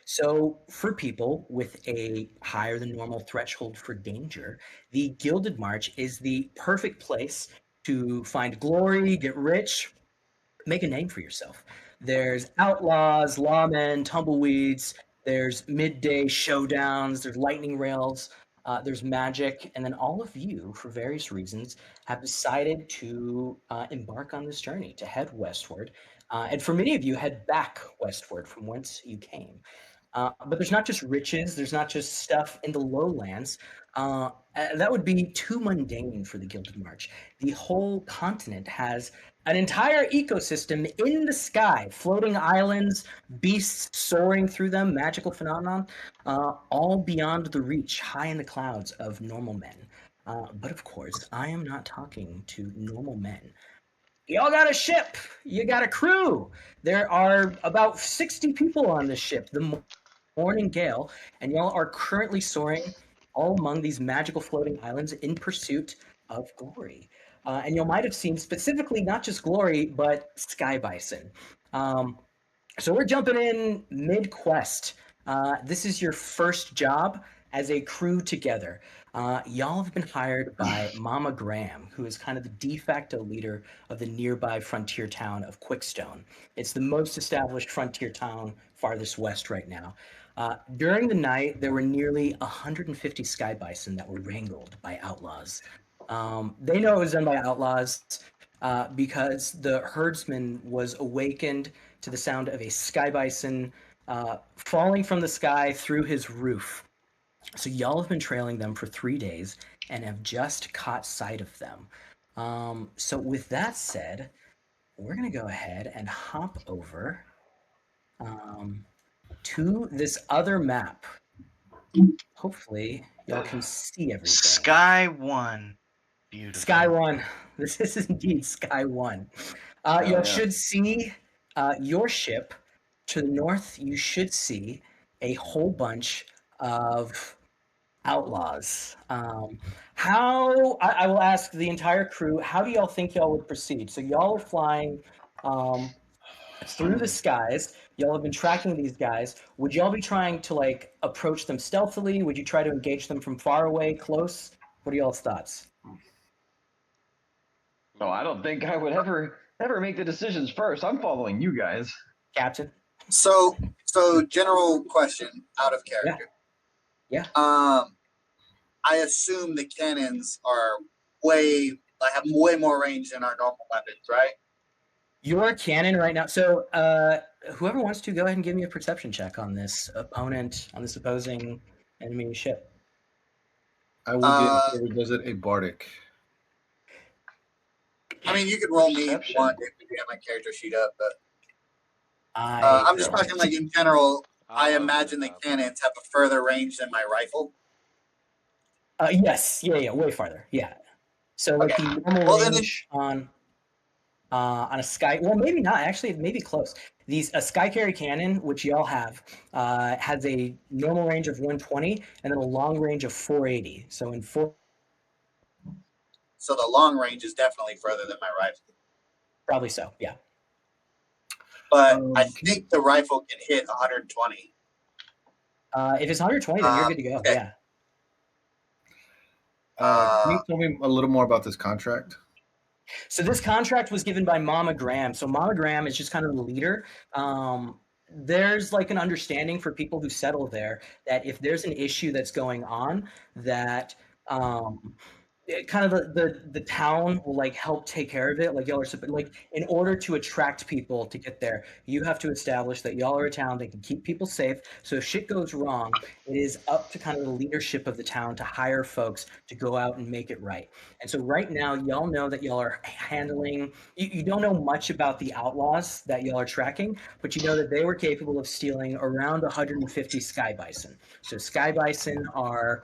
So, for people with a higher than normal threshold for danger, the Gilded March is the perfect place to find glory, get rich, make a name for yourself. There's outlaws, lawmen, tumbleweeds, there's midday showdowns, there's lightning rails, there's magic, and then all of you, for various reasons, have decided to embark on this journey to head westward. And for many of you, head back westward from whence you came. But there's not just riches, there's not just stuff in the lowlands. That would be too mundane for the Gilded March. The whole continent has an entire ecosystem in the sky, floating islands, beasts soaring through them, magical phenomenon, all beyond the reach, high in the clouds of normal men. But of course, I am not talking to normal men. Y'all got a ship. You got a crew. There are about 60 people on this ship. The morning gale, and y'all are currently soaring all among these magical floating islands in pursuit of glory. And you might have seen specifically not just glory, but sky bison. Um, so we're jumping in mid quest. This is your first job as a crew together. Y'all have been hired by Mama Graham, who is kind of the de facto leader of the nearby frontier town of Quickstone. It's the most established frontier town farthest west right now. During the night, there were nearly 150 sky bison that were wrangled by outlaws. They know it was done by outlaws because the herdsman was awakened to the sound of a sky bison falling from the sky through his roof. So y'all have been trailing them for 3 days and have just caught sight of them. So with that said, we're gonna go ahead and hop over to this other map. Hopefully, y'all can see everything. Sky One. Beautiful. Sky One. This is indeed Sky One. Y'all should see your ship. To the north, you should see a whole bunch of outlaws. I will ask the entire crew, how do y'all think y'all would proceed? So y'all are flying through the skies. Y'all have been tracking these guys. Would y'all be trying to like approach them stealthily? Would you try to engage them from far away, close? What are y'all's thoughts? No, I don't think I would ever make the decisions first. I'm following you guys. Captain? So general question, out of character. Yeah. I assume the cannons are have way more range than our normal weapons, right? Your cannon right now. So whoever wants to, go ahead and give me a perception check on this opposing enemy ship. I will get whoever does it a bardic. I mean, you could roll me if you want if you have my character sheet up, but I'm just talking like in general. I imagine the cannons have a further range than my rifle. Yes, yeah, way farther. Yeah. So like the normal range on a sky. Well, maybe not. Actually, it may be close. A sky carry cannon, which y'all have, has a normal range of 120 and then a long range of 480. So in four. So the long range is definitely further than my rifle. Probably so. Yeah. But I think the rifle can hit 120. If it's 120, then you're good to go. Okay. Yeah. Can you tell me a little more about this contract? So this contract was given by Mama Graham. So Mama Graham is just kind of the leader. There's like an understanding for people who settle there that if there's an issue that's going on, that kind of the town will like help take care of it. Like y'all are like, in order to attract people to get there, you have to establish that y'all are a town that can keep people safe. So if shit goes wrong, it is up to kind of the leadership of the town to hire folks to go out and make it right. And so right now, y'all know that y'all are handling. You don't know much about the outlaws that y'all are tracking, but you know that they were capable of stealing around 150 sky bison. So sky bison are.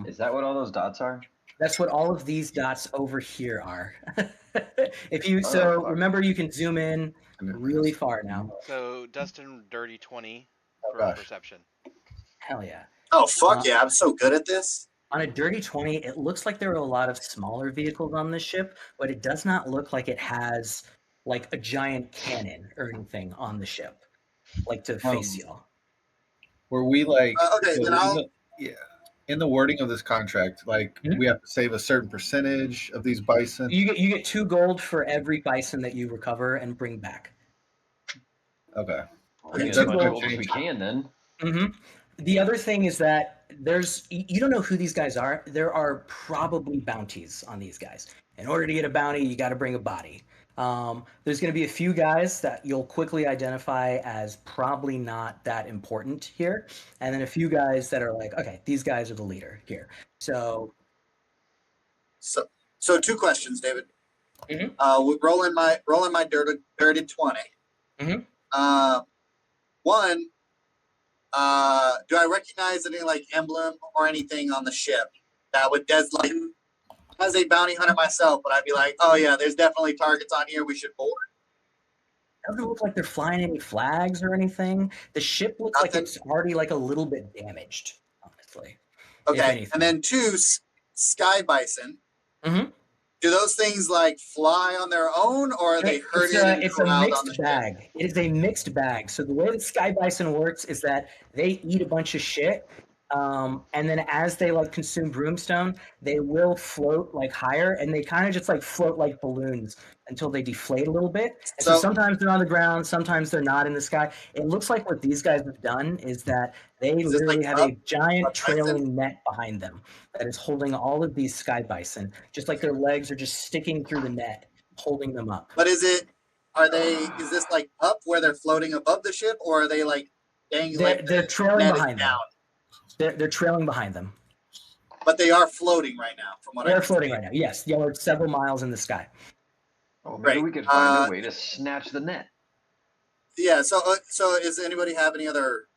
Is that what all those dots are? That's what all of these dots over here are. Remember, you can zoom in really far now. So Dustin, dirty 20 for perception. Hell yeah! Oh fuck yeah! I'm so good at this. On a dirty 20, it looks like there are a lot of smaller vehicles on this ship, but it does not look like it has like a giant cannon or anything on the ship. like to face y'all. Were we like Okay, so then I'll. in the wording of this contract, like we have to save a certain percentage of these bison? You get 2 gold for every bison that you recover and bring back. Okay. We'll Okay, get that's as much gonna gold as we can then. The other thing is that you don't know who these guys are. There are probably bounties on these guys. In order to get a bounty, you got to bring a body. There's going to be a few guys that you'll quickly identify as probably not that important here, and then a few guys that are like, okay, these guys are the leader here. So 2 questions, David. Mhm. Rolling my dirty 20. Mhm. One, do I recognize any like emblem or anything on the ship that would like as a bounty hunter myself, but I'd be like, oh yeah, there's definitely targets on here we should board. Doesn't look like they're flying any flags or anything. The ship looks like it's already like a little bit damaged, honestly. Okay, and then 2, sky bison. Mm-hmm. Do those things like fly on their own, or are they herded and It's a corralled on the mixed bag. ship? It is a mixed bag. So the way that sky bison works is that they eat a bunch of shit, and then as they like consume broomstone, they will float like higher, and they kind of just like float like balloons until they deflate a little bit. And so sometimes they're on the ground, sometimes they're not in the sky. It looks like what these guys have done is that they literally have a giant trailing net behind them that is holding all of these sky bison, just like their legs are just sticking through the net, holding them up. But is this like up where they're floating above the ship, or are they like dangling? They're trailing behind them. They're trailing behind them. But they are floating right now, from what they're floating right now. Yes, y'all are several miles in the sky. Oh, maybe we could find a way to snatch the net. Yeah. So does anybody have any other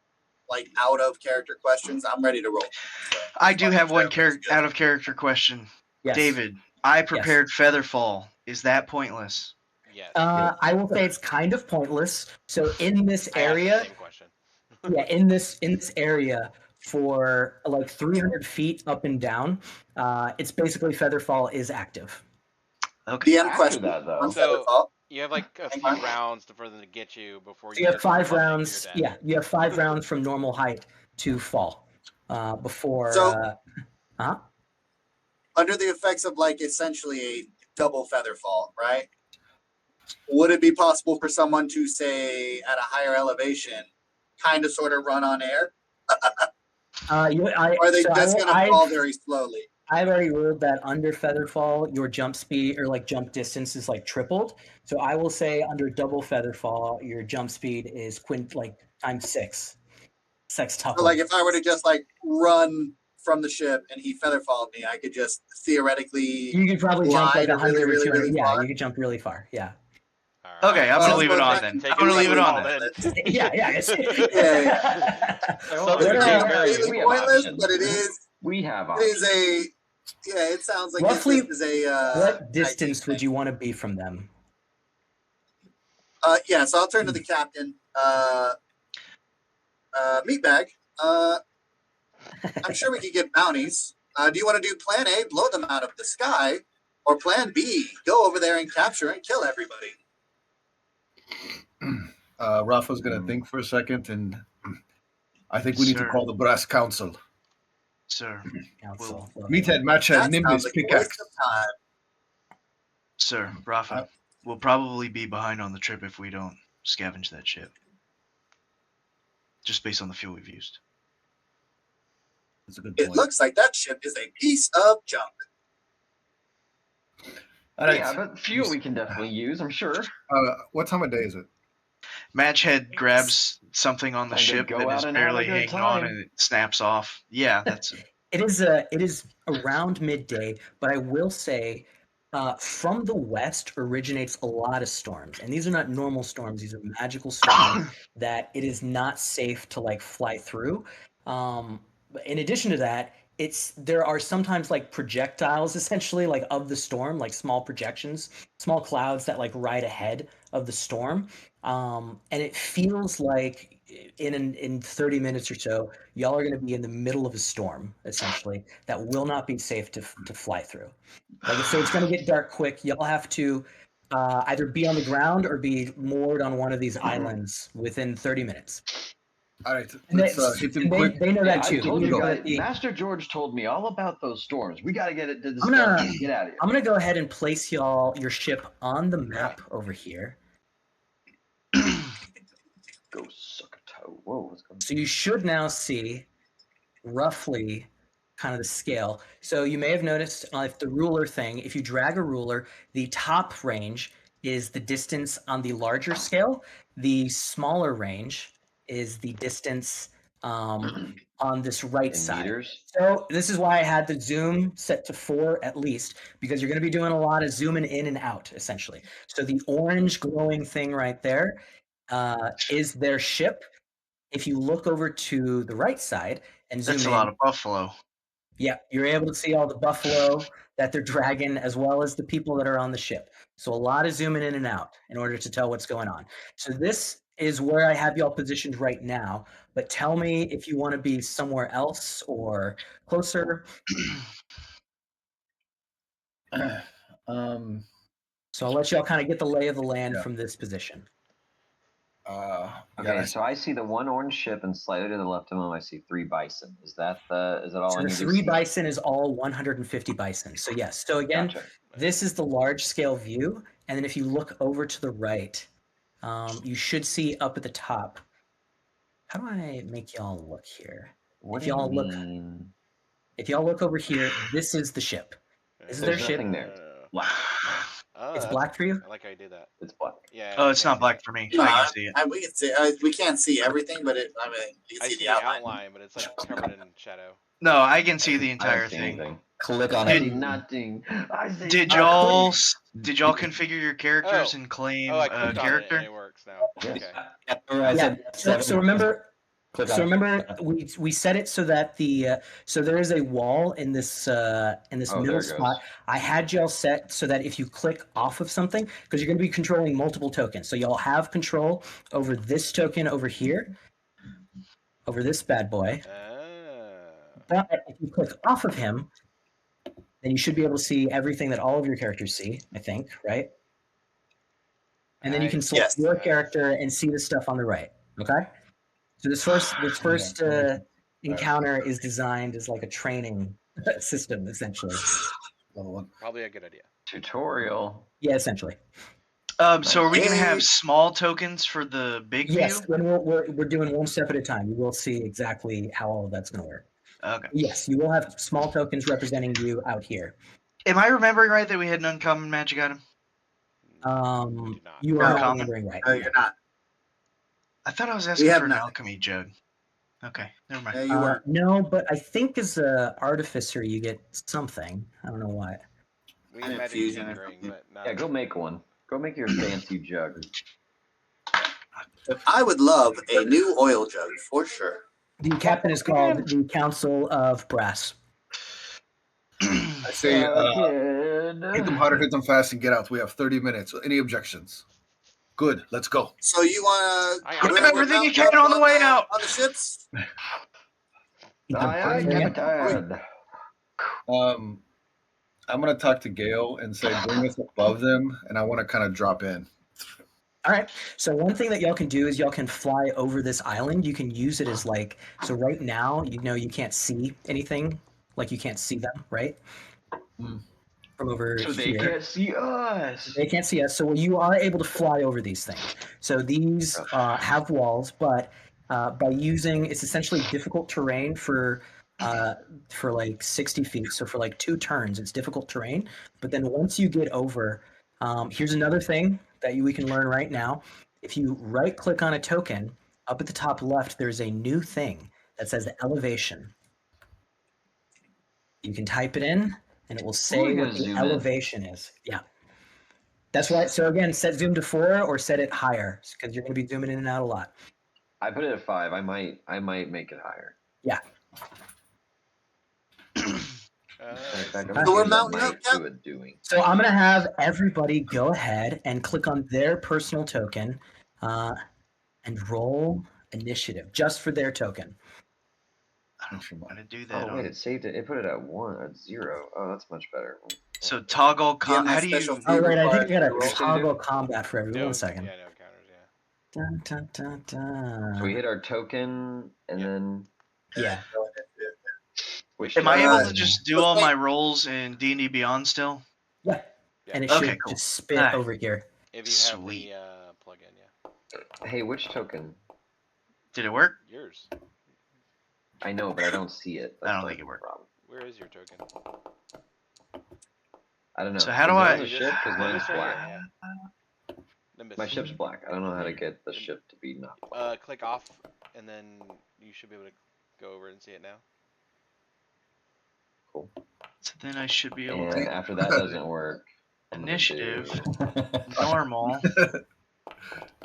like out of character questions? I'm ready to roll. So, I do have one out of character question. Yes. David, I prepared Featherfall. Is that pointless? Yes. I will say it's kind of pointless. So in this area, same question. in this area for like 300 feet up and down, it's basically Featherfall is active. Okay. DM question that, though. on So Featherfall. you have like a few rounds for them to get you before You have 5 rounds. Yeah, you have 5 rounds from normal height to fall before. So, under the effects of like essentially a double Featherfall, right? Would it be possible for someone to say at a higher elevation, kind of sort of run on air? Or are they just going to fall very slowly? I've already ruled that under Featherfall, your jump speed or like jump distance is like tripled. So I will say under double Featherfall, your jump speed is times 6. Sextuple. So like if I were to just like run from the ship and he Featherfalled me, I could just theoretically. You could probably jump like 100 or 200. Really yeah, far. you could jump really far. Yeah. Okay, I'm gonna leave it on then. I'm gonna leave it on then. Yeah. It's pointless, but it is. We have. It is a. Yeah, it sounds like roughly. This is a. What distance would you want to be from them? Yeah, so I'll turn to the captain. Meatbag. I'm sure we could get bounties. Do you want to do plan A, blow them out of the sky, or plan B, go over there and capture and kill everybody? Rafa's going to think for a second, and I think we need to call the brass council. Sir. Council. Meathead, Matchhead, Nimbus, Pickaxe. Sir, Rafa, we'll probably be behind on the trip if we don't scavenge that ship. Just based on the fuel we've used. That's a good point. It looks like that ship is a piece of junk. All right. Yeah, but fuel we can definitely use, I'm sure. What time of day is it? Matchhead grabs something on the ship that is barely hanging on and it snaps off. Yeah, that's it. It is around midday, but I will say from the west originates a lot of storms, and these are not normal storms. These are magical storms that it is not safe to like fly through. In addition to that, there are sometimes like projectiles essentially like of the storm, like small projections, small clouds that like ride ahead of the storm. And it feels like in 30 minutes or so, y'all are going to be in the middle of a storm essentially that will not be safe to fly through. Like I say, it's going to get dark quick. Y'all have to either be on the ground or be moored on one of these islands within 30 minutes. All right, And let's hit them quick. they know Yeah, that too. I told We you know guys, that the- Master George told me all about those storms. We got to get it to the I'm gonna- storm. Get out of here. I'm going to go ahead and place your ship on the map over here. Go suck a toe. Whoa, what's going on? So you should now see roughly kind of the scale. So you may have noticed if the ruler thing, if you drag a ruler, the top range is the distance on the larger scale. The smaller range is the distance on this right In side. meters? So this is why I had the zoom set to 4 at least, because you're going to be doing a lot of zooming in and out, essentially. So the orange glowing thing right there is their ship. If you look over to the right side and zoom That's a in, lot of buffalo. yeah, you're able to see all the buffalo that they're dragging, as well as the people that are on the ship. So a lot of zooming in and out in order to tell what's going on. So this is where I have y'all positioned right now. But tell me if you want to be somewhere else or closer. So I'll let y'all kind of get the lay of the land from this position. Okay, so I see the one orange ship, and slightly to the left of them, I see 3 bison. Is that all So I the need to 3 see? bison is all 150 bison. So yes. So again, Gotcha. this is the large scale view. And then if you look over to the right, you should see up at the top. How do I make y'all look here? What If do you y'all look, mean? if y'all look over here, this is the ship. This is their There's ship. nothing there. Black. It's black for you? I like how you did that. It's black. Yeah. Oh, I it's can't not see black that. for me. No, I can see it. we can see. We can't see everything, but you I can see see the outline. but it's like covered in shadow. No, I can see the I entire don't see thing. anything. Click on I it. see nothing. I see Did nothing. y'all configure your characters and claim Oh, I a clicked on it character? and it works now. Yes. Okay. Remember I Yeah. said So, 7. so remember, Click on so it. remember, we set it so that the so there is a wall in this Oh, middle there it spot. goes. I had y'all set so that if you click off of something, because you're going to be controlling multiple tokens, so y'all have control over this token over here, over this bad boy. But if you click off of him, then you should be able to see everything that all of your characters see. I think, right? And then you can select Yes. your character and see the stuff on the right. Okay. So this first encounter is designed as like a training system, essentially. Level 1. Probably a good idea. Tutorial. Yeah, essentially. So are we gonna Hey. have small tokens for the big Yes, view? and we're doing one step at a time. You will see exactly how all of that's going to work. Okay. Yes, you will have small tokens representing you out here. Am I remembering right that we had an uncommon magic item? Do not. You Or are not common? remembering right. No, you're not. I thought I was asking have for an nothing. alchemy jug. Okay, never mind. Yeah, you weren't. No, but I think as a artificer you get something. I don't know what. We An had magic infusion or tinkering, something. but not. Yeah, go make one. Go make your fancy jug. I would love a new oil jug for sure. The captain is called the Council of Brass. I say hit them harder, hit them fast, and get out. We have 30 minutes. Any objections? Good. Let's go. So you want I to got Grab everything you can on the way out. on the ships? Aye, aye, Captain. I'm gonna talk to Gail and say bring us above them, and I want to kind of drop in. All right. So one thing that y'all can do is y'all can fly over this island. You can use it as like, so right now, you know, you can't see anything. Like you can't see them, right? Mm. From over So they here. can't see us. They can't see us. So you are able to fly over these things. So these have walls, but by using, it's essentially difficult terrain for like 60 feet. So for like 2 turns, it's difficult terrain. But then once you get over, here's another thing that we can learn right now. If you right click on a token, up at the top left, there's a new thing that says elevation. You can type it in and it will say We're gonna what the zoom in. elevation is. Yeah. That's right. So again, set zoom to 4 or set it higher because you're going to be zooming in and out a lot. I put it at 5. I might make it higher. Yeah. In fact, So we're mounting up, Cap? doing. So I'm going to have everybody go ahead and click on their personal token and roll initiative just for their token. I don't want to do that. Oh wait, it saved it. It put it at 1 at 0. Oh, that's much better. So toggle. Yeah, my How do special you? Oh, right. I think I requires got you to roll. toggle combat for everyone. No, One second. Yeah, no encounters. Yeah. Dun, dun, dun, dun. So we hit our token and Yep. then Yeah. switch. Am I to able our to just do Let's all wait. my rolls in D&D Beyond still? Yeah. Yeah. And it Okay, should cool. just spit Ah. over here. If you Sweet. have the plug-in, yeah. Hey, which token? Did it work? Yours. I know, but I don't see it. I don't That's think the it worked. problem. Where is your token? I don't know. So how do Is it I- on the ship? Because mine's Nimbus right black. here, yeah. Nimbus. My ship's black. I don't know how to get the ship to be not black. Click off, and then you should be able to go over and see it now. Cool. So then I should be able And to after that doesn't work, I'm gonna initiative do- normal.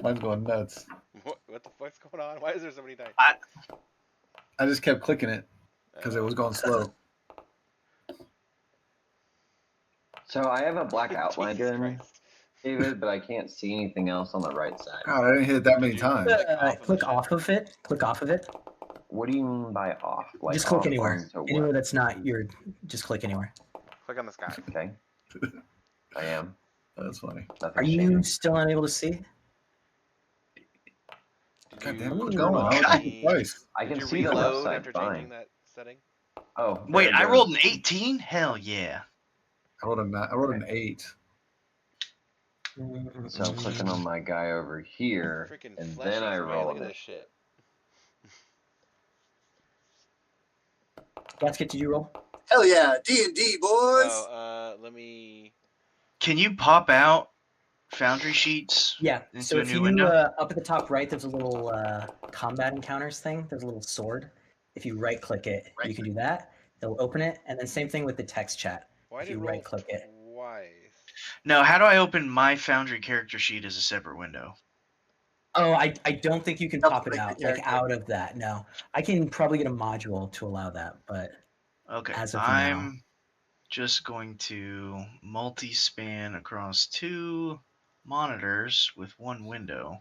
Mine's going nuts. What the fuck's going on? Why is there so many dice? I just kept clicking it because it was going slow. So I have a black outline, Jesus Christ. David, but I can't see anything else on the right side. God, I didn't hit it that many Did you times. click off of the Click ship? off of it. Click off of it. What do you mean by off? Like Just click off anywhere. onto what? Anywhere that's not your. Just click anywhere. Click on the sky. Okay. I am. That's funny. Nothing's Are you changing. still unable to see? Did God you damn it, what's Ooh. going on? roll Jesus Christ. I did can you see the left reload side after fine. changing that setting? Oh, Wait, there it I goes. rolled an 18? Hell yeah. I rolled an 8. So I'm clicking on my guy over here, Freaking and flesh then I eats away. roll Look at it. this shit. Gasket, did you roll? Hell yeah, D&D boys. Let me. Can you pop out Foundry sheets Yeah. into So a if new you window? up at the top right, there's a little combat encounters thing. There's a little sword. If you right click it, you can do that. It'll open it, and then same thing with the text chat. Why If did you it roll right-click it. twice? No, how do I open my Foundry character sheet as a separate window? Oh, I don't think you can Double pop it click the out character. out of that. No, I can probably get a module to allow that, but Okay, as of I'm just going to multi-span across 2 monitors with 1 window.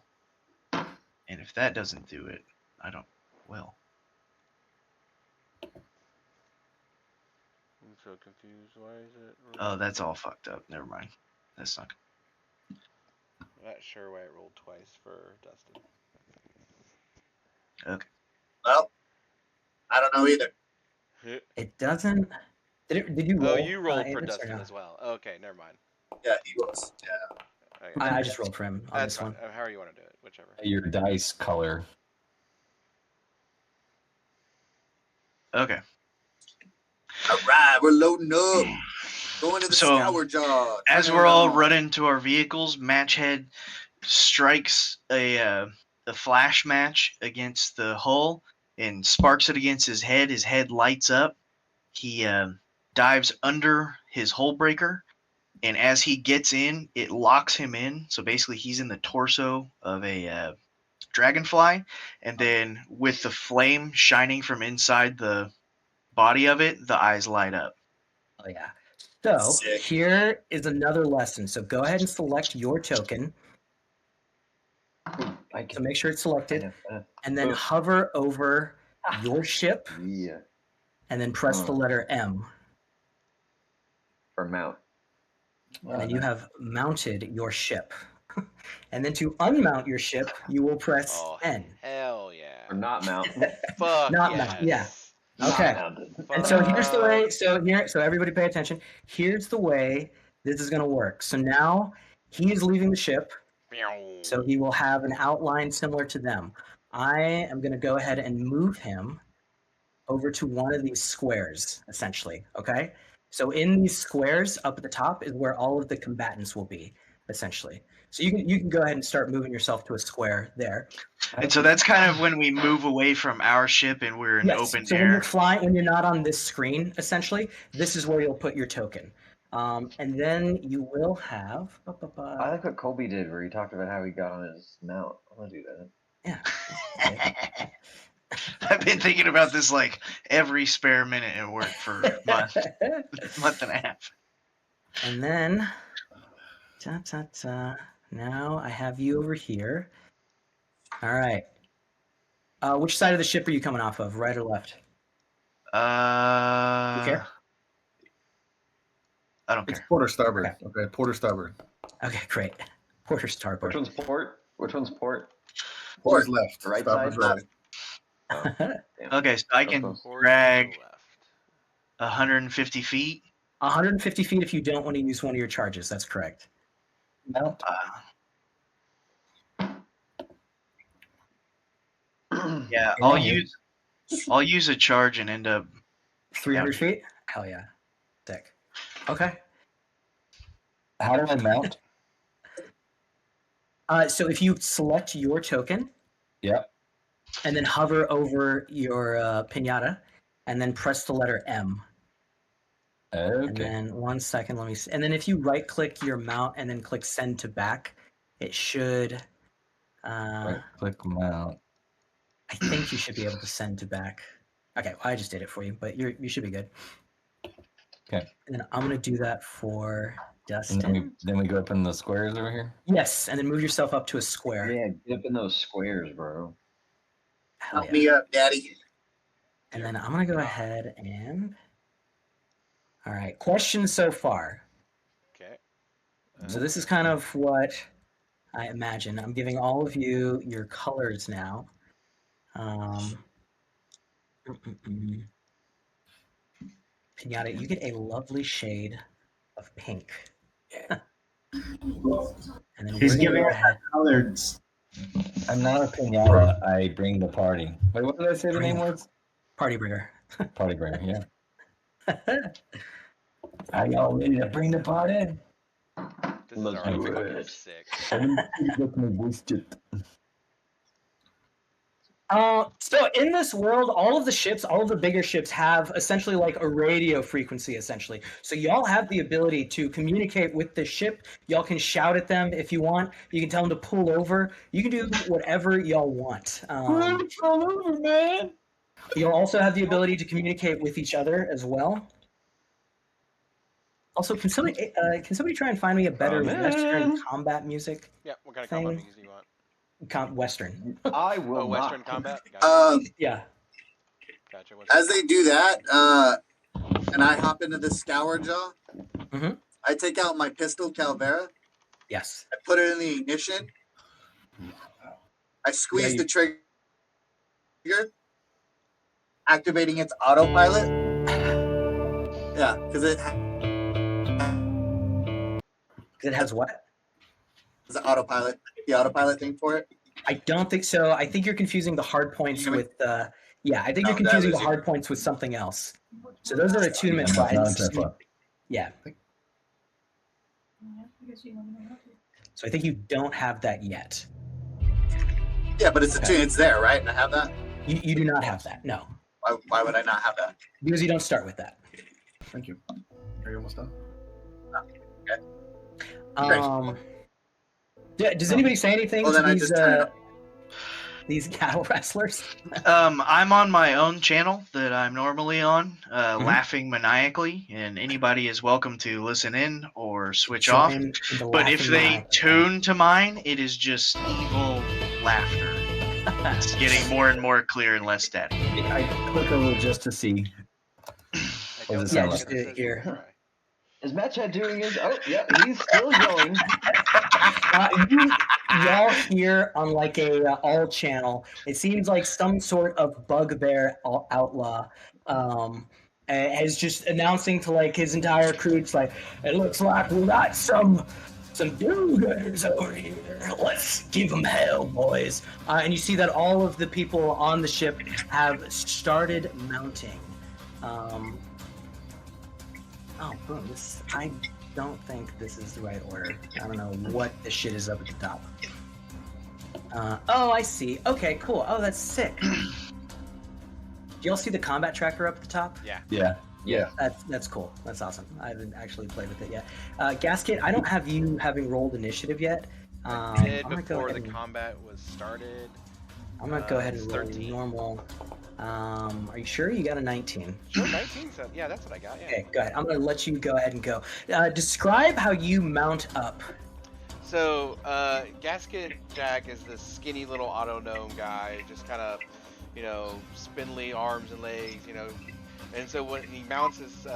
And if that doesn't do it, I don't. Well, I'm so confused. Why is it? oh, that's all fucked up. Never mind. That's not. I'm not sure why it rolled twice for Dustin. Okay. Well, I don't know either. it doesn't. Did you roll? Oh, you rolled for Amos, or Dustin no? as well. Okay, never mind. Yeah, he was. Yeah. Okay. I just rolled for him on That's this fine. one. However you want to do it, whichever. Your dice color. Okay. All right, we're loading up. Going to the So, scour jar. As Turn we're it all on. running to our vehicles, Matchhead strikes a flash match against the hull and sparks it against his head. His head lights up. He dives under his hull breaker, and as he gets in, it locks him in. So basically, he's in the torso of a dragonfly, and then with the flame shining from inside the body of it, the eyes light up. Oh yeah. So Sick. here is another lesson. So go ahead and select your token. I So can. make sure it's selected, Yeah. and then hover over your ship, Yeah. and then press the letter M, For mount. and then you have mounted your ship. And then to unmount your ship, you will press Oh, N. hell yeah. Or not mount. Fuck Not yes. mount, yeah. Not Okay. mounted. And so here's the way. Fuck. So everybody pay attention. Here's the way this is going to work. So now he is leaving the ship. So he will have an outline similar to them. I am going to go ahead and move him over to one of these squares, essentially. Okay. So in these squares up at the top is where all of the combatants will be, essentially. So you can go ahead and start moving yourself to a square there. And so that's kind of when we move away from our ship and we're in Yes. open So when you're air. flying, when you're not on this screen, essentially, this is where you'll put your token. And then you will have. I like what Colby did, where he talked about how he got on his mount. I'm gonna do that. Yeah. I've been thinking about this like every spare minute at work for a month and a half. And then, now I have you over here. All right. Which side of the ship are you coming off of, right or left? You care? I don't It's care. port or starboard. Okay, port or starboard. Okay, great. Port or starboard? Which one's port? Which one's port? Port is left. The right Starboard's side? right. Oh, damn. Okay, so I So can close. Or drag to the left. 150 feet. 150 feet if you don't want to use one of your charges. That's correct. Mount. Yeah, Come on, I'll use a charge and end up. 300 feet? Hell yeah. Sick. Okay. How do I mount? So if you select your token Yep. and then hover over your pinata and then press the letter M. And Okay. then 1 second, let me see. And then if you right click your mount and then click send to back, it should, Right click mount. I think you should be able to send to back. Okay, well, I just did it for you, but you should be good. Okay. And then I'm going to do that for Dustin. And then we go up in the squares over here. Yes, and then move yourself up to a square. Yeah, dip in those squares, bro. Hell Help yeah. me up, Daddy. And then I'm going to go ahead and... All right, questions so far. Okay. So this is kind of what I imagine. I'm giving all of you your colors now. Pinata, you get a lovely shade of pink. And then He's we're gonna giving go us ahead. colors. I'm not a pinata. I bring the party. Wait, what did I say the name was? Party bringer. Party bringer. Yeah. Are y'all ready to bring the party? This is Let's already do fucking it. sick. So in this world, all of the ships, all of the bigger ships have essentially like a radio frequency, essentially. So y'all have the ability to communicate with the ship. Y'all can shout at them if you want. You can tell them to pull over. You can do whatever y'all want. Pull over, man. You'll also have the ability to communicate with each other as well. Also, can somebody try and find me a better Western combat music? Yeah, what kind of Thing. combat music do you want? Western. I will Oh, Western not. combat? Gotcha. Yeah. Gotcha. As they do that, and I hop into the scour jaw, Mhm. I take out my pistol Calvera, Yes. I put it in the ignition, I squeeze the trigger, activating its autopilot. Yeah, because it It has what? has an autopilot, the autopilot thing for it. I don't think so. I think you're confusing the hard points You mean- with yeah, I think No, you're confusing that the is- hard points with something else. So those are attunement Yeah, not slides. Tesla. Yeah. So I think you don't have that yet. Yeah, but it's a Okay. tune. It's there, right? And I have that. You do not have that. No. Why would I not have that? Because you don't start with that. Thank you. Are you almost done? Does anybody say anything Well, to then I just turn it up. these cattle wrestlers? I'm on my own channel that I'm normally on, Mm-hmm. laughing maniacally, and anybody is welcome to listen in or switch off. Join the But if laughing they line. tune to mine, it is just evil laughter. It's getting more and more clear and less static. I click over just to see. I What don't does it know sound what like? it says Here. try. Is Matt Chat doing his? Oh, yeah, he's still going. Y'all hear on like a all channel, it seems like some sort of bugbear outlaw is just announcing to like his entire crew. It's like, it looks like we got some do-gooders over here. Let's give them hell, boys. And you see that all of the people on the ship have started mounting. Oh, boom. I don't think this is the right order. I don't know what this shit is up at the top. Oh, I see. Okay, cool. Oh, that's sick. Do y'all see the combat tracker up at the top? Yeah. Yeah. Yeah. That's cool. That's awesome. I haven't actually played with it yet. Gasket, I don't have you having rolled initiative yet. I did I'm gonna go before ahead the and, combat was started. I'm gonna go ahead and it's roll 13. normal. Are you sure? You got a 19. Sure, 19. So yeah, that's what I got. Yeah. Okay, go ahead. I'm gonna let you go ahead and go. Describe how you mount up. So, Gasket Jack is this skinny little auto gnome guy, just kind of, spindly arms and legs, And so when he mounts his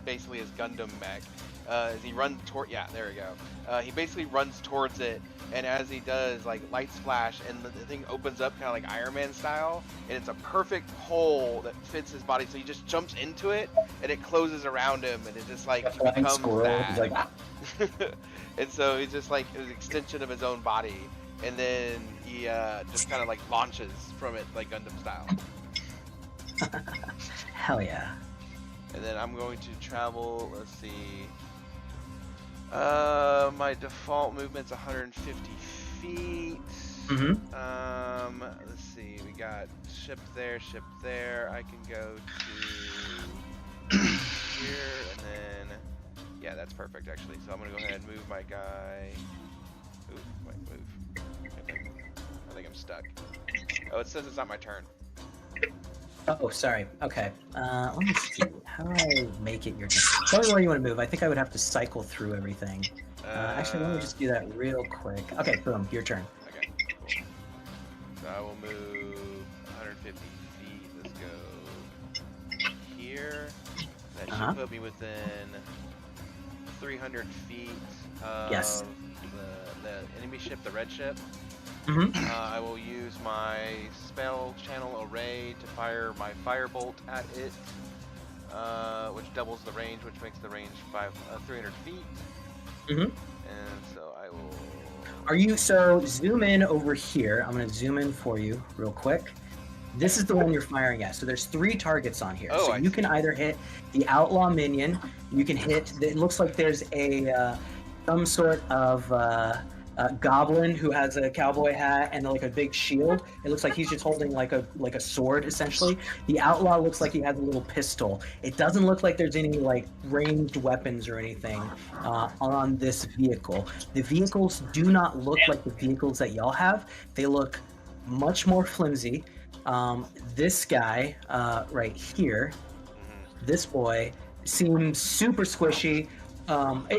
basically his Gundam mech, as he runs toward, there we go. He basically runs towards it, and as he does, like lights flash, and the thing opens up kind of like Iron Man style, and it's a perfect hole that fits his body. So he just jumps into it, and it closes around him, and it just like he becomes that. He's like, And so he's just like an extension of his own body, and then he just kind of like launches from it like Gundam style. hell yeah. And then I'm going to travel, let's see. My default movement's 150 feet. Let's see, we got ship there. I can go to here, and then, yeah, that's perfect actually. So I'm gonna go ahead and move my guy. Ooh, wait, move. I think I'm stuck. Oh, it says it's not my turn. Oh, sorry. Okay. Let me see. How do I make it your turn? Tell me where you want to move. I think I would have to cycle through everything. Actually, let me just do that real quick. Okay, boom, your turn. Okay, cool. So I will move 150 feet. Let's go here. That should put me within 300 feet of Yes. the enemy ship, the red ship. Mm-hmm. I will use my spell channel array to fire my firebolt at it, which doubles the range, which makes the range 300 feet. Mm-hmm. And so I will. Are you, so zoom in over here. I'm going to zoom in for you real quick. This is the one you're firing at. So there's 3 targets on here. Oh, so you can either hit the outlaw minion, you can hit, it looks like there's a, some sort of, goblin who has a cowboy hat and like a big shield. It looks like he's just holding like a sword essentially. The outlaw looks like he has a little pistol. It doesn't look like there's any like ranged weapons or anything on this vehicle. The vehicles do not look like the vehicles that y'all have. They look much more flimsy. This guy right here, this boy seems super squishy.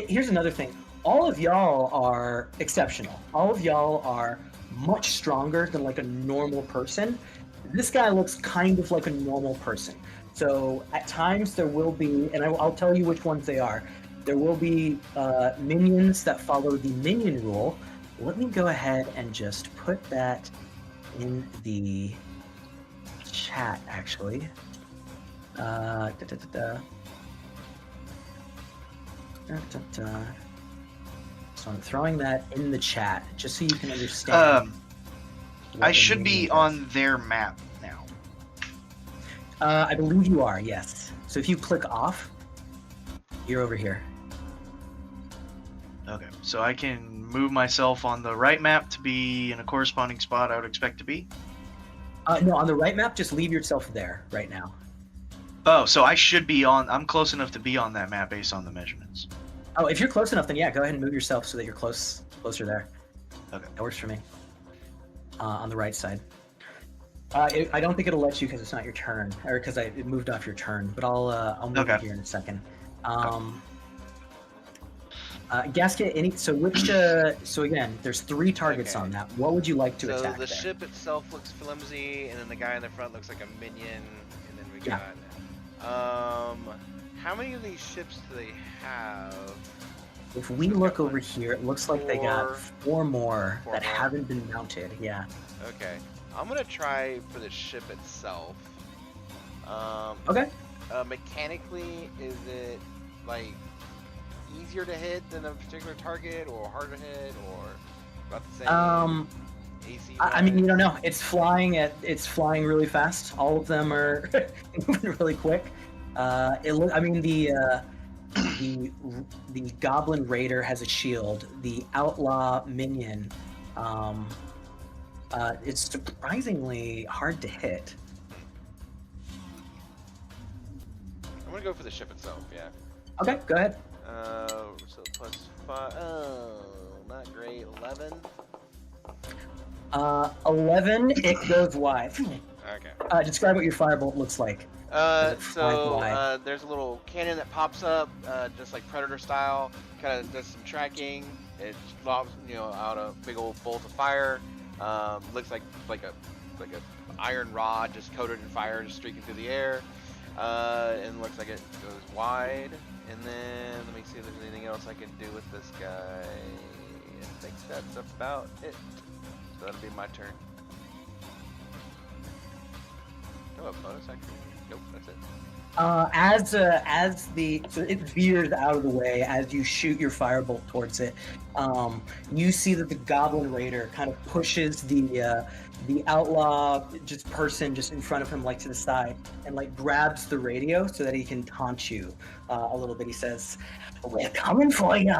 Here's another thing. All of y'all are exceptional. All of y'all are much stronger than like a normal person. This guy looks kind of like a normal person. So at times there will be, and I'll tell you which ones they are. There will be minions that follow the minion rule. Let me go ahead and just put that in the chat, actually. So I'm throwing that in the chat just so you can understand. I should be on their map now. I believe you are, yes. So if you click off, you're over here. Okay, so I can move myself on the right map to be in a corresponding spot I would expect to be? No, on the right map, just leave yourself there right now. Oh, so I should be on, I'm close enough to be on that map based on the measurements. Oh, if you're close enough, then yeah, go ahead and move yourself so that you're closer there. Okay. That works for me. On the right side. I don't think it'll let you because it's not your turn, or because it moved off your turn. But I'll move it here in a second. Gasket, so again, there's 3 targets on that. What would you like to attack? So the there? ship itself looks flimsy, and then the guy in the front looks like a minion, and then we got. How many of these ships do they have? If we look over here, it looks like they got 4 more that haven't been mounted. Yeah. Okay. I'm gonna try for the ship itself. Okay. Mechanically, is it like easier to hit than a particular target, or harder to hit, or about the same? AC. I mean, you don't know. It's flying really fast. All of them are moving really quick. The Goblin Raider has a shield. The Outlaw Minion, it's surprisingly hard to hit. I'm gonna go for the ship itself. Yeah. Okay, go ahead. So +5. Oh, not great. 11. 11. It goes wide. Okay. Describe what your firebolt looks like. There's a little cannon that pops up, just like Predator style. Kind of does some tracking. It lobs, out a big old bolt of fire. Looks like a iron rod just coated in fire, just streaking through the air. And looks like it goes wide. And then let me see if there's anything else I can do with this guy. I think that's about it. So that'll be my turn. Oh, a bonus action? Nope, that's it. So it veers out of the way as you shoot your firebolt towards it. You see that the Goblin Raider kind of pushes the outlaw person just in front of him, like to the side, and like grabs the radio so that he can taunt you a little bit. He says, "We're coming for you.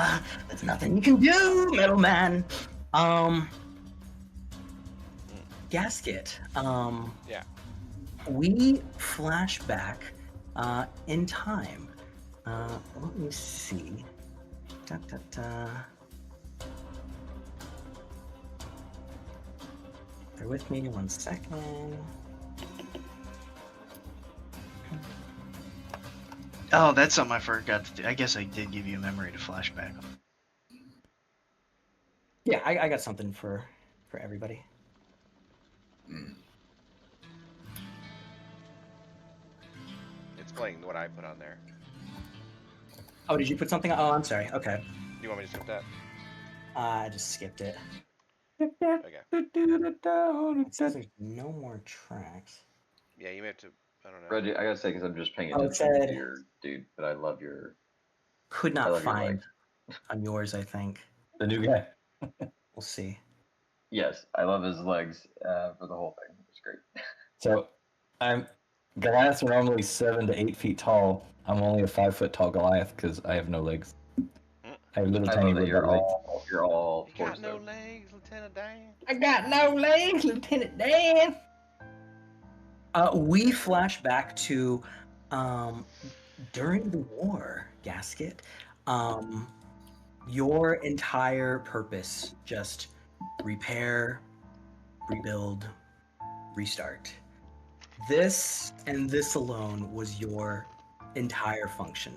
There's nothing you can do, Metal Man." Gasket. Yeah. We flash back in time. Let me see. Da, da, da. Bear with me 1 second. Oh, that's something I forgot to do. I guess I did give you a memory to flashback. Yeah, I got something for everybody. It's playing what I put on there. Oh, did you put something? Oh, I'm sorry. Okay. You want me to skip that? I just skipped it. Okay. It says there's no more tracks. Yeah, you may have to. I don't know. Reggie, I gotta say, because I'm just paying Oh, it attention said- to your dude, but I love your. Could I not love your find legs. on yours, I think. The new guy. We'll see. Yes, I love his legs for the whole thing. It's great. So Goliaths are normally 7 to 8 feet tall. I'm only a 5 foot tall Goliath because I have no legs. I have little I tiny love that robot legs. you're all You got no torso. legs, Lieutenant Dan. I got no legs, Lieutenant Dan. We flash back to during the war, Gasket. Your entire purpose just repair, rebuild, restart. This and this alone was your entire function.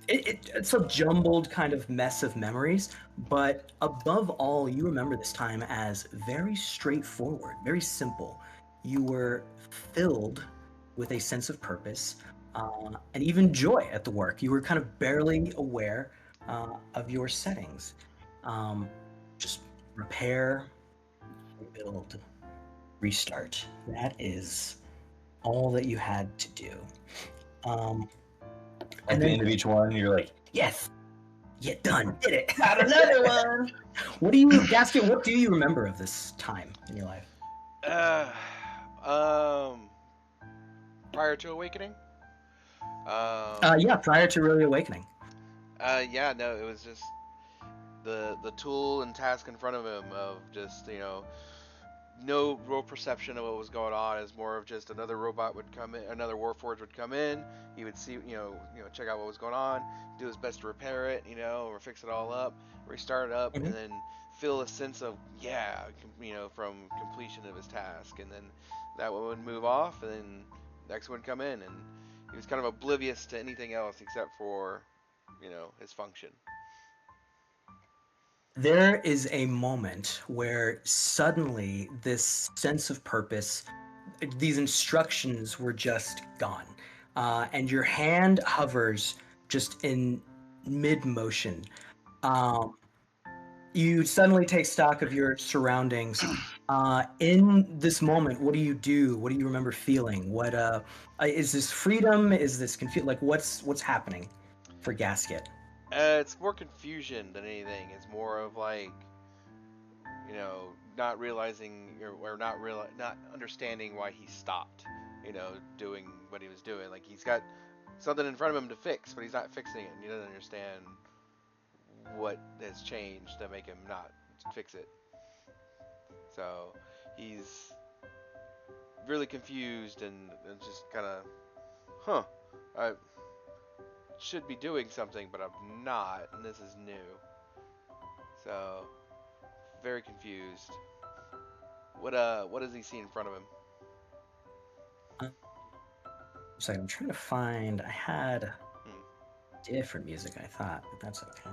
It's a jumbled kind of mess of memories, but above all, you remember this time as very straightforward, very simple. You were filled with a sense of purpose and even joy at the work. You were kind of barely aware of your settings. Just repair, rebuild, restart. That is all that you had to do. At the end of each one, you're like, Yes, you done did it. Got another one. What do you, Gasket? What do you remember of this time in your life? Prior to awakening. Yeah, prior to really awakening. Yeah, no, it was just the tool and task in front of him of just no real perception of what was going on. Is more of just another robot would come in, another warforged would come in. He would see, check out what was going on, do his best to repair it, or fix it all up, restart it up, Mhm. and then feel a sense of from completion of his task, and then that one would move off, and then next one would come in, and he was kind of oblivious to anything else except for, his function. There is a moment where suddenly this sense of purpose, these instructions were just gone. And your hand hovers just in mid motion. You suddenly take stock of your surroundings. In this moment, what do you do? What do you remember feeling? What is this freedom? Is this like what's happening for Gasket? It's more confusion than anything. It's more of like, not realizing or not understanding why he stopped, doing what he was doing. Like he's got something in front of him to fix, but he's not fixing it, and he doesn't understand what has changed to make him not fix it. So he's really confused and just kind of, I should be doing something, but I'm not, and this is new. So very confused. What does he see in front of him? So I'm trying to find. I had different music. I thought, but that's okay.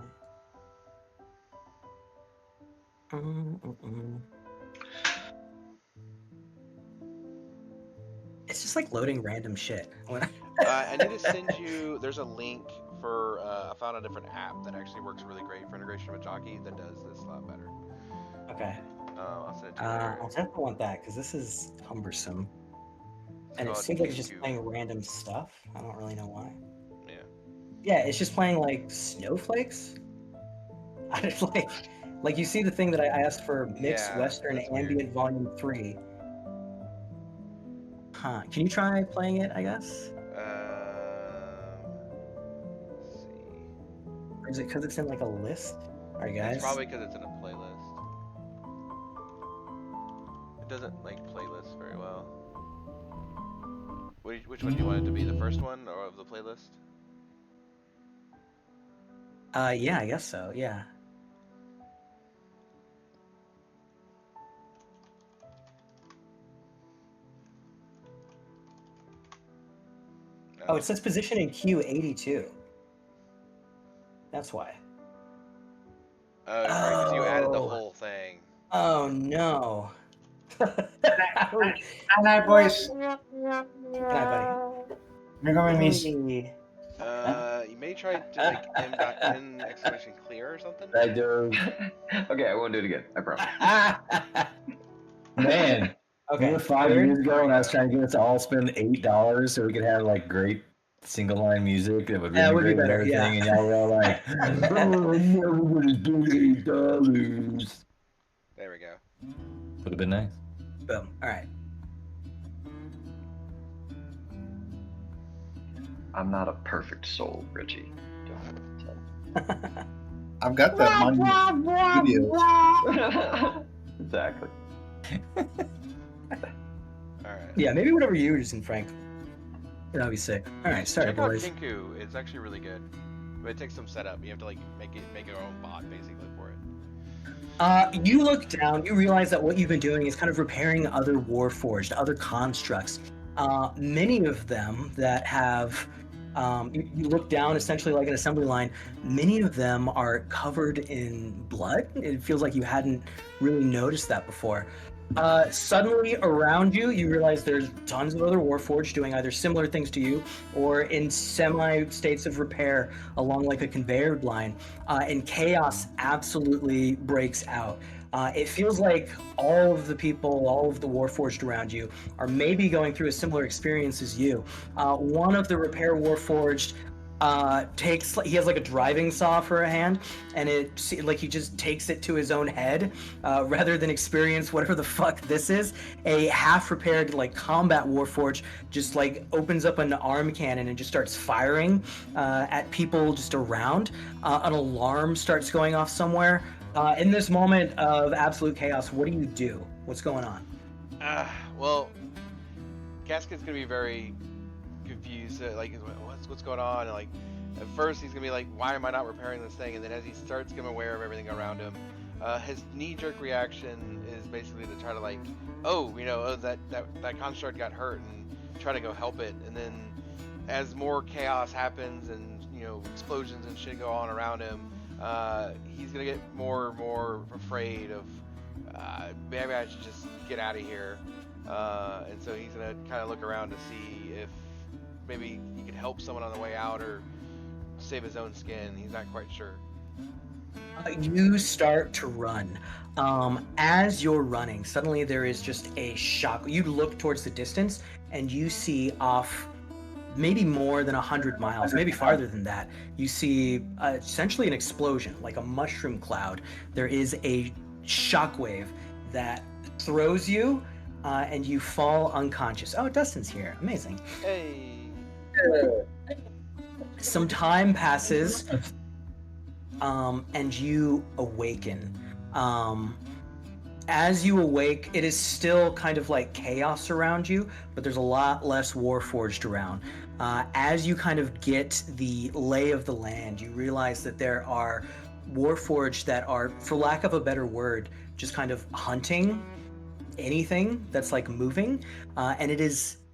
It's it's just like loading random shit. I need to send you. There's a link for. I found a different app that actually works really great for integration with Jockey that does this a lot better. Okay. I'll send it to you later. I'll definitely want that because this is cumbersome. And it called seems like it's just Kingu. playing random stuff. I don't really know why. Yeah. Yeah, it's just playing like snowflakes. I just like you see the thing that I asked for mixed Yeah, Western that's weird. ambient volume 3. Huh. Can you try playing it, I guess? Let's see. Or is it because it's in like a list? Alright guys. It's probably because it's in a playlist. It doesn't like playlists very well. Which one do you want it to be? The first one or of the playlist? Yeah, I guess so, yeah. Oh, it says position in queue 82. That's why. Oh, right, because you added the Oh. whole thing. Oh no. Good night, boys. Good night, buddy. You're going to miss. Hey. You may try to like m.n exclamation clear or something. I do. Okay, I won't do it again. I promise. Man, Okay. remember 5 years ago when I was trying to get us to all spend $8 so we could have like great single line music that would Yeah, it would be integrate with better, everything, and y'all were all like, "Oh, I'm never gonna do $8." There we go. Would have been nice. Boom. Alright. I'm not a perfect soul, Richie. I've got that money video. Exactly. Alright. Yeah, maybe whatever you were using, Frank. That'd be sick. Alright, sorry Check out boys. Kinku. It's actually really good. But it takes some setup. You have to like make your own bot basically for it. You look down, you realize that what you've been doing is kind of repairing other Warforged, other constructs. Many of them that have, you look down essentially like an assembly line, many of them are covered in blood. It feels like you hadn't really noticed that before. Suddenly around you, you realize there's tons of other Warforged doing either similar things to you or in semi-states of repair along like a conveyor line, and chaos absolutely breaks out. It feels like all of the people, all of the Warforged around you are maybe going through a similar experience as you. One of the repair Warforged he has like a driving saw for a hand, and he just takes it to his own head rather than experience whatever the fuck this is. A half repaired like combat Warforged just like opens up an arm cannon and just starts firing at people just around. An alarm starts going off somewhere. In this moment of absolute chaos, what do? What's going on? Well, Gasket's gonna be very confused. Like, what's going on? And like, at first he's gonna be like, why am I not repairing this thing? And then as he starts becoming aware of everything around him, his knee-jerk reaction is basically to try to like, that construct got hurt, and try to go help it. And then as more chaos happens and explosions and shit go on around him, he's gonna get more and more afraid of maybe I should just get out of here. And so he's gonna kind of look around to see if maybe he could help someone on the way out or save his own skin. He's not quite sure. You start to run. As you're running, suddenly there is just a shock. You look towards the distance and you see off maybe more than 100 miles, maybe farther than that. You see essentially an explosion, like a mushroom cloud. There is a shockwave that throws you and you fall unconscious. Oh, Dustin's here. Amazing. Hey. Some time passes, and you awaken. As you awake, it is still kind of like chaos around you, but there's a lot less Warforged around. As you kind of get the lay of the land, you realize that there are Warforged that are, for lack of a better word, just kind of hunting anything that's like moving, and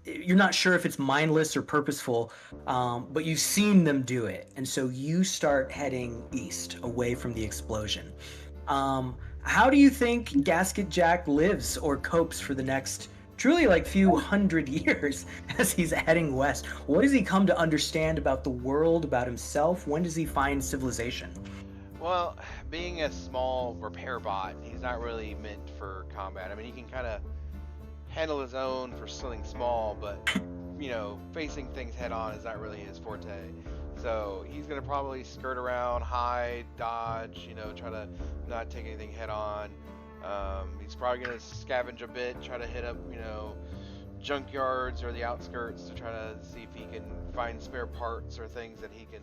you're not sure if it's mindless or purposeful, but you've seen them do it, and so you start heading east away from the explosion. How do you think Gasket Jack lives or copes for the next truly like few hundred years as he's heading west. What does he come to understand about the world, about himself? When does he find civilization? Well, being a small repair bot, he's not really meant for combat. I mean, he can kind of handle his own for something small, but facing things head on is not really his forte. So he's gonna probably skirt around, hide, dodge, try to not take anything head on. He's probably gonna scavenge a bit, try to hit up, junkyards or the outskirts to try to see if he can find spare parts or things that he can,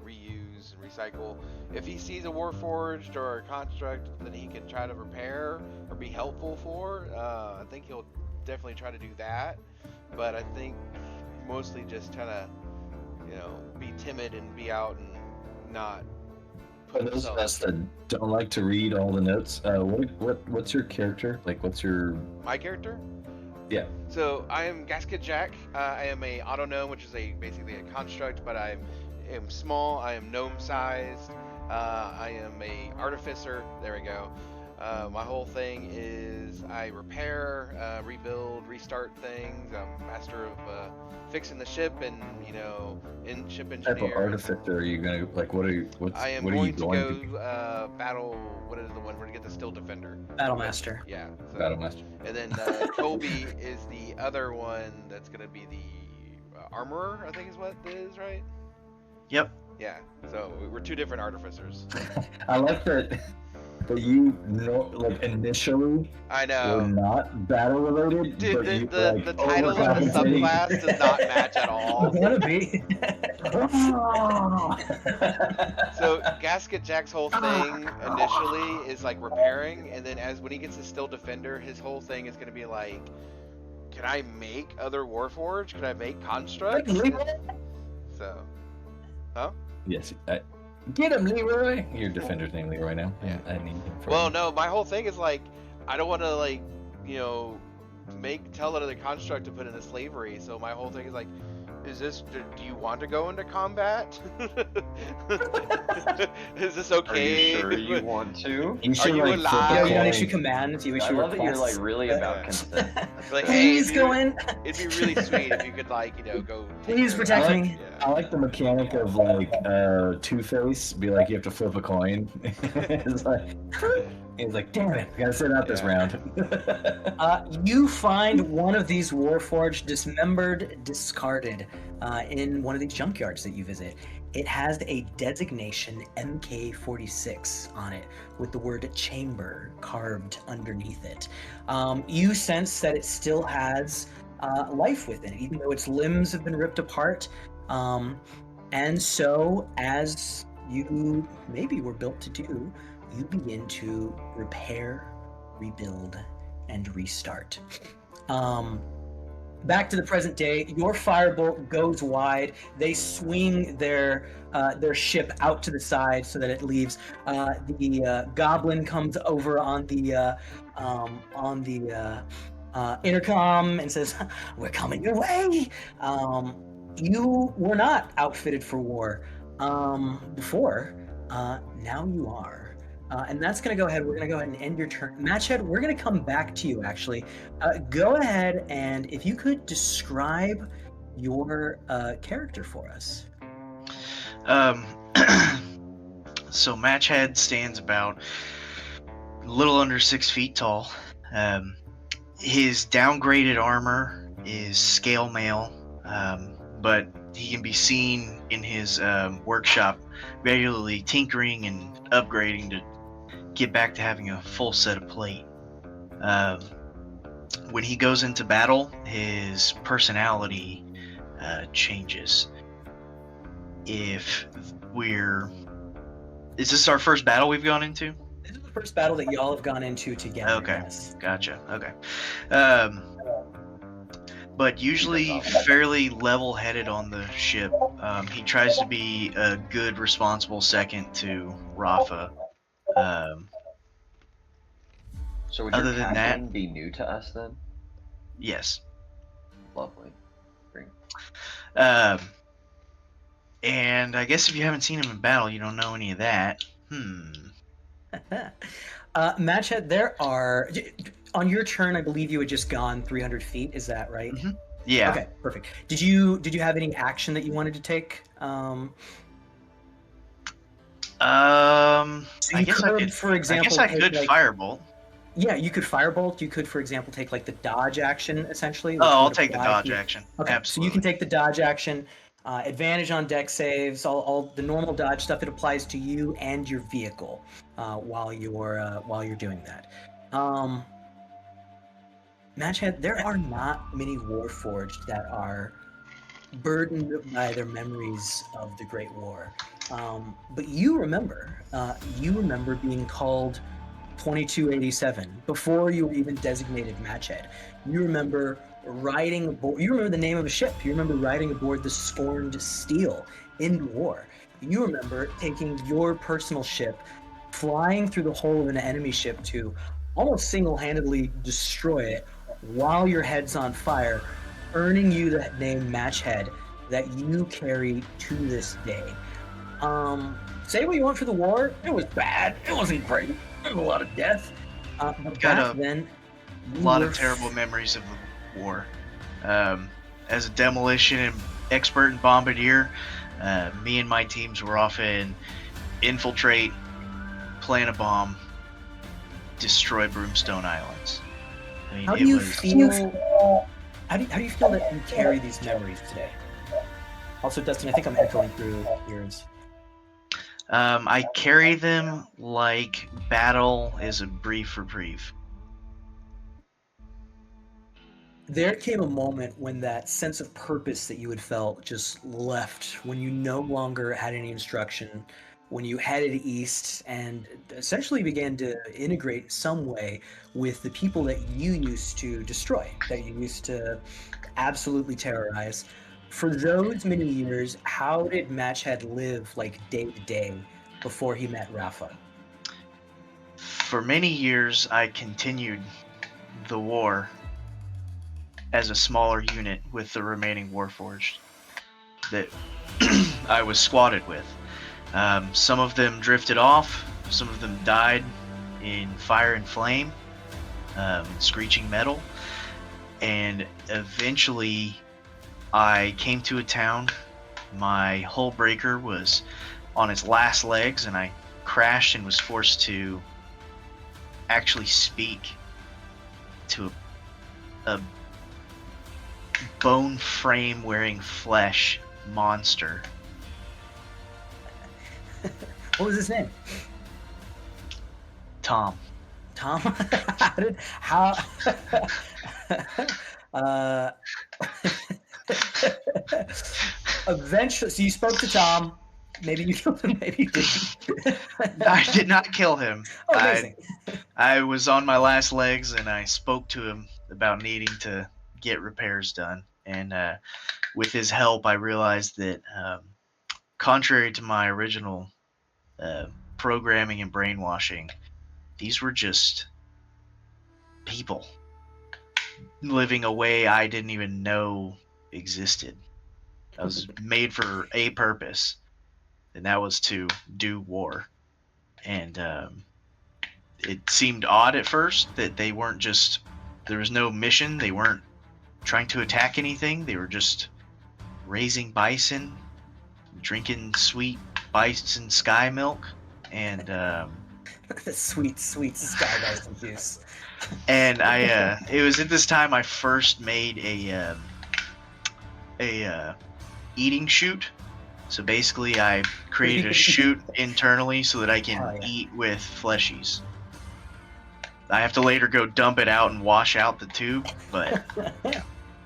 reuse and recycle. If he sees a warforged or a construct that he can try to repair or be helpful for, I think he'll definitely try to do that. But I think mostly just kind of, be timid and be out and not put For those of himself. us that don't like to read all the notes, what's your character? Like, what's your... My character? Yeah. So I am Gasket Jack. I am a auto gnome, which is basically a construct, but I am small. I am gnome sized. I am a artificer. There we go. My whole thing is I repair, rebuild, restart things. I'm master of fixing the ship and ship What type of engineer. artificer are you gonna like? What are you? I am what are you going to go battle. What is the one where to get the Still Defender? Battlemaster. Yeah. So, Battlemaster. and then Colby is the other one that's going to be the armorer, I think is what it is, right? Yep. Yeah. So we're two different artificers. I like that. But you know, like initially, I were know. not battle related. Dude, but you the were, like, title of the overcompensating. subclass does not match at all. Wanna be? So Gasket Jack's whole thing initially is like repairing, and then when he gets his Still Defender, his whole thing is going to be like, can I make other Warforged? Can I make constructs? So, Yes. Get him, Leroy. Your defender's name Leroy now. Yeah. I need him for well, no, my whole thing is like, I don't want to like, tell another construct to put into slavery. So my whole thing is like, do you want to go into combat? Is this okay? Are you sure you want to? You should, Are you like, alive? flip a Yeah, you don't coin. issue commands, you I issue love that you're requests. like really about consent. Like, Please hey, go in. it'd be really sweet if you could like, go. take Please care of protect that. me. Yeah. I like the mechanic of like Two-Face. Be like, you have to flip a coin. It's like, he's like, damn it, we gotta sit out this Yeah. round. You find one of these Warforged dismembered, discarded in one of these junkyards that you visit. It has a designation MK46 on it with the word chamber carved underneath it. You sense that it still has life within it, even though its limbs have been ripped apart. And so, as you maybe were built to do, you begin to repair, rebuild, and restart. Back to the present day, your firebolt goes wide. They swing their ship out to the side so that it leaves. The goblin comes over on the intercom and says, "We're coming your way." You were not outfitted for war before. Now you are. And that's going to go ahead. We're going to go ahead and end your turn. Matchhead, we're going to come back to you, actually. Go ahead, and if you could describe your character for us. So Matchhead stands about a little under 6 feet tall. His downgraded armor is scale mail, but he can be seen in his workshop regularly tinkering and upgrading to get back to having a full set of plate. When he goes into battle, his personality changes. Is this our first battle we've gone into? This is the first battle that y'all have gone into together. Okay. Yes. Gotcha. Okay. But usually fairly level-headed on the ship. He tries to be a good, responsible second to Rafa. So would Other your than tackling that- be new to us then? Yes. Lovely. Great. And I guess if you haven't seen him in battle, you don't know any of that. Matchhead, there are On your turn, I believe you had just gone 300 feet. Is that right? Mhm. Yeah. Okay, perfect. Did you have any action that you wanted to take? So I you guess I could, could. for I example, guess I take could like firebolt. yeah, you could firebolt. You could, for example, take like the dodge action essentially, Oh, which I'll would take the apply dodge to. action. Okay, so you can Absolutely. take the dodge action, advantage on deck saves, all the normal dodge stuff. It applies to you and your vehicle while you're doing that. Matchhead, there are not many Warforged that are burdened by their memories of the Great War. But you remember being called 2287 before you were even designated Matchhead. You remember riding aboard. You remember the name of a ship. You remember riding aboard the Scorned Steel in war. You remember taking your personal ship, flying through the hull of an enemy ship to almost single-handedly destroy it while your head's on fire, earning you that name Matchhead that you carry to this day. Say what you want for the war. It was bad. It wasn't great. There was a lot of death. But Got back a then, you lot were of terrible memories of the war. As a demolition expert and bombardier, me and my teams were often infiltrate, plant a bomb, destroy Broomstone Islands. I mean, How do it you was. feel? How do you feel that you carry these memories today? Also, Dustin, I think I'm echoing through yours. I carry them like battle is a brief reprieve. There came a moment when that sense of purpose that you had felt just left, when you no longer had any instruction, when you headed east and essentially began to integrate in some way with the people that you used to destroy, that you used to absolutely terrorize. For those many years, how did Matchhead live like day to day before he met Rafa? For many years, I continued the war as a smaller unit with the remaining Warforged that I was squatted with. Some of them drifted off, some of them died in fire and flame, screeching metal, and eventually I came to a town. My hull breaker was on its last legs, and I crashed and was forced to actually speak to a bone frame wearing flesh monster. What was his name? Tom. Tom? how uh, eventually, so you spoke to Tom. Maybe you killed him, maybe you didn't. I did not kill him. Oh, amazing. I was on my last legs and I spoke to him about needing to get repairs done. And with his help, I realized that, contrary to my original programming and brainwashing, these were just people living a way I didn't even know existed. I was made for a purpose, and that was to do war. And it seemed odd at first that they weren't just, there was no mission, they weren't trying to attack anything, they were just raising bison, drinking sweet bison sky milk, and The sweet sky bison juice. and I it was at this time I first made a eating chute. So basically I created a chute internally so that I can Oh, yeah. eat with fleshies. I have to later go dump it out and wash out the tube, but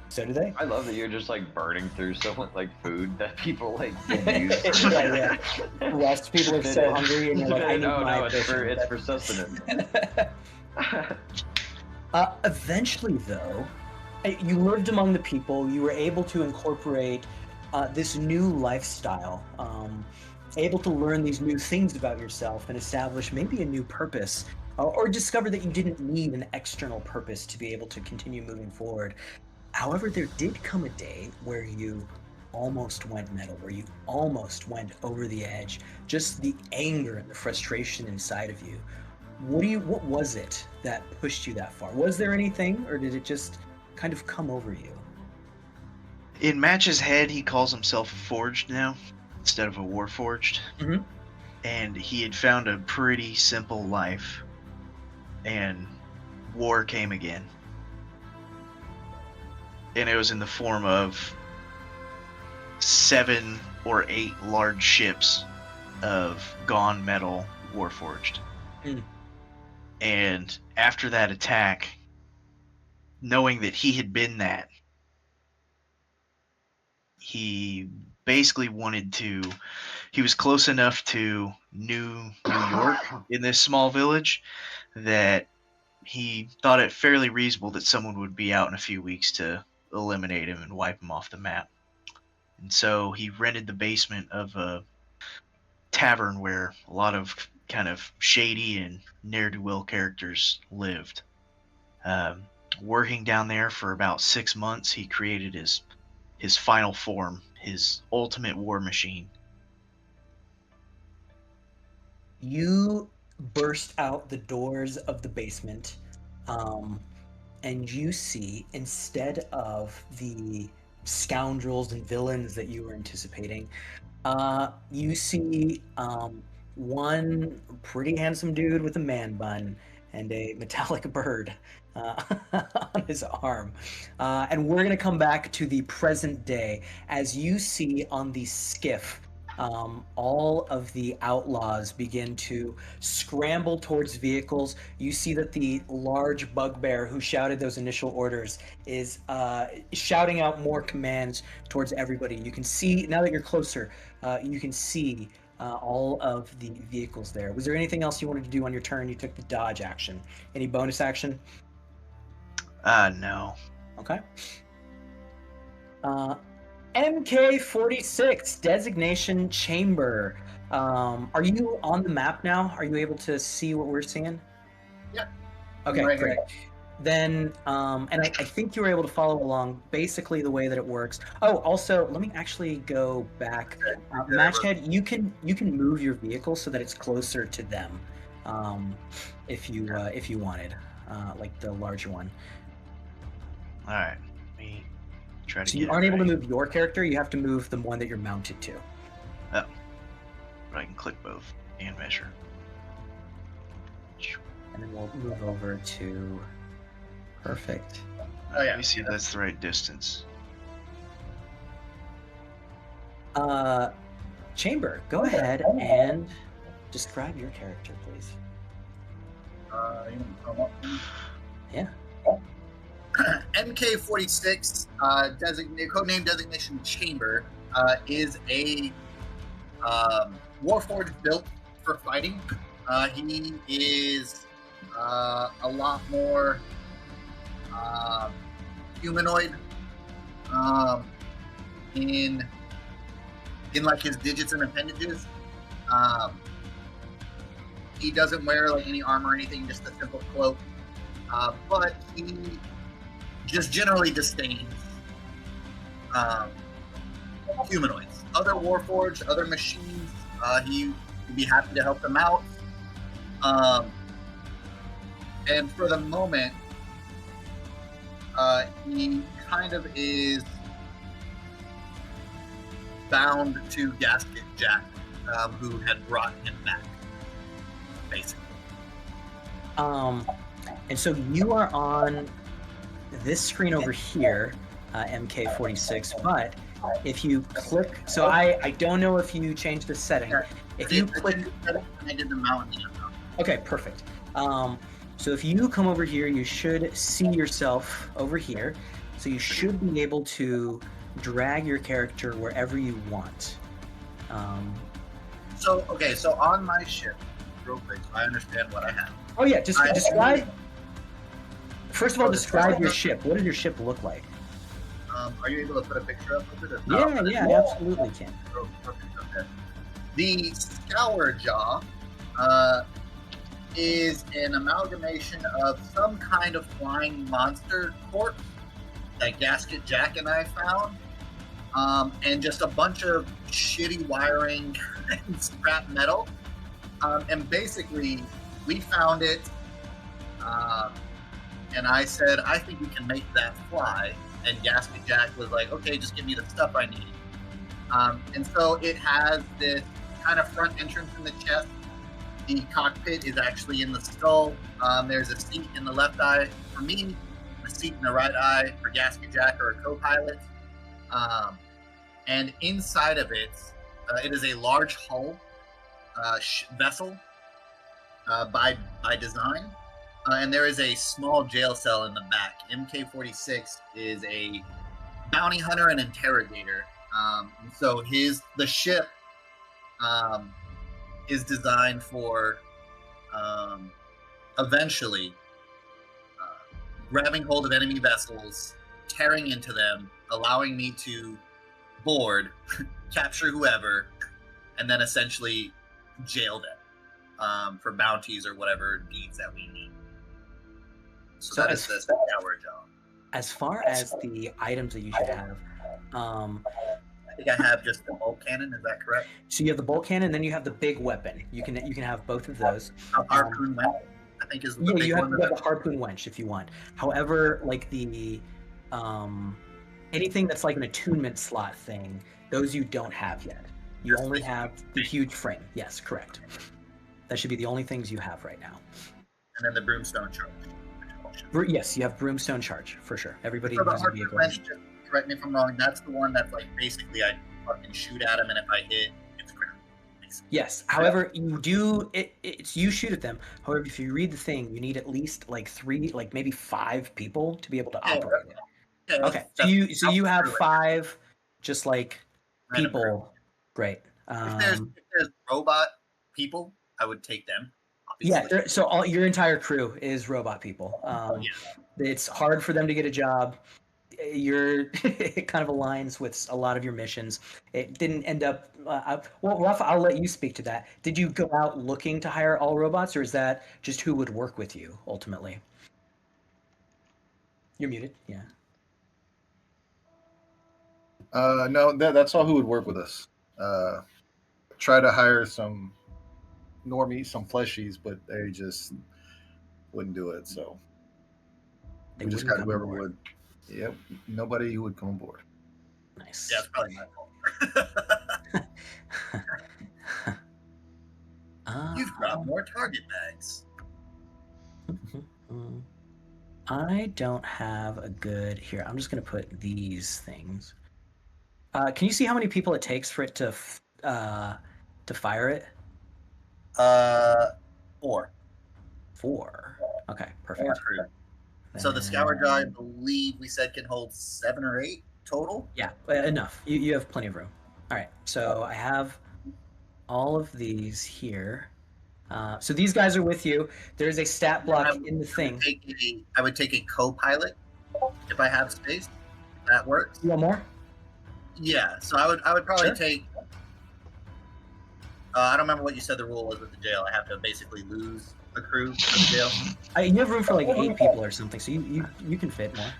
So do they. I love that you're just like burning through so much like food that people like can use. Yeah. Rest people are so hungry, and you're like, I need my no, it's portion. for sustenance. Eventually, though, you lived among the people. You were able to incorporate this new lifestyle, able to learn these new things about yourself and establish maybe a new purpose, or discover that you didn't need an external purpose to be able to continue moving forward. However, there did come a day where you almost went metal, where you almost went over the edge. Just the anger and the frustration inside of you. What was it that pushed you that far? Was there anything, or did it just kind of come over you? In Match's head, he calls himself a forged now instead of a warforged. Mhm. And he had found a pretty simple life. And war came again. And it was in the form of 7 or 8 large ships of gone metal warforged. Mm. And after that attack, knowing that he had been that, he basically he was close enough to New York in this small village that he thought it fairly reasonable that someone would be out in a few weeks to eliminate him and wipe him off the map. And so he rented the basement of a tavern where a lot of kind of shady and ne'er-do-well characters lived. Working down there for about 6 months, he created his final form, his ultimate war machine. You burst out the doors of the basement, and you see, instead of the scoundrels and villains that you were anticipating, you see one pretty handsome dude with a man bun and a metallic bird on his arm. And we're going to come back to the present day as you see on the skiff. All of the outlaws begin to scramble towards vehicles. You see that the large bugbear who shouted those initial orders is shouting out more commands towards everybody. You can see, now that you're closer, you can see all of the vehicles there. Was there anything else you wanted to do on your turn? You took the dodge action. Any bonus action? No. Okay. MK46, designation chamber. Are you on the map now? Are you able to see what we're seeing? Yep. Okay, Right great. here. Then, and I think you were able to follow along basically the way that it works. Oh, also, let me actually go back. Matchhead, you can move your vehicle so that it's closer to them, if you wanted, like the larger one. All right. Let me try to So get you aren't able to right. move your character. You have to move the one that you're mounted to. Oh. But I can click both and measure. And then we'll move over to perfect. Oh, yeah. Let me see if that's the right distance. Chamber, go ahead and describe your character, please. You want to come up? Yeah. MK46, codename designation Chamber, is a warforged built for fighting. He is a lot more humanoid in like his digits and appendages. He doesn't wear like any armor or anything, just a simple cloak. But he just generally disdains humanoids. Other warforged, other machines, he would be happy to help them out. And for the moment, he kind of is bound to Gasket Jack, who had brought him back, basically. And so you are on this screen over here, MK46, but if you click, so I don't know if you changed the setting. If you click, I did the mountain. okay, perfect. So if you come over here, you should see yourself over here. So you should be able to drag your character wherever you want. So on my ship, real quick, so I understand what I have. Oh yeah, just describe. First of all, describe your ship. What does your ship look like? Are you able to put a picture up of it? Yeah, absolutely can. Oh, perfect. Okay. The Scour Jaw is an amalgamation of some kind of flying monster corpse that Gasket Jack and I found, and just a bunch of shitty wiring and scrap metal. And basically, we found it, and I said, I think we can make that fly. And Gaspy Jack was like, okay, just give me the stuff I need. And so it has this kind of front entrance in the chest. The cockpit is actually in the skull. There's a seat in the left eye for me, a seat in the right eye for Gaspy Jack or a co-pilot. And inside of it, it is a large hull vessel by design. And there is a small jail cell in the back. MK-46 is a bounty hunter and interrogator. And so the ship is designed for eventually grabbing hold of enemy vessels, tearing into them, allowing me to board, capture whoever, and then essentially jail them for bounties or whatever deeds that we need. So that is our job. As far as the items that you should have, I think I have just the bolt cannon. Is that correct? so you have the bolt cannon, then you have the big weapon. You can have both of those. A harpoon wench, I think is the Yeah, big you have one. the harpoon wench if you want. However, like the anything that's like an attunement slot thing, those you don't have yet. You only have the huge frame. Yes, correct. That should be the only things you have right now. And then the broomstone charge. Yes, you have broomstone charge for sure. Everybody So the uses a harpoon vehicle. wench, just correct me if I'm wrong, that's the one that's like basically I fucking shoot at him, and if I hit, it's crap. Yes. However, you do it's you shoot at them. However, if you read the thing, you need at least like 3, like maybe 5 people to be able to Yeah, operate it. Yeah, Okay. that's- So you have that's 5 just like random crew. people. Great. If there's robot people, I would take them. Yeah, Obviously. so your entire crew is robot people. It's hard for them to get a job. It kind of aligns with a lot of your missions. It didn't end up. Well, Rafa, I'll let you speak to that. Did you go out looking to hire all robots, or is that just who would work with you ultimately? You're muted. Yeah. No, that's all who would work with us. Try to hire some normies, some fleshies, but they just wouldn't do it. So They we just wouldn't got come whoever aboard. would. Yep, nobody would come aboard. Nice. Yeah, it's probably my fault. You've got more target bags. I don't have a good here. I'm just gonna put these things. Can you see how many people it takes for it to fire it? 4. 4. Okay, 4 perfect. crew. So the scour jaw, I believe we said can hold 7 or 8 total. Yeah, enough. You have plenty of room. All right, so I have all of these here. So these guys are with you. There's a stat block in the thing. I would take a co-pilot if I have space. That works. You want more? Yeah. So I would probably Sure. take. I don't remember what you said the rule was with the jail. I have to basically lose a crew for the jail. You have room for like 8 people or something, so you can fit more.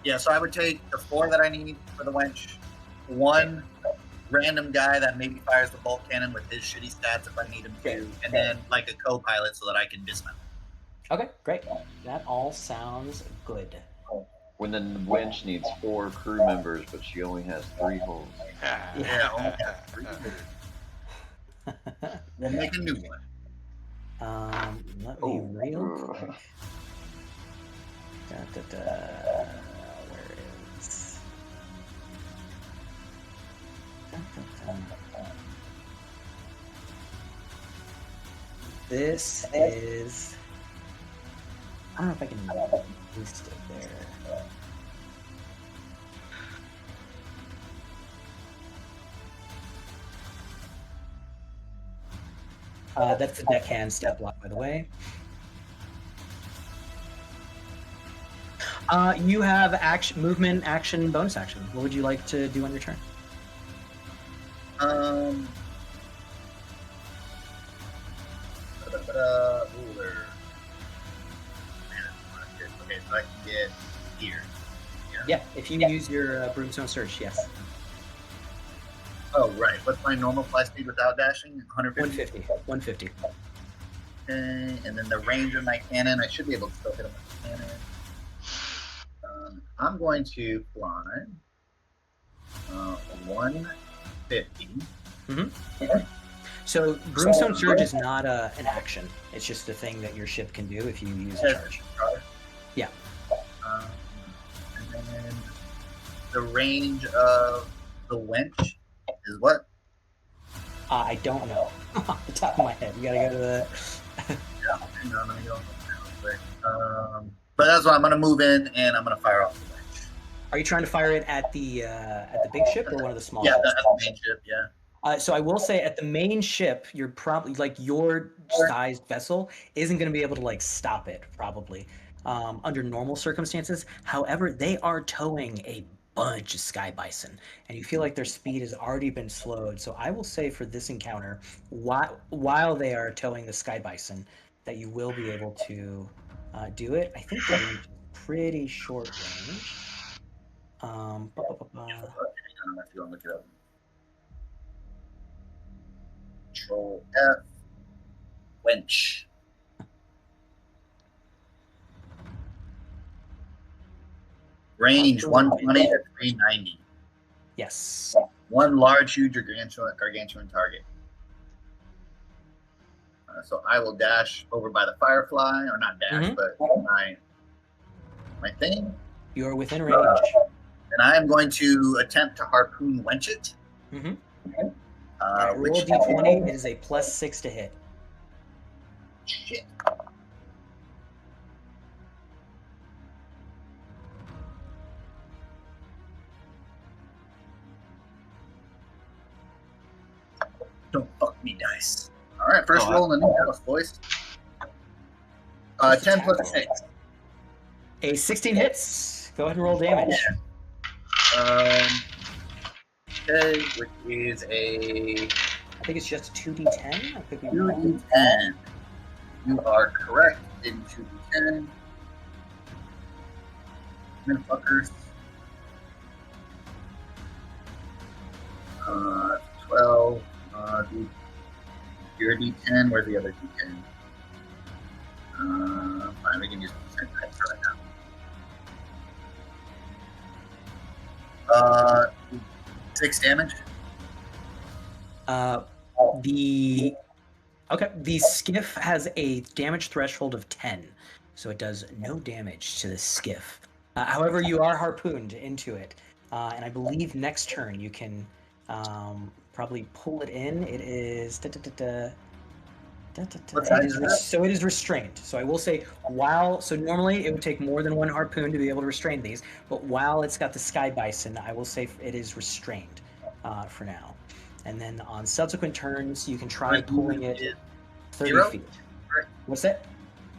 Yeah. So I would take the 4 that I need for the wench. 1 random guy that maybe fires the bolt cannon with his shitty stats if I need him to, and then like a co-pilot so that I can dismount. Okay, great. That all sounds good. When the wench needs 4 crew members, but she only has 3 holes. Yeah. We'll make a new one. Let me real quick. Where is? This is. I don't know if I can paste it there. That's the deckhand stat block, by the way. You have action, movement, action, bonus action. What would you like to do on your turn? Ruler. Okay, so I can get here. Yeah, if you use your broomstone search, yes. Oh, right. What's my normal fly speed without dashing? 150? 150. Okay, and then the range of my cannon, I should be able to still hit him with the cannon. I'm going to fly 150. So Broomstone Surge is not an action. It's just a thing that your ship can do if you use a charge. Yeah. And then the range of the wench is what? I don't know off the top of my head. You gotta go to the. Hang on, let me go real quick. But that's why I'm gonna move in and I'm gonna fire off the wench. Are you trying to fire it at the big ship or one of the small Yeah, ships? that's the main ship. Yeah. So I will say at the main ship, you're probably like your sized vessel isn't going to be able to like stop it probably under normal circumstances. However, they are towing a bunch of sky bison, and you feel like their speed has already been slowed. So I will say for this encounter, while they are towing the sky bison, that you will be able to do it. I think the range is pretty short range. Hang on, I have to go and look it up. Control F. Wench. Range 120 to 390. Yes. One large, huge, or gargantuan target. So I will dash over by the Firefly, or not dash, but my thing. You are within range. And I am going to attempt to harpoon wench it. Roll d20. It is a +6 to hit. Shit. Don't fuck me, dice. All right, first roll in the new house, boys. 10 plus 6. A 16 hits. Go ahead and roll damage. Okay, which is a... I think it's just 2d10. I could be wrong. 2d10. You are correct in 2d10. Fuckers. 12. Your d10. Where's the other d10? Fine, we can use the same type right now. 6 damage. The skiff has a damage threshold of 10, so it does no damage to the skiff. However, you are harpooned into it, and I believe next turn you can probably pull it in. It is so it is restrained. So I will say so normally it would take more than one harpoon to be able to restrain these, but while it's got the sky bison, I will say it is restrained for now. And then on subsequent turns, you can try pulling it 30 feet. What's that?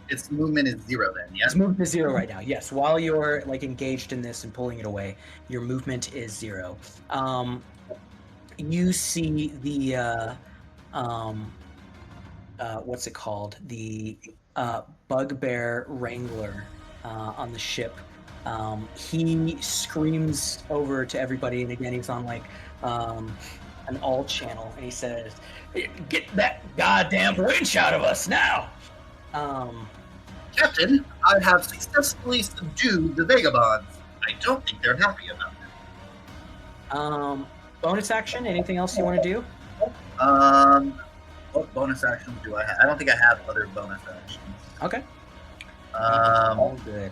Its movement is 0 then, yeah? Its movement is 0 right now, yes. While you're like engaged in this and pulling it away, your movement is 0. You see the what's it called? The bugbear wrangler on the ship. He screams over to everybody, and again he's on like an all channel, and he says, "Get that goddamn winch out of us now!" Captain, I have successfully subdued the vagabonds. I don't think they're happy about it. Bonus action? Anything else you want to do? What bonus actions do I have? I don't think I have other bonus actions. Okay. All good.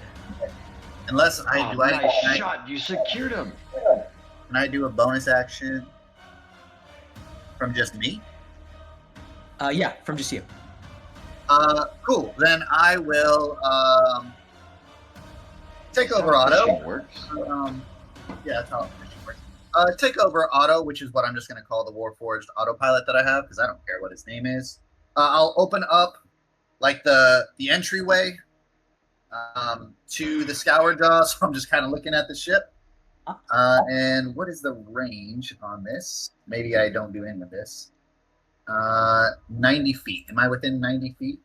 Unless nice shot! You secured him. Can I do a bonus action from just me? Yeah, from just you. Cool. Then I will take over Otto. Works. Yeah, that's how fishing works. Take over Otto, which is what I'm just going to call the Warforged autopilot that I have, because I don't care what his name is. I'll open up like the entryway to the scour jaw, so I'm just kind of looking at the ship. And what is the range on this? Maybe I don't do any of this. 90 feet. Am I within 90 feet?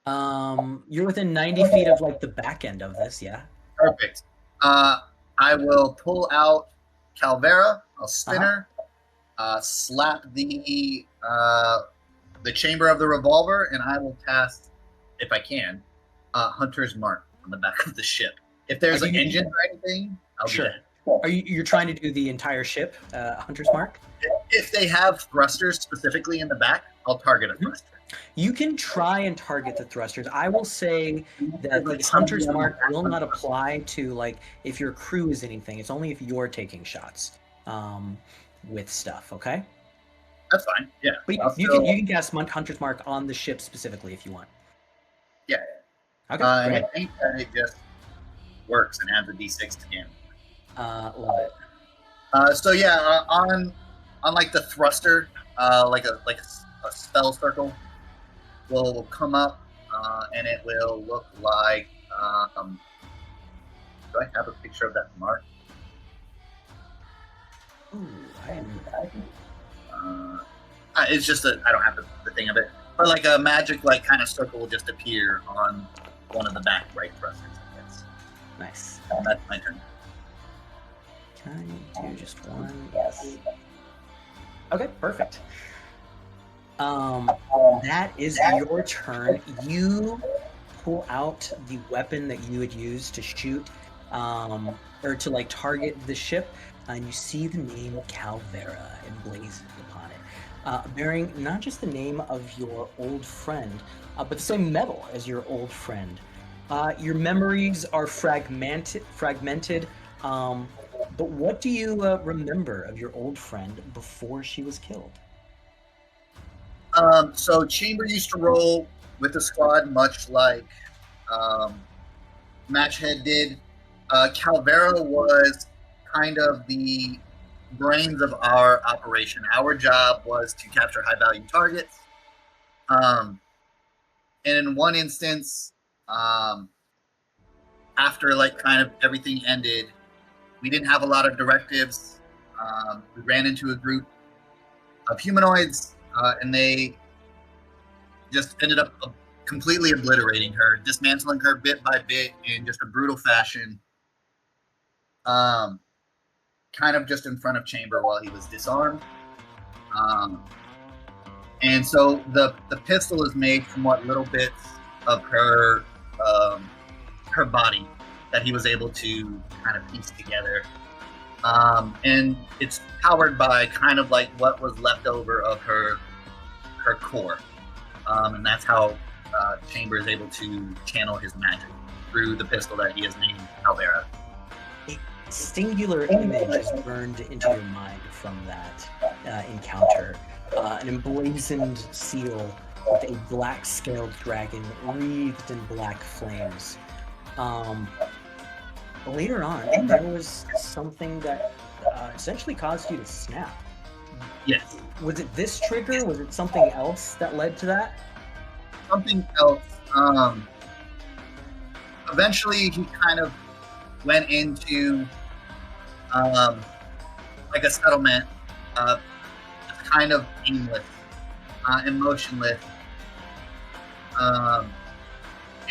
You're within 90 feet of like the back end of this, yeah. Perfect. I will pull out Calvera. I'll spin her. Slap the the chamber of the revolver, and I will cast, if I can, Hunter's Mark on the back of the ship. If there's an engine or anything, I'll do that. Are you're trying to do the entire ship, Hunter's Mark? If they have thrusters specifically in the back, I'll target a thruster. You can try and target the thrusters. I will say that the Like Hunter's somebody Mark on the will back not of the apply to like if your crew is anything. It's only if you're taking shots with stuff. Okay. That's fine. Yeah. But you can cast Hunter's Mark on the ship specifically if you want. Yeah. Okay. And great. I think that it just works and adds a d6 to damage. Love it. So yeah, on like the thruster, like a spell circle will come up, and it will look like. Do I have a picture of that mark? Ooh, It's just I don't have the thing of it, but like a magic like kind of circle will just appear on one of the back right thrusters. I guess. Nice. That's my turn. Can I do just one? Yes. Okay, perfect. That is your turn. You pull out the weapon that you had used to shoot, or to like target the ship, and you see the name Calvera emblazoned upon it, bearing not just the name of your old friend, but the same metal as your old friend. Your memories are fragmented. But what do you remember of your old friend before she was killed? So Chamber used to roll with the squad, much like Matchhead did. Calvera was kind of the brains of our operation. Our job was to capture high-value targets. And in one instance, after like kind of everything ended, we didn't have a lot of directives. We ran into a group of humanoids, and they just ended up completely obliterating her, dismantling her bit by bit in just a brutal fashion. Kind of just in front of Chamber while he was disarmed. And so the pistol is made from what little bits of her body that he was able to kind of piece together. And it's powered by kind of like what was left over of her core. And that's how Chamber is able to channel his magic through the pistol that he has named Calvera. A singular image is burned into your mind from that encounter. An emblazoned seal with a black-scaled dragon wreathed in black flames. Later on, there was something that essentially caused you to snap. Yes. Was it this trigger? Was it something else that led to that? Something else. Eventually, he kind of went into like a settlement, just kind of aimless, emotionless,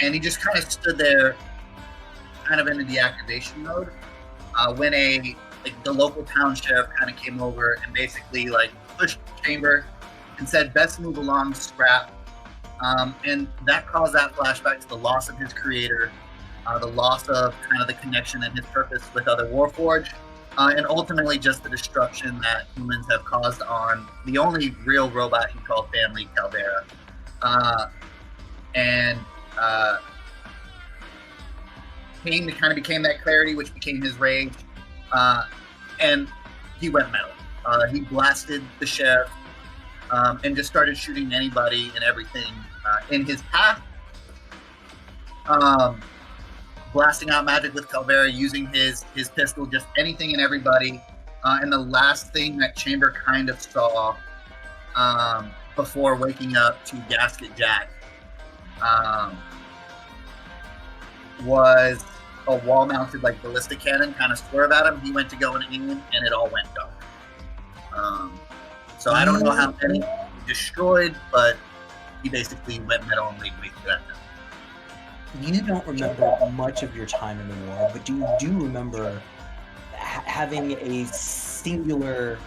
and he just kind of stood there, kind of in a deactivation mode. When the local town sheriff kind of came over and basically like pushed Chamber and said, "Best move along, scrap." And that caused that flashback to the loss of his creator, the loss of kind of the connection and his purpose with other Warforged, and ultimately just the destruction that humans have caused on the only real robot he called family, Calvera. Pain kind of became that clarity, which became his rage, and he went metal. He blasted the sheriff and just started shooting anybody and everything in his path, blasting out magic with Calvera, using his pistol, just anything and everybody. And the last thing that Chamber kind of saw before waking up to Gasket Jack was a wall-mounted like ballistic cannon kind of swerve at him. He went to go and aim, and it all went dark. So I don't know how many he destroyed, but he basically went metal and laid waste to that. You don't remember much of your time in the war, but you do remember having a singular,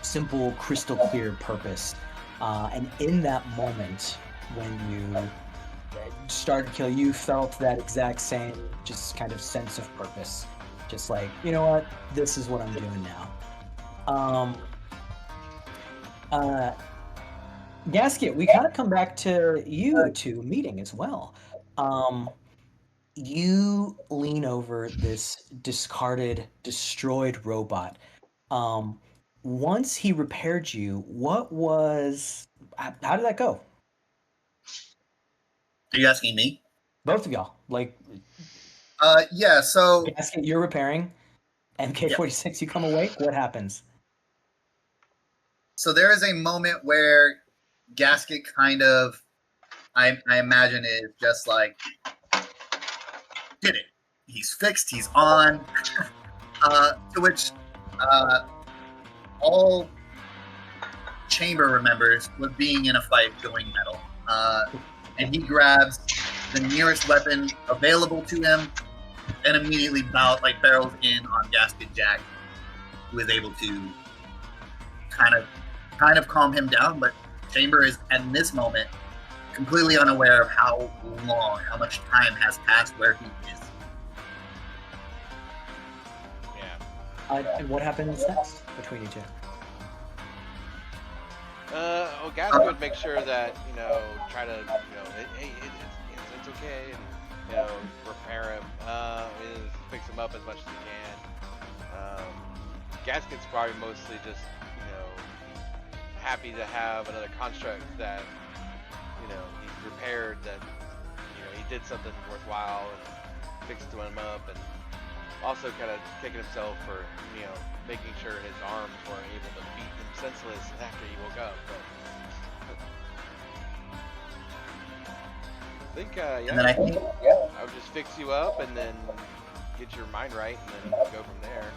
simple, crystal clear purpose. And in that moment, when you started to kill, you felt that exact same just kind of sense of purpose. Just like, you know what, this is what I'm doing now. Gasket, we kind of come back to you two meeting as well. You lean over this discarded, destroyed robot. Once he repaired you, how did that go? Are you asking me? Both of y'all. Like, Yeah. So Gasket, you're repairing. MK46, you come awake. What happens? so there is a moment where Gasket kind of, I imagine, is just like, did it. He's fixed. He's on. To which all Chamber remembers was being in a fight going metal. And he grabs the nearest weapon available to him and immediately barrels in on Gasket Jack, who is able to kind of calm him down. But Chamber is, at this moment, completely unaware of how much time has passed where he is. Yeah. And what happens next between you two? Well, Gasket would make sure that, try to, hey, it's okay, and, repair him, fix him up as much as he can. Gasket's probably mostly just, happy to have another construct that, he's repaired, that, he did something worthwhile and fixed him up, and also kind of kicking himself for, making sure his arms weren't able to beat him senseless after he woke up. But I think, And then I think, I would just fix you up and then get your mind right and then go from there.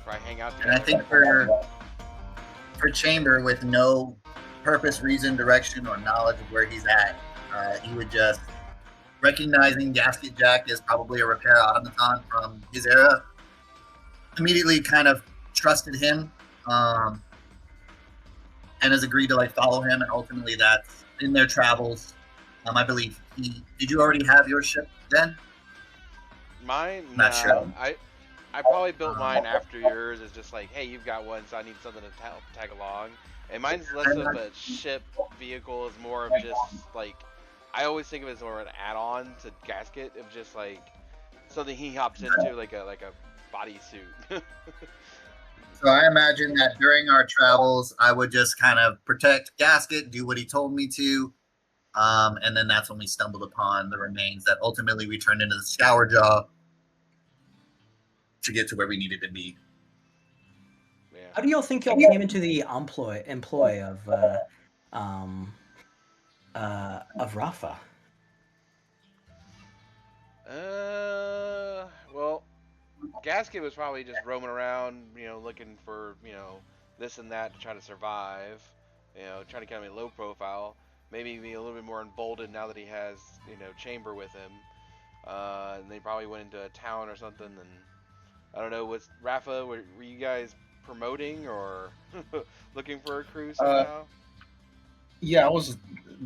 Probably hang out together. and I think for Chamber, with no purpose, reason, direction, or knowledge of where he's at, he would just, recognizing Gasket Jack is probably a repair automaton from his era, immediately kind of trusted him, and has agreed to follow him, and ultimately that's in their travels. I believe did you already have your ship then? Mine? Not sure. I probably built mine after yours. It's just like, hey, you've got one, so I need something to tag along. And mine's less of a ship vehicle, is more of just like, I always think of it as more of an add-on to Gasket, of just like something he hops into, like a bodysuit. So I imagine that during our travels, I would just kind of protect Gasket, do what he told me to, and then that's when we stumbled upon the remains that ultimately we turned into the Scour Jaw to get to where we needed to be. Yeah. How do y'all think y'all came into the employ of Rafa? Well, Gasket was probably just roaming around, looking for, this and that to try to survive, trying to kind of be low profile, maybe be a little bit more emboldened now that he has, Chamber with him. And they probably went into a town or something, and I don't know, was Rafa, were you guys promoting or looking for a crew somehow? Yeah, I was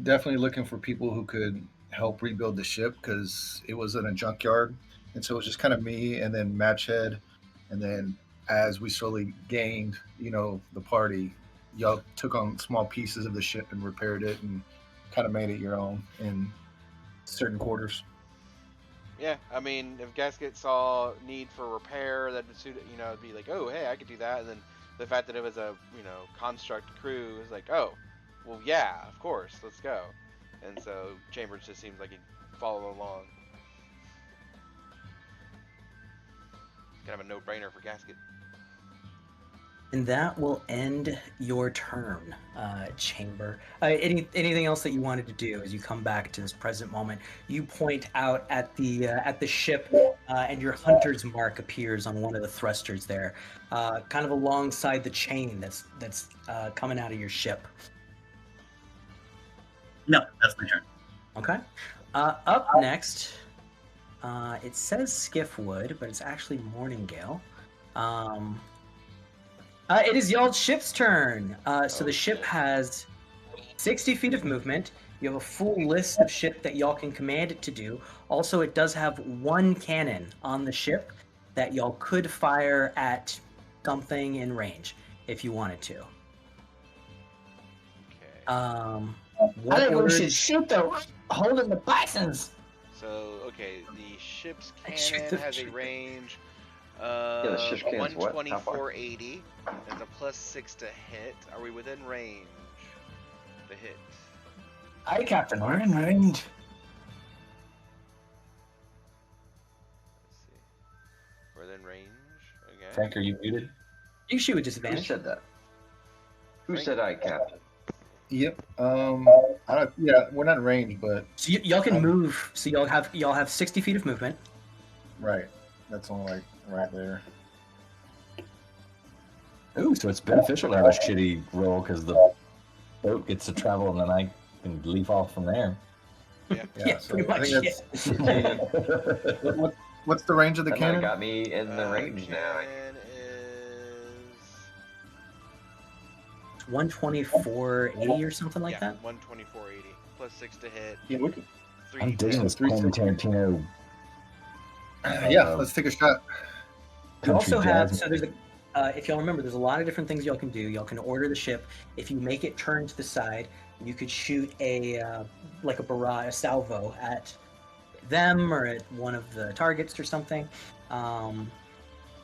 definitely looking for people who could help rebuild the ship because it was in a junkyard, and so it was just kind of me and then Matchhead, and then as we slowly gained, the party, y'all took on small pieces of the ship and repaired it and kind of made it your own in certain quarters. Yeah, I mean, if Gasket saw need for repair, that would suit it, it'd be like, oh, hey, I could do that. And then the fact that it was a, construct crew is like, oh, well, yeah, of course, let's go. And so Chambers just seems like he'd follow along. Kind of a no-brainer for Gasket. And that will end your turn, Chamber. Anything else that you wanted to do as you come back to this present moment? You point out at the ship, and your hunter's mark appears on one of the thrusters there, kind of alongside the chain that's coming out of your ship. No, that's my turn. Okay. Up next, it says Skiffwood, but it's actually Morninggale. It is y'all's ship's turn. So the ship has 60 feet of movement. You have a full list of shit that y'all can command it to do. Also, it does have one cannon on the ship that y'all could fire at something in range if you wanted to. Okay. I What think we order? should shoot the holding the bisons. So, okay, the ship's Shoot cannon the- has a shoot the- range the of ship's cannon's what? How far? 124.80. There's a +6 to hit. Are we within range to hit? Aye, Captain, we're in range. Let's see. We're within range. Okay. Frank, are you muted? You shoot with Who disadvantage. said that? Who Frank? said I, Captain? Yep. I don't. Yeah, we're not in range, but So y'all can move. So y'all have 60 feet of movement. right. That's only like right there. Ooh, so it's beneficial to have a shitty roll because the boat gets to travel and then I can leave off from there. Yeah, so pretty I much. think that's. What's the range of the That cannon? got me in the range now. Cannon is 124.80 or something like that. 124.80 +6 to hit. Yeah, we could. 3 I'm digging this Three- Quentin Tarantino. Yeah, let's take a shot. You also country have jazz. so there's a if y'all remember, there's a lot of different things y'all can do. Y'all can order the ship. If you make it turn to the side, you could shoot a like a barrage, a salvo at them or at one of the targets or something. Oh,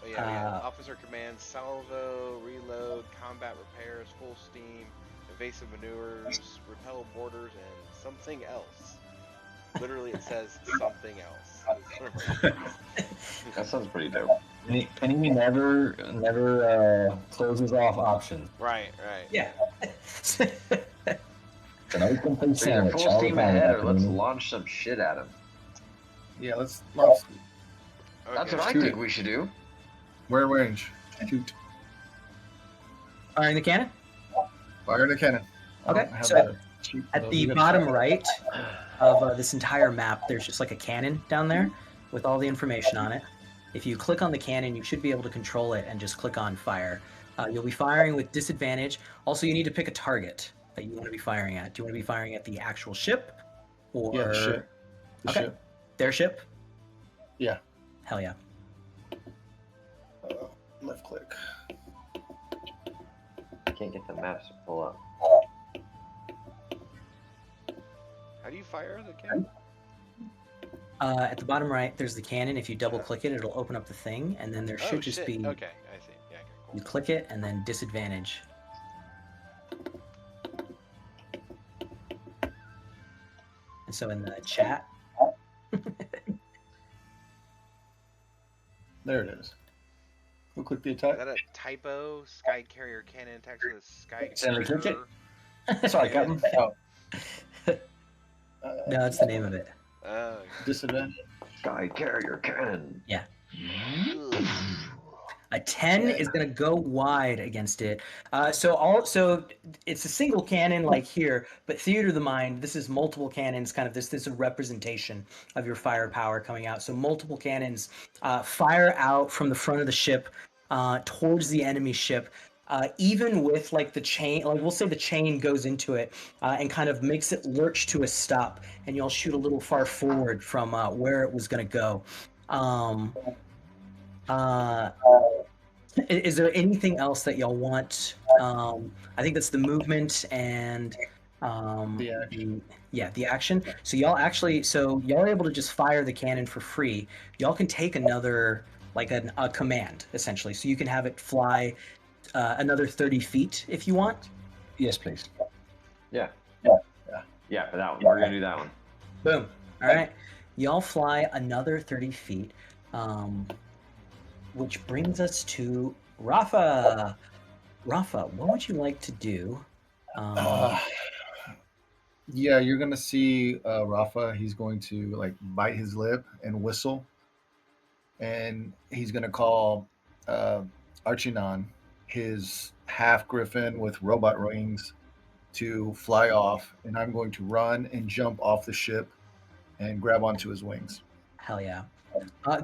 yeah. Uh, Officer commands salvo, reload, combat repairs, full steam, evasive maneuvers, repel boarders, and something else. Literally, it says something else. That sounds pretty dope. Enemy never closes off options. Right. Yeah. An open face So either sandwich. full all the steam time, ahead, or Captain let's Enemy. launch some shit at him. Yeah, let's. Okay. That's what I Shoot think it. we should do. We're in range. Shoot. Firing the cannon. Fire the cannon. I Okay, don't have so the sheet, At so the you gotta bottom shot. right of this entire map, there's just like a cannon down there with all the information on it. If you click on the cannon, you should be able to control it and just click on fire. You'll be firing with disadvantage. Also, you need to pick a target that you want to be firing at. Do you want to be firing at the actual ship or Yeah, the ship. The Okay. ship. their ship? Yeah. Hell yeah. Left click. I can't get the maps to pull up. How do you fire the cannon? At the bottom right, there's the cannon. If you double click it, it'll open up the thing, and then there should Oh, just shit. be. Okay, I see. Yeah, okay, cool. You click it and then disadvantage. And so in the chat, There it is. Who clicked the Is attack? that a typo? Sky carrier cannon attacks with a sky Send the ticket? carrier. Sorry, Captain. no, that's the name of it. Disadvantage. Sky carrier cannon. Ugh. A 10 is going to go wide against it. So it's a single cannon like here, but Theater of the Mind, this is multiple cannons, kind of this is a representation of your firepower coming out. So multiple cannons fire out from the front of the ship towards the enemy ship. Even with like the chain, like we'll say the chain goes into it and kind of makes it lurch to a stop, and you'll shoot a little far forward from where it was going to go. Is there anything else that y'all want? I think that's the movement and The action. the action. So y'all are able to just fire the cannon for free. Y'all can take another like a command essentially. So you can have it fly another 30 feet if you want. Yes, please. Yeah, for that one. We're gonna do that one. Boom. All right. Y'all fly another 30 feet. Which brings us to Rafa. Rafa, what would you like to do? Yeah, you're gonna see Rafa. He's going to like bite his lip and whistle, and he's gonna call Archinon, his half griffin with robot wings, to fly off, and I'm going to run and jump off the ship and grab onto his wings. Hell yeah.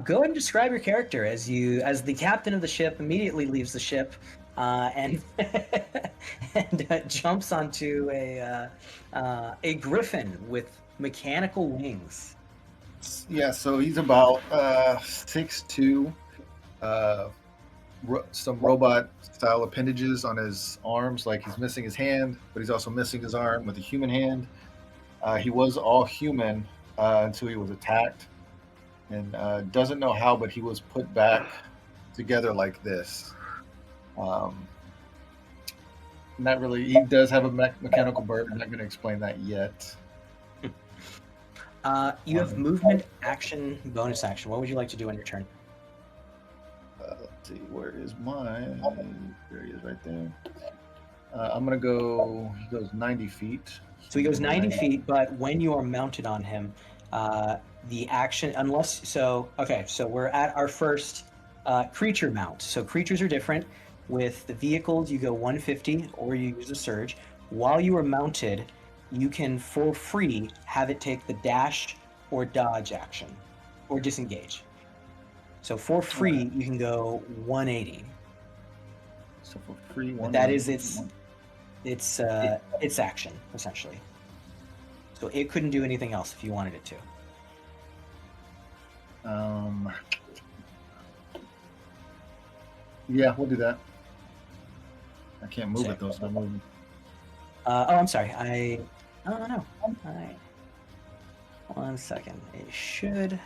Go ahead and describe your character as the captain of the ship immediately leaves the ship and and jumps onto a griffin with mechanical wings. Yeah, so he's about 6'2", some robot style appendages on his arms, like he's missing his hand, but he's also missing his arm with a human hand. He was all human until he was attacked, and doesn't know how, but he was put back together like this. Not really. He does have a mechanical bird. I'm not going to explain that yet. You have movement, action, bonus action. What would you like to do on your turn? Let's see, where is mine? There he is, right there. I'm gonna go. He goes 90 feet. So he goes 90 feet, but when you are mounted on him, the action, unless so. Okay, so we're at our first creature mount. So creatures are different. With the vehicles, you go 150, or you use a surge. While you are mounted, you can, for free, have it take the dash or dodge action, or disengage. So for free, you can go 180. So for free, But that is its action, essentially. So it couldn't do anything else if you wanted it to. Yeah, we'll do that. I can't move Sick. it though, so I'm moving. I'm sorry. No. 1 second. It should.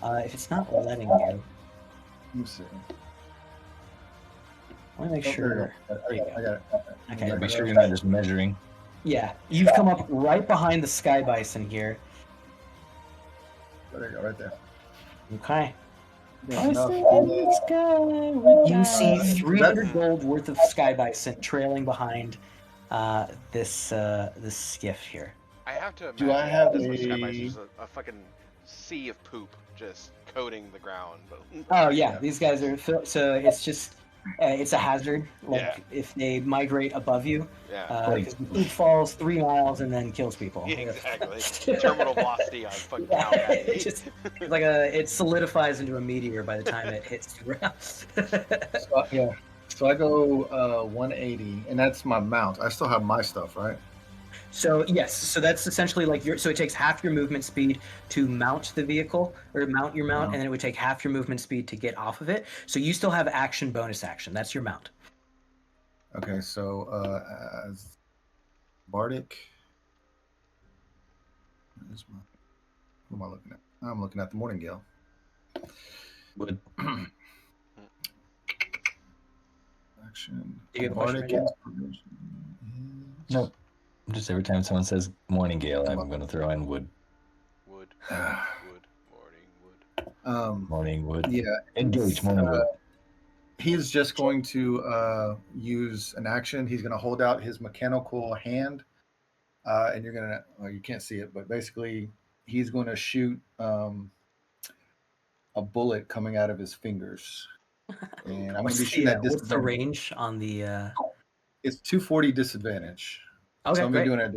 If it's not letting you, Let me see. I want to make Oh, sure. there There you I go. got it. Okay. Make sure you're not just measuring. Yeah, you've come up right behind the sky bison here. There you go, right there. Okay. Yeah, enough. You see 300 gold worth of sky bison trailing behind this skiff here. I have to imagine Do I have this a- Skybite is a fucking sea of poop just coating the ground. But Oh yeah, these guys are so it's just it's a hazard. Like Yeah. if they migrate above you, yeah, because the poop falls 3 miles and then kills people. yeah, exactly. Terminal velocity on fucking Yeah, cow patty. it just like it solidifies into a meteor by the time it hits the ground. So I go 180, and that's my mount. I still have my stuff, right? So yes, so that's essentially like so it takes half your movement speed to mount the vehicle or mount your mount, and then it would take half your movement speed to get off of it. So you still have action, bonus action. That's your mount. Okay, so as Bardic. Who am I looking at? I'm looking at the Morningale. Would Action. Do you have a question, Bardic Miguel? inspiration. Nope. Just every time someone says morning gale, I'm going to throw in wood. Wood, Morning wood. Yeah. Engage morning wood. He's just going to use an action. He's going to hold out his mechanical hand, and you're going to, well, you can't see it, but basically he's going to shoot a bullet coming out of his fingers. And I'm going to be shooting at What's the disadvantage. range on the? It's 240 disadvantage. Okay, So I'm great. doing it.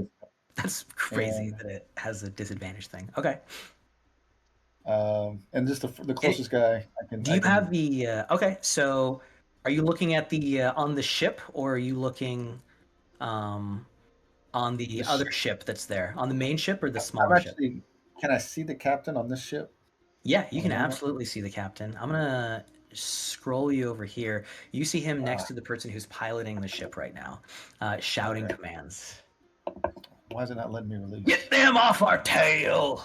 That's crazy And- that it has a disadvantage thing. Okay. And just the closest guy I can. Do you have the? Okay, so are you looking at the on the ship, or are you looking on the other ship that's there, on the main ship or the smaller ship? Can I see the captain on this ship? Yeah, you can Mhm. absolutely see the captain. I'm gonna scroll you over here. You see him next to the person who's piloting the ship right now, shouting Okay. commands. Why is it not letting me release? Get them off our tail!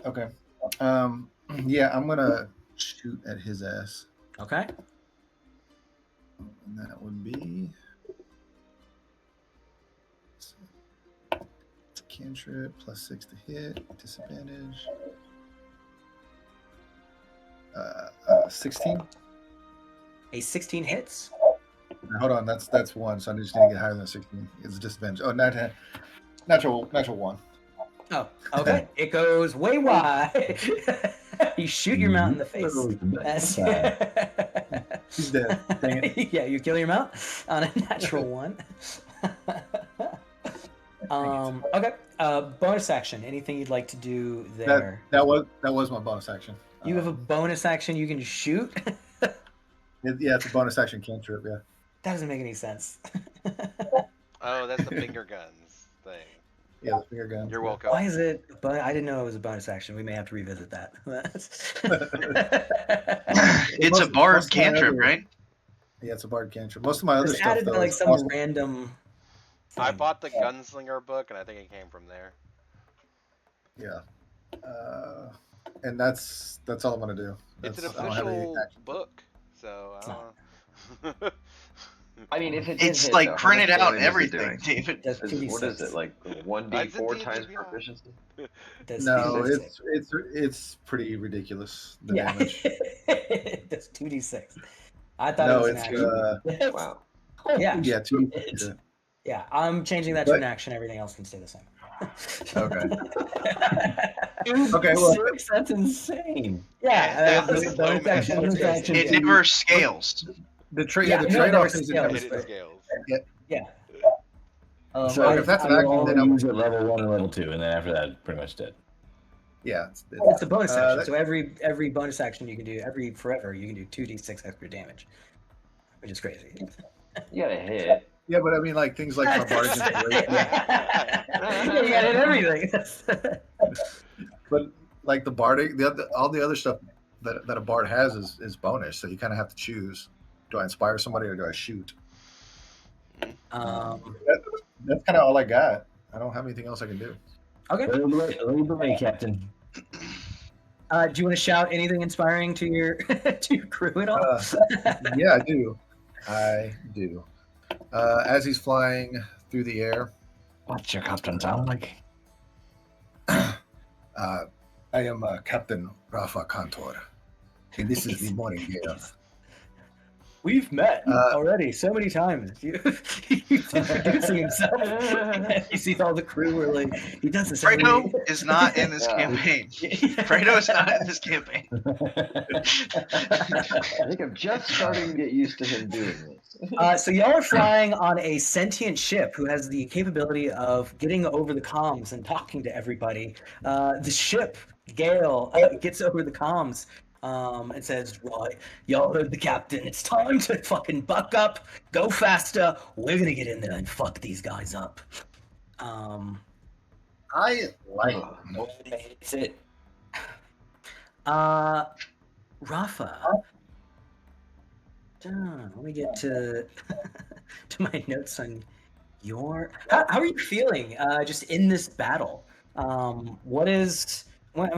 Okay. Yeah, I'm gonna shoot at his ass. Okay. And that would be. It's a cantrip, +6 to hit, disadvantage. 16. A 16 hits. Hold on, that's one, so I just need to get higher than 16. It's a disadvantage. Oh, natural one. Oh, okay. It goes way wide. You shoot your mount in the face. That's- He's dead. Dang it. Yeah, you kill your mount on a natural one. Okay. Bonus action. Anything you'd like to do there? That was my bonus action. You have a bonus action you can shoot. It's a bonus action cantrip. Yeah. That doesn't make any sense. Oh, that's the finger guns thing. Yeah, the finger gun. You're welcome. Why is it? But I didn't know it was a bonus action. We may have to revisit that. It's a most bard of my cantrip, other- right? Yeah, it's a bard cantrip. Most of my other It's stuff added though by like is some awesome. random. I thing. bought the Gunslinger book, and I think it came from there. Yeah. And that's all I'm gonna do. It's an I don't have any official action. book, so It's I not. don't know. I mean, if it did It's hit, like though, how printed much out damage is it everything, doing? David. That's What is it, like It's 1d4 in times D&D, yeah. proficiency? That's No, 2d6. it's pretty ridiculous. The Yeah. damage. That's 2d6. I thought No, it was an it's action. Wow. Yeah. yeah, two. It's- Yeah, I'm changing that to But- an action. Everything else can stay the same. Okay. Dude, Okay, well- 6? That's insane. Yeah, It's bonus bonus action. bonus is action. It yeah. never scales. The trade Yeah, the no, trade never off is scales. It is scales. Yeah. So if that's an I action, will then only I'm, use it level 1 and level 2, and then after that, pretty much dead. yeah, It's a bonus action. that- So every bonus action you can do, forever you can do 2d6 extra damage, which is crazy. You gotta hit. yeah, but I mean like things like my bardic inspiration. Yeah, you got hit everything. But like the bardic, all the other stuff that a bard has is bonus. So you kind of have to choose: do I inspire somebody or do I shoot? That's kind of all I got. I don't have anything else I can do. Okay. Lead the way, Captain. Do you want to shout anything inspiring to your to your crew at all? Yeah, I do. As he's flying through the air, What's your captain sound like? I am Captain Rafa Cantor, and this is the morning gale. We've met Uh, already so many times. He's introducing himself. You see all the crew were like, he does this. every Fredo day. is not in this Yeah. campaign. Fredo is not in this campaign. I think I'm just starting to get used to him doing this. So y'all are flying on a sentient ship who has the capability of getting over the comms and talking to everybody. The ship, Gale, gets over the comms and says, "Right, y'all heard the captain. It's time to fucking buck up, go faster. We're gonna get in there and fuck these guys up." I like. It's it. Rafa. Let me get to to my notes on your. How are you feeling? Just in this battle. When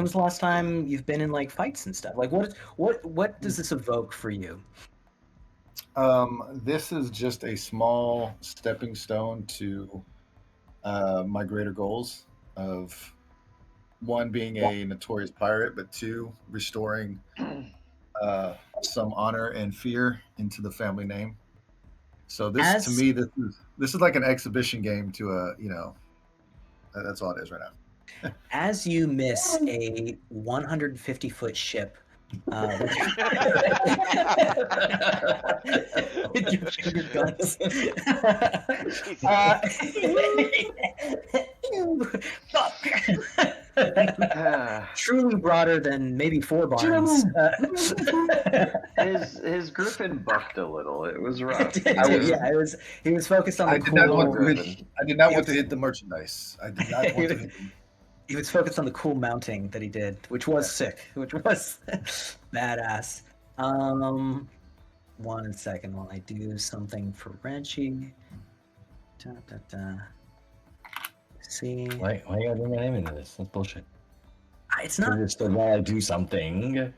was the last time you've been in like fights and stuff? Like what does this evoke for you? This is just a small stepping stone to my greater goals of one being a notorious pirate, but two restoring some honor and fear into the family name. So this to me this is like an exhibition game to that's all it is right now. As you miss a 150-foot ship with your finger guns. Truly broader than maybe 4 barns. His griffin bucked a little. It was rough. He was focused on the I did not want cool. to hit, I did not want to hit the merchandise. I did not want to hit the He was focused on the cool mounting that he did, which was sick, which was badass. 1 second while I do something for Reggie. See, Why you gotta bring my name into this? That's bullshit. it's not. Just while I do something. It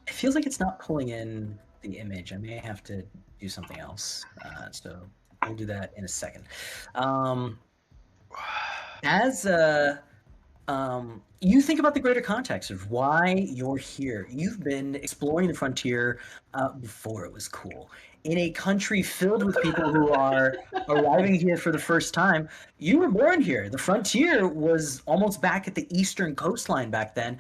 feels like it's not pulling in the image. I may have to do something else. So I'll do that in a second. You think about the greater context of why you're here. You've been exploring the frontier before it was cool. In a country filled with people who are arriving here for the first time, you were born here. The frontier was almost back at the eastern coastline back then.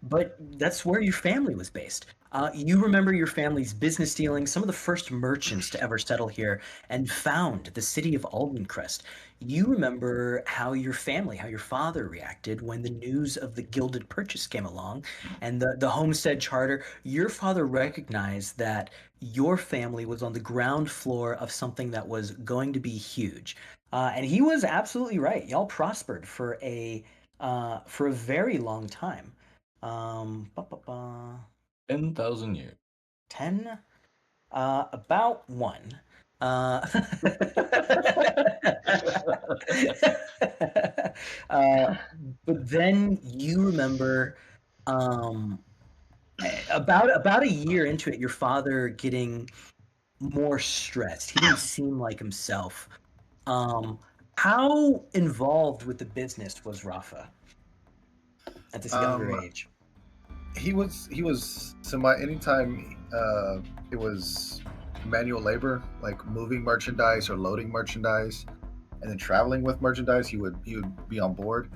but that's where your family was based. You remember your family's business dealings, some of the first merchants to ever settle here and found the city of Aldencrest. You remember how your family, how your father reacted when the news of the gilded purchase came along and the homestead charter. Your father recognized that your family was on the ground floor of something that was going to be huge. And he was absolutely right. Y'all prospered for a very long time. Ba, ba, ba. 10,000 years. 10, about 1. Uh, but then you remember, about a year into it, your father getting more stressed. He didn't seem like himself. How involved with the business was Rafa at this younger age? He was semi. Anytime it was manual labor, like moving merchandise or loading merchandise, and then traveling with merchandise, he would be on board.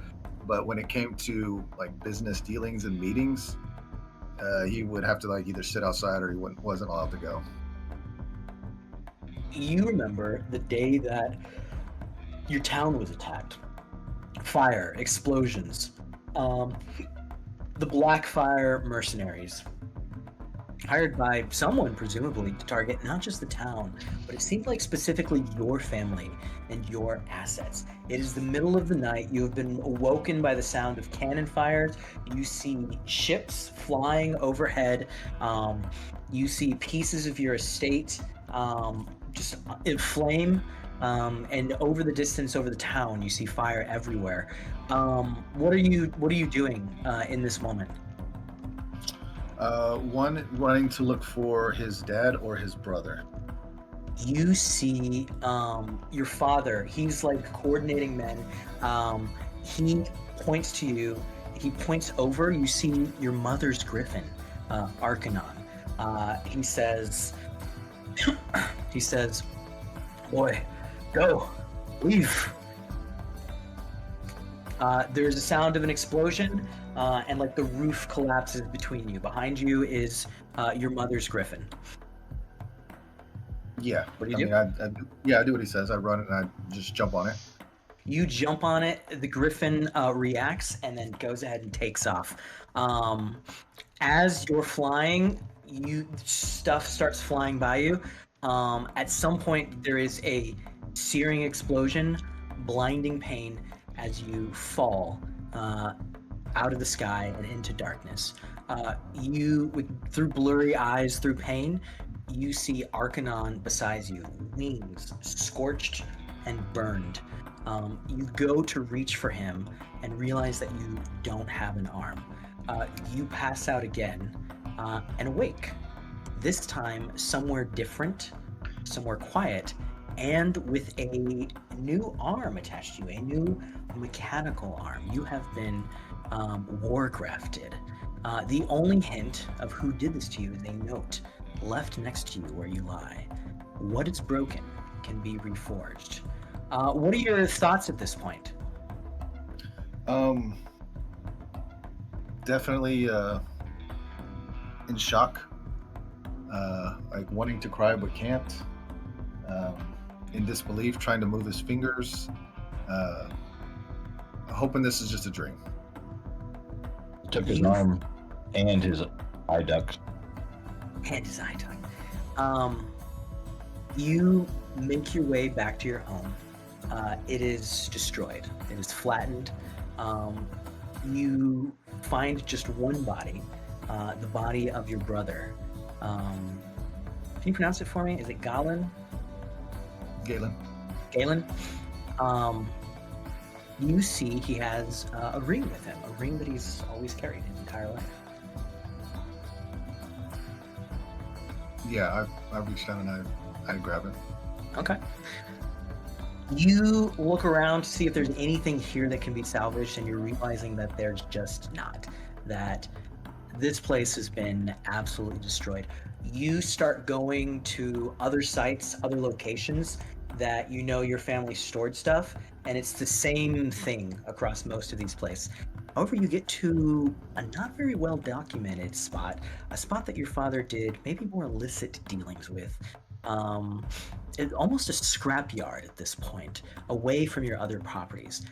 But when it came to like business dealings and meetings, he would have to like either sit outside or he wasn't allowed to go. You remember the day that your town was attacked. Fire, explosions. The Blackfire mercenaries, hired by someone presumably to target not just the town, but it seemed like specifically your family and your assets. It is the middle of the night. You have been awoken by the sound of cannon fires. You see ships flying overhead. You see pieces of your estate just in flame. And over the distance, over the town, you see fire everywhere. What are you doing in this moment? One running to look for his dad or his brother. You see your father. He's like coordinating men. He points to you. He points over. You see your mother's griffin, Arcanon. He says, "Boy, go, leave." There's a sound of an explosion, and like the roof collapses between you. Behind you is your mother's griffin. Yeah, What do you do? I do what he says. I run and I just jump on it. You jump on it. The griffin reacts and then goes ahead and takes off. As you're flying, stuff starts flying by you. At some point, there is a searing explosion, blinding pain as you fall out of the sky and into darkness. Through blurry eyes, through pain, you see Arcanon beside you, wings scorched and burned. You go to reach for him and realize that you don't have an arm. You pass out again and awake. This time somewhere different, somewhere quiet, and with a new arm attached to you, a new mechanical arm. You have been war grafted. The only hint of who did this to you is a note left next to you where you lie. What is broken can be reforged. What are your thoughts at this point? Definitely in shock, like wanting to cry but can't, in disbelief, trying to move his fingers, hoping this is just a dream. Took his arm and his eye duct. And his eye duct. You make your way back to your home. It is destroyed. It is flattened. You find just one body, the body of your brother. Can you pronounce it for me? Is it Galen? Galen. You see he has a ring with him, a ring that he's always carried his entire life. Yeah, I reached down and I grab it. Okay. You look around to see if there's anything here that can be salvaged, and you're realizing that there's just not. That this place has been absolutely destroyed. You start going to other sites, other locations that you know your family stored stuff, and it's the same thing across most of these places. However, you get to a not very well documented spot, a spot that your father did maybe more illicit dealings with. Um, Almost a scrapyard at this point, away from your other properties.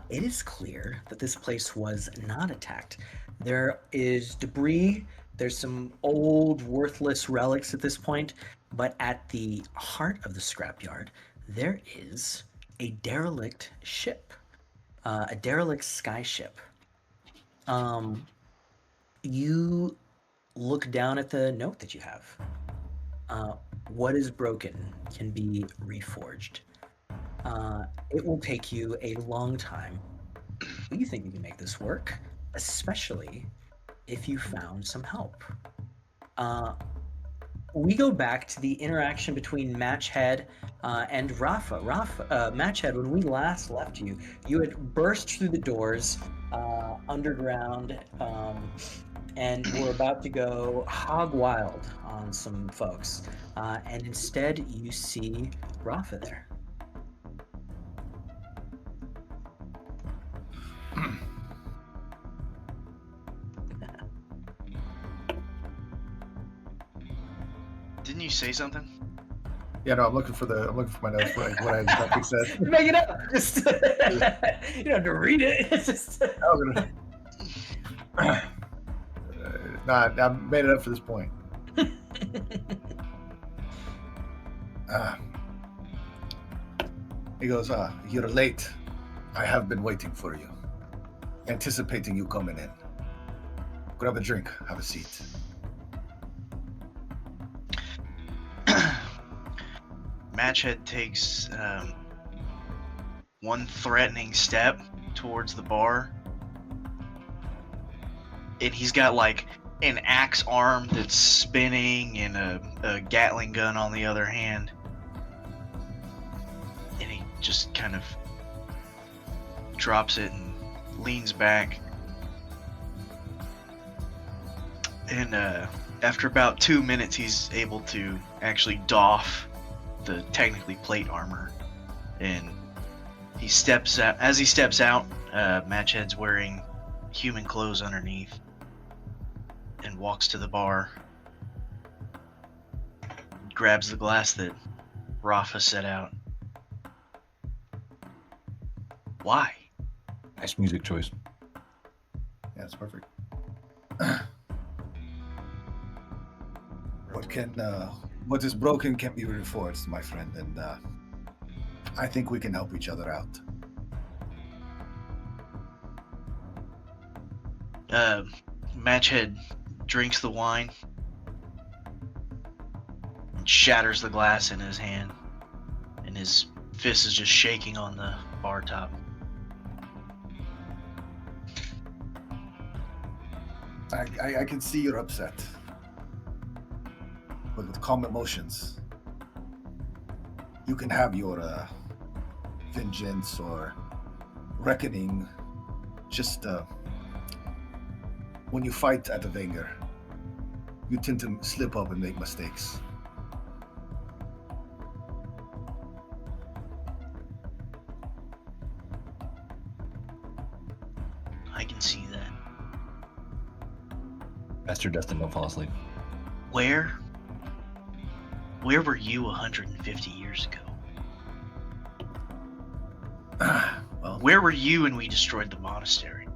It is clear that this place was not attacked. There is debris, there's some old, worthless relics at this point, but at the heart of the scrapyard, there is a derelict ship, a derelict skyship. You look down at the note that you have. What is broken can be reforged. It will take you a long time, but you think you can make this work, especially if you found some help. We go back to the interaction between Matchhead and Rafa. Matchhead, when we last left you, you had burst through the doors underground and were about to go hog wild on some folks. And instead, you see Rafa there. Didn't you say something? Yeah, no, I'm looking for my notes. What I exactly said. Make it up. Just you don't have to read it. It's just. Nah, I made it up for this point. He goes, you're late. I have been waiting for you, anticipating you coming in. Grab a drink, have a seat. Matchhead takes one threatening step towards the bar, and he's got like an axe arm that's spinning and a Gatling gun on the other hand, and he just kind of drops it and leans back, and after about 2 minutes he's able to actually doff the technically plate armor, and he steps out. As he steps out, Matchhead's wearing human clothes underneath and walks to the bar, grabs the glass that Rafa set out. Why? Nice music choice. Yeah, it's perfect. What is broken can be reforged, my friend, and I think we can help each other out. Matchhead drinks the wine and shatters the glass in his hand, and his fist is just shaking on the bar top. I can see you're upset, but with calm emotions, you can have your vengeance or reckoning. Just when you fight out of anger, you tend to slip up and make mistakes. I can see that. Master Dustin, don't fall asleep. Where were you 150 years ago? Well, Where were you when we destroyed the monastery?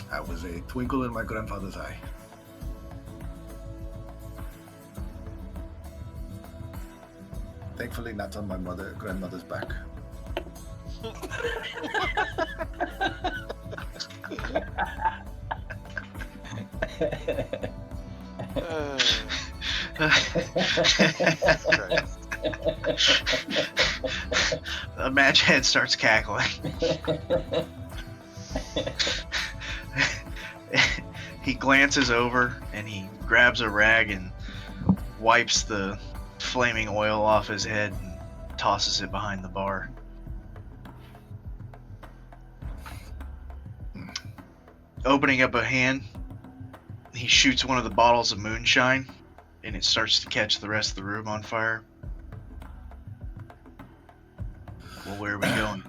I was a twinkle in my grandfather's eye. Thankfully, not on my grandmother's back. The Matchhead starts cackling. He glances over and he grabs a rag and wipes the flaming oil off his head and tosses it behind the bar. Opening up a hand, he shoots one of the bottles of moonshine, and it starts to catch the rest of the room on fire. Well, where are we going?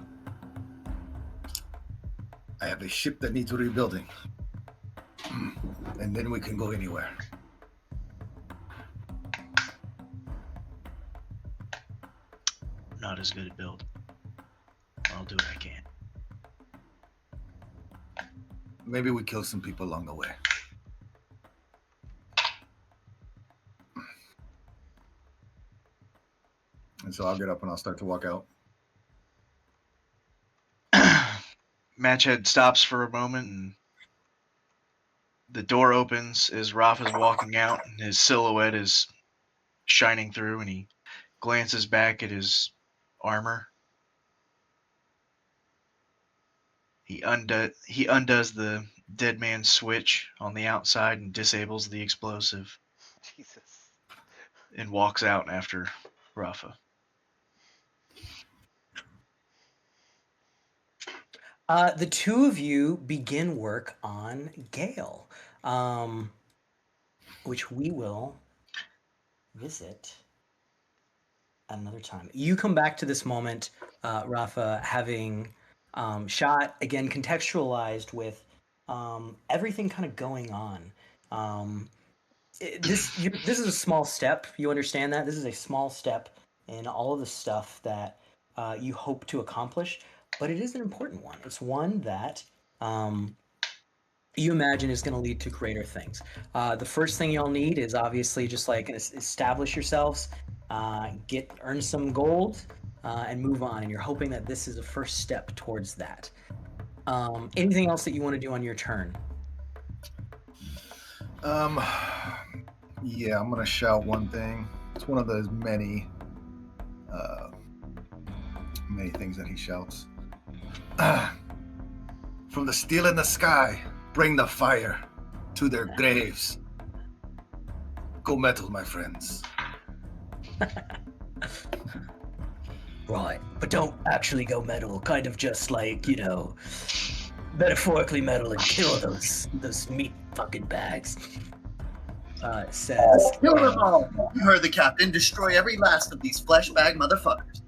I have a ship that needs rebuilding. And then we can go anywhere. Not as good at build. I'll do what I can. Maybe we kill some people along the way. And so I'll get up and I'll start to walk out. Matchhead stops for a moment and the door opens as Rafa's walking out and his silhouette is shining through and he glances back at his armor. He undoes the dead man's switch on the outside and disables the explosive Jesus. and walks out after Rafa. The two of you begin work on Gale, which we will visit another time. You come back to this moment, Rafa, having shot, again, contextualized with everything kind of going on. This is a small step. You understand that? This is a small step in all of the stuff that you hope to accomplish, but it is an important one. It's one that you imagine is going to lead to greater things. The first thing you'll need is obviously just like establish yourselves, earn some gold, and move on. And you're hoping that this is a first step towards that. Anything else that you want to do on your turn? Yeah, I'm gonna shout one thing. It's one of those many things that he shouts. From the steel in the sky, bring the fire to their graves. Go metal, my friends. Right, but don't actually go metal. Kind of just like, metaphorically metal and kill those meat fucking bags. It says... Kill them all! You heard the captain. Destroy every last of these flesh bag motherfuckers.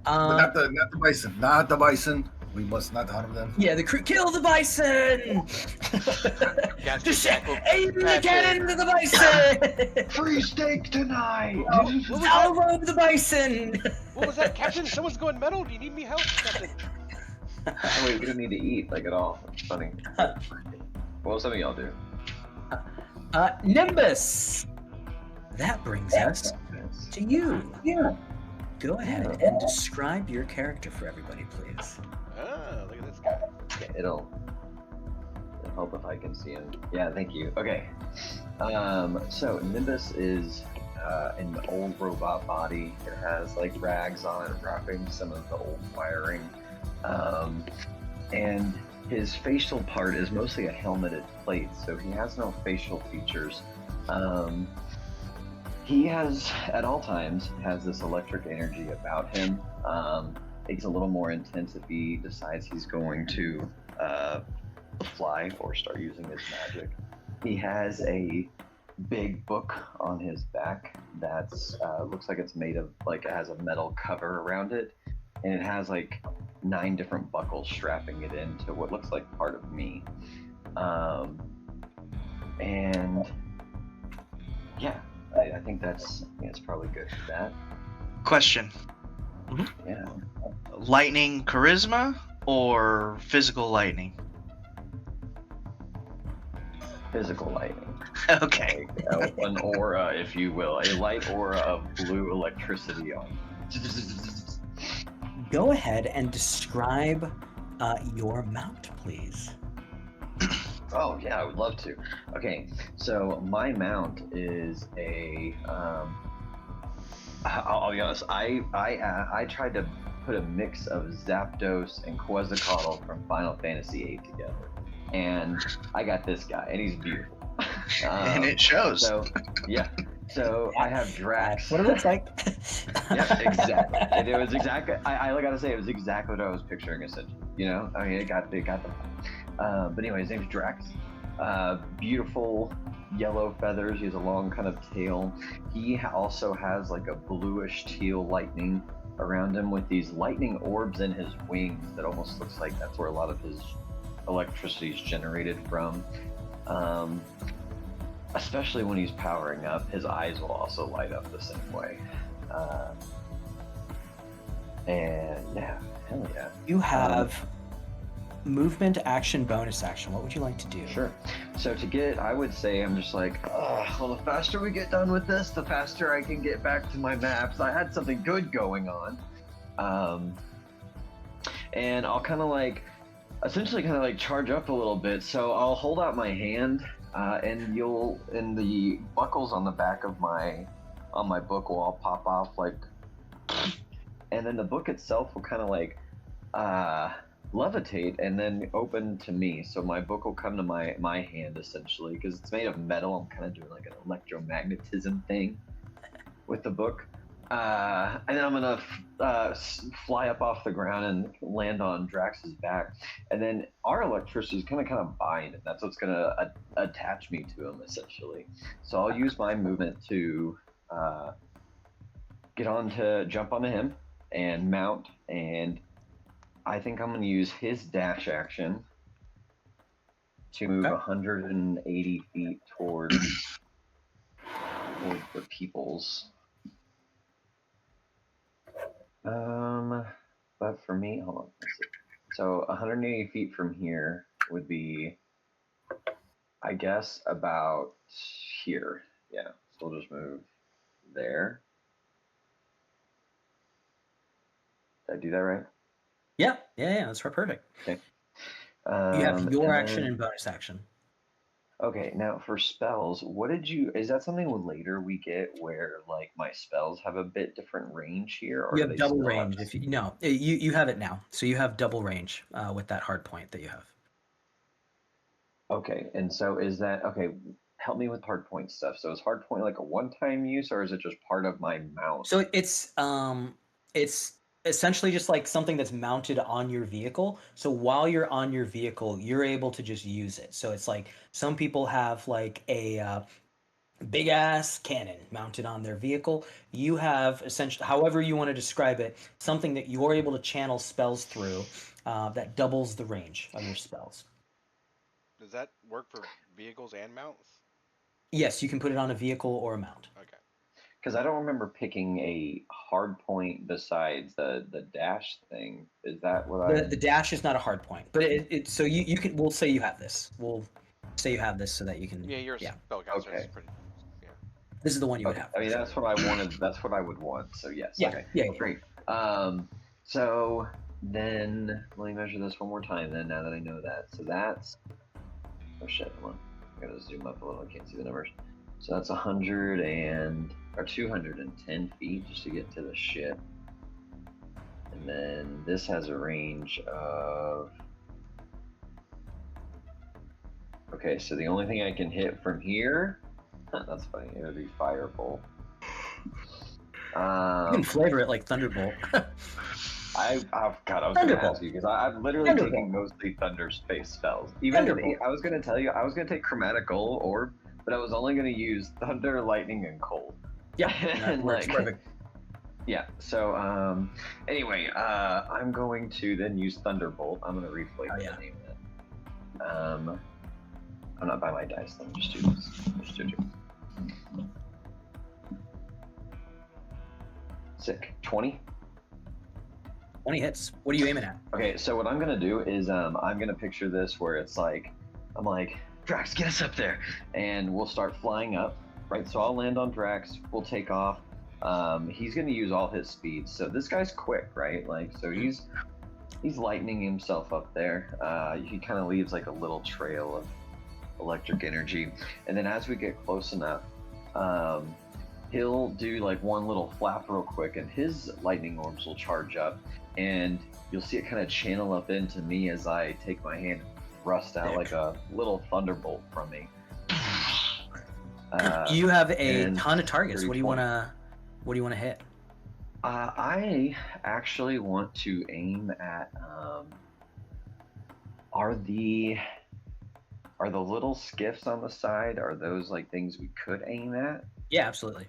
But not the bison. Not the bison. We must not harm them. Yeah, the crew kill the bison! Just aim the cannon to the bison! Free steak tonight! Salvo the bison! What was that, Captain? Someone's going metal. Do you need me help, Captain? Wait, we don't need to eat, like, at all. It's funny. What will some of y'all do? Nimbus! That brings us to you. Yeah. Go ahead and describe your character for everybody, please. Ah, look at this guy. Okay, it'll help if I can see him. Yeah, thank you. Okay. So Nimbus is an old robot body. It has like rags on it, wrapping some of the old wiring. And his facial part is mostly a helmeted plate, so he has no facial features. He has, at all times, has this electric energy about him. It's a little more intense if he decides he's going to fly or start using his magic. He has a big book on his back that's looks like it's made of, like, it has a metal cover around it, and it has like 9 different buckles strapping it into what looks like part of me. And yeah, I think that's probably good for that. Question. Yeah. Lightning charisma or physical lightning? Physical lightning. Okay. Like, an aura, if you will, a light aura of blue electricity on. Go ahead and describe your mount, please. Oh yeah, I would love to. Okay, so my mount is a. I'll be honest. I tried to put a mix of Zapdos and Quetzalcoatl from Final Fantasy VIII together, and I got this guy, and he's beautiful. And it shows. So yeah. So I have Drax. What it looks like. Yeah, exactly. And it was exactly. I gotta say, it was exactly what I was picturing. Essentially, I mean, it got the. But anyway, his name's Drax. Beautiful yellow feathers. He has a long kind of tail. He also has like a bluish teal lightning around him with these lightning orbs in his wings that almost looks like that's where a lot of his electricity is generated from. Especially when he's powering up, his eyes will also light up the same way. And yeah, hell yeah. You have movement, action, bonus action. What would you like to do? Sure. So to get, I would say I'm just like, well, the faster we get done with this, the faster I can get back to my maps. I had something good going on. And I'll kind of like, essentially kind of like charge up a little bit. So I'll hold out my hand, and the buckles on the back of my book will all pop off like, and then the book itself will kind of like, levitate and then open to me, so my book will come to my hand essentially because it's made of metal. I'm kind of doing like an electromagnetism thing with the book, and then I'm gonna fly up off the ground and land on Drax's back, and then our electricity is gonna kind of bind, and that's what's gonna attach me to him essentially. So I'll use my movement to jump onto him and mount, and I think I'm going to use his dash action to move 180 feet towards the peoples. But for me, hold on. Let's see. So 180 feet from here would be, I guess, about here. Yeah, so we'll just move there. Did I do that right? Yeah, that's perfect. Okay. You have your action then, and bonus action. Okay, now for spells, is that something later we get where like my spells have a bit different range here? Or You do have they double still range. You have it now. So you have double range with that hard point that you have. Okay, and so is that, okay, help me with hard point stuff. So is hard point like a one-time use, or is it just part of my mount? So it's essentially just like something that's mounted on your vehicle. So while you're on your vehicle, you're able to just use it. So it's like some people have like a big ass cannon mounted on their vehicle. You have essentially, however you want to describe it, something that you're able to channel spells through that doubles the range of your spells. Does that work for vehicles and mounts? Yes, you can put it on a vehicle or a mount. Okay. Because I don't remember picking a hard point besides the dash thing. Is that what The dash is not a hard point, but so you can. We'll say you have this. We'll say you have this so that you can. Yeah, your spellcaster is pretty. Yeah. This is the one you would Okay. have. I mean, that's what I wanted. That's what I would want. So yes. Yeah. Okay. Yeah. Great. So then let me measure this one more time. Then now that I know that, so that's. Oh shit! Hold on. I gotta zoom up a little. I can't see the numbers. So that's 210 feet just to get to the ship. And then this has a range of. Okay, so the only thing I can hit from here. That's funny. It would be Firebolt. You can flavor it like Thunderbolt. I was going to ask you because I'm literally taking mostly Thunder space spells. I was going to tell you I was going to take Chromatical Orb, but I was only going to use Thunder, Lightning, and Cold. Yeah, that works perfect. Yeah. So anyway, I'm going to then use Thunderbolt. I'm going to reflate the name of it. I'm not by my dice. Let me just do this. Just do it. Sick. 20. 20 hits. What are you aiming at? Okay, so what I'm gonna do is I'm gonna picture this where it's like, I'm like, Drax, get us up there, and we'll start flying up, right? So I'll land on Drax, we'll take off. He's gonna use all his speed, so this guy's quick, right? Like, so he's lightning himself up there. He kind of leaves like a little trail of electric energy, and then as we get close enough, he'll do like one little flap real quick, and his lightning orbs will charge up, and you'll see it kind of channel up into me as I take my hand and thrust out like a little thunderbolt from me. You have a ton of targets. What do you want to hit? I actually want to aim at are the little skiffs on the side, are those like things we could aim at? Yeah, absolutely.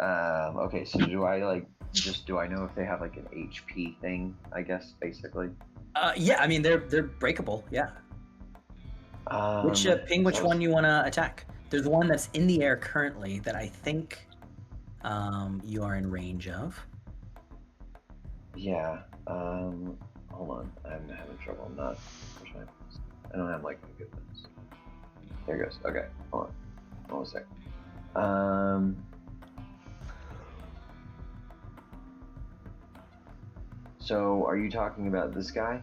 Okay, so do I like Just do I know if they have like an HP thing? I guess basically. Yeah, I mean they're breakable. Yeah. Which ping which so one you want to attack? There's one that's in the air currently that I think you are in range of. Yeah. Hold on. I'm having trouble. I'm not. I don't have like my good ones. There it goes. Okay. Hold on. Hold on a sec. So are you talking about this guy?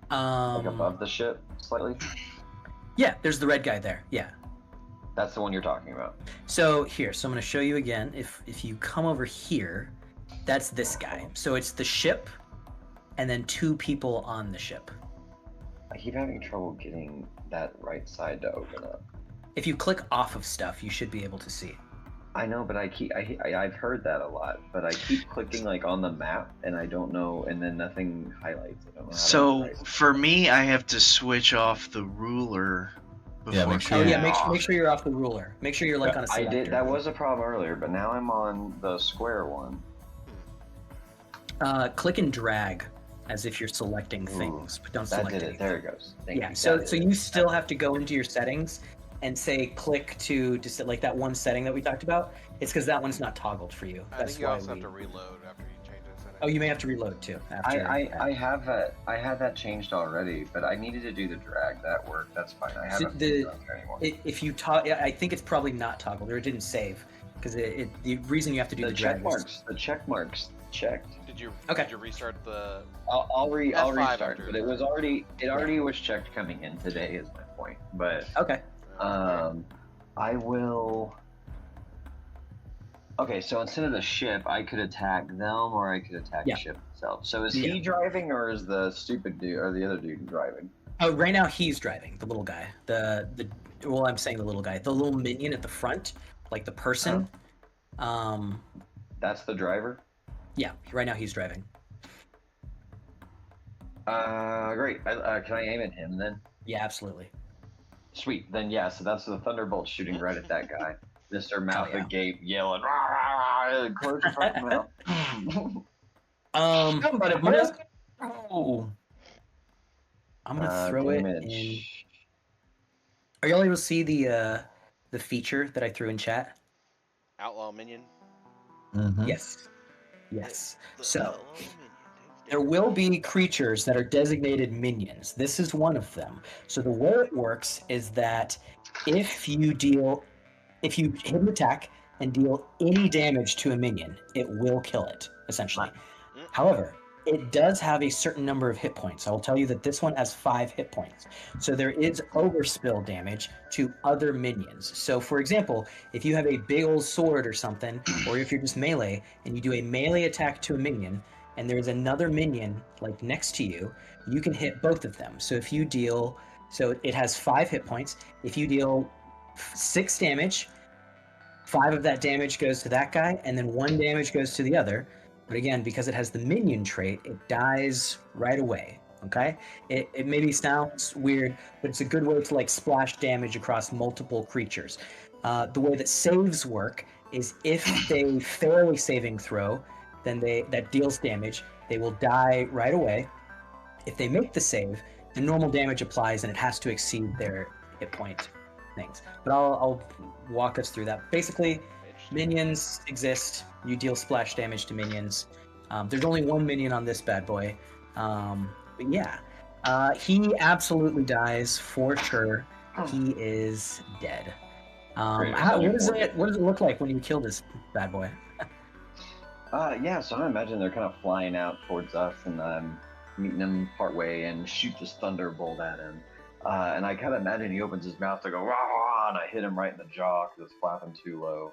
Like above the ship, slightly? Yeah, there's the red guy there. Yeah. That's the one you're talking about. So here, so I'm going to show you again. If you come over here, that's this guy. So it's the ship, and then 2 people on the ship. I keep having trouble getting that right side to open up. If you click off of stuff, you should be able to see. I know, but I've heard that a lot, but I keep clicking like on the map, and I don't know, and then nothing highlights. I don't know how So to for me, I have to switch off the ruler before. Yeah, make sure Oh you- yeah, make sure you're off the ruler. Make sure you're like on a I selector. did. That was a problem earlier, but now I'm on the square one. Click and drag as if you're selecting Ooh, things, but don't That select did it. anything. There it goes. Thank Yeah, you. so That so did you it. still have to go into your settings and say click to just like that one setting that we talked about. It's because that one's not toggled for you. I That's think you why also have we... to reload after you change the settings. Oh, you may have to reload too. After I have that. I had that changed already, but I needed to do the drag. That worked. That's fine. I So haven't the- done it anymore. If you I think it's probably not toggled or it didn't save because the reason you have to do The the drag check is... marks. The check marks checked. Did you Okay. Did you restart the? I'll F5 restart, after but it was that. already was checked coming in today. Is my point. But Okay. I will. Okay, so instead of the ship, I could attack them, or I could attack Yeah. the ship itself. So is Yeah. he driving, or is the stupid dude, or the other dude driving? Oh, right now he's driving, the little guy. Well, I'm saying the little guy. The little minion at the front, like the person. That's the driver. Yeah, right now he's driving. Great. Can I aim at him then? Yeah, absolutely. Sweet. Then yeah. So that's the thunderbolt shooting right at that guy. Mr. Mouth yeah. agape, yelling, "Rah, rah, rah, close your fucking mouth." Somebody I'm gonna, please. Oh. I'm gonna throw it in. Damage. Are y'all able to see the feature that I threw in chat? Outlaw minion. Mhm. Yes. Yes. The So outlaw minion. there will be creatures that are designated minions. This is one of them. So the way it works is that if you hit an attack and deal any damage to a minion, it will kill it, essentially. However, it does have a certain number of hit points. I will tell you that this one has 5 hit points. So there is overspill damage to other minions. So for example, if you have a big old sword or something, or if you're just melee and you do a melee attack to a minion, and there's another minion like next to you, you can hit both of them. So if you deal, so it has 5 hit points. If you deal 6 damage, 5 of that damage goes to that guy, and then 1 damage goes to the other. But again, because it has the minion trait, it dies right away. Okay? It maybe sounds weird, but it's a good way to like splash damage across multiple creatures. The way that saves work is if they fail a saving throw, then that deals damage. They will die right away. If they make the save, the normal damage applies, and it has to exceed their hit point things. But I'll walk us through that. Basically, minions exist. You deal splash damage to minions. There's only 1 minion on this bad boy. But yeah, he absolutely dies for sure. He is dead. What does it look like when you kill this bad boy? Yeah, so I imagine they're kind of flying out towards us, and I'm meeting him partway and shoot this thunderbolt at him. And I kind of imagine he opens his mouth to go, rah, rah, and I hit him right in the jaw because it's flapping too low.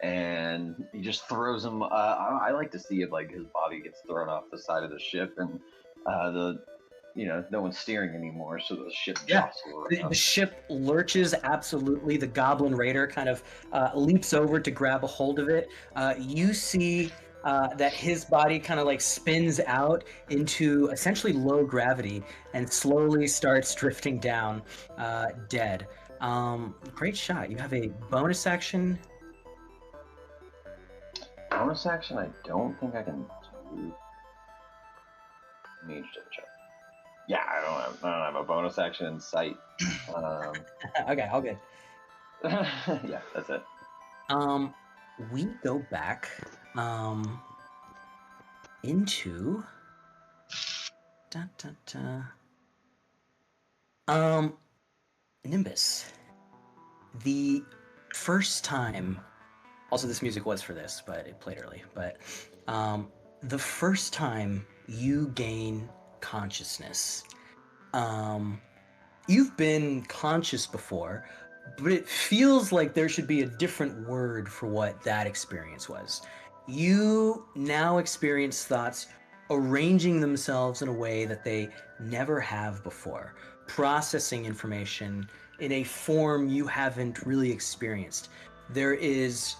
And he just throws him. I like to see if like his body gets thrown off the side of the ship, and no one's steering anymore, so the ship jostles around. The ship lurches absolutely. The Goblin Raider kind of leaps over to grab a hold of it. You see that his body kind of like spins out into essentially low gravity and slowly starts drifting down, dead. Great shot. You have a bonus action. Bonus action, I don't think I can do. Let me just check. Yeah, I don't have a bonus action in sight. Okay, all good. Yeah, that's it. We go back into Nimbus. The first time, also this music was for this, but it played early, but the first time you gain consciousness, you've been conscious before, but it feels like there should be a different word for what that experience was. You now experience thoughts arranging themselves in a way that they never have before, processing information in a form you haven't really experienced. There is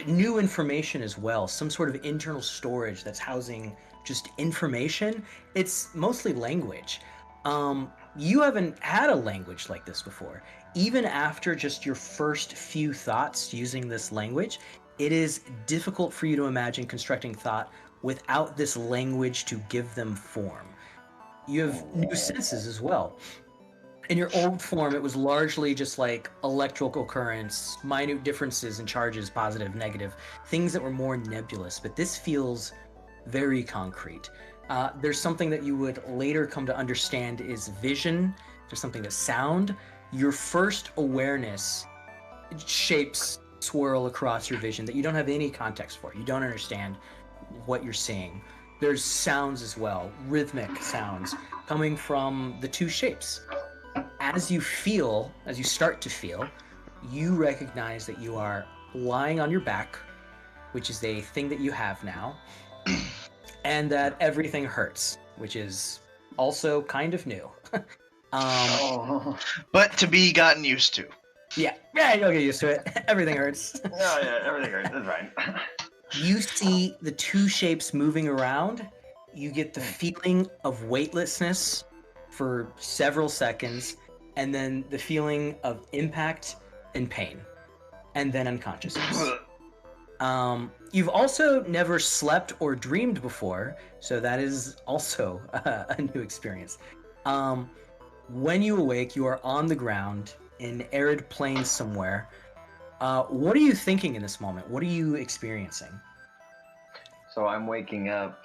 new information as well, some sort of internal storage that's housing just information. It's mostly language. You haven't had a language like this before. Even after just your first few thoughts using this language, it is difficult for you to imagine constructing thought without this language to give them form. You have new senses as well. In your old form, it was largely just like electrical currents, minute differences in charges, positive, negative, things that were more nebulous, but this feels very concrete. There's something that you would later come to understand is vision. There's something to sound. Your first awareness shapes swirl across your vision that you don't have any context for. You don't understand what you're seeing. There's sounds as well, rhythmic sounds coming from the two shapes. As you start to feel, you recognize that you are lying on your back, which is a thing that you have now, and that everything hurts, which is also kind of new. But to be gotten used to. Yeah, you'll get used to it. Everything hurts. Oh yeah, everything hurts. That's fine. You see the two shapes moving around. You get the feeling of weightlessness for several seconds, and then the feeling of impact and pain, and then unconsciousness. You've also never slept or dreamed before, so that is also a new experience. When you awake, you are on the ground in arid plains somewhere. What are you thinking in this moment? What are you experiencing? So I'm waking up,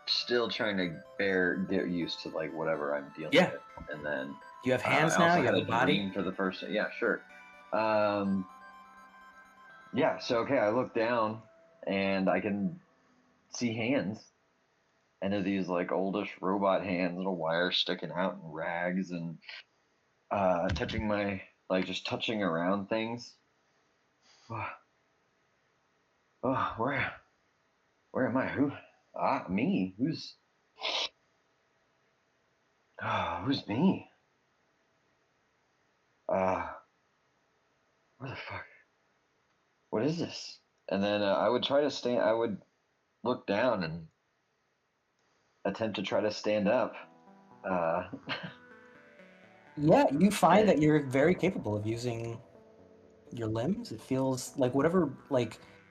still trying to get used to like whatever I'm dealing with, and then you have hands I now. also You had have a body dream for the first. Yeah, sure. Yeah. So okay, I look down and I can see hands, and they're these like oldish robot hands, little wires sticking out and rags, and touching just touching around things. Oh, where am I? Me? Who's me? Where the fuck? What is this? And then I would try to stand. I would look down and attempt to try to stand up. Yeah, you find that you're very capable of using your limbs. It feels like whatever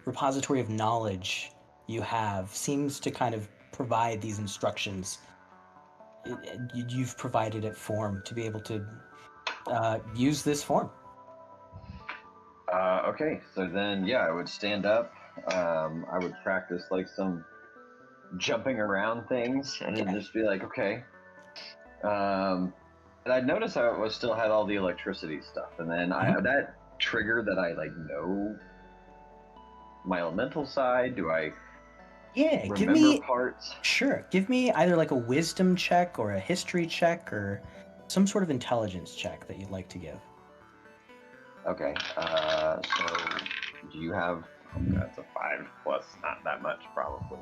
repository of knowledge you have seems to kind of provide these instructions. You've provided it form to be able to use this form. Okay, so then I would stand up. I would practice like some jumping around things, and then just be like, okay. And I'd notice I still had all the electricity stuff, and then that trigger that I know my elemental side. Do I? Yeah, remember give me parts. Sure, give me either like a wisdom check or a history check or some sort of intelligence check that you'd like to give. Okay. So do you have? That's a 5 plus, not that much, probably.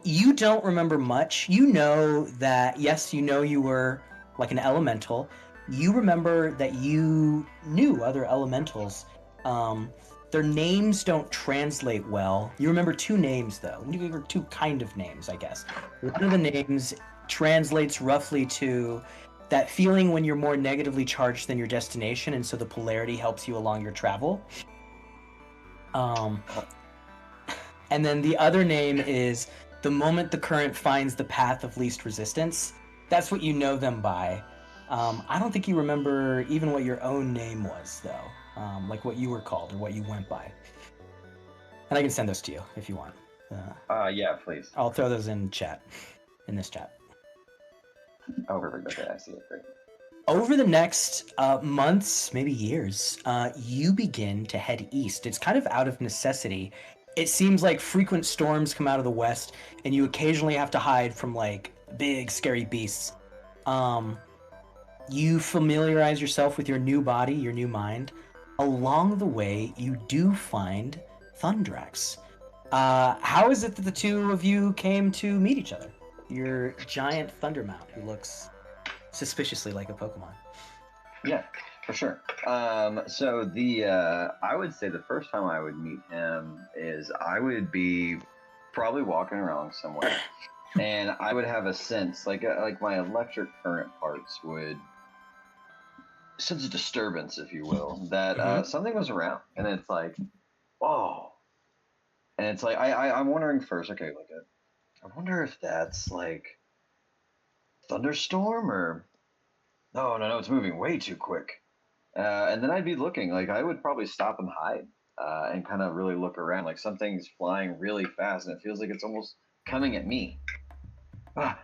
You don't remember much. You know that, yes, you were like an elemental. You remember that you knew other elementals. Their names don't translate well. You remember 2 names, though. You remember 2 kind of names, I guess. One of the names translates roughly to that feeling when you're more negatively charged than your destination, and so the polarity helps you along your travel. And then the other name is the moment the current finds the path of least resistance. That's what you know them by. I don't think you remember even what your own name was, though. Like what you were called or what you went by. And I can send those to you if you want. Yeah, please. I'll throw those in chat, in this chat. Oh, perfect. Okay, I see it. Great. Over the next months, maybe years, you begin to head east. It's kind of out of necessity. It seems like frequent storms come out of the west, and you occasionally have to hide from like big, scary beasts. You familiarize yourself with your new body, your new mind. Along the way, you do find Thundrax. How is it that the two of you came to meet each other? Your giant Thundermount, who looks suspiciously like a Pokemon. Yeah, for sure. So I would say the first time I would meet him is I would be probably walking around somewhere, and I would have a sense, like my electric current parts would sense a disturbance, if you will, that something was around, and it's like, whoa, and it's like I'm wondering first, okay, like I wonder if that's like thunderstorm or no, it's moving way too quick. And then I'd be looking, like I would probably stop and hide and kind of really look around, like something's flying really fast and it feels like it's almost coming at me. And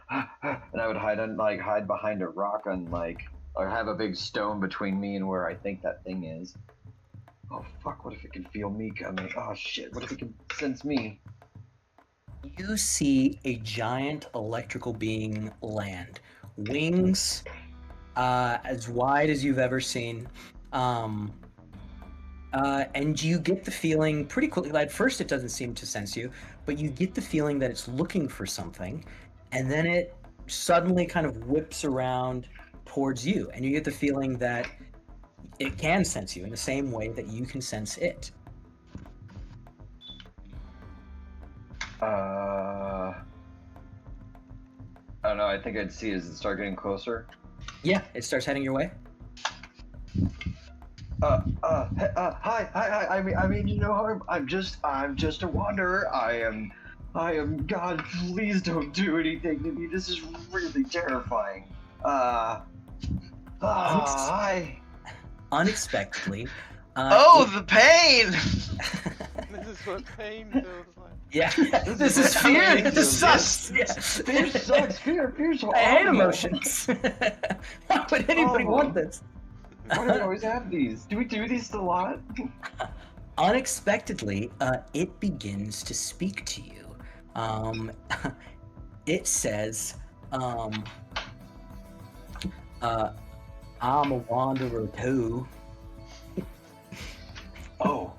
I would hide behind a rock or have a big stone between me and where I think that thing is. Oh fuck, what if it can feel me coming? Oh shit, what if it can sense me? You see a giant electrical being land. Wings as wide as you've ever seen. And you get the feeling pretty quickly, at first it doesn't seem to sense you, but you get the feeling that it's looking for something, and then it suddenly kind of whips around towards you, and you get the feeling that it can sense you in the same way that you can sense it. I don't know, I think I'd see as it start getting closer. Yeah, it starts heading your way. Hi. I mean, you know harm. I'm just a wanderer. I am. God, please don't do anything to me. This is really terrifying. Hi. Unexpectedly. The pain! This is what pain feels like. Yeah, this is fear. This sucks. Yeah. Fear sucks. Fear's horrible. I hate emotions. Why would anybody want this? Why do we always have these? Do we do these a lot? Unexpectedly, it begins to speak to you. It says, I'm a wanderer too. Oh.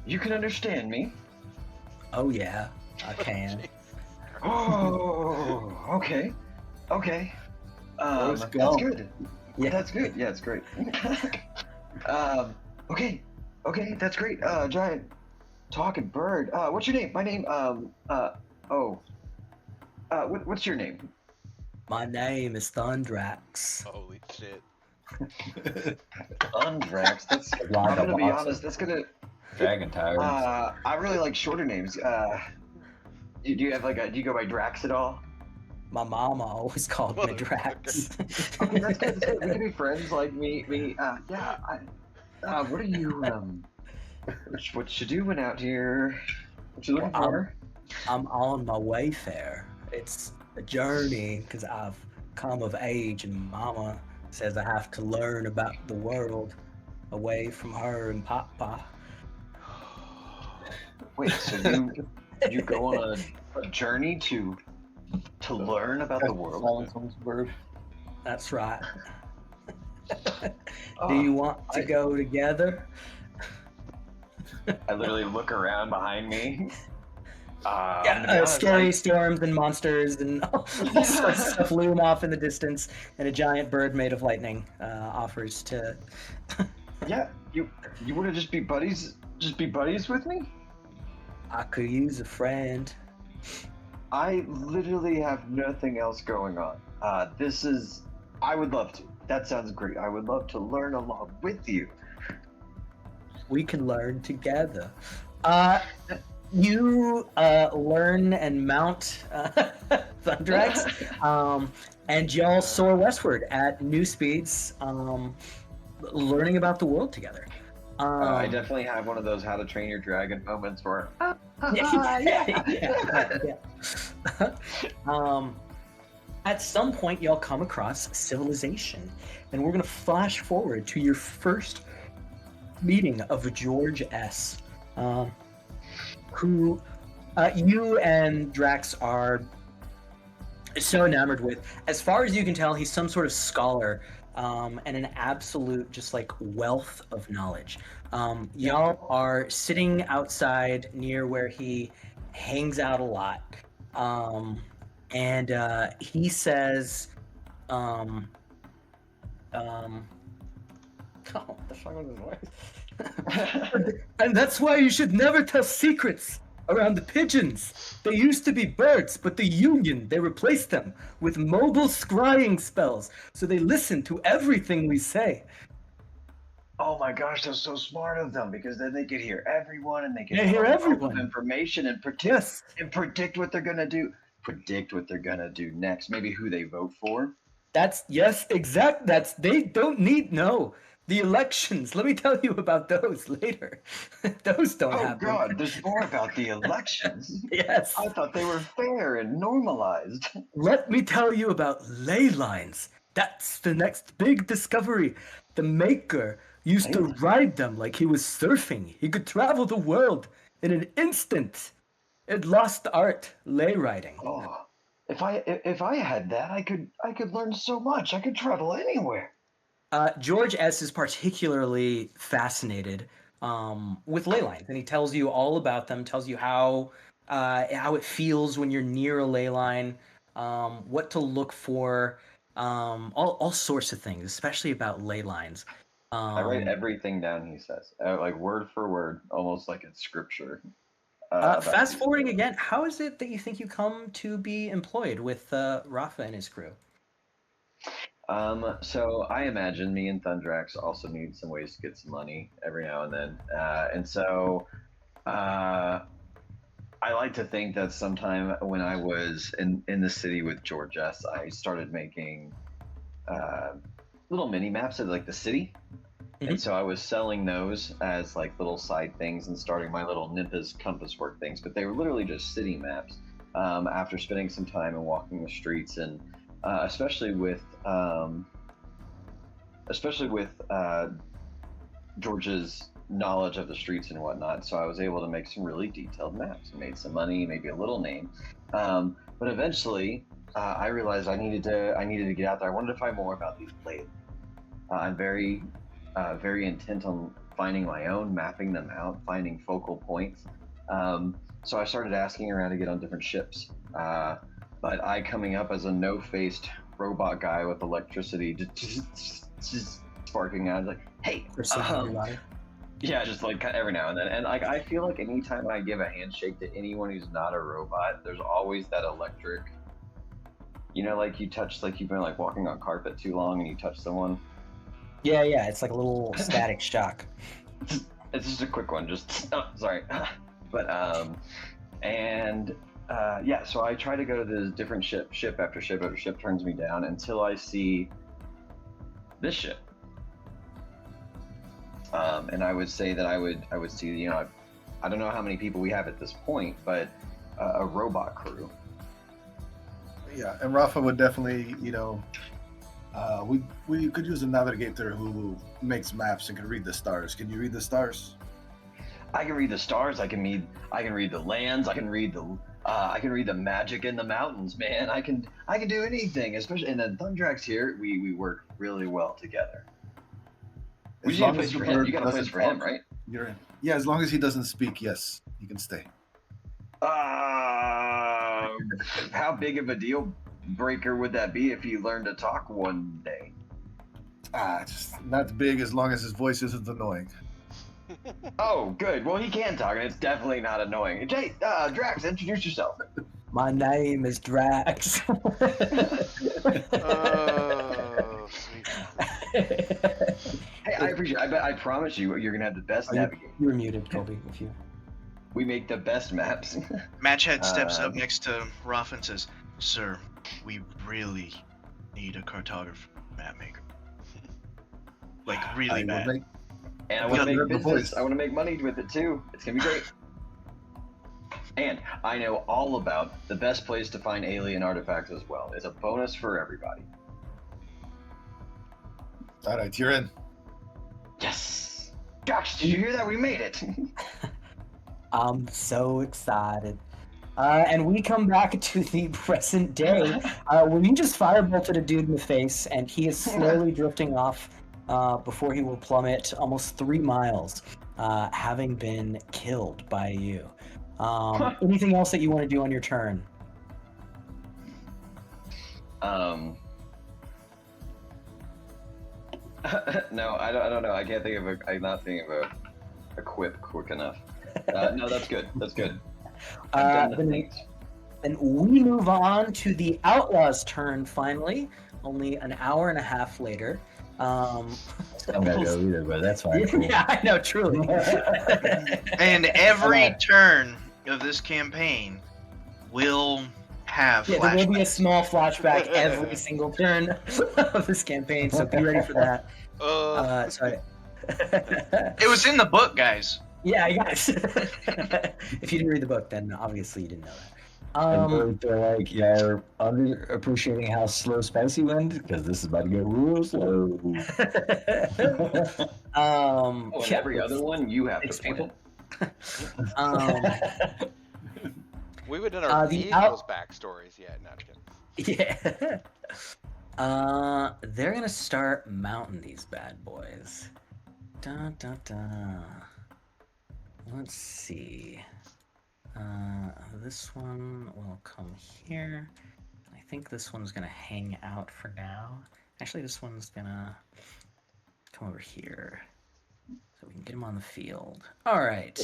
You can understand me? Oh yeah, I can. Oh, okay. Let's go. That's good. Yeah. That's good. Yeah, it's great. Okay, that's great. Giant talking bird. What's your name? My name, what's your name? My name is Thundrax. Holy shit. Thundrax. I'm gonna be honest, that's gonna... Dragon tires. I really like shorter names. Do you have do you go by Drax at all? My mama always called me Drax. Okay, that's good. We can be friends, like me. Yeah. What are you? What you doing out here? What you looking for? I'm on my wayfare. It's a journey because I've come of age, and Mama says I have to learn about the world away from her and Papa. Wait, so you go on a journey to learn about the world? That's right. Do you want to go together? I literally look around behind me. Scary storms and monsters and all sorts of stuff loom off in the distance, and a giant bird made of lightning offers to. Yeah, you want to just be buddies? Just be buddies with me? I could use a friend. I literally have nothing else going on. I would love to. That sounds great. I would love to learn along with you. We can learn together. You learn and mount Thundrax, and y'all soar westward at new speeds, learning about the world together. I definitely have one of those How to Train Your Dragon moments where, yeah. At some point, y'all come across civilization, and we're gonna flash forward to your first meeting of George S. Who you and Drax are so enamored with. As far as you can tell, he's some sort of scholar, and an absolute just like wealth of knowledge. Y'all are sitting outside near where he hangs out a lot, and he says, oh, what the fuck was his voice? And that's why you should never tell secrets around the pigeons. They used to be birds, but the Union, they replaced them with mobile scrying spells, so they listen to everything we say. oh my gosh, that's so smart of them, because then they could hear everyone and they can They hear have a wealth of everyone. information and Yes. predict what they're gonna do. Predict what they're gonna do next. Maybe who they vote for. That's they don't need the elections. Let me tell you about those later. Those don't Oh happen. God, there's more about the elections. Yes. I thought they were fair and normalized. Let me tell you about ley lines. That's the next big discovery. The Maker used to ride them like he was surfing. He could travel the world in an instant. It lost art, ley riding. Oh, if I had that, I could learn so much. I could travel anywhere. George S. is particularly fascinated with ley lines, and he tells you all about them. Tells you how it feels when you're near a ley line, what to look for, all sorts of things, especially about ley lines. I write everything down. He says, like word for word, almost like it's scripture. Fast forwarding again, how is it that you think you come to be employed with Rafa and his crew? So I imagine me and Thundrax also need some ways to get some money every now and then, and so I like to think that sometime when I was in the city with George S, I started making little mini maps of like the city. And so I was selling those as like little side things and starting my little Nimbus compass work things, but they were literally just city maps. After spending some time and walking the streets, and especially with George's knowledge of the streets and whatnot, so I was able to make some really detailed maps and made some money, maybe a little name. But eventually, I realized I needed to get out there. I wanted to find more about these blades. I'm very intent on finding my own, mapping them out, finding focal points. So I started asking around to get on different ships. But I, coming up as a no-faced robot guy with electricity, just sparking out, like, hey, yeah, just like every now and then. And like I feel like anytime I give a handshake to anyone who's not a robot, there's always that electric. You know, like you touch, like you've been like walking on carpet too long and you touch someone. Yeah, it's like a little static shock. It's just a quick one, sorry. But yeah, so I try to go to this different ship after ship after ship turns me down until I see this ship. And I would say that I would see, you know, I don't know how many people we have at this point, but a robot crew. Yeah, and Rafa would definitely, you know, we could use a navigator who makes maps and can read the stars. Can you read the stars? I can read the stars. I can read the lands. I can read the magic in the mountains, man. I can do anything, especially. And then Thundrax here, we work really well together. We need a place for him. You got a place for him, right? You're in. Yeah, as long as he doesn't speak, yes, he can stay. How big of a deal breaker would that be if he learned to talk one day? Just not big as long as his voice isn't annoying. Oh, good. Well, he can talk, and it's definitely not annoying. Hey, Drax, introduce yourself. My name is Drax. Oh, sweet. Hey, I appreciate it. I promise you're going to have the best navigation. You were muted, Colby. If you... We make the best maps. Matchhead steps up Um, next to Ruff and says, "Sir, we really need a cartographer, map maker. Like really I bad." would make. And I We want to got make the business. voice. I want to make money with it too. It's gonna be great. And I know all about the best place to find alien artifacts as well. It's a bonus for everybody. All right, you're in. Yes. Gosh, did you hear that? We made it. I'm so excited. And we come back to the present day, where you just firebolted a dude in the face, and he is slowly drifting off before he will plummet almost 3 miles, having been killed by you. Anything else that you want to do on your turn? No, I don't know. I can't think of a. I'm not thinking of a quip quick enough. No, that's good. That's good. I'm done to think. Then we move on to the Outlaw's turn, finally, only an hour and a half later. I'm gonna go either, but that's fine. Cool. Yeah, I know, truly. And every turn of this campaign will have Yeah, there will be a flashbacks. small flashback every single turn of this campaign, so be ready for that. Sorry. It was in the book, guys. Yeah, guys. If you didn't read the book, then obviously you didn't know that. I really feel like you're underappreciating how slow Spicy went, because this is about to get real slow. Oh, and yeah, every other one you have Thanks, to plan. people. We would have done our the vehicles backstories yet. Not kidding. Yeah. They're gonna start mounting these bad boys. Dun, dun, dun. Let's see. This one will come here. I think this one's gonna hang out for now. Actually, this one's gonna come over here, so we can get him on the field. All right.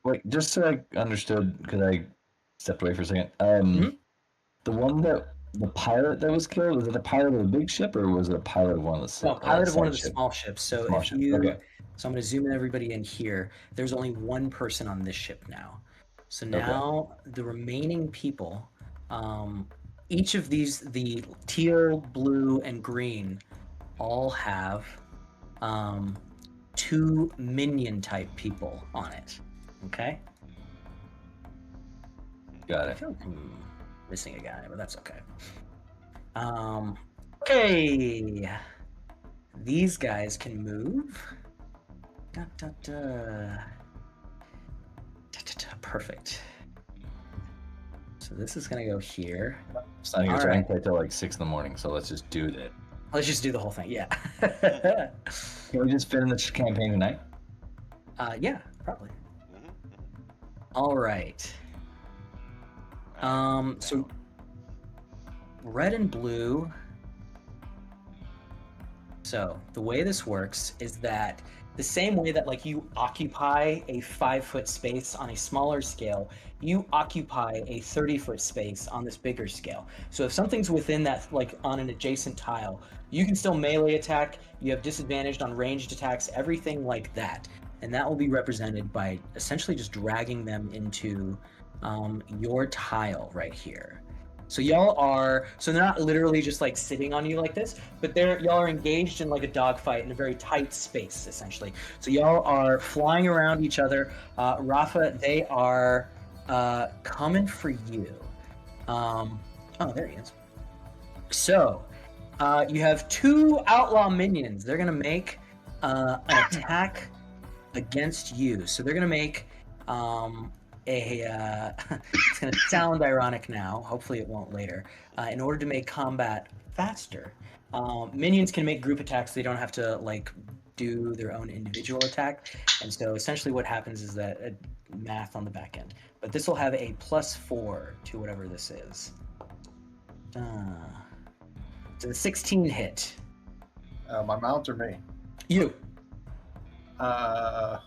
Wait, just so I understood, because I stepped away for a second. The one the pilot that was killed, was it a pilot of a big ship, or was it a pilot of one of the No, pilot of one of the side small ships. So Small if ship, you, okay. so I'm going to zoom in everybody in here. There's only one person on this ship now. So now the remaining people, each of these, the teal, blue, and green, all have 2 minion type people on it. Okay. Got I it. feel like I'm missing a guy, but that's okay. Okay. These guys can move. Da, da, da. Da, da, da. Perfect. So this is gonna go here. It's not even All starting right. till like 6 in the morning, so let's just do that. Let's just do the whole thing. Yeah. Can we just fit in the campaign tonight? Yeah, probably. Mhm, All right. mhm. So red and blue. So the way this works is that the same way that like you occupy a 5-foot space on a smaller scale, you occupy a 30-foot space on this bigger scale. So if something's within that, like on an adjacent tile, you can still melee attack. You have disadvantaged on ranged attacks, everything like that. And that will be represented by essentially just dragging them into your tile right here. So y'all are, so they're not literally just like sitting on you like this, but y'all are engaged in like a dogfight in a very tight space, essentially. So y'all are flying around each other. Rafa, they are coming for you. Oh, there he is. So you have 2 outlaw minions. They're gonna make an attack against you. So they're gonna make it's going to sound ironic now, hopefully it won't later, in order to make combat faster. Minions can make group attacks, they don't have to like do their own individual attack, and so essentially what happens is that math on the back end. But this will have a +4 to whatever this is. So the 16 hit. My mount or me? You. Hold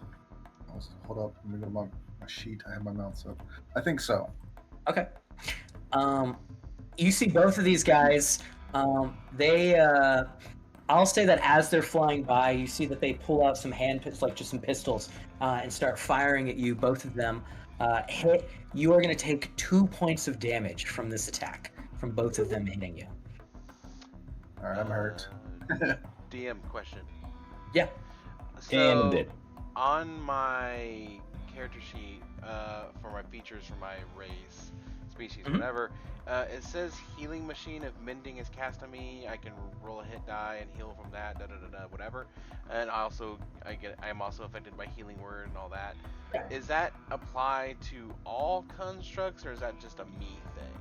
up, let me go to my sheet. I have my mount up. I think so. Okay. You see both of these guys. I'll say that as they're flying by, you see that they pull out some hand pistols, like just some pistols, and start firing at you, both of them. hit, you are going to take 2 points of damage from this attack, from both of them hitting you. All right, I'm hurt. DM question. Yeah. And a So bit. on my character sheet for my features for my race, species, Mhm. whatever, it says healing machine. If mending is cast on me, I can roll a hit die and heal from that. Whatever. And I am also affected by healing word and all that. Is that apply to all constructs or is that just a me thing?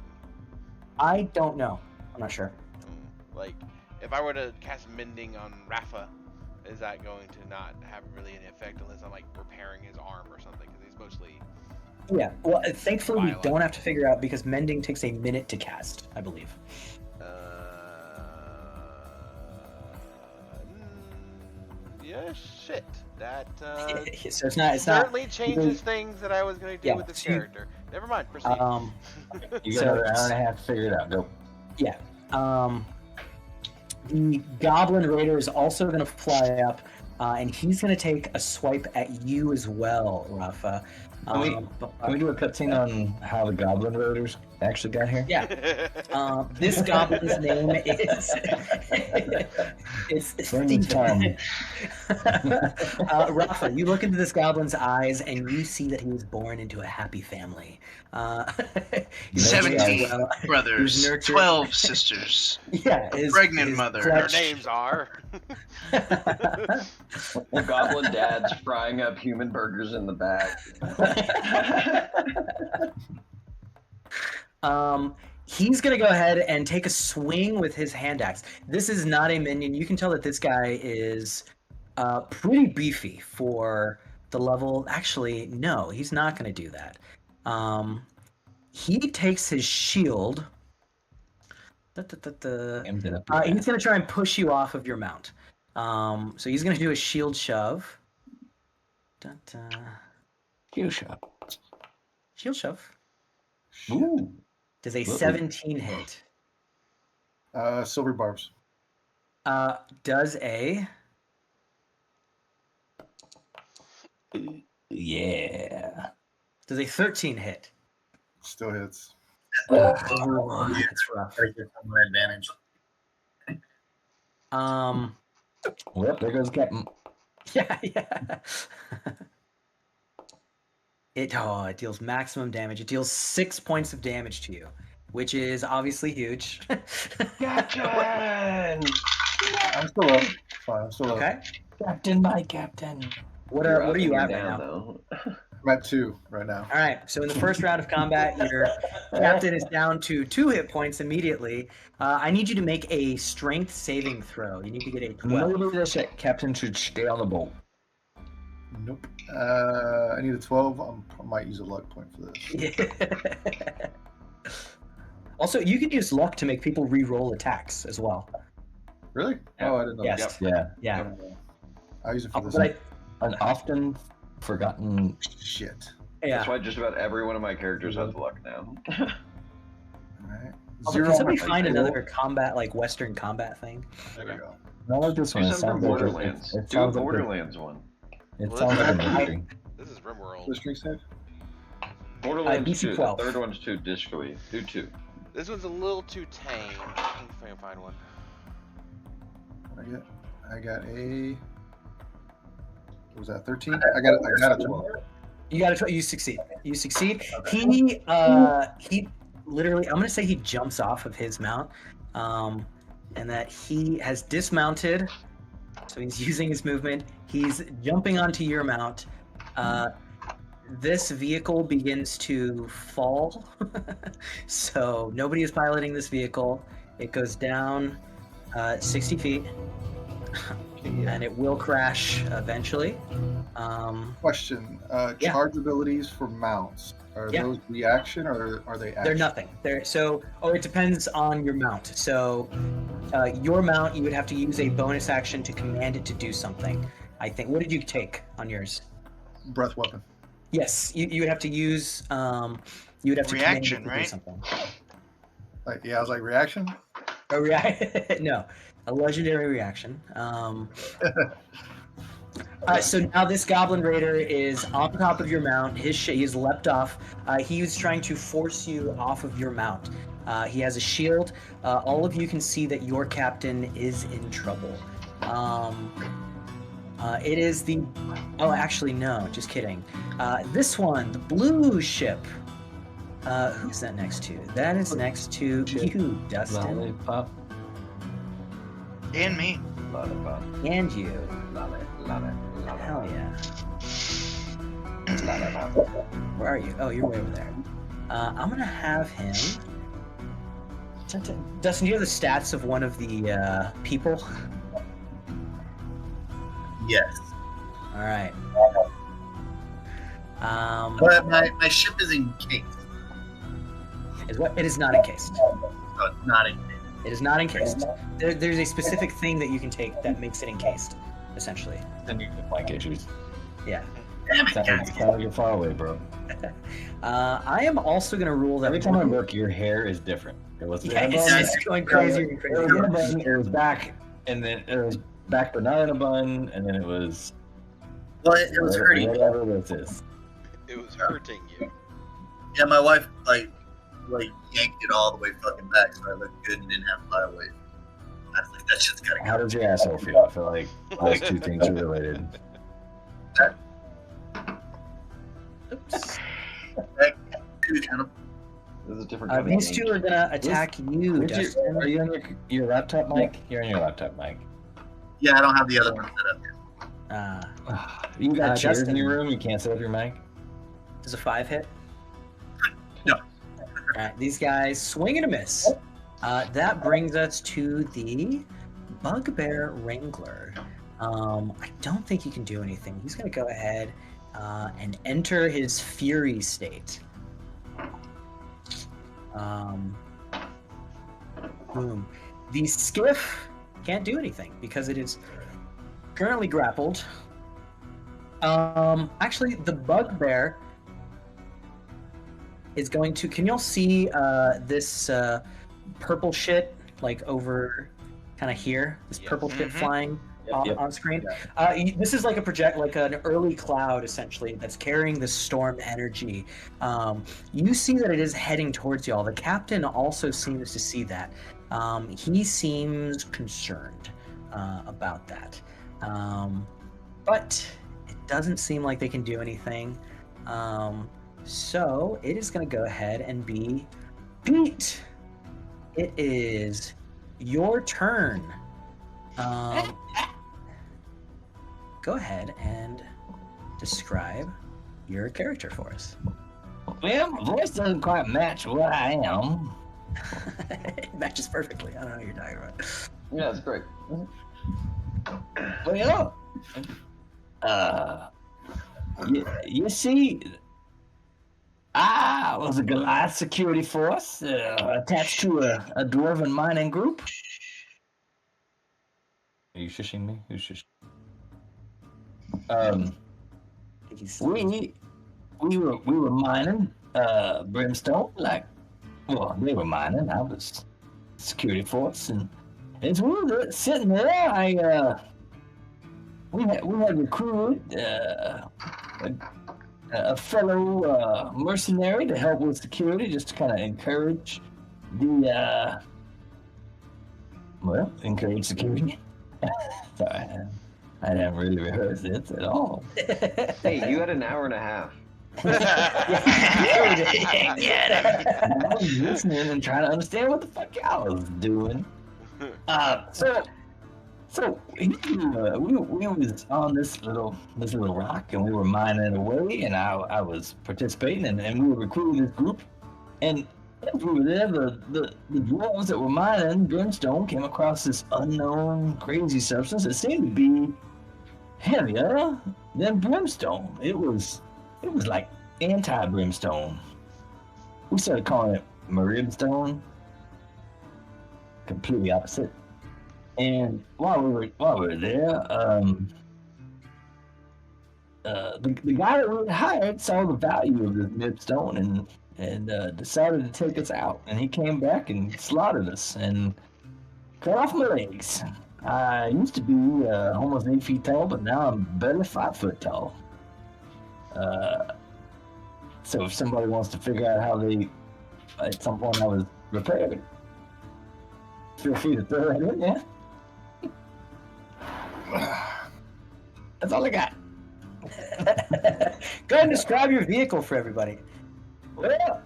I don't know. I'm not sure. Like, if I were to cast mending on Rafa, is that going to not have really any effect unless I'm like repairing his arm or something? Because he's mostly. Yeah. Well, thankfully we Biological. don't have to figure out because mending takes a minute to cast, I believe. Yeah, shit. That So it's not. certainly changes things that I was going to do Yeah, with this so you- character. Never mind. Proceed. You So- got another hour and a half to figure it out. Go. Yeah. The Goblin Raider is also going to fly up, and he's going to take a swipe at you as well, Rafa. Can we do a cutscene on how the Goblin Raiders actually got here? Yeah. This goblin's name is Brendan's Stephen. time. Rafa, you look into this goblin's eyes and you see that he was born into a happy family. He was 17 well- brothers, he was nurtured- 12 sisters, Yeah, his pregnant his mother. Their clutch- names are. The goblin dad's frying up human burgers in the back. He's gonna go ahead and take a swing with his hand axe. This is not a minion. You can tell that this guy is pretty beefy for the level. Actually, no, he's not gonna do that. He takes his shield. Aimed it up. He's gonna try and push you off of your mount. So he's gonna do a shield shove. Kill shot. Shield shove. Ooh. Does a Lovely. 17 hit? Silver barbs. Does a Yeah. does a 13 hit? Still hits. That's rough. Gotta give someone an advantage. Well, there goes Captain. Yeah. It deals maximum damage. It deals 6 points of damage to you, which is obviously huge. Gotcha! I'm still up. Fine, I'm still up. Okay. Captain, my captain. What are you at right down, now? though. I'm at 2 right now. All right. So in the first round of combat, your captain is down to 2 hit points immediately. I need you to make a strength saving throw. You need to get a 12. Maybe this captain should stay on the boat. Nope. I need a 12. I might use a luck point for this. Yeah. Also, you can use luck to make people re-roll attacks as well. Really? Oh, I didn't know. Yes. Yeah. Yeah. I'll use it for this. But An often forgotten. Shit. yeah. That's why just about every one of my characters has luck now. All right. Also, Zero can on somebody my find roll. another combat, like Western combat thing? There we go. I like this one. Do It something from sounds like Borderlands. it Do a sounds like Borderlands one. it Well, sounds like a I- movie. This is RimWorld. What's drink save? Borderlands DC 2. 12. The third one's too disco-y. Do 2. This one's a little too tame. I think if I can find one. What I got a. What was that? 13? I got a 12. You got to. You succeed. You succeed. He literally. I'm gonna say he jumps off of his mount, and that he has dismounted. So he's using his movement. He's jumping onto your mount. This vehicle begins to fall. So nobody is piloting this vehicle. It goes down 60 feet, and it will crash eventually. Question. Yeah. Charge abilities for mounts. Are Yeah. those reaction or are they action? They're nothing. It depends on your mount. So your mount, you would have to use a bonus action to command it to do something. I think. What did you take on yours? Breath weapon. Yes, you would have to use. You would have to Reaction, command it to do right? something. Like, yeah, I was like, reaction? No, a legendary reaction. So now this Goblin Raider is on top of your mount. He's leapt off. He was trying to force you off of your mount. He has a shield. All of you can see that your captain is in trouble. It is the... Oh, actually, no. Just kidding. This one, the blue ship. Who's that next to? That is next to you, Dustin. Lollipop. And me. Lollipop. And you. Lollipop. Hell yeah. Lollipop. Where are you? Oh, you're way over there. I'm gonna have him... Dustin, do you have the stats of one of the people? Yes. All right. But my ship is encased. It is not encased. So it's not encased. It is not encased. There's a specific thing that you can take that makes it encased, essentially. Then you get mic issues. Yeah. Damn it, Sound guys. like you're far away, bro. I am also gonna rule that Every time I look, your hair is different. It was Yeah, it's going crazier and It was in a crazier. bun, it was back, and then it was back but not in a bun, and then it was Well, it was hurting. whatever this is. It was hurting you. Yeah, my wife like yanked it all the way fucking back, so I looked good and didn't have flyaways. I was like, that shit's gotta How go. does your asshole feel? I feel like those two things are related. Oops. Kind of. This is a different kind of These game. two are gonna attack you, Are Dustin. you on your laptop mic? You're on your laptop mic. Yeah, I don't have the other one set up. You got chairs Dustin. in your room. You can't set up your mic. Does a 5 hit? No. Alright, these guys swing and a miss. That brings us to the Bugbear Wrangler. I don't think he can do anything. He's going to go ahead and enter his Fury state. Boom. The skiff can't do anything because it is currently grappled. Actually, the Bugbear is going to... Can y'all see this purple shit, like, over kind of here? This Yes. purple shit Mhm. flying Yep. on screen? This is like an early cloud, essentially, that's carrying the storm energy. You see that it is heading towards y'all. The captain also seems to see that. He seems concerned about that. But it doesn't seem like they can do anything. So it is going to go ahead and be Pete. It is your turn. Go ahead and describe your character for us. Well, my voice doesn't quite match what I am. It matches perfectly. I don't know what you're talking about. Yeah, it's great. Well, you see, I was a Goliath security force attached to a dwarven mining group. Are you shushing me? Who's shushing? I think he's... We were mining brimstone, like, well, they were mining. I was security force, and as we were sitting there, we had recruited a fellow mercenary to help with security, just to kind of encourage encourage security. Sorry, I didn't really rehearse this at all. Hey, you had an hour and a half. I was listening and trying to understand what the fuck y'all was doing. So we was on this little rock, and we were mining away, and I was participating, and we were recruiting this group, and as we were there, the dwarves that were mining brimstone came across this unknown crazy substance that seemed to be heavier than brimstone. It was like anti-brimstone. We started calling it maribstone. Completely opposite. And while we were there, the guy that we hired saw the value of this midstone and decided to take us out. And he came back and slaughtered us and cut off my legs. I used to be almost 8 feet tall, but now I'm barely 5 foot tall. So if somebody wants to figure out how they, at some point I was repaired, feel free to throw that in, yeah? That's all I got. Go ahead and describe your vehicle for everybody. Well,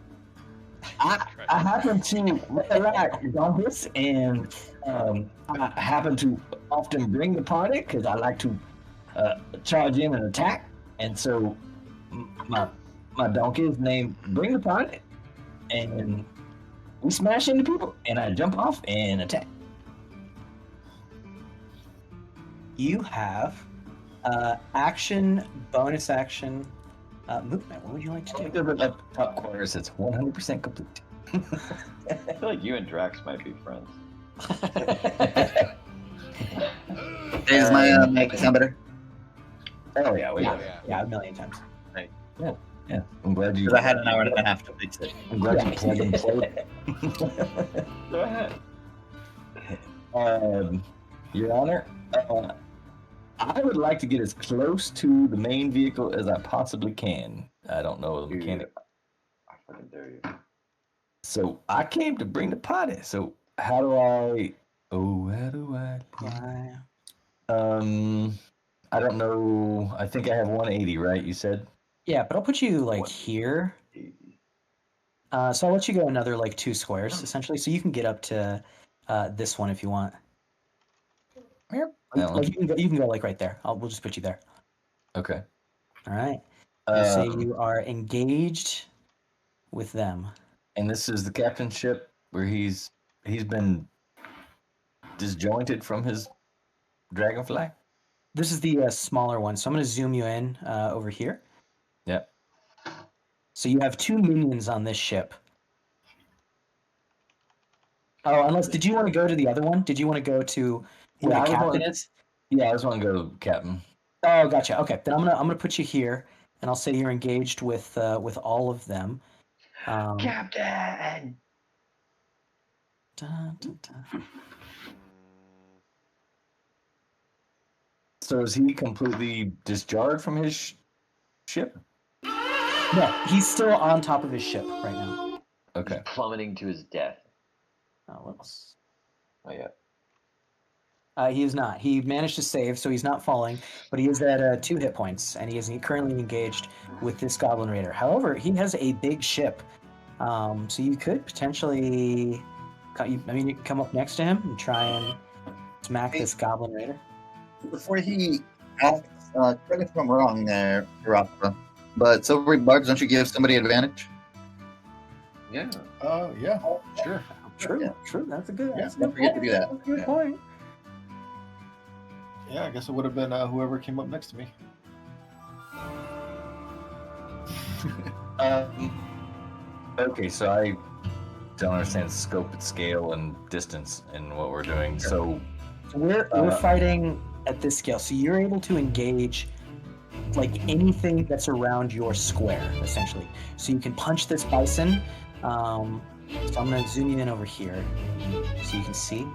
I happen to ride on this, and I happen to often bring the party because I like to charge in and attack. And so my donkey is named Bring the Party, and we smash into people, and I jump off and attack. You have action, bonus action, movement. What would you like to do? Look at that top corner, it's 100% complete. I feel like you and Drax might be friends. Is my mic sound better? Oh yeah, we Yeah, yeah. yeah, a million times. yeah. I'm glad you. Because I had an hour and a half to fix it. I'm glad you plugged and played. Go ahead. Your Honor, I would like to get as close to the main vehicle as I possibly can. I don't know the Dude, mechanic, I fucking dare you. so I came to bring the party. So how do I? Oh, how do I? Fly. I don't know. I think I have 180, right? You said. Yeah, but I'll put you like here. Easy. So I'll let you go another like 2 squares essentially, so you can get up to this one if you want. Yep. That one. Like you can go like right there. We'll just put you there. Okay. All right. You say Um, you are engaged with them. and this is the captain's ship where he's been disjointed from his dragonfly. This is the smaller one, so I'm going to zoom you in over here. Yep. So you have 2 minions on this ship. Oh, unless did you want to go to the other one? Did you want to go to where Yeah, I the was captain going- is? Yeah, I just want to go captain. Oh, gotcha. Okay, then I'm gonna put you here, and I'll say you're engaged with all of them. Captain! Dun, dun, dun. So is he completely discharged from his ship? No, he's still on top of his ship right now. Okay. Plummeting to his death. Oh, whoops. Oh, yeah. He is not. He managed to save, so he's not falling, but he is at 2 hit points, and he is currently engaged with this Goblin Raider. However, he has a big ship, so you could potentially, you can come up next to him and try and smack this Goblin Raider. Before he asks, correct me if I'm wrong there, Rafa, but silvery barbs, don't you give somebody advantage? Yeah. Yeah, sure. True, Yeah. true. That's a good. Yeah, That's a don't good forget to point. do that. That's a good Yeah. point. Yeah, I guess it would have been whoever came up next to me. Okay, so I don't understand scope and scale and distance and what we're doing. So We're fighting at this scale, so you're able to engage like anything that's around your square, essentially. So you can punch this bison. So I'm gonna zoom you in over here, so you can see.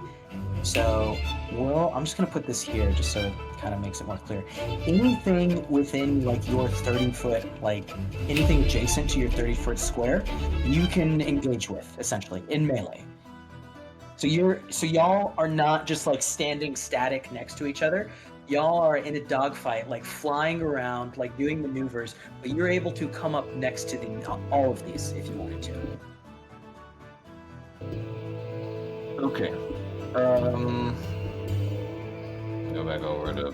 So, I'm just gonna put this here just so it kind of makes it more clear. Anything within like your 30-foot, like anything adjacent to your 30-foot square, you can engage with essentially in melee. So y'all are not just like standing static next to each other. Y'all are in a dogfight, like flying around, like doing maneuvers, but you're able to come up next to all of these if you wanted to. okay. Go back over to.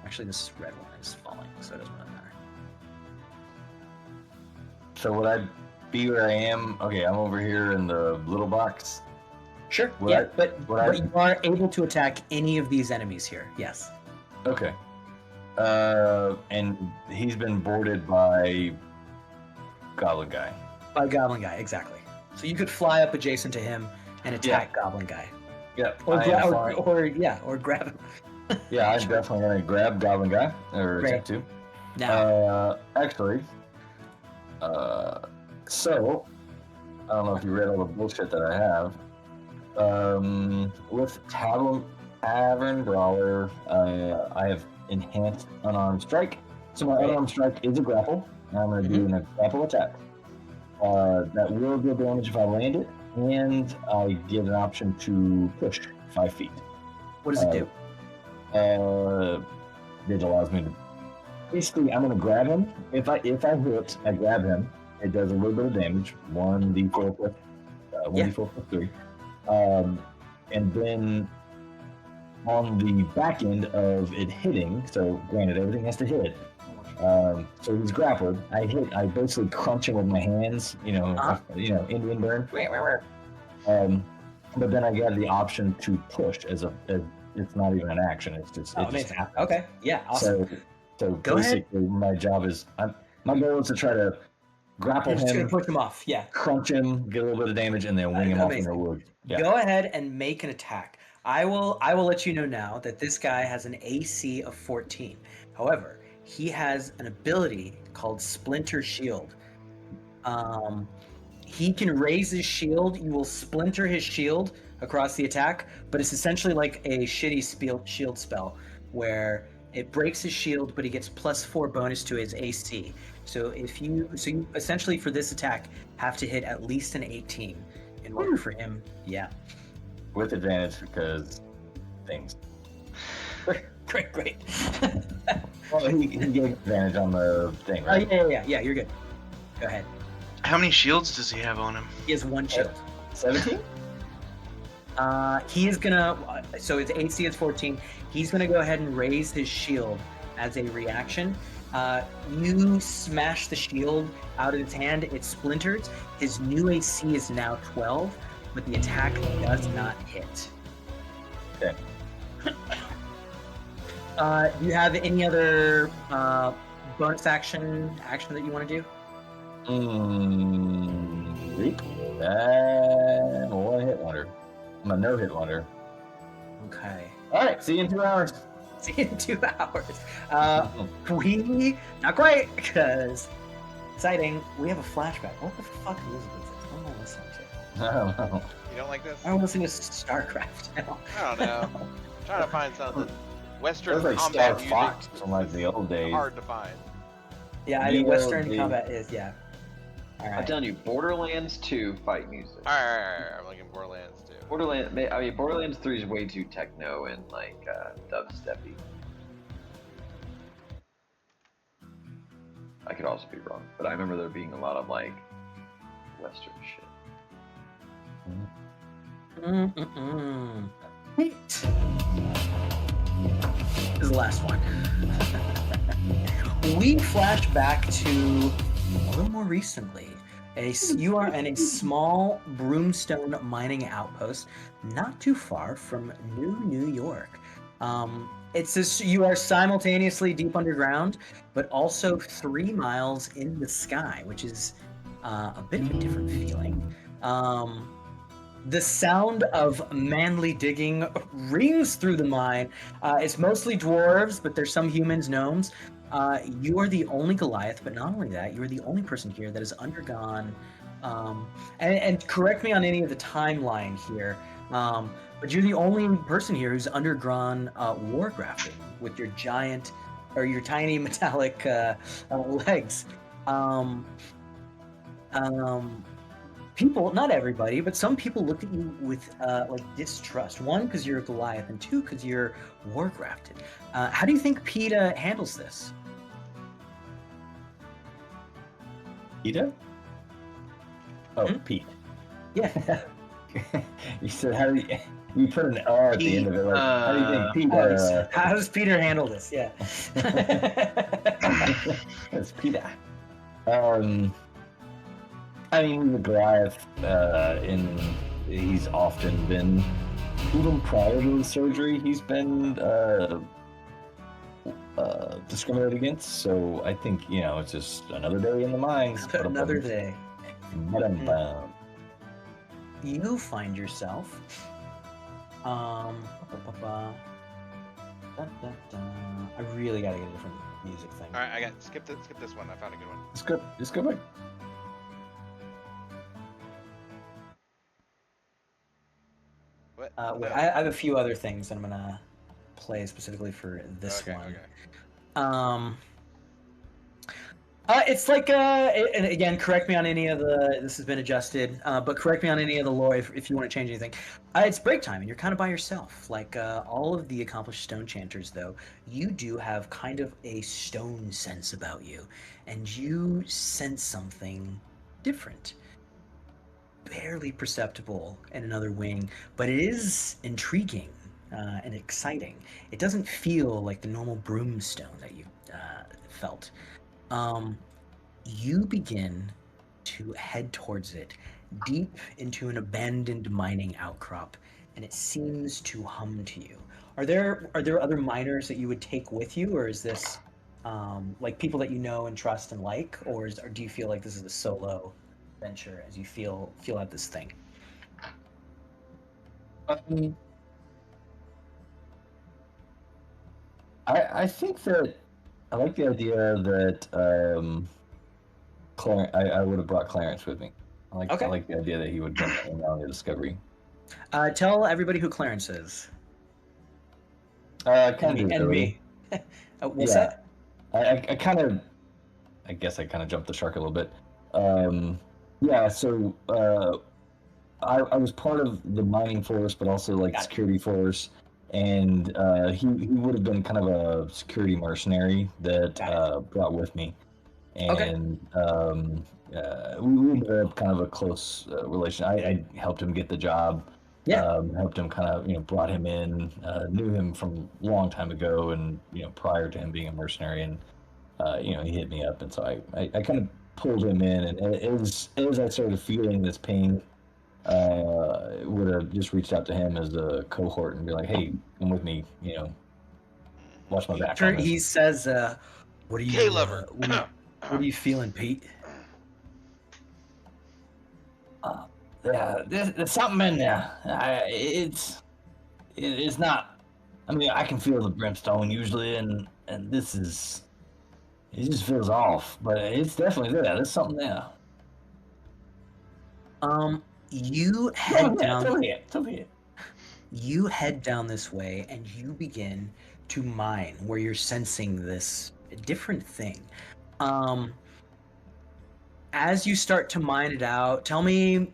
Actually, this red one is falling, so it doesn't really matter. So would I be where I am? Okay, I'm over here in the little box. Sure. Would yeah, I- but would I- you are able to attack any of these enemies here. Yes. Okay. And he's been boarded by Goblin Guy. By Goblin Guy, exactly. So you could fly up adjacent to him and attack Goblin Guy, Yep. or I am fine. or grab him. Yeah, I'm definitely gonna grab Goblin Guy or attempt to. Now, Actually, so I don't know if you read all the bullshit that I have. With Tavern Brawler, I have enhanced unarmed strike. So my Right. unarmed strike is a grapple. And I'm going to do a grapple attack. That will deal damage if I land it, and I get an option to push 5 feet. What does it do? It allows me to. Basically, I'm going to grab him. If I hit, I grab him. It does a little bit of damage. 1d4 plus 1d4 plus 3. And then on the back end of it hitting, so granted everything has to hit. So he's grappled. I basically crunch him with my hands. Indian burn. But then I get the option to push as it's not even an action. It's just it just Amazing. happens. Okay, yeah, awesome. So Go ahead. basically, my job is my goal is to try to grapple You're just gonna him, push him off. Yeah. crunch him, get a little bit of damage, and then wing him off in the Amazing. woods. Yeah. Go ahead and make an attack. I will let you know now that this guy has an AC of 14. However, he has an ability called Splinter Shield. He can raise his shield. You will splinter his shield across the attack, but it's essentially like a shitty shield spell where it breaks his shield, but he gets +4 bonus to his AC. So you essentially for this attack have to hit at least an 18 in order for him. Yeah. With advantage because things. Great. Well, he gave advantage on the thing, right? Yeah. You're good. Go ahead. How many shields does he have on him? He has 1 shield. 17? He is gonna. So his AC is 14. He's gonna go ahead and raise his shield as a reaction. You smash the shield out of his hand. It splinters. His new AC is now 12, but the attack does not hit. Okay. Do you have any other bonus action that you want to do? One hit wonder. I'm a no hit wonder. Okay. All right, see you in 2 hours. See you in 2 hours. We not quite because exciting. We have a flashback. What the fuck music is this? What am I listening to? I don't know. You don't like this? I'm listening to StarCraft now. I don't know. Trying to find something. Western It was like combat Star music Fox from like the old days. hard to find. Yeah, I think Western DLD. combat is All I'm right. telling you, Borderlands 2 fight music. Alright, I'm looking Borderlands too. Borderlands 3 is way too techno and like dubsteppy. I could also be wrong, but I remember there being a lot of like Western shit. Wait. This is the last one. We flash back to a little more recently. You are in a small broomstone mining outpost, not too far from New York. You are simultaneously deep underground, but also 3 miles in the sky, which is a bit of a different feeling. The sound of manly digging rings through the mine. It's mostly dwarves, but there's some humans, gnomes. You are the only Goliath, but not only that, you are the only person here that has undergone, and correct me on any of the timeline here, but you're the only person here who's undergone war grafting with your tiny metallic legs. People, not everybody, but some people look at you with like distrust. 1, because you're a Goliath, and 2, because you're war grafted. How do you think PETA handles this? PETA? Oh, Hmm? Pete. Yeah. You said how do you put an R at the end of it? Like, how do you think PETA? How does Peter handle this? Yeah. It's PETA. I mean, the Goliath, he's often been, even prior to the surgery, he's been discriminated against. So I think, it's just another day in the mines. Another day. Ba-dum-bum. You find yourself. I really gotta get a different music thing. Alright, I got skip this one. I found a good one. Let's go back. Wait, I have a few other things that I'm gonna play specifically for this Okay, one. okay. It's like, and again, correct me on any of the. This has been adjusted, but correct me on any of the lore if you want to change anything. It's break time, and you're kind of by yourself. Like all of the accomplished stone chanters, though, you do have kind of a stone sense about you, and you sense something different, barely perceptible in another wing, but it is intriguing and exciting. It doesn't feel like the normal broomstone that you felt. You begin to head towards it, deep into an abandoned mining outcrop, and it seems to hum to you. Are there other miners that you would take with you, or is this like people that you know and trust and like, or do you feel like this is a solo venture as you feel out this thing? I think that I like the idea that I would have brought Clarence with me. Okay. I like the idea that he would jump in on the discovery. Tell everybody who Clarence is. Kind of And me. What's Yeah. that? I kind of, I guess I kind of jumped the shark a little bit. Yeah, so I was part of the mining force, but also like Got it. security force, and he would have been kind of a security mercenary that Got brought with me, Okay. and we developed kind of a close relation. I helped him get the job. Yeah. Helped him kind of, brought him in, knew him from a long time ago, and prior to him being a mercenary, and he hit me up, and so I kind of pulled him in, and as I started feeling this pain, would have just reached out to him as a cohort and be like, "Hey, come with me, watch my back on this." He says, "What are you? K-Lover. What are you feeling, Pete?" Yeah, there's something in there. It's not. I mean, I can feel the brimstone usually, and this is. It just feels off, but it's definitely there. There's something there. You head down. It's over here. You head down this way, and you begin to mine, where you're sensing this different thing. As you start to mine it out, tell me,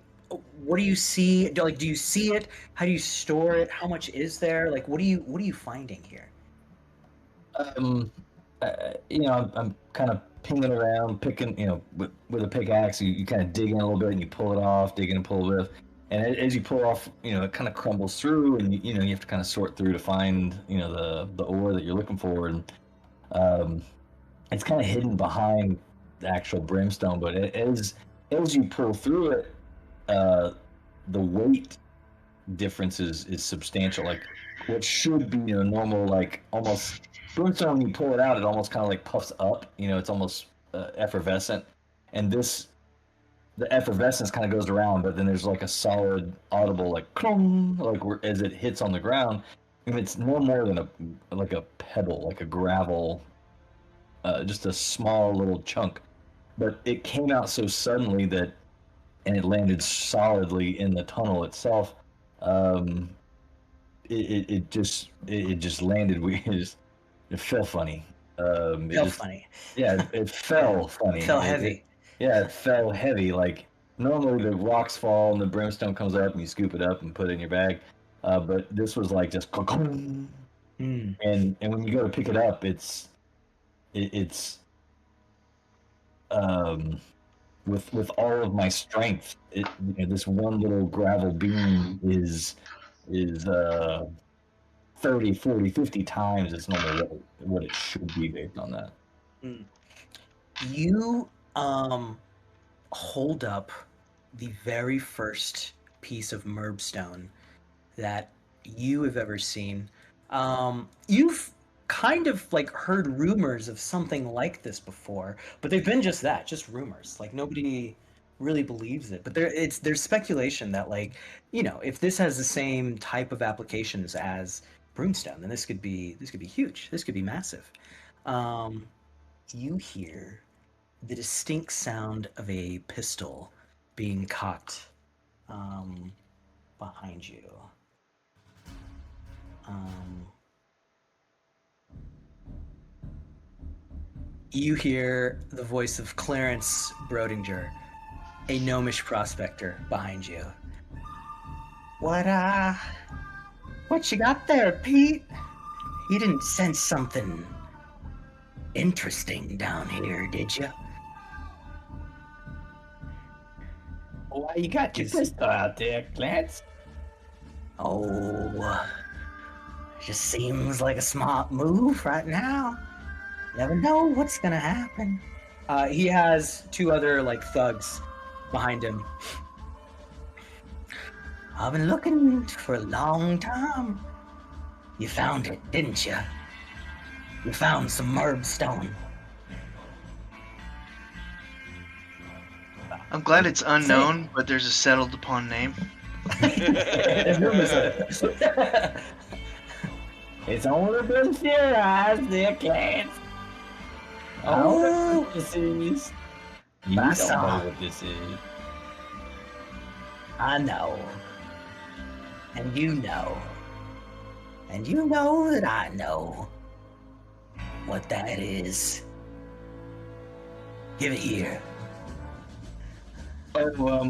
what do you see? Do you see it? How do you store it? How much is there? Like, what are you finding here? I'm kind of pinging around, picking, with a pickaxe, you kind of dig in a little bit and you pull it off, dig in and pull it with. And as you pull off, it kind of crumbles through, and you have to kind of sort through to find, the ore that you're looking for. And it's kind of hidden behind the actual brimstone, but as you pull through it, the weight difference is substantial. Like what should be a normal, like almost brimstone, when you pull it out, it almost kind of like puffs up. It's almost effervescent, and the effervescence kind of goes around, but then there's like a solid audible like clong, like as it hits on the ground, and it's no more than a pebble, like a gravel, just a small little chunk, but it came out so suddenly and it landed solidly in the tunnel itself. It just landed weird. It felt funny. Funny. Yeah, it fell funny. It fell heavy. It fell heavy. Like normally the rocks fall and the brimstone comes up and you scoop it up and put it in your bag. But this was like just and when you go to pick it up, it's with all of my strength, this one little gravel beam is 30, 40, 50 times its normal what it should be based on that. You hold up the very first piece of merbstone that you have ever seen. You've kind of like heard rumors of something like this before, but they've been just that, just rumors. Like nobody really believes it, but there's speculation that, like, if this has the same type of applications as Broomstone, then this could be huge. This could be massive. You hear the distinct sound of a pistol being cocked behind you. you hear the voice of Clarence Brodinger, a gnomish prospector, behind you. What you got there, Pete? You didn't sense something interesting down here, did you? Why you got your Is- pistol out there, Clarence? Oh, just seems like a smart move right now. Never know what's gonna happen. He has two other thugs behind him. I've been looking for a long time. You found it, didn't you? You found some Merb stone. I'm glad it's unknown, but there's a settled upon name. It's only been theorized there, Clarence. I don't know what this is. You My don't know son. what this is. I know. And you know. And you know that I know what that is. Give it here. Oh, well,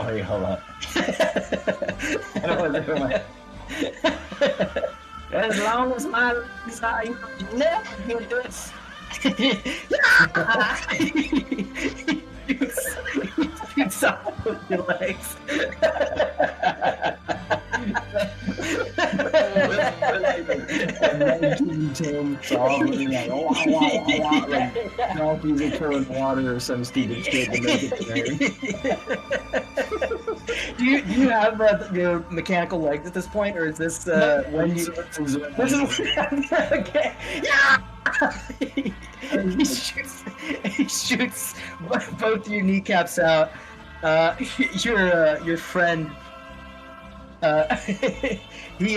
wait, hold up. I don't know what as long as my legs are, you never get this. Shoots off with your legs. Donkeys are throwing water or some stupid shit to make it turn. Do you have your mechanical legs at this point, or is this when you? This is okay. Yeah. He shoots both your kneecaps out. Your friend. He.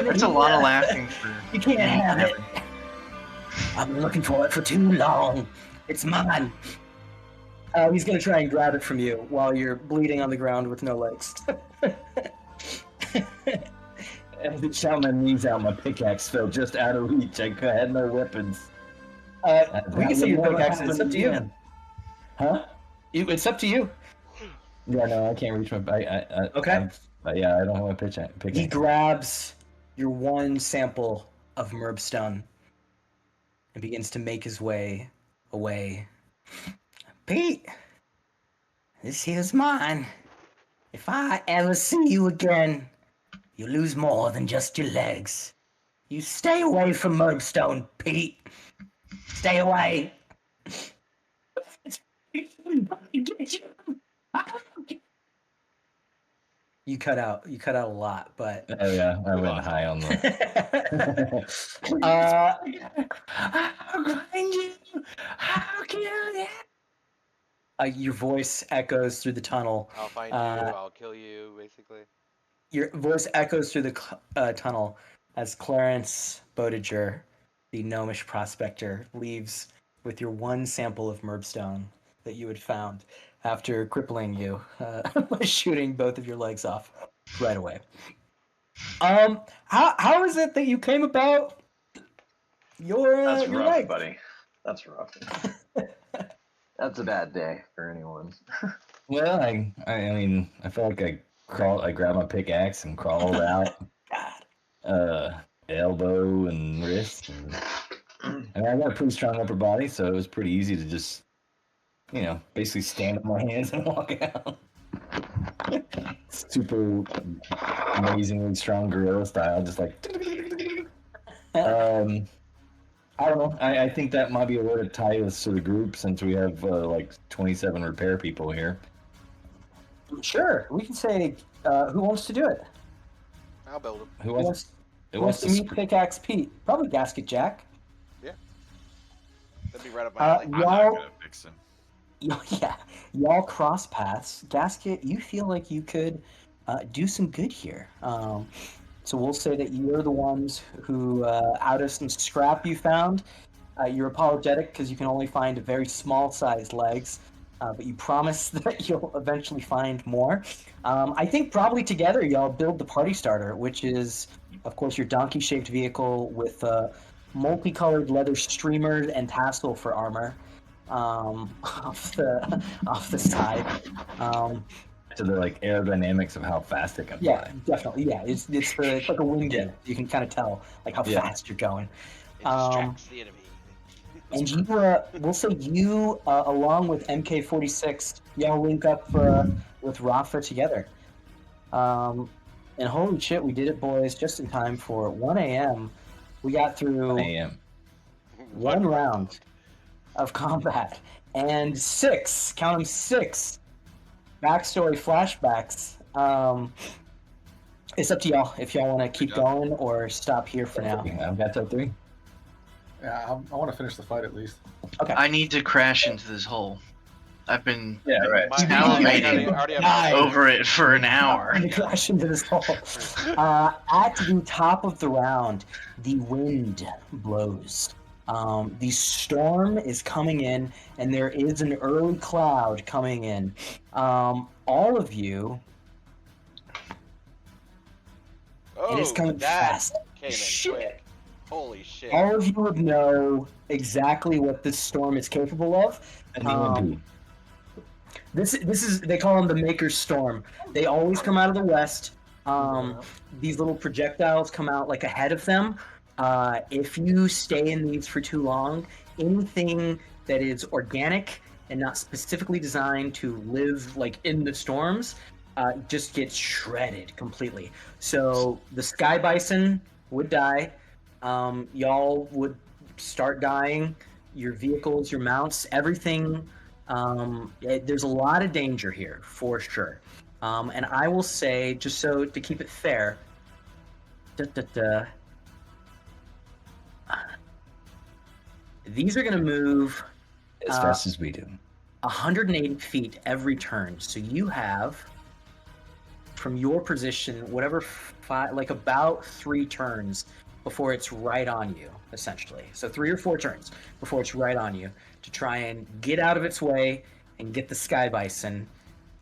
That's a lot of laughing for. You can't have it. I've been looking for it for too long. It's mine. He's gonna try and grab it from you while you're bleeding on the ground with no legs. As it shot my knees out, my pickaxe fell just out of reach. I had no weapons. We can say your pickaxe. It's up to you. Again. Huh? It's up to you. Yeah, no, I can't reach my. Okay. Yeah, I don't have a pickaxe. He grabs your one sample of Merbstone and begins to make his way away. Pete, this here's mine. If I ever see you again, you lose more than just your legs. You stay away from Merbstone, Pete. Stay away. You cut out a lot, but Oh yeah, I went high on the. I'll grind you. I'll kill you. Your voice echoes through the tunnel. I'll find you. I'll kill you. Basically. Your voice echoes through the tunnel as Clarence Bodiger, the gnomish prospector, leaves with your one sample of Merbstone that you had found after crippling you by shooting both of your legs off right away. How is it that you came about your That's your rough, leg? buddy. That's rough. That's a bad day for anyone. Well, I mean, I feel like I grabbed my pickaxe and crawled out, elbow and wrist, and I got a pretty strong upper body, so it was pretty easy to just, basically stand on my hands and walk out. Super amazingly strong gorilla style, just like. I don't know. I think that might be a way to tie us to the group since we have 27 repair people here. Sure, we can say who wants to do it. I'll build him. Who Who wants? wants to meet Pickaxe Pete? Probably Gasket Jack. That'd be right up my alley. I'm not Y'all, gonna fix him. y'all cross paths. Gasket, you feel like you could do some good here. So we'll say that you're the ones who, out of some scrap you found, you're apologetic because you can only find very small-sized legs. but you promise that you'll eventually find more. I think probably together y'all build the party starter, which is, of course, your donkey-shaped vehicle with multicolored leather streamers and tassel for armor off the side. To the like aerodynamics of how fast it can Yeah, fly. definitely. Yeah, it's like a wing Yeah. jet. You can kind of tell like how Yeah. fast you're going. It distracts the enemy. And you, we'll say you, along with MK46, y'all link up with Rafa together. And holy shit, we did it, boys, just in time for 1 a.m. We got through AM. one round of combat and 6, count them 6 backstory flashbacks. It's up to y'all if y'all want to keep going or stop here for now. I've got top 3. Yeah, I want to finish the fight at least. Okay. I need to crash into this hole. I've been Yeah, right. salivating Already have Nice. over it for an hour. I'm gonna crash into this hole. At the top of the round, the wind blows. The storm is coming in, and there is an early cloud coming in. All of you, and it's coming fast. Came in Shit. quick. Holy shit. All of you would know exactly what this storm is capable of. This is, they call them the Maker's Storm. They always come out of the west. These little projectiles come out like ahead of them. If you stay in these for too long, anything that is organic and not specifically designed to live like in the storms just gets shredded completely. So the Sky Bison would die. Y'all would start dying. Your vehicles, your mounts, everything. There's a lot of danger here for sure. And I will say, just so to keep it fair, these are going to move As fast as we do. 180 feet every turn. So you have, from your position, whatever, like about 3 turns before it's right on you, essentially. So 3 or 4 turns before it's right on you to try and get out of its way and get the Sky Bison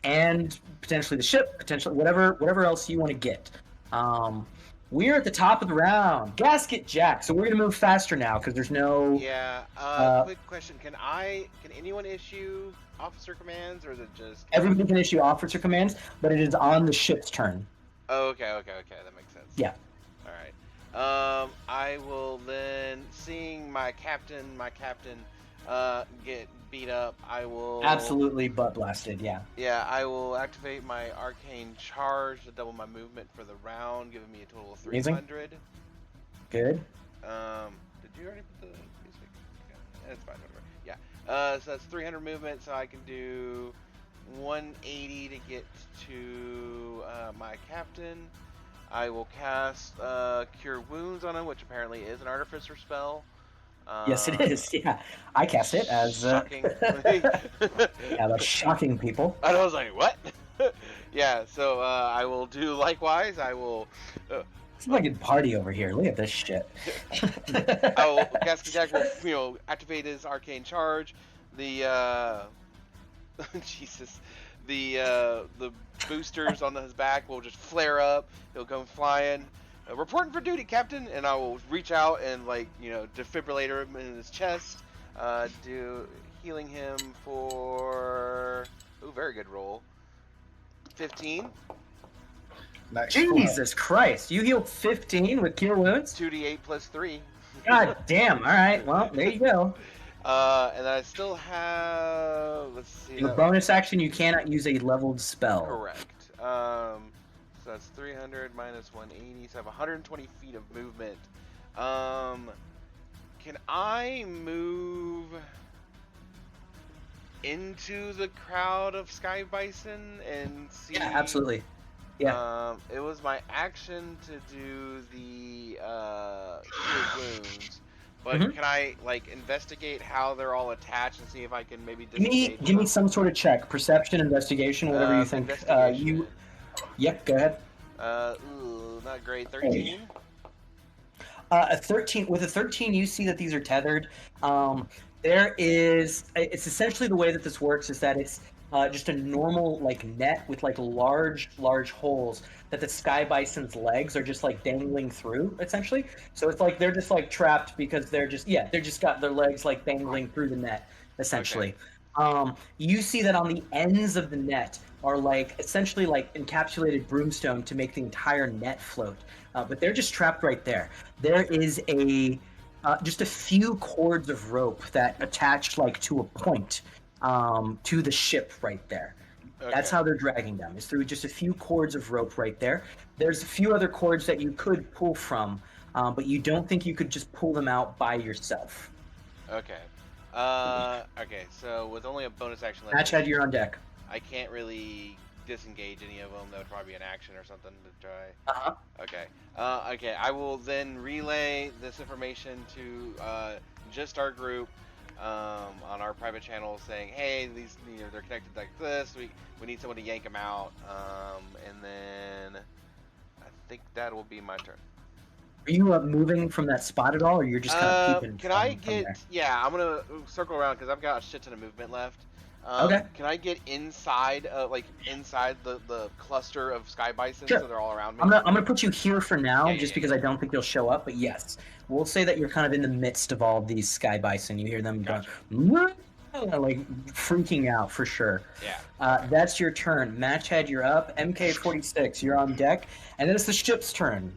and potentially the ship, potentially whatever else you want to get. We're at the top of the round. Gasket Jack. So we're going to move faster now because there's no... Yeah. Quick question. Can anyone issue officer commands, or is it just... Everybody can issue officer commands, but it is on the ship's turn. Oh, okay. That makes sense. Yeah. All right. I will then, seeing my captain get beat up, I will... Absolutely butt blasted, yeah. Yeah, I will activate my arcane charge to double my movement for the round, giving me a total of 300. Good. Did you already put the basic? Yeah, that's fine, whatever. Yeah. So that's 300 movement, so I can do 180 to get to my captain. I will cast Cure Wounds on him, which apparently is an Artificer spell. Yes, it is. Yeah, I cast it as shocking. yeah, that's shocking people. And I was like, what? Yeah, so I will do likewise. I will. It's like a party over here. Look at this shit. I will Casket Jack will, activate his arcane charge. The Jesus, the boosters on his back will just flare up. He'll come flying. Reporting for duty, Captain, and I will reach out and defibrillator him in his chest, do healing him for very good roll. 15. Nice. Jesus Christ! You healed 15 with Cure Wounds? 2d8 plus 3. God damn! All right, well there you go. And I still have. Let's see. Your bonus action, you cannot use a leveled spell. Correct. So that's 300 minus 180, so I have 120 feet of movement. Can I move into the crowd of Sky Bison and see? Yeah, absolutely. Yeah. It was my action to do the Cure Wounds, but can I investigate how they're all attached and see if I can maybe give me some sort of check, perception, investigation, whatever you think. Yep, go ahead. Not great. 13. A 13. With a 13, you see that these are tethered. There is. It's essentially the way that this works is that it's just a normal like net with like large holes that the sky bison's legs are just like dangling through essentially. So it's like they're just like trapped because they're just got their legs like dangling through the net essentially. You see that on the ends of the net are like essentially like encapsulated broomstone to make the entire net float, but they're just trapped right there. There is just a few cords of rope that attach like to a point to the ship right there. That's how they're dragging them, is through just a few cords of rope right there. There's a few other cords that you could pull from, but you don't think you could just pull them out by yourself. Okay. Okay, so with only a bonus action left, Matchhead, you're on deck. I can't really disengage any of them. That would probably be an action or something to try. Uh-huh. Okay. Okay, I will then relay this information to just our group on our private channel, saying, "Hey, these they're connected like this. We need someone to yank them out." And then I think that will be my turn. Are you moving from that spot at all, or you're just kind of keeping? Can I get? Yeah, I'm gonna circle around because I've got a shit ton of movement left. Okay. Can I get inside, inside the cluster of sky bisons, Sure. so they're all around me? I'm gonna put you here for now, Yeah, just yeah, because I don't think you'll show up. But yes, we'll say that you're kind of in the midst of all of these sky bison. You hear them going, like freaking out for sure. Yeah. That's your turn. Matchhead, you're up. MK46, you're on deck, and then it's the ship's turn.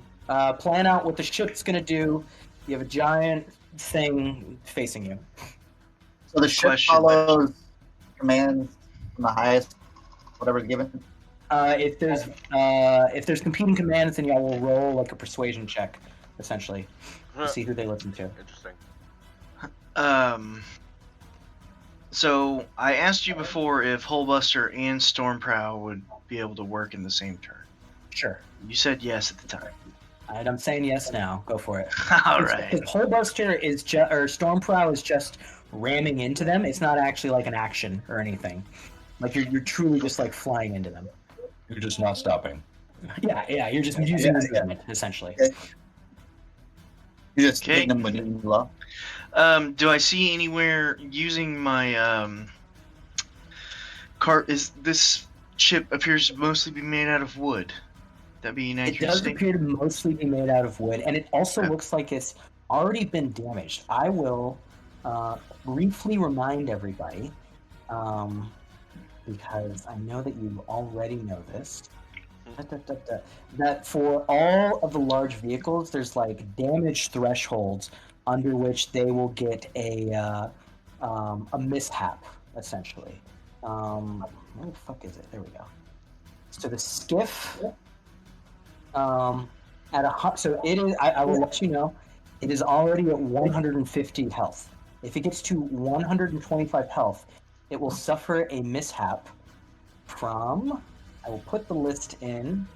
Plan out what the ship's gonna do. You have a giant thing facing you. So the ship follows commands from the highest, whatever's given. If there's competing commands, then y'all will roll like a persuasion check, essentially, to see who they listen to. Interesting. So I asked you before if Hullbuster and Stormprow would be able to work in the same turn. Sure. You said yes at the time. And I'm saying yes now. Go for it. All right. Because Hullbuster is just, or Stormprow is just ramming into them. It's not actually like an action or anything. Like you're truly just like flying into them. You're just not stopping. Yeah. You're just using the movement essentially. Okay. You're just Okay. hitting them with new law. Do I see anywhere using my cart? Is this ship appears to mostly be made out of wood? That be an It accurate does statement? appear to mostly be made out of wood, and it also Okay. looks like it's already been damaged. I will briefly remind everybody, because I know that you already know this, that for all of the large vehicles, there's like damage thresholds under which they will get a mishap, essentially. Where the fuck is it? There we go. So the skiff. So it is. I will let you know. It is already at 150 health. If it gets to 125 health, it will suffer a mishap from. I will put the list in.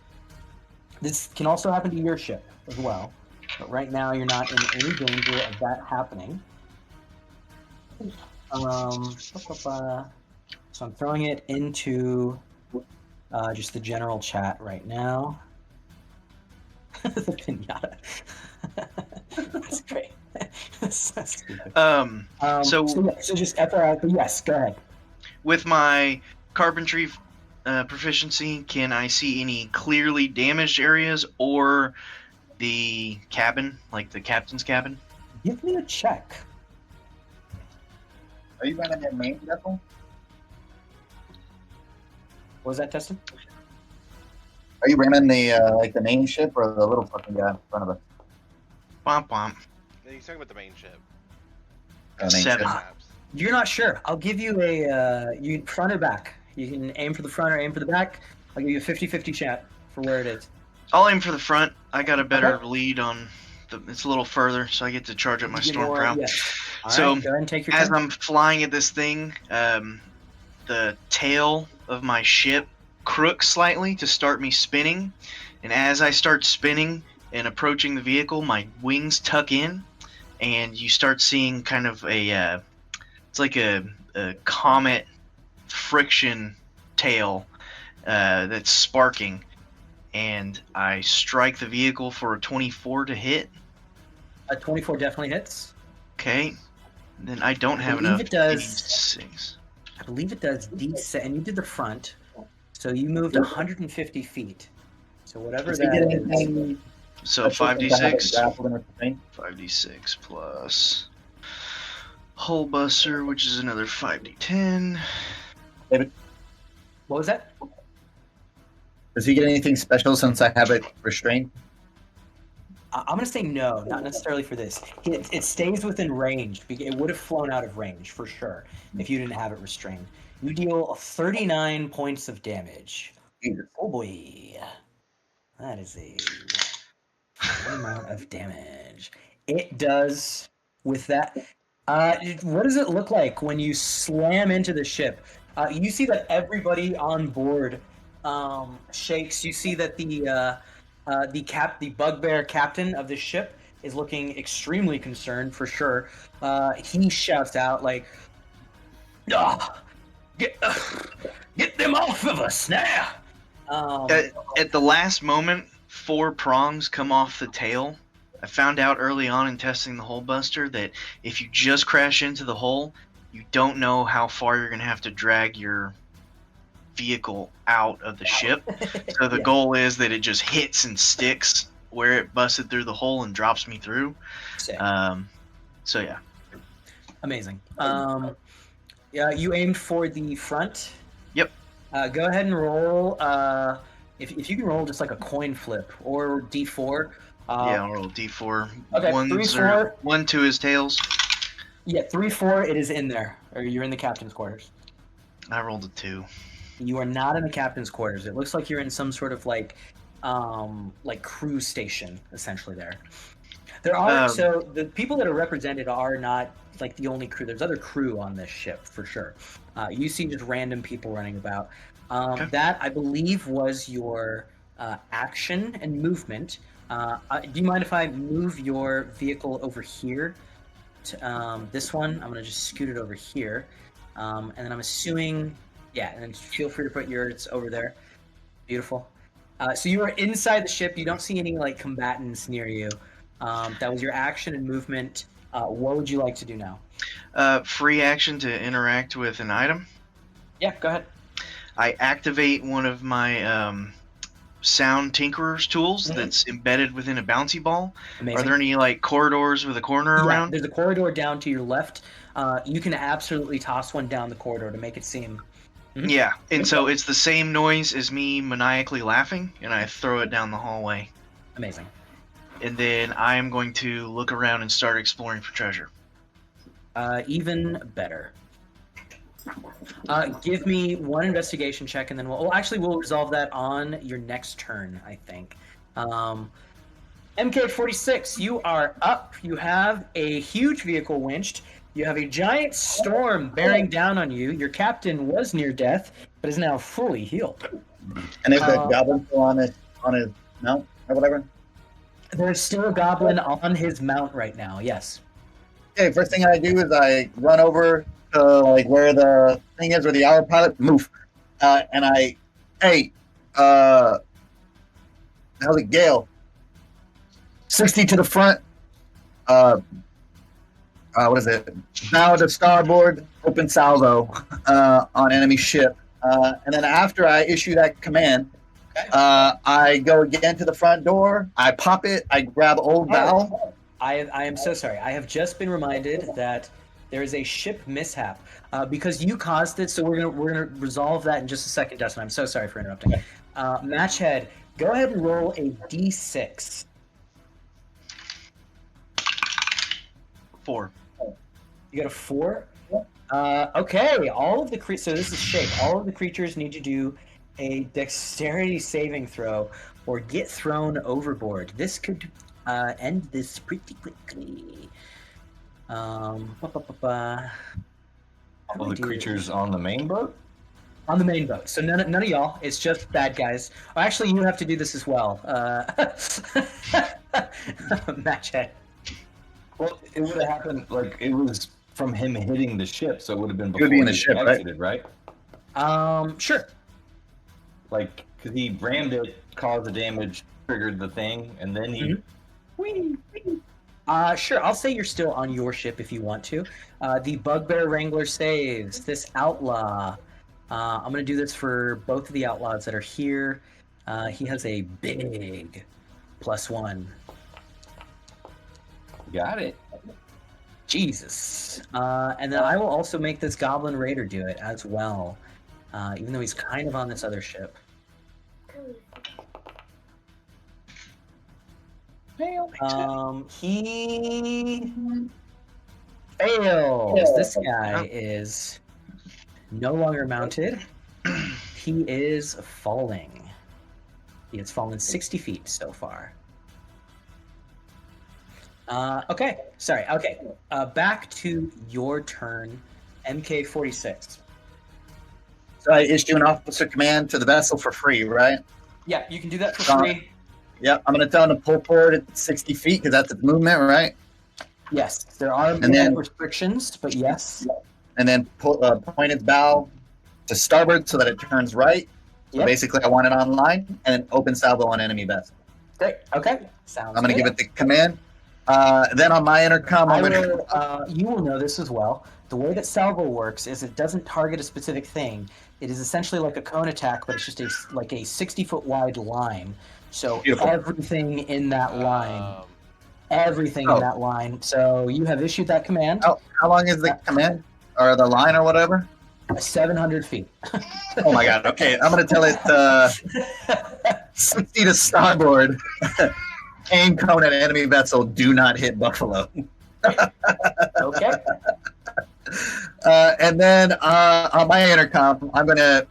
This can also happen to your ship as well, but right now you're not in any danger of that happening. So I'm throwing it into just the general chat right now. The pinata. That's great. That's so stupid. So just FYI, but yes, go ahead. With my carpentry proficiency, can I see any clearly damaged areas or the cabin, like the captain's cabin? Give me a check. Are you running that main vessel? What was that, Testin? Are you ramming the like the main ship or the little fucking guy in front of us? Womp womp. He's talking about the main ship. Main 7. ship. Perhaps. You're not sure. I'll give you you front or back. You can aim for the front or aim for the back. I'll give you a 50-50 shot for where it is. I'll aim for the front. I got a better lead on it's a little further, so I get to charge up my You get storm more- prow. yes. All So, right, go ahead and take your As turn. I'm flying at this thing, the tail of my ship crooks slightly to start me spinning, and as I start spinning and approaching the vehicle, my wings tuck in, and you start seeing kind of it's like a comet friction tail that's sparking, and I strike the vehicle for a 24 to hit. A 24 definitely hits. Okay. Then I don't have believe enough it does. D6. I believe it does D6, and you did the front, so you moved 150 feet. So whatever Does he that get is. anything So special since I have it 5d6. grappled and restrained? 5d6 plus Hull Buster, which is another 5d10. What was that? Does he get anything special since I have it restrained? I'm gonna say no, not necessarily for this. It stays within range. It would have flown out of range for sure if you didn't have it restrained. You deal 39 points of damage. Jesus. Oh boy, that is a good amount of damage. It does with that. What does it look like when you slam into the ship? You see that everybody on board shakes. You see that the bugbear captain of the ship is looking extremely concerned for sure. He shouts out like, get them off of us now!" At the last moment, 4 prongs come off the tail. I found out early on in testing the Hull Buster that if you just crash into the hull, you don't know how far you're going to have to drag your vehicle out of the ship. So the Yeah. goal is that it just hits and sticks where it busted through the hole and drops me through. Sick. So yeah. Amazing. Yeah, you aimed for the front. Yep. Go ahead and roll. If you can roll just like a coin flip or D4. Yeah, I'll roll D4. Okay, 3, 4. 1 to his tails. Yeah, 3, 4. It is in there, or you're in the captain's quarters. I rolled a 2. You are not in the captain's quarters. It looks like you're in some sort of like crew station, essentially. There are so the people that are represented are not like the only crew. There's other crew on this ship for sure. You see just random people running about. Okay. That I believe was your action and movement. Do you mind if I move your vehicle over here? To, this one, I'm gonna just scoot it over here, and then I'm assuming, yeah. And then feel free to put yours over there. Beautiful. So you are inside the ship. You don't see any like combatants near you. That was your action and movement. What would you like to do now? Free action to interact with an item. Yeah, go ahead. I activate one of my sound tinkerer's tools that's embedded within a bouncy ball. Amazing. Are there any like corridors with a corner Yeah, around? there's a corridor down to your left. You can absolutely toss one down the corridor to make it seem. Mhm. Yeah, and so it's the same noise as me maniacally laughing, and I throw it down the hallway. Amazing. And then I am going to look around and start exploring for treasure. Even better. Give me one investigation check, and then we'll resolve that on your next turn, I think. MK46, you are up. You have a huge vehicle winched. You have a giant storm bearing down on you. Your captain was near death, but is now fully healed. And is that goblin still on his mount or whatever? There's still a goblin on his mount right now, yes. Okay, first thing I do is I run over to like where the thing is, where the autopilot move, and how's it, Gale? 60 to the front. What is it? Bow to starboard, open salvo on enemy ship. And then after I issue that command, I go again to the front door. I pop it. I grab old bow. I am so sorry. I have just been reminded that there is a ship mishap because you caused it. So we're gonna resolve that in just a second, Justin. I'm so sorry for interrupting. Matchhead, go ahead and roll a d6. 4. You got a 4? Okay, all of the so this is shape. All of the creatures need to do a dexterity saving throw or get thrown overboard. This could end this pretty quickly. All the creatures on the main boat? On the main boat. So none of y'all. It's just bad guys. Oh, actually, you have to do this as well. Matchhead. Well, it would have happened like it was from him hitting the ship, so it would have been It before would be in the he ship, right? exited, right? Sure. Like, because he rammed it, caused the damage, triggered the thing, and then he. Sure, I'll say you're still on your ship if you want to. The Bugbear Wrangler saves this outlaw. I'm going to do this for both of the outlaws that are here. He has a big +1. Got it. Jesus. And then I will also make this Goblin Raider do it as well, even though he's kind of on this other ship. He fails. This guy is no longer mounted. He is falling. He has fallen 60 feet so far. Okay, sorry. Okay, back to your turn, MK46. So I issue an officer command to the vessel for free, right? Yeah, you can do that for free. Yep. I'm going to tell him to pull forward at 60 feet because that's its movement, right? Yes, there are then- restrictions, but yes. And then point its bow to starboard so that it turns right. So Yep. basically, I want it online and then open salvo on enemy vessel. Great. Okay, sounds. I'm going to good. give it the command. Then on my intercom, I'm going to. You will know this as well. The way that salvo works is it doesn't target a specific thing. It is essentially like a cone attack, but it's just a 60-foot wide line. So Beautiful. everything in that line, everything in that line. So you have issued that command. How long is the command or the line or whatever? 700 feet. Oh my god. Okay, I'm going to tell it 60 to starboard. Aim cone at enemy vessel. Do not hit Buffalo. Okay. And then on my intercom, I'm gonna.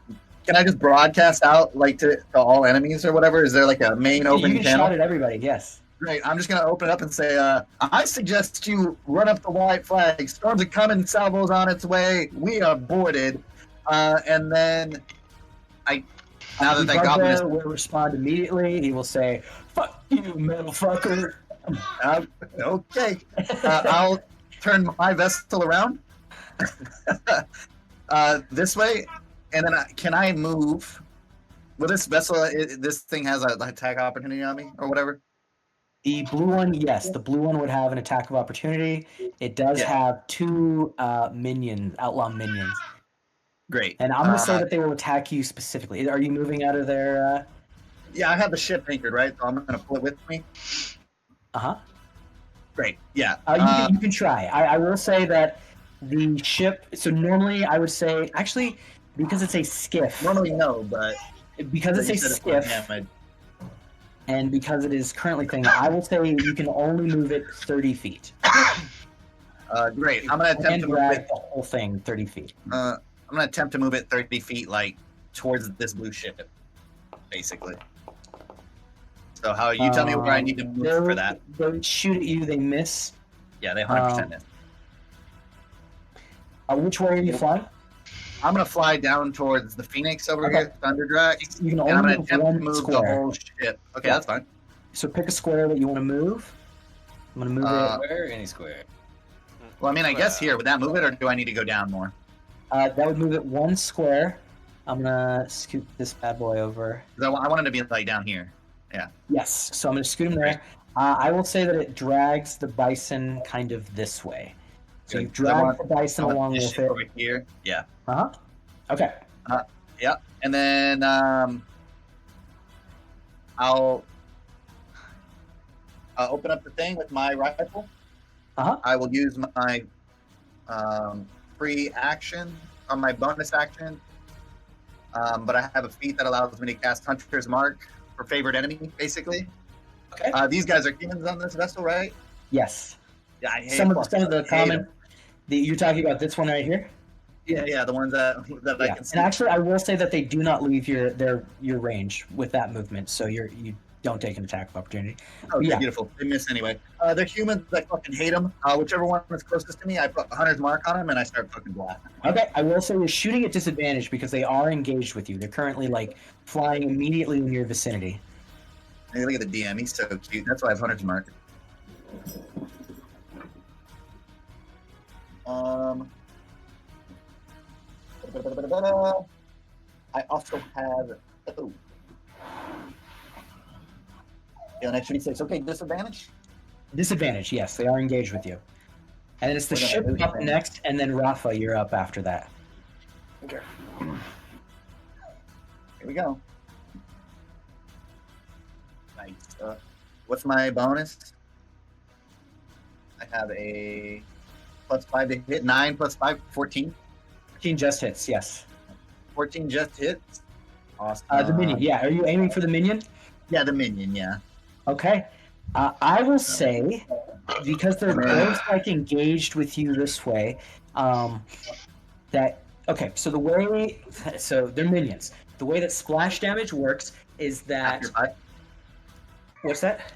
Can I just broadcast out like to all enemies or whatever? Is there like a main open You can channel? shout at everybody. Yes. Great. I'm just gonna open up and say, I suggest you run up the white flag. Storms are coming. Salvo's on its way. We are boarded. And then now that that goblin is will respond immediately. He will say, "Fuck you, motherfucker." okay, I'll turn my vessel around this way, and then can I move? Will this vessel? This thing has an attack opportunity on me, or whatever. The blue one, yes, the blue one would have an attack of opportunity. It does have 2 minions, outlaw minions. Great. And I'm going to say that they will attack you specifically. Are you moving out of their? Yeah, I have the ship anchored, right? So I'm going to pull it with me. Uh-huh. Great. Yeah. You can try. I will say that the ship. So normally, I would say actually because it's a skiff. Normally, no, but because it's a you said skiff. damage. And because it is currently thing, I will say you can only move it 30 feet. Great. I'm going to attempt to move drag it. the whole thing 30 feet. I'm going to attempt to move it 30 feet, like towards this blue ship, basically. So how you tell me where I need to move for that? They shoot at you. They miss. Yeah, they 100% miss. Which way are you flying? I'm going to fly down towards the Phoenix over here, Thunderdrax. You can And I'm only going to move attempt to one move square. the whole ship. Okay, Yeah. that's fine. So pick a square that you want to move. I'm going to move Square, any square. Well, I mean, I guess here, would that move it, or do I need to go down more? it. That would move it 1 square. I'm going to scoot this bad boy over. 'Cause I want it to be like down here. Yes, so I'm going to scoot him there. I will say that it drags the bison kind of this way. So Good. you 'Cause I drag want- the bison I want along this with ship it. over here. Yeah. Uh-huh. Okay. And then I'll open up the thing with my rifle. Uh-huh. I will use my free action on my bonus action. But I have a feat that allows me to cast Hunter's Mark for favored enemy, basically. Okay. These guys are humans on this vessel, right? Yes. Yeah, I hate Some of the hate common. them. You're talking about this one right here? Yeah, the ones that I Yeah. can see. And actually, I will say that they do not leave your range with that movement, so you don't take an attack of opportunity. Okay, yeah. beautiful. They miss anyway. They're humans. I fucking hate them. Whichever one is closest to me, I put Hunter's Mark on them, and I start fucking blasting. Okay, I will say you're shooting at disadvantage because they are engaged with you. They're currently like flying immediately in your vicinity. Hey, look at the DM. He's so cute. That's why I have Hunter's Mark. I also have. Yeah, and actually says, okay, disadvantage. Disadvantage, yes, they are engaged with you. And then it's the We're gonna ship lose up them. next, and then Rafa, you're up after that. Okay. Here we go. Nice. What's my bonus? I have a +5 to hit. 9 + 5, 14. 14 just hits, yes. 14 just hits. Awesome. The minion, yeah. Are you aiming for the minion? Yeah, the minion, yeah. Okay. I will say, because they're both like engaged with you this way, that okay. So they're minions. The way that splash damage works is that After 5? what's that?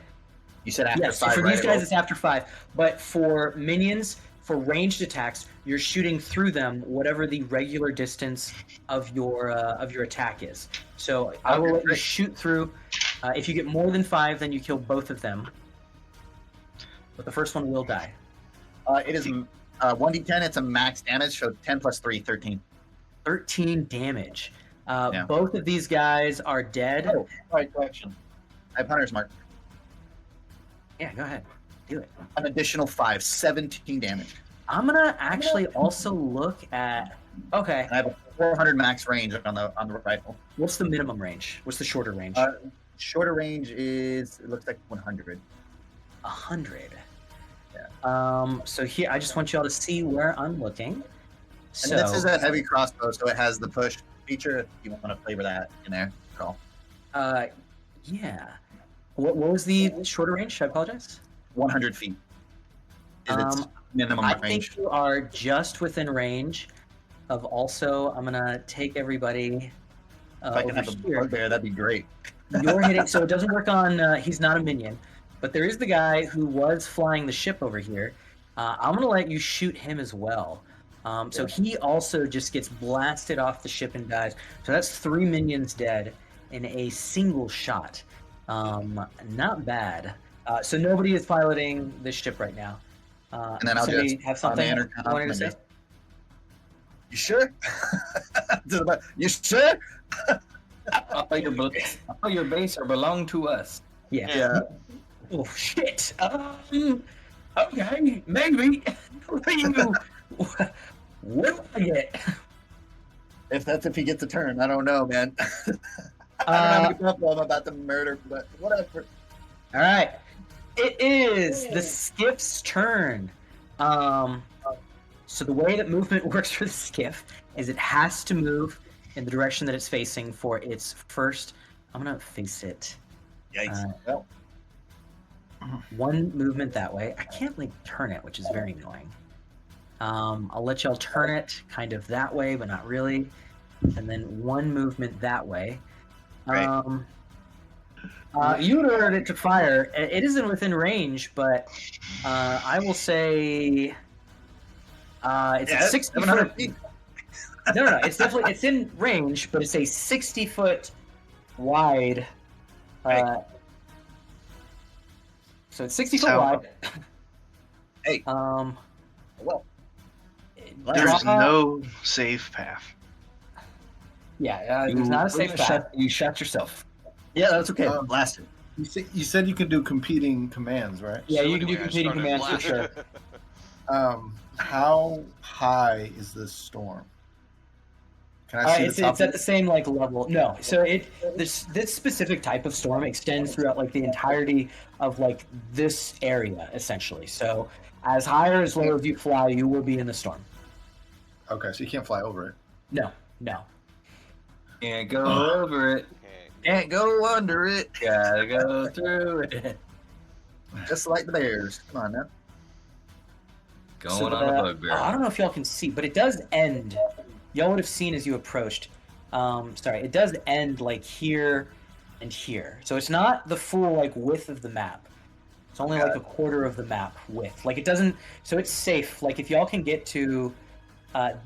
You said after Yes. So 5, for right? these guys, it's after 5. But for minions, for ranged attacks, you're shooting through them whatever the regular distance of your attack is. So I will Okay, let you great. shoot through. If you get more than 5, then you kill both of them. But the first one will die. It is 1d10. It's a max damage, so 10 + 3, 13. 13 damage. Yeah. Both of these guys are dead. Oh, right, correction. I have Hunter's Mark. Yeah, go ahead. Do it. An additional 5, 17 damage. I'm gonna actually also look at. Okay, And I have a 400 max range on the rifle. what's the minimum range? What's the shorter range? Shorter range is, it looks like 100. 100. Yeah. So here, I just want y'all to see where I'm looking. And So this is a heavy crossbow, so it has the push feature. If you want to flavor that in there, cool. yeah. What was the shorter range? I apologize. 100 feet is its minimum I range. think you are just within range of also. I'm gonna take everybody If I can over have a here. bugbear, that'd be great. You're hitting, so it doesn't work on. He's not a minion, but there is the guy who was flying the ship over here. I'm gonna let you shoot him as well. So he also just gets blasted off the ship and dies. So that's 3 minions dead in a single shot. Not bad. So nobody is piloting this ship right now. And then I'll somebody just have on the something intercom, wanted to say? You sure? You sure? All your base are belong to us. Yeah. Yeah. Oh shit. Okay, maybe. What do I get? If he gets a turn, I don't know, man. I don't know how many people I'm about to murder, but whatever. All right. It is the skiff's turn. So the way that movement works for the skiff is it has to move in the direction that it's facing for its first. I'm gonna face it. Yikes. Well, One movement that way. I can't like turn it, which is very annoying. I'll let y'all turn it kind of that way, but not really. And then one movement that way. Right. You would ordered it to fire. It isn't within range, but I will say it's a 60 700 foot. feet. No. It's in range, but it's a 60-foot wide. Right. So it's 60 foot So- wide. Hey. Well, There's Draw- no safe path. Yeah, there's not a safe path. You shot yourself. yeah, that's okay. Blast it. You said you can do competing commands, right? Yeah, So you can do anyway, I competing started commands for laughing. sure. How high is this storm? Can I see It's the top? at the same like level. No, so this specific type of storm extends throughout like the entirety of like this area essentially. So as high or as low as you fly, you will be in the storm. Okay, so you can't fly over it. No. Can't go over it. Okay. Can't go under it, Gotta go through it. just like the bears. Come on now. Going So on a bugbear. I don't know if y'all can see, but it does end. Y'all would have seen as you approached. It does end like here and here. So it's not the full like width of the map. It's only like a quarter of the map width. Like it doesn't. So it's safe. Like if y'all can get to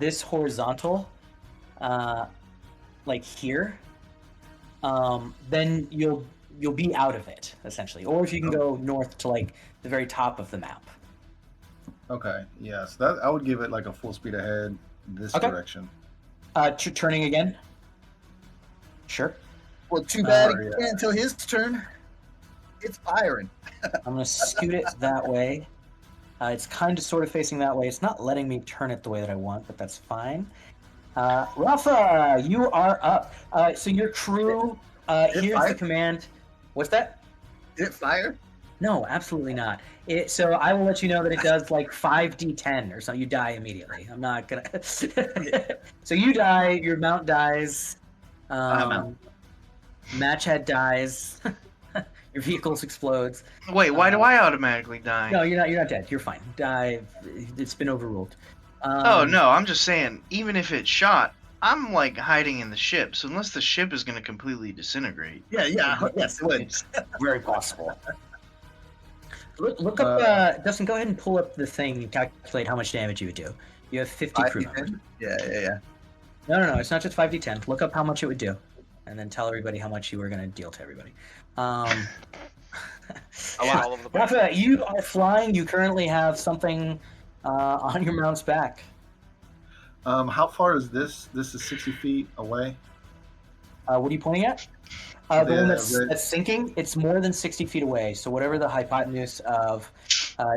this horizontal, like here, then you'll be out of it essentially. Or if you can go north to like the very top of the map. Okay, yes, that I would give it like a full speed ahead this Okay. direction. Turning again. Sure. Well, too bad yeah. he can't until his turn. It's firing. I'm gonna scoot it that way. It's kind of sort of facing that way. It's not letting me turn it the way that I want, but that's fine. Rafa, you are up. So your crew, Did it here's the fire? command. What's that? Did it fire? No, absolutely not. So I will let you know that it does like 5d10 or something. You die immediately. I'm not gonna. So you die. Your mount dies. I'm out. Match head dies. Your vehicles explodes. Wait, why do I automatically die? No, you're not. You're not dead. You're fine. Die. It's been overruled. Oh no, I'm just saying, even if it's shot, I'm like hiding in the ship, so unless the ship is gonna completely disintegrate. Yeah, yes, it would. It's very possible. Look up, Dustin. Go ahead and pull up the thing and calculate how much damage you would do. You have 50 crew members. Yeah. No. It's not just 5d10. Look up how much it would do, and then tell everybody how much you were going to deal to everybody. I want all of the Rafa, you are flying. You currently have something on your mount's back. How far is this? This is 60 feet away. What are you pointing at? The one that's red- sinking, it's more than 60 feet away. So whatever the hypotenuse of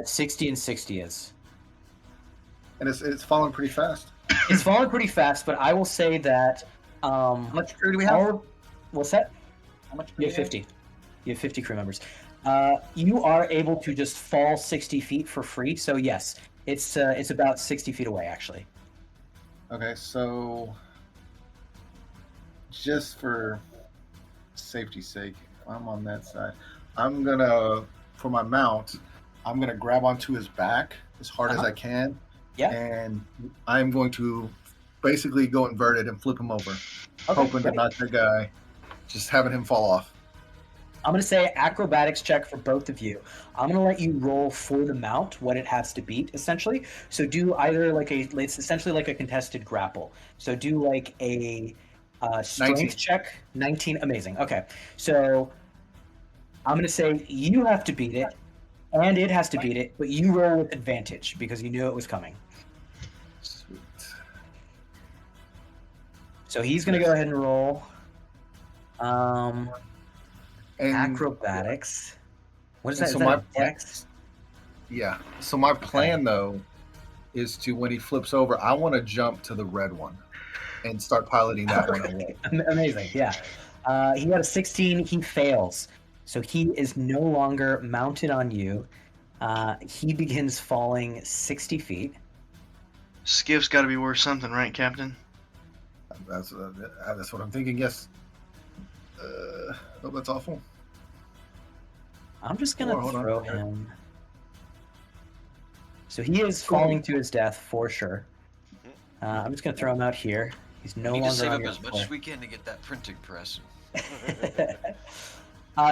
60 and 60 is. And it's falling pretty fast. It's falling pretty fast, but I will say that... How much crew do we have? What's that? How much? You have 50. You have 50 crew members. You are able to just fall 60 feet for free. So yes, it's about 60 feet away, actually. Okay, so just for safety's sake, if I'm on that side, I'm gonna, for my mount, I'm gonna grab onto his back as hard as I can. Yeah. And I'm going to basically go inverted and flip him over, hoping great. to knock the guy, just having him fall off. I'm going to say acrobatics check for both of you. I'm going to let you roll for the mount what it has to beat, essentially. So do either it's essentially like a contested grapple. So do like a strength 19. check. 19, amazing. Okay. So I'm going to say you have to beat it, and it has to beat it, but you roll with advantage because you knew it was coming. Sweet. So he's going to go ahead and roll. And Acrobatics. What is that? and Is so that my a dex? yeah. So my plan though is to, when he flips over, I want to jump to the red one and start piloting that one away. Amazing, yeah. He got a 16. He fails. So he is no longer mounted on you. He begins falling 60 feet. Skiff's got to be worth something, right, Captain? That's what I'm thinking. Yes. Oh, that's awful. I'm just going to Hold on. throw him. So he is falling to his death for sure. I'm just going to throw him out here. He's no We need longer to save on up your as much as we can to get that printing press.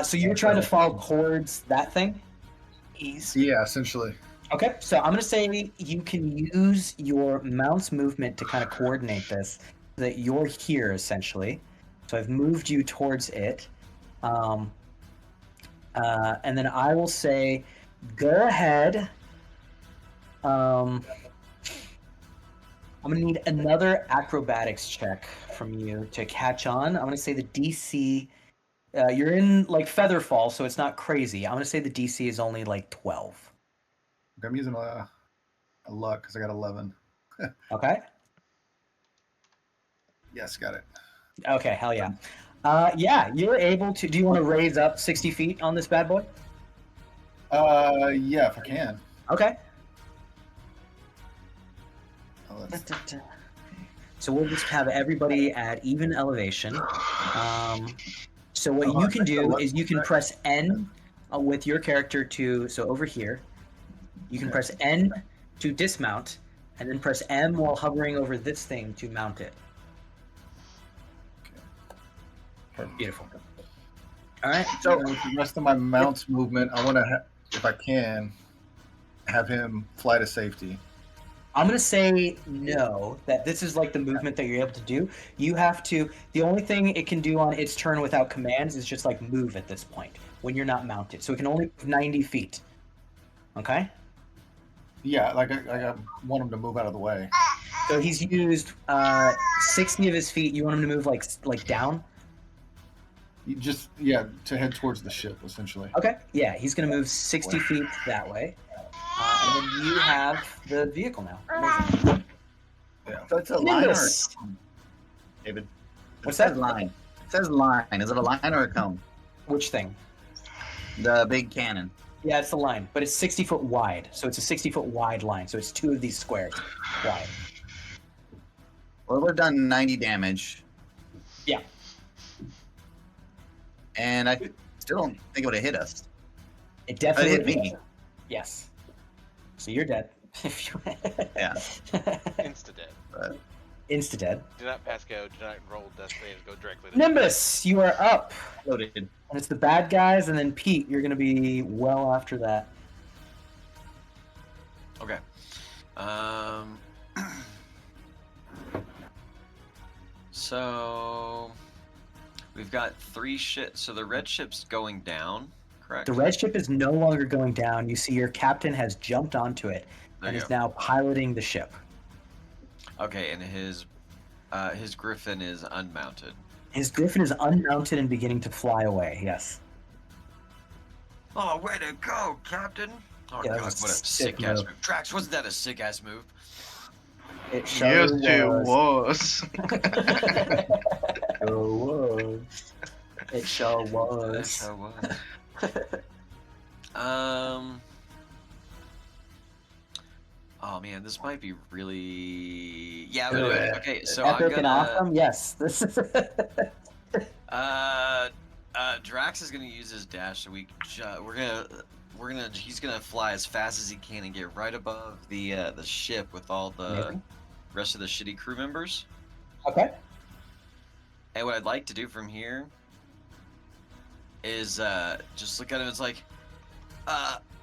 So you're trying to fall towards that thing? Yeah, essentially. Okay, so I'm going to say you can use your mount's movement to kind of coordinate this, so that you're here, essentially. So I've moved you towards it. And then I will say, go ahead. I'm going to need another acrobatics check from you to catch on. I'm going to say the DC... you're in, like, Featherfall, so it's not crazy. I'm going to say the DC is only, like, 12. I'm using a luck because I got 11. Okay? Yes, got it. Okay, hell yeah. Yeah, you're able to... Do you want to raise up 60 feet on this bad boy? Yeah, if I can. Okay. Oh, that's... So we'll just have everybody at even elevation. So what you can do is you can press N with your character to... So over here, you can press N to dismount, and then press M while hovering over this thing to mount it. Perfect. Beautiful. All right. So with the rest of my mount's movement, I want to, if I can, have him fly to safety. I'm going to say no, that this is like the movement that you're able to do. You have to... The only thing it can do on its turn without commands is just like move at this point when you're not mounted. So it can only move 90 feet. Okay? Yeah, like I want him to move out of the way. So he's used 60 of his feet. You want him to move like down? to head towards the ship, essentially. Okay. Yeah, he's going to move 60 feet that way. And then you have the vehicle now. Amazing. So it's a line or Nimbus. a cone, David? What's It says that? line. It says line. Is it a line or a cone? Which thing? The big cannon. Yeah, it's the line, but it's 60 foot wide. So it's a 60-foot wide line. So it's 2 of these squares wide. Well, we've done 90 damage. Yeah. And I still don't think it would have hit us. It definitely hit me. Yes. So you're dead. Yeah. Insta-dead. Insta-dead. Do not pass go. Do not roll death saves. Go directly to Nimbus, you are up. Loaded. And it's the bad guys, and then Pete, you're going to be well after that. Okay. So we've got 3 ships. So the red ship's going down, correct? The red ship is no longer going down. You see your captain has jumped onto it and is now piloting the ship. Okay, and his griffin is unmounted. His griffin is unmounted and beginning to fly away, yes. Oh, way to go, Captain! Oh Yeah, that god, was what a a sick sick ass move. move. Drax, wasn't that a sick ass move? It sure Yes, was. it was. Sure was. It sure That was. sure was. Oh man, this might be really. Yeah, I'm gonna do it. Okay, so Epic I'm gonna. and awesome? Yes. This is Drax is gonna use his dash, so he's gonna fly as fast as he can and get right above the ship with all the Amazing. rest of the shitty crew members. Okay. And what I'd like to do from here is just look at him. It's like,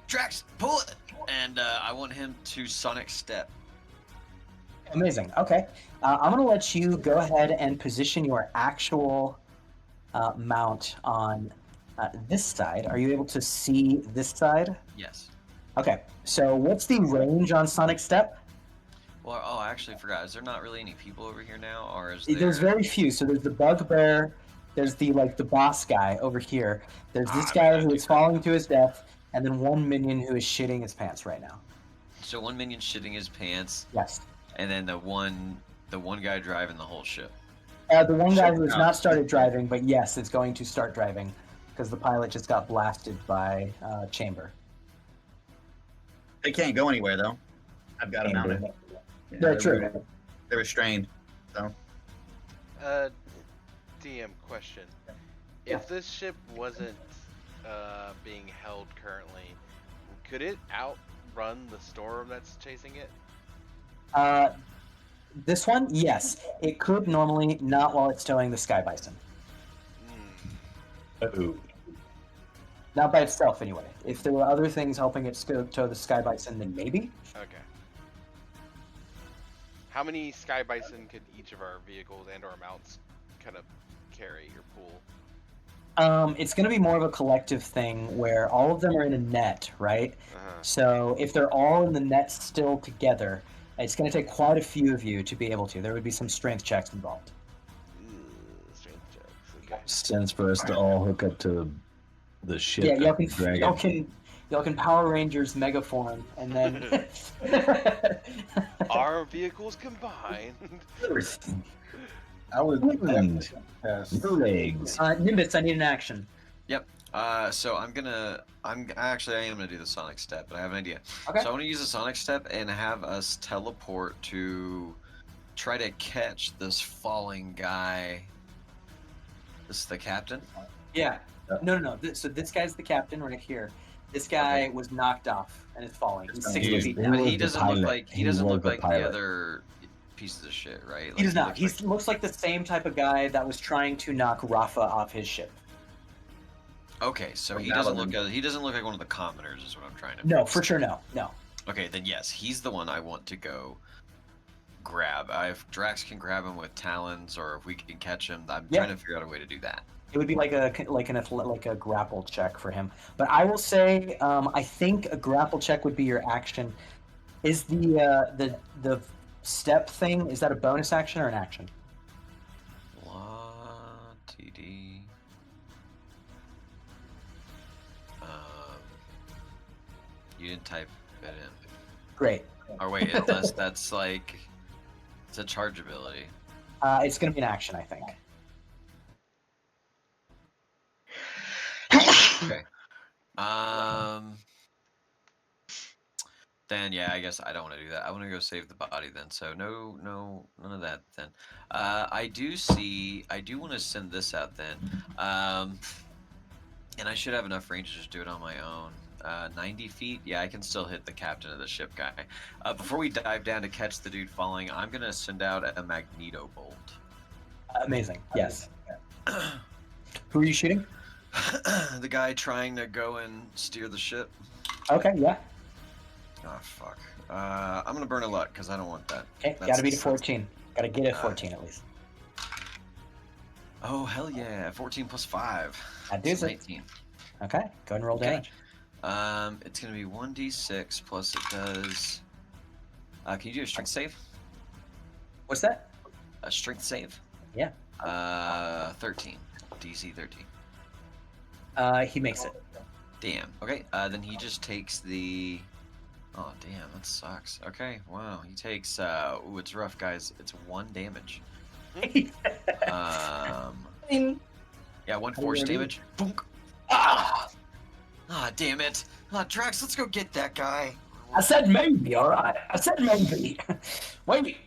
Drax, pull it, and I want him to Sonic Step. Amazing. Okay. I'm going to let you go ahead and position your actual mount on this side. Are you able to see this side? Yes. Okay. So what's the range on Sonic Step? Well, oh, I actually forgot. Is there not really any people over here now, or is there? There's very few. So there's the bugbear. There's the boss guy over here. There's this guy who is falling to his death, and then one minion who is shitting his pants right now. So one minion shitting his pants. Yes. And then the one guy driving the whole ship. The one guy who has not started driving, but yes, it's going to start driving because the pilot just got blasted by Chamber. They can't go anywhere though. I've got them mounted. Yeah, They're true. They're restrained. So DM question. Yeah. If this ship wasn't being held currently, could it outrun the storm that's chasing it? This one, yes. It could normally, not while it's towing the Sky Bison. Uh-oh. Not by itself, anyway. If there were other things helping it tow the Sky Bison, then maybe. Okay. How many Sky Bison could each of our vehicles and or mounts kind of carry or pull? It's going to be more of a collective thing where all of them are in a net, right? Uh-huh. So if they're all in the net still together, it's going to take quite a few of you to be able to. There would be some strength checks involved. Strength checks. Okay. Sense for us to all hook up to the ship. Yeah, y'all and drag it. can Power Rangers megaform, and then Our vehicles combined. I would Woodland. pass. Your legs. Nimbus, I need an action. So I am gonna do the Sonic Step, but I have an idea. Okay. So I want to use the Sonic Step and have us teleport to try to catch this falling guy. This is the captain. Yeah. No. So this guy's the captain right here. This guy Okay. was knocked off and is falling. He's 60 He feet was down. But the he doesn't pilot. look like He was the the pilot. other pieces of shit, right? He does not. He looks looks like the same type of guy that was trying to knock Rafa off his ship. okay, so Or he doesn't Paladin. look like one of the commoners, is what I'm trying to. No, fix. for sure, no. Okay, then yes, he's the one I want to go grab. If Drax can grab him with talons, or if we can catch him, I'm Yeah. trying to figure out a way to do that. It would be like a grapple check for him. But I will say, I think a grapple check would be your action. Is the step thing, is that a bonus action or an action? TD. You didn't type it in. Great. Or wait, unless that's like it's a charge ability. It's going to be an action, I think. Okay. Then yeah, I guess I don't want to do that. I want to go save the body then. So no, none of that then. I do want to send this out then. And I should have enough range to just do it on my own. 90 feet? Yeah, I can still hit the captain of the ship guy. Before we dive down to catch the dude falling, I'm going to send out a magneto bolt. Amazing. Yes. Who are you shooting? The guy trying to go and steer the ship. Okay, yeah. Oh, fuck. I'm going to burn a luck because I don't want that. Okay, gotta beat a 14. Gotta get a 14 at least. Oh, hell yeah. 14 plus 5. That does it. 19. Okay, go ahead and roll damage. It's going to be 1d6 plus it does... can you do a strength save? What's that? A strength save? Yeah. 13. DC 13. He makes it. Damn. Okay, then he just takes the... Oh, damn, that sucks. Okay, wow. He takes... Ooh, it's rough, guys. It's 1 damage. Yeah, 1 force damage. Boonk. Ah, damn it. Drax, let's go get that guy. I said maybe, alright? I said maybe. Wait.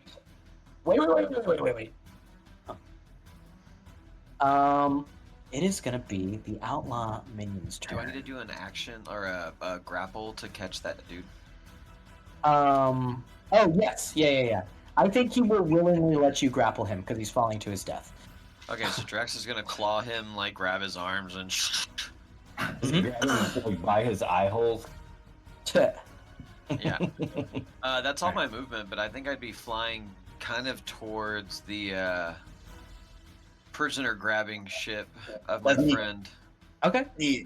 It is gonna be the outlaw minion's turn. Do I need to do an action or a grapple to catch that dude? Oh, yes. Yeah. I think he will willingly let you grapple him because he's falling to his death. Okay, so Drax is gonna claw him, like grab his arms and. Like, by his eye holes. Yeah. That's all my movement, but I think I'd be flying kind of towards the prisoner grabbing ship of my friend. Okay. Yeah.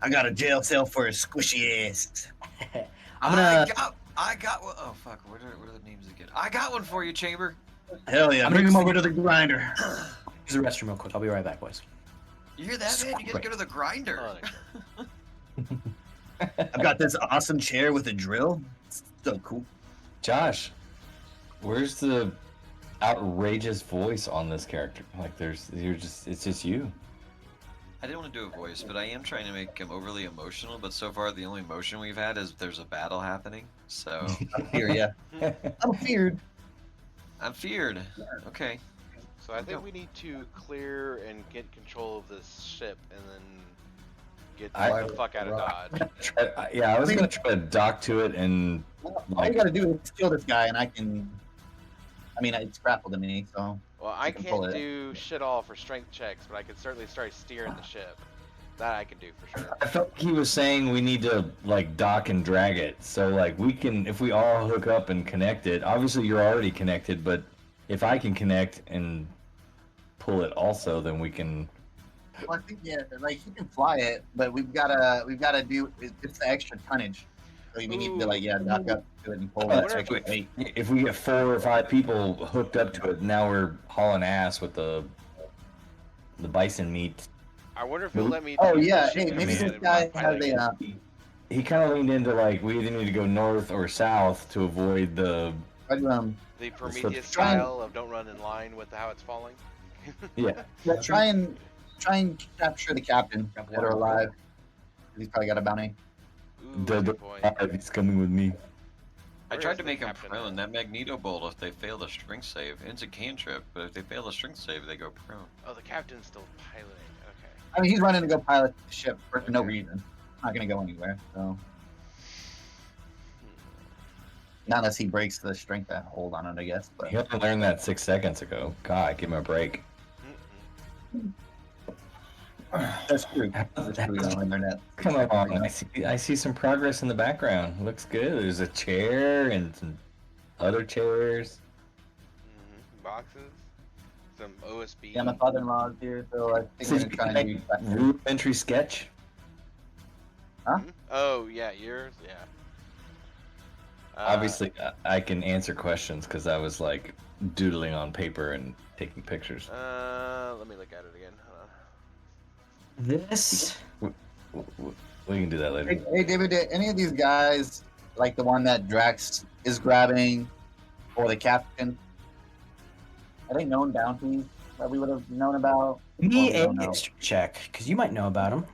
I got a jail cell for his squishy ass. I got one. Oh fuck! What are the names again? I got one for you, Chamber. Hell yeah! I'm Bring gonna him over to the grinder. Use the restroom real quick. I'll be right back, boys. You hear that, man? You gotta go to the grinder. I've got this awesome chair with a drill. It's so cool. Josh, where's the outrageous voice on this character? Like, it's just you. I didn't want to do a voice, but I am trying to make him overly emotional. But so far, the only emotion we've had is there's a battle happening. So I'm feared, yeah. I'm feared. I'm feared. Okay. So I think we need to clear and get control of this ship, and then get the fuck out of Dodge. I was gonna try to dock to it and. All you gotta do is kill this guy, and I can. I mean, it's grappled to me, so. Well, I can't do shit all for strength checks, but I can certainly start steering the ship. That I can do for sure. I felt like he was saying we need to like dock and drag it. So like we can, if we all hook up and connect it. Obviously you're already connected, but if I can connect and pull it also, then we can. Well, I think like you can fly it, but we've gotta do it's the extra tonnage. So we need to dock up to it and pull that extra weight. If we get 4 or 5 people hooked up to it, now we're hauling ass with the bison meat. I wonder if he'll let me. Oh do yeah, the hey, ship maybe command this and guy run has piloting. a. He kind of leaned into like we either need to go north or south to avoid the. The Prometheus style of don't run in line with how it's falling. Yeah. Try and capture the captain that are alive. He's probably got a bounty. Ooh, The good point. he's coming with me. I Where tried is to the make him captain? prone. That magneto bolt, if they fail the strength save, it's a cantrip, but if they fail the strength save, they go prone. Oh, the captain's still piloting. Okay. I mean, he's running to go pilot the ship for no reason. Not gonna go anywhere. So not unless he breaks the strength that hold on it, I guess. But He only learned that 6 seconds ago. God, give him a break. that's true. That's true on the internet. Come on, I see some progress in the background. Looks good. There's a chair and some other chairs. Boxes. Some OSB. Yeah, my father-in-law is here, so I think we're gonna try and do that. Rudimentary sketch. Oh yeah, yours. Yeah. Obviously, I can answer questions because I was like doodling on paper and taking pictures. Let me look at it again. Hold on. This We can do that later. Hey, David, did any of these guys, like the one that Drax is grabbing, or the captain, are they known bounties that we would have known about? Give Or me we a don't know? history check, because you might know about him.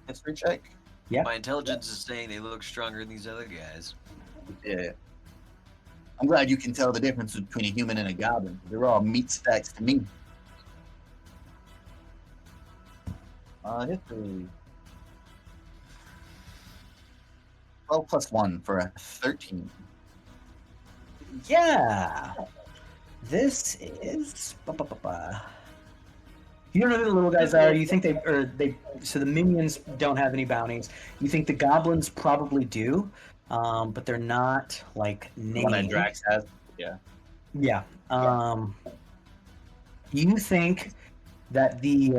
History check? Yeah. My intelligence is saying they look stronger than these other guys. Yeah. I'm glad you can tell the difference between a human and a goblin. They're all meat stacks to me. History. 12 plus 1 for a 13. Yeah. This is. You don't know who the little guys are. You think they. So the minions don't have any bounties. You think the goblins probably do, but they're not like The one that named. Drax has. Yeah. Yeah. You think that you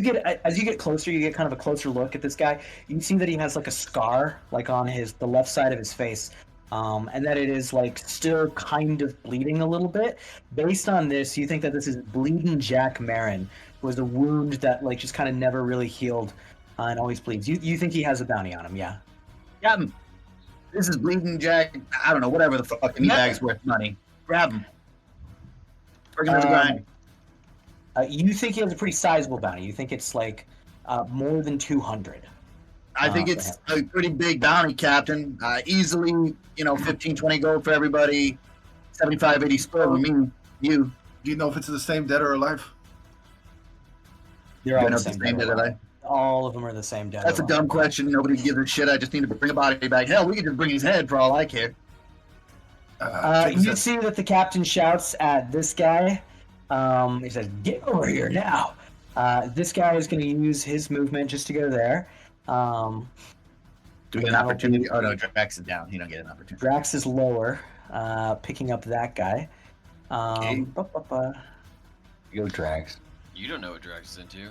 get as you get closer, you get kind of a closer look at this guy. You see that he has like a scar, like on the left side of his face, and that it is like still kind of bleeding a little bit. Based on this, you think that this is Bleeding Jack Marin, who has a wound that like just kind of never really healed, and always bleeds. You think he has a bounty on him? Yeah. Got him. This is Bleeding Jack. I don't know, whatever the fucking meat bag's worth money. Grab him. Bring him to the grind. You think he has a pretty sizable bounty. You think it's like more than 200. I think it's a pretty big bounty, Captain. Easily, 15, 20 gold for everybody. 75, 80 split with me. You. Do you know if it's the same dead or alive? They're all You know the if same. it's the same dead. dead or alive? All of them are the same dead. That's a dumb question. Nobody gives a shit. I just need to bring a body back. Hell, we could just bring his head for all I care. You see that the captain shouts at this guy. He says, "Get over here now." This guy is going to use his movement just to go there. Do we get an opportunity? Oh, no, Drax is down. You don't get an opportunity. Drax is lower, picking up that guy. Go Drax. You don't know what Drax is into.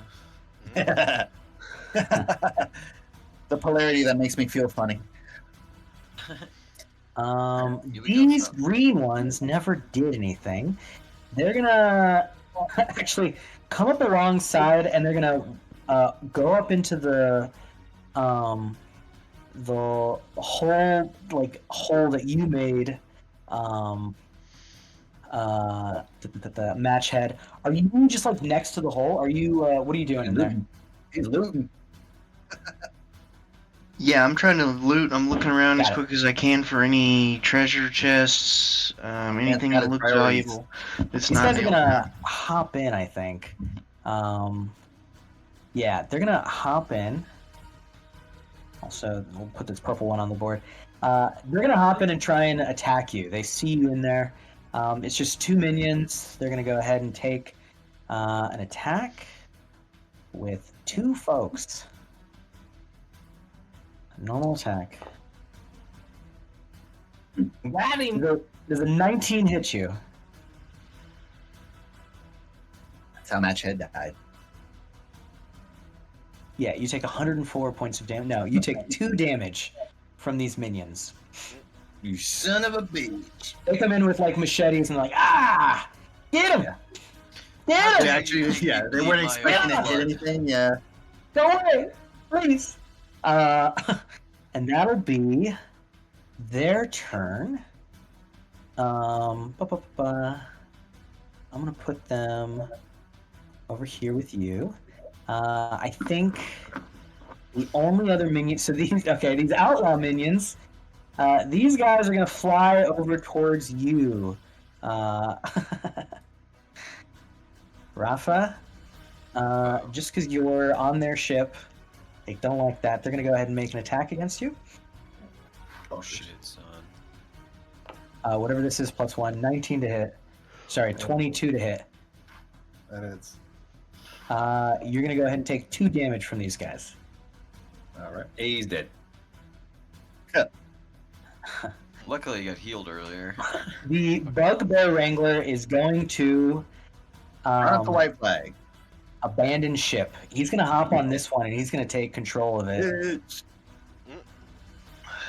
The polarity that makes me feel funny. These green ones never did anything. They're gonna actually come up alongside, and they're gonna go up into the hole that you made. The match head. Are you just like next to the hole? Are you? What are you doing in there? He's looting. Yeah, I'm trying to loot. I'm looking around Got as it. quick as I can for any treasure chests, anything got that his looks priorities. valuable. It's These not guys are nailed. gonna hop in, I think. Yeah, they're gonna hop in. Also, we'll put this purple one on the board. They're gonna hop in and try and attack you. They see you in there. It's just 2 minions. They're gonna go ahead and take an attack with 2 folks. Normal attack. Does a 19 hit you? That's how Match Head died. Yeah, you take 104 points of damage. No, you take 2 damage from these minions. You son of a bitch. They come in with like machetes and like, ah, get him, get They him, actually, yeah, they weren't expecting to hit anything. Yeah. go away, please. And that'll be their turn. I'm gonna put them over here with you. I think the only other minions. So these outlaw minions. These guys are gonna fly over towards you, Rafa. Just because you're on their ship, they don't like that. They're gonna go ahead and make an attack against you. Oh shit, son. Whatever this is, +1, 19 to hit. Sorry, 22 to hit. That is. You're gonna go ahead and take 2 damage from these guys. All right. He's dead. Luckily, he got healed earlier. The Bugbear Wrangler is going to Run up the white flag. abandon ship. He's gonna hop on this one and he's gonna take control of it.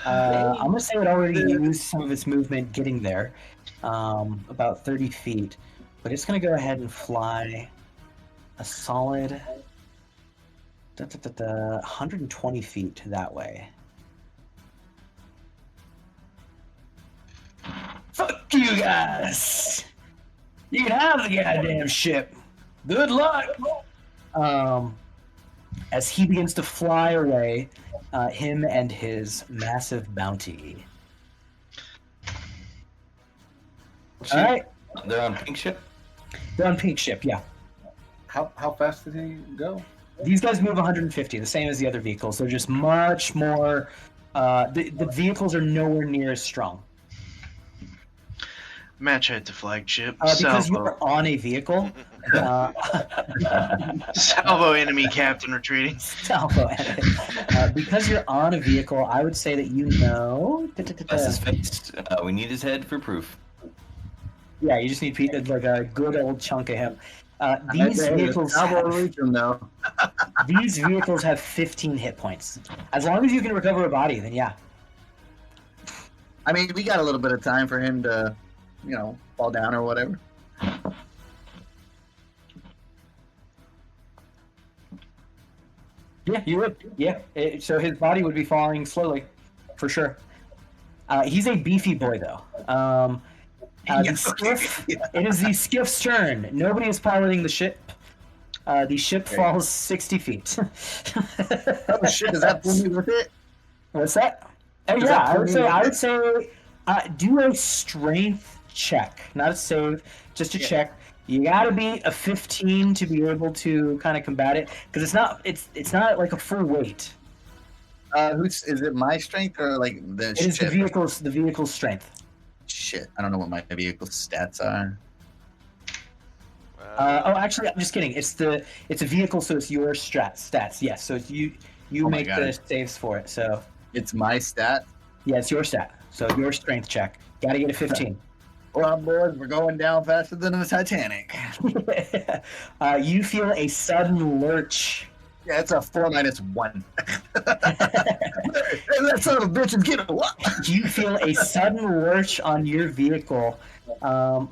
I'm gonna say it already used some of its movement getting there, about 30 feet, but it's gonna go ahead and fly a solid 120 feet that way. Fuck you guys! You can have the goddamn ship. Good luck. As he begins to fly away, him and his massive bounty. All right, They're on pink ship. they're on pink ship. Yeah, How fast did he go? these guys move 150, the same as the other vehicles. They're just much more. The vehicles are nowhere near as strong. Match head to flagship. Because Salvo. you're on a vehicle. Salvo enemy captain retreating. Salvo. Because you're on a vehicle, I would say that you know. That's his face. We need his head for proof. Yeah, you just need like a good old chunk of him. These vehicles. These vehicles have 15 hit points. As long as you can recover a body, then yeah. I mean, we got a little bit of time for him to, fall down or whatever. Yeah, you would. Yeah. So his body would be falling slowly, for sure. He's a beefy boy, though. The skiff. It is the skiff's turn. Nobody is piloting the ship. The ship falls 60 feet. Oh shit! Does that pull me with it? What's that? Oh Does yeah, that pull me I would with say, do a strength check, not a save, just a check. You gotta be a 15 to be able to kind of combat it, because it's not like a full weight. Is it my strength or like the It is ship? the vehicle's strength. Shit, I don't know what my vehicle's stats are. Actually, I'm just kidding. It's a vehicle, so it's your stats. Yes, so it's you Oh my make God. the saves for it. So It's my stat. yeah, it's your stat. So your strength check. Gotta get a 15. Well, boys, we're going down faster than the Titanic. You feel a sudden lurch. Yeah, it's a 4 minus 1. That son of a bitch is getting what? You feel a sudden lurch on your vehicle.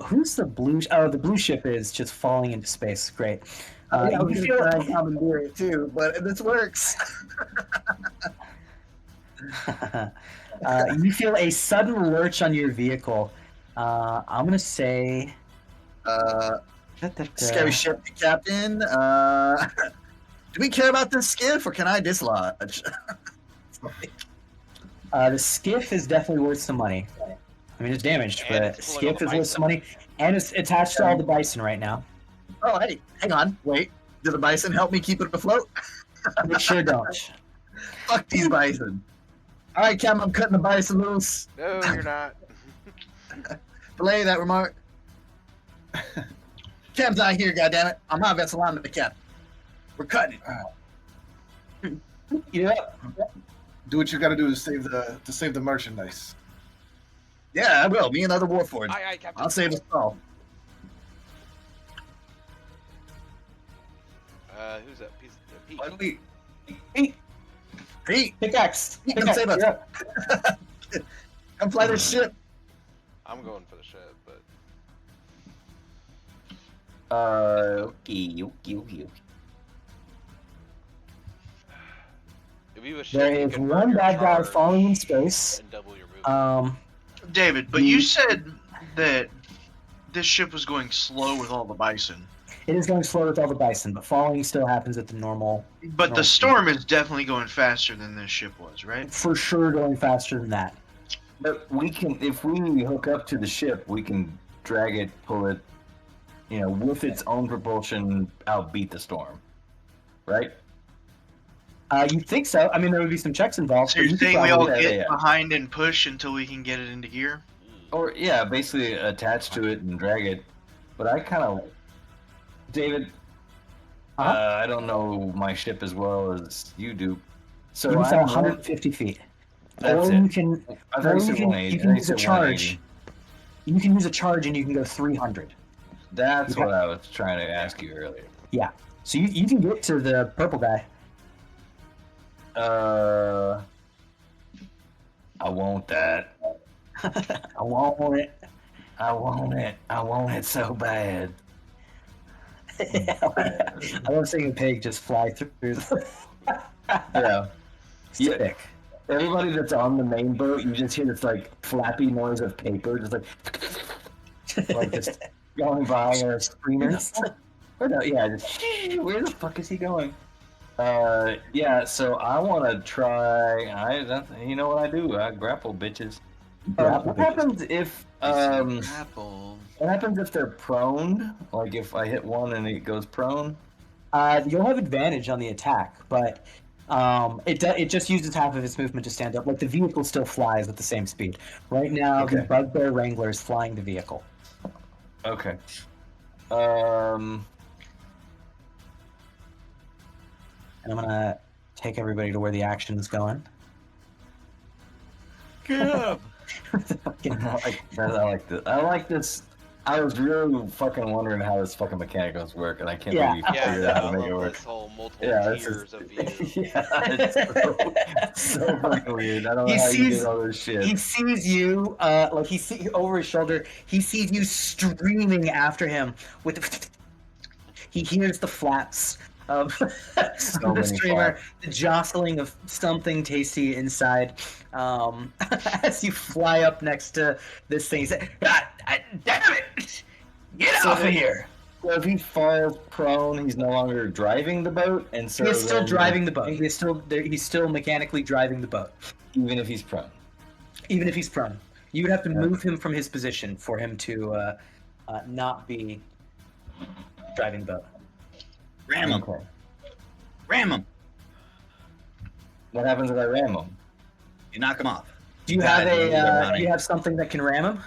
Who's the blue? Oh, the blue ship is just falling into space. Great. You feel try and commandeer it too, but this works. you feel a sudden lurch on your vehicle. I'm gonna say. Scary ship, Captain. Do we care about this skiff, or can I dislodge? The skiff is definitely worth some money. I mean, it's damaged, And but it's pulling skiff all is the worth some money, and it's attached to all the bison right now. Oh, hey, hang on, wait. Did the bison help me keep it afloat? They sure don't. Fuck these bison. All right, Cam, I'm cutting the bison loose. No, you're not. Belay that remark. Cam's not here, goddammit. I'm not vessel on the cap. We're cutting it. Yeah. Do what you got to do to save the merchandise. Yeah, I will. Me and other Warforged. Aye, Captain. I'll save us all. Who's that piece of Pete? Why don't we? Pete, Pete, pickaxe. Pete, come save us. Yeah. Come fly this ship. I'm going for the ship, but Okay. if you have a ship, There you is can burn one your bad guy charge falling in space. and double your movement. David, but you said that this ship was going slow with all the bison. It is going slow with all the bison, but falling still happens at the normal. But No. the storm is definitely going faster than this ship was, right? For sure, going faster than that. But we can, if we hook up to the ship, we can drag it, pull it, with its own propulsion, outbeat the storm, right? You think so? I mean, there would be some checks involved. So but you're you could saying we all probably- get yeah. behind and push until we can get it into gear? Or basically attach to it and drag it. But I kind of, David, I don't know my ship as well as you do, so You can fly I'm 150 feet. That's Or it. you can, I or thought you you said can, 180. you I can thought use a said charge. 180. You can use a charge and you can go 300. That's Okay. what I was trying to ask you earlier. So you can get to the purple guy. I want that. I want it. I want it. I want it so bad. I love seeing a pig just fly through. Yeah. Sick. Everybody that's on the main boat, you just hear this like flappy noise of paper, just like just going by or screamers. Or no, yeah, just where the fuck is he going? Yeah. So I want to try. You know what I do? I grapple bitches. What happens if Grapple. What happens if they're prone? Like if I hit one and it goes prone? You'll have advantage on the attack, but it just uses half of its movement to stand up. Like the vehicle still flies at the same speed. Right now, the Okay. Bugbear Wrangler is flying the vehicle. Okay. And I'm gonna take everybody to where the action is going. Get I like this. I was really fucking wondering how this fucking mechanicals work, and I can't Yeah. believe you Yeah, figured out I how to make love it work. this whole multiple Yeah, this tiers is of view. yeah, it's so fucking weird. I don't know He how you sees- did all this shit. He sees you, like he sees over his shoulder. He sees you streaming after him with. He hears the flaps of So the many streamer, flaps. the jostling of something tasty inside. As you fly up next to this thing, he says, "Damn it! Get So off of then- here!" So if he falls prone, he's no longer driving the boat, and so He is still then- driving the boat. He's still mechanically driving the boat, even if he's prone. even if he's prone. You would have to move him from his position for him to not be driving the boat. Ram him. Okay. Ram him. What happens if I ram him? You knock him off. Do you God, have he's do you have something that can ram him?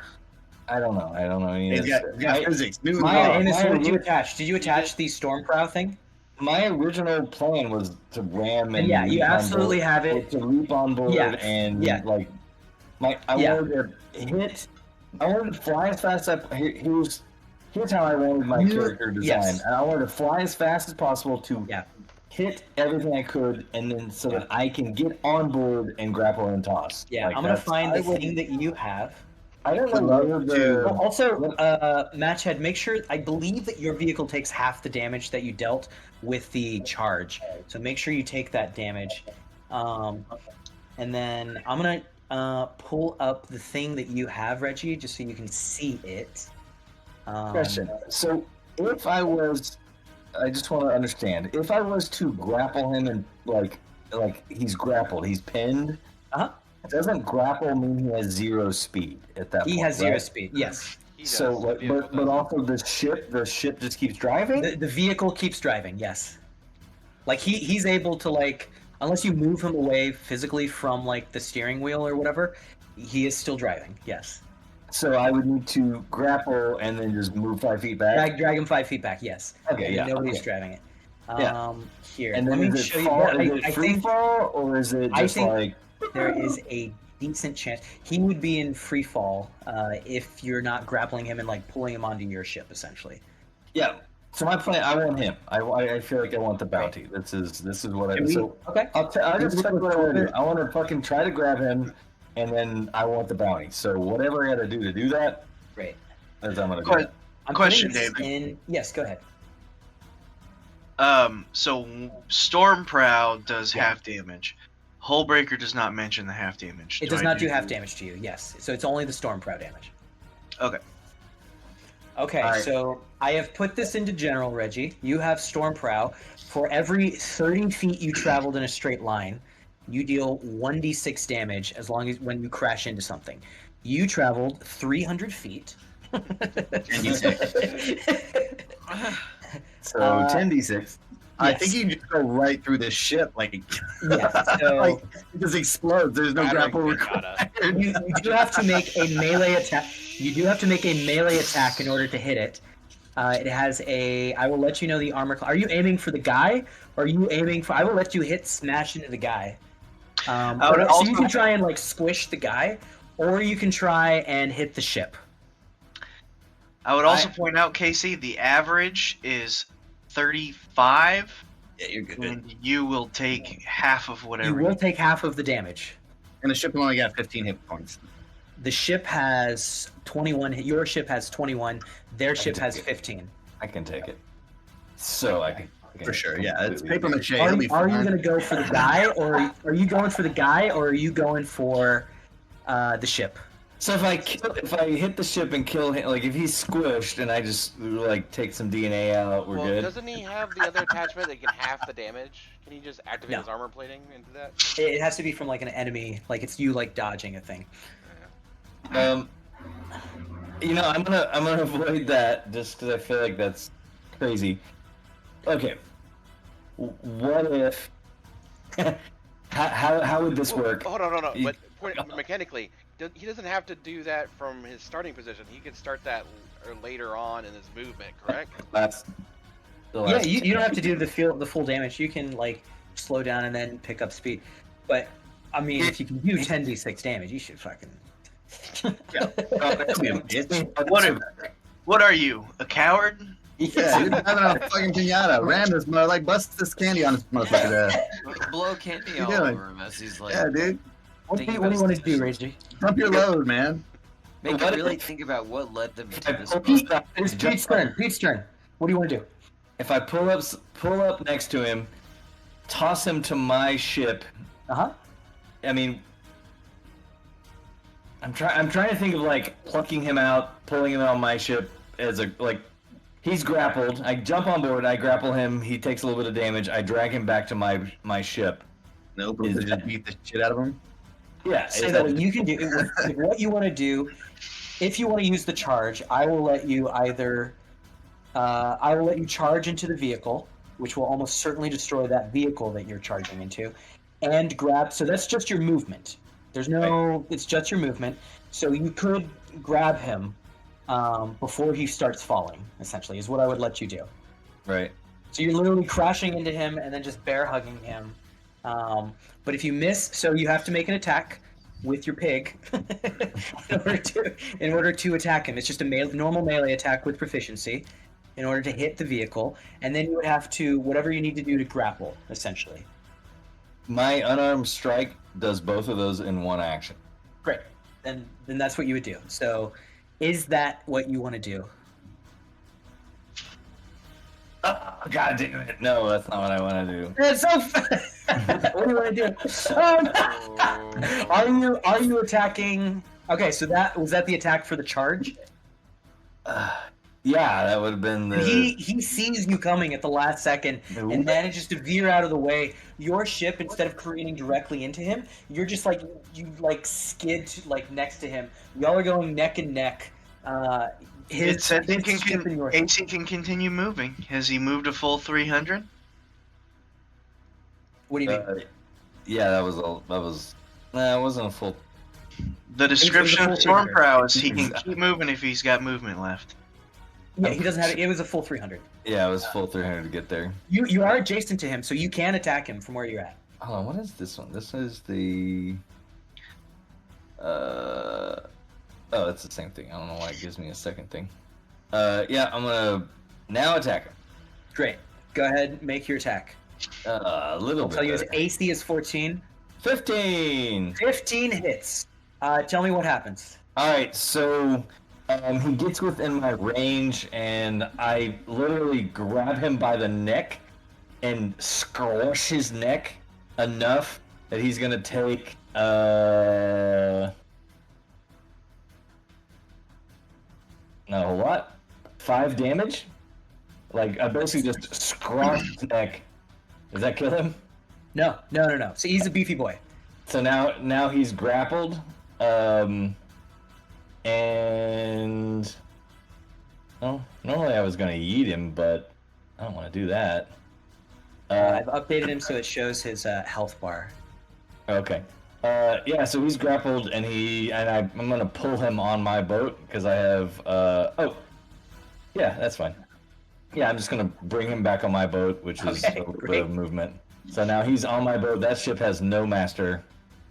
I don't know. any of He's this got, shit. he's got My- physics. New my- law. Amos, what did you root- attach? Did you attach the Stormprow thing? My original plan was to ram and Yeah, you leap on absolutely board, have or it. to leap on board Yeah, and yeah. like I Yeah. wanted to hit. I wanted to fly as fast as here's how I wanted my You- character design. yes. And I wanted to fly as fast as possible to Yeah. hit everything I could, and then so that I can get on board and grapple and toss. Yeah, Like, I'm gonna that's- find I the would- thing that you have. I don't would know love whether to- Oh, the also, Matchhead, make sure. I believe that your vehicle takes half the damage that you dealt with the charge. So make sure you take that damage. And then I'm gonna pull up the thing that you have, Reggie, just so you can see it. question. So if I just want to understand, if I was to grapple him and like he's grappled, he's pinned. Uh-huh. Doesn't grapple mean he has 0 speed at that point? He has 0 right? speed. Yes. He does. So, The like, vehicle but does. also the ship just keeps driving. The vehicle keeps driving. Yes. Like he's able to like, unless you move him away physically from like the steering wheel or whatever, he is still driving. Yes. So I would need to grapple and then just move 5 feet back. Drag him 5 feet back. Yes. Okay, yeah. Nobody's okay. driving it. Yeah. Here. And let then me is show it you. fall? What Is it I free think fall or is it I just think- like? there is a decent chance he would be in free fall if you're not grappling him and like pulling him onto your ship, essentially. Yeah. So my plan, I want him. I feel like I want the bounty. This is what I. Can we- So Okay. I'll just tell you what I want to do. I want to fucking try to grab him, and then I want the bounty. So whatever I got to do that, Great. that's I'm gonna do. Que- It. I'm Question, putting this David. in. Yes, go ahead. So Stormprow does Yeah. half damage. Hullbreaker does not mention the half damage. It does not do half damage to you. Yes. So it's only the Stormprow damage. Okay. Okay, All right. so I have put this into general, Reggie. You have Stormprow. For every 30 feet you traveled in a straight line, you deal 1d6 damage as long as when you crash into something. You traveled 300 feet. So Uh, 10d6. I Yes. think you can just go right through this ship. Like, Yes, so like it just explodes. There's no Battering grapple pinata. required. you do have to make a melee attack. You do have to make a melee attack in order to hit it. It has a. I will let you know the armor. Are you aiming for the guy? Or are you aiming for? I will let you hit smash into the guy. I would So you also- can try and like squish the guy, or you can try and hit the ship. I would also point out, Casey, the average is 35, Yeah, you're good. and you will take half of You whatever. will take half of the damage. And the ship only got 15 hit points. The ship has 21. Your ship has 21. Their ship has 15. I can take it. So I can For sure, yeah. It's completely paper agree. mache. Are He'll you, be are you fine. going to go for the guy, or are you going for the guy, or are you going for the ship? So if I hit the ship and kill him, like if he's squished and I just like take some DNA out, we're Well, good. doesn't he have the other attachment that can half the damage? Can he just activate No. his armor plating into that? It has to be from like an enemy, like it's you like dodging a thing. You know, I'm gonna avoid that just because I feel like that's crazy. Okay, what if? how would this work? Hold on. You- But mechanically, he doesn't have to do that from his starting position. He can start that later on in his movement, correct? The Yeah, last- you don't have to do the full damage. You can like slow down and then pick up speed. But I mean, if you can do 10d6 damage, you should fucking. That'd be a bitch. What are you, a coward? Yeah, dude, having a fucking pinata. Ram this mother, like bust this candy on this motherfucker's ass. Blow candy You all doing? over him as he's like. Yeah, dude. What do thinking you about want his to do, decisions. Reggie? Dump your load, man. Make What him really if- think about what led them to this Pete, moment. it's Pete's turn. Pete's turn. What do you want to do? If I pull up next to him, toss him to my ship. Uh-huh. I mean, I'm trying to think of like plucking him out, pulling him on my ship as a like. He's grappled. I jump on board. I grapple him. He takes a little bit of damage. I drag him back to my ship. Nope, Is just that- beat the shit out of him. Yeah. So is that that- what you can do, what you want to do, if you want to use the charge, I will let you either, I will let you charge into the vehicle, which will almost certainly destroy that vehicle that you're charging into, and grab. So that's just your movement. There's no, it's just your movement. So you could grab him before he starts falling. Essentially, is what I would let you do. Right. So you're literally crashing into him and then just bear hugging him. But if you miss, so you have to make an attack with your pig in order to attack him. It's just a normal melee attack with proficiency in order to hit the vehicle, and then you would have to whatever you need to do to grapple, essentially. My unarmed strike does both of those in one action. Great. Then that's what you would do. So, is that what you want to do? Oh, God damn it! No, that's not what I want to do. It's so. What do you want to do? Are you attacking? Okay, so that was that the attack for the charge? Yeah, that would have been the. He sees you coming at the last second and manages to veer out of the way. Your ship, instead of careening directly into him, you're just like you like skid like next to him. Y'all are going neck and neck. It said he his ship and yours. AC can continue moving. Has he moved a full 300? What do you mean? Yeah, that was a. Nah, it wasn't a full. The description full of storm 300. prowess, he can keep moving if he's got movement left. Yeah, he doesn't have it. It was a full 300. Yeah, it was full 300 to get there. You are adjacent to him, so you can attack him from where you're at. Hold on, what is this one? This is the. Oh, it's the same thing. I don't know why it gives me a second thing. Yeah, I'm gonna now attack him. Great. Go ahead, make your attack. A little I'll bit. tell you his better. AC is 14. 15. 15 hits. Tell me what happens. All right, so he gets within my range, and I literally grab him by the neck and squash his neck enough that he's gonna take not a whole lot, 5 damage. Like I basically just scratch his neck. Does that kill him? No. So he's a beefy boy. So now he's grappled, and well, normally I was gonna yeet him, but I don't want to do that. I've updated him so it shows his health bar. Okay. Yeah, so he's grappled, and I'm gonna pull him on my boat because I have. Oh, yeah, that's fine. Yeah, I'm just gonna bring him back on my boat, which is Okay, a little bit great. of movement. So now he's on my boat. That ship has no master.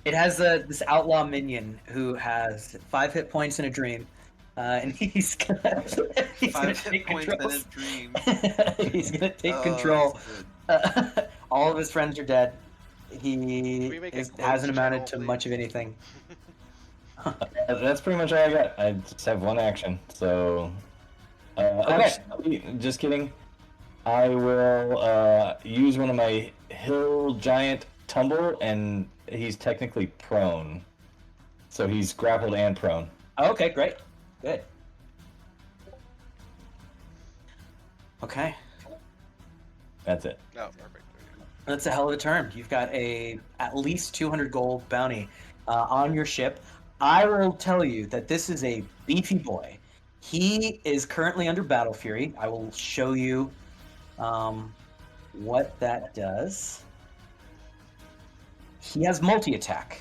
It has this outlaw minion who has 5 hit points in a dream, and he's gonna 5 hit take points control. in a dream. He's gonna take Oh, control. that's good. All of his friends are dead. He we make a hasn't close amounted channel, to please? much of anything. That's pretty much all I got. I just have one action. So, okay. Just kidding. I will use one of my hill giant tumble, and he's technically prone. So he's grappled and prone. Okay, great. Good. Okay. That's it. No, perfect. That's a hell of a turn. You've got a at least 200 gold bounty on your ship. I will tell you that this is a beefy boy. He is currently under battle fury. I will show you what that does. He has multi-attack.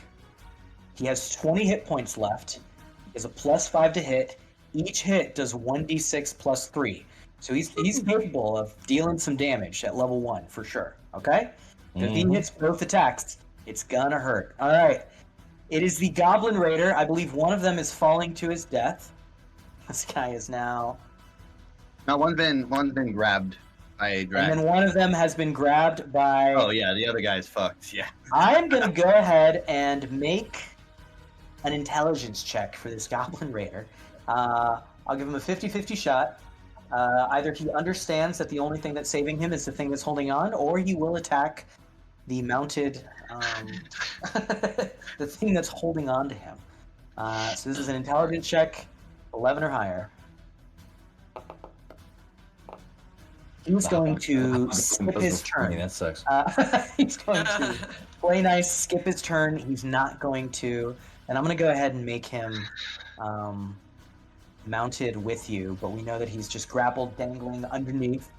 He has 20 hit points left. He has a +5 to hit. Each hit does 1d6 plus 3. So he's capable of dealing some damage at level 1 for sure. Okay? If he hits both attacks, it's gonna hurt. All right. It is the Goblin Raider. I believe one of them is falling to his death. This guy is now. No, one's been grabbed by a And dragon. then one of them has been grabbed by. Oh yeah, the other guy's fucked. Yeah. I am gonna go ahead and make an intelligence check for this Goblin Raider. I'll give him a 50-50 shot. Either he understands that the only thing that's saving him is the thing that's holding on, or he will attack the mounted, the thing that's holding on to him. So this is an intelligence check, 11 or higher. He's going to skip his turn. That sucks. He's going to play nice, skip his turn. He's not going to, and I'm going to go ahead and make him mounted with you, but we know that he's just grappled, dangling underneath.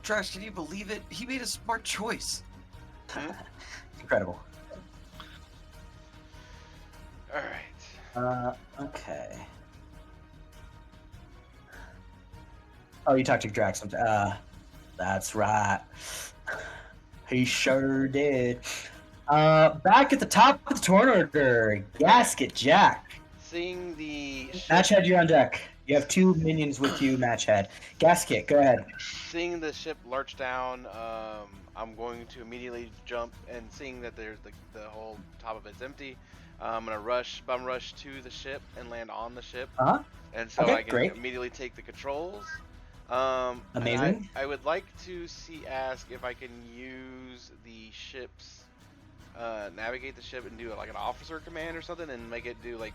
Trash, can you believe it? He made a smart choice. Incredible. All right. Okay. Oh, you talked to Drax. That's right. He sure did. Back at the top of the turn order, Gasket Jack. Seeing the ship, Matchhead, you're on deck. You have 2 minions with you, Matchhead. Gasket, go ahead. seeing the ship lurch down, I'm going to immediately jump, and seeing that there's the whole top of it's empty, I'm gonna bum rush to the ship and land on the ship. And so Okay, I can great. immediately take the controls. Amazing. And I would like to ask if I can use the ship's navigate the ship and do like an officer command or something, and make it do like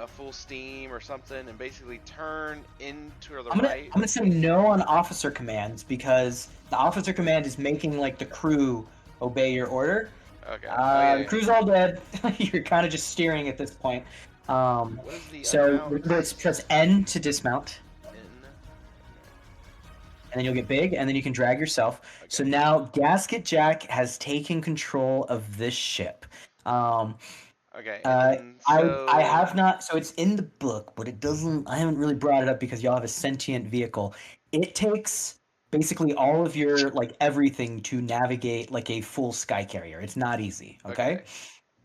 full steam or something, and basically turn into the right. I'm gonna say no on officer commands, because the officer command is making like the crew obey your order. Okay. The crew's all dead. You're kind of just steering at this point. What is the So amount remember, it's press N to dismount, in? and then you'll get big, and then you can drag yourself. Okay. So now Gasket Jack has taken control of this ship. Okay. I So have not. So it's in the book, but it doesn't. I haven't really brought it up because y'all have a sentient vehicle. It takes basically all of your like everything to navigate like a full sky carrier. It's not easy. Okay.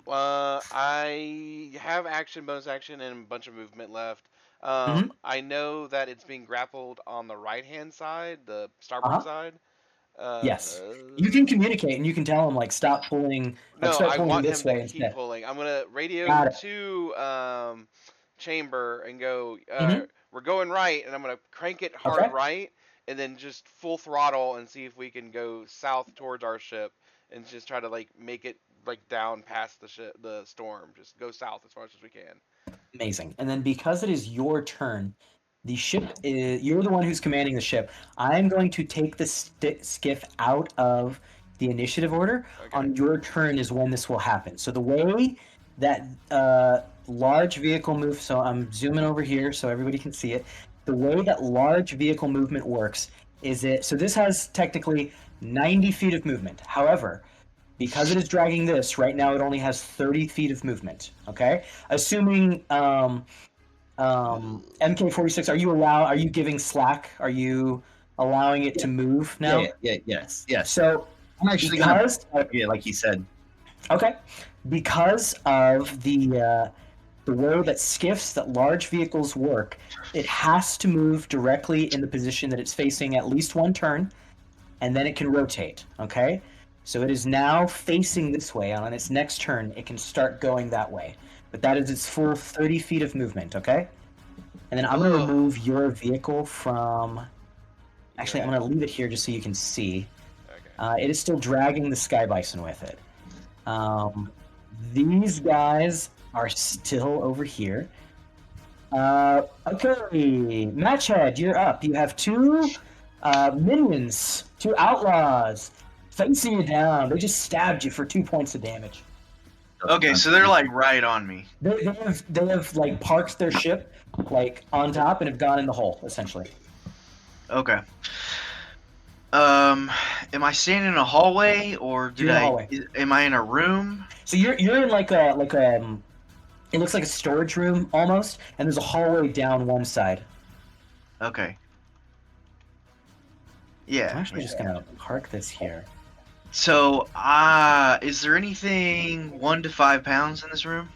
I have action, bonus action, and a bunch of movement left. I know that it's being grappled on the right-hand side, the starboard side. Yes. You can communicate and you can tell him like stop pulling. Like, No, start I pulling want him this way to keep instead. pulling. I'm gonna radio Got it. to chamber and go. Mhm. We're going right, and I'm gonna crank it hard Okay. right, and then just full throttle and see if we can go south towards our ship, and just try to like make it like down past the storm. Just go south as far as we can. Amazing. And then because it is your turn, the ship is, you're the one who's commanding the ship. I'm going to take the skiff out of the initiative order. Okay. On your turn is when this will happen. So the way that large vehicle moves, so I'm zooming over here so everybody can see it. The way that large vehicle movement works is so this has technically 90 feet of movement. However, because it is dragging this, right now it only has 30 feet of movement, okay? Assuming MK46, are you giving slack? Are you allowing it to move now? Yes. So I'm actually because, like he said. okay, because of the way that skiffs, that large vehicles work, it has to move directly in the position that it's facing at least one turn, and then it can rotate, okay? So it is now facing this way, and on its next turn, it can start going that way. But that is its full 30 feet of movement, okay? And then I'm going to remove your vehicle from Actually, Yeah. I'm going to leave it here just so you can see. Okay. It is still dragging the Sky Bison with it. These guys are still over here. Okay, Matchhead, you're up. You have two minions, two outlaws, facing you down. They just stabbed you for 2 points of damage. Okay, so they're like right on me. They have like parked their ship like on top and have gone in the hole essentially. Okay. Am I standing in a hallway or did You're in a hallway. Am I in a room? So you're in like a it looks like a storage room almost, and there's a hallway down one side. Okay. Yeah. I'm actually just gonna park this here. So, is there anything 1 to 5 pounds in this room?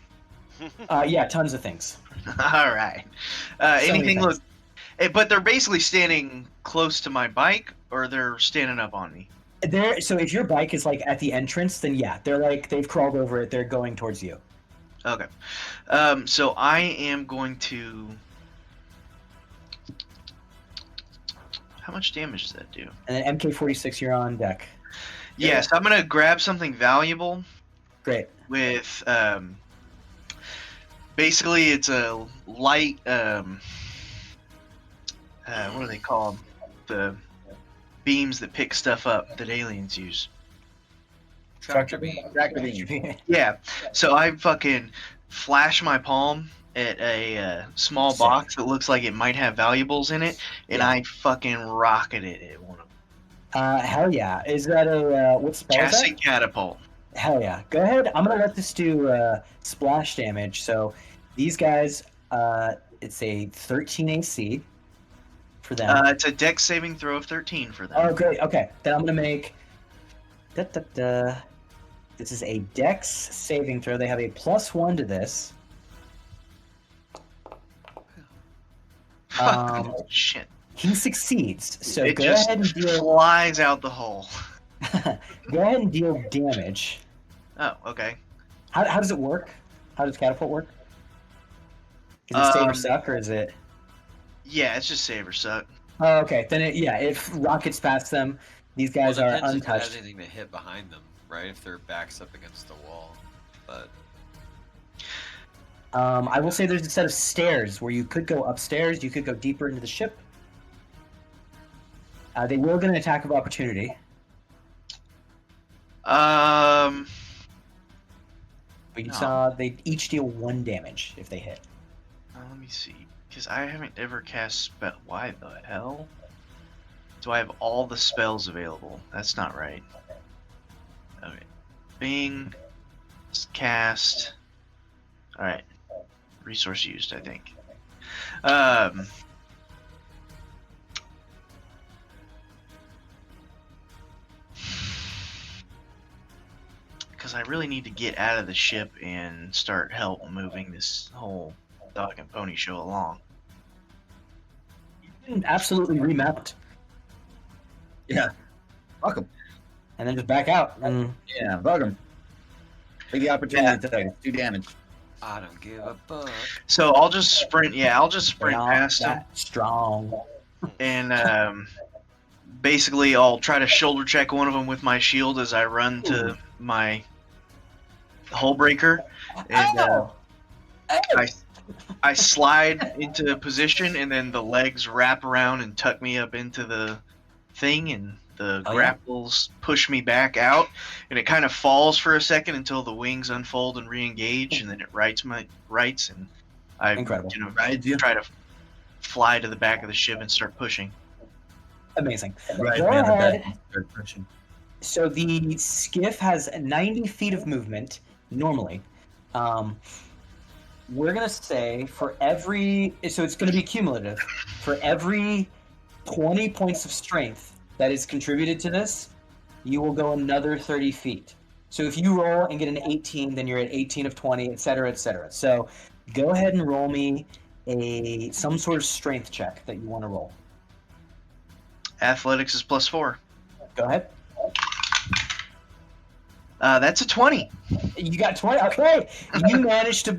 Yeah, tons of things. All right. many Anything things. look? But they're basically standing close to my bike, or they're standing up on me. So if your bike is like at the entrance, then yeah, they're like they've crawled over it. They're going towards you. Okay. So I am going to. How much damage does that do? And then MK46, you're on deck. Yes, I'm gonna grab something valuable. Great. With basically it's a light what are they called, the beams that pick stuff up that aliens use. Tractor beam. Tractor beam. Yeah, so I fucking flash my palm at a small Sick. box that looks like it might have valuables in it, and Yeah. I fucking rocket it at one of them. Hell yeah. Is that a what spell is Chassis that? catapult. Hell yeah. Go ahead. I'm gonna let this do splash damage. So these guys, it's a 13 AC for them. It's a dex saving throw of 13 for them. Oh, great. Okay, then I'm gonna make. This is a Dex saving throw. They have a +1 to this. Shit. He succeeds. So It go just ahead and deal. flies out the hole. Go ahead and deal damage. Oh, okay. How does it work? How does catapult work? Is it save or suck, or is it? Yeah, it's just save or suck. Oh, okay. Then it rockets past them. These guys well, are depends if it has untouched. anything to hit behind them, right? If their back's up against the wall, but I will say there's a set of stairs where you could go upstairs. You could go deeper into the ship. They will get an attack of opportunity. But you No. saw they each deal 1 damage if they hit. Let me see, because I haven't ever cast spell. Why the hell? Do I have all the spells available? That's not right. Okay, Bing, cast. All right, resource used, I think. Because I really need to get out of the ship and start help moving this whole dog and pony show along. You can absolutely remount Yeah. Fuck 'em. and then just back out. And Yeah, bug 'em. Take the opportunity to do damage. I don't give a fuck. So I'll just sprint. Yeah, I'll just they're sprint not past him, that strong. and basically I'll try to shoulder check one of them with my shield as I run to my hull breaker, and I slide into position, and then the legs wrap around and tuck me up into the thing, and the Oh, yeah. grapples push me back out, and it kind of falls for a second until the wings unfold and re-engage, and then it rights, and I Incredible. Rides you. try to fly to the back of the ship and start pushing. Amazing. Right, Go man, the ahead. back start pushing. So the skiff has 90 feet of movement normally. We're gonna say for every, so it's gonna be cumulative. For every 20 points of strength that is contributed to this, you will go another 30 feet. So if you roll and get an 18, then you're at 18 of 20, etc., etc. So go ahead and roll me some sort of strength check that you want to roll. Athletics is +4. Go ahead. That's a 20. You got 20. Okay, you managed to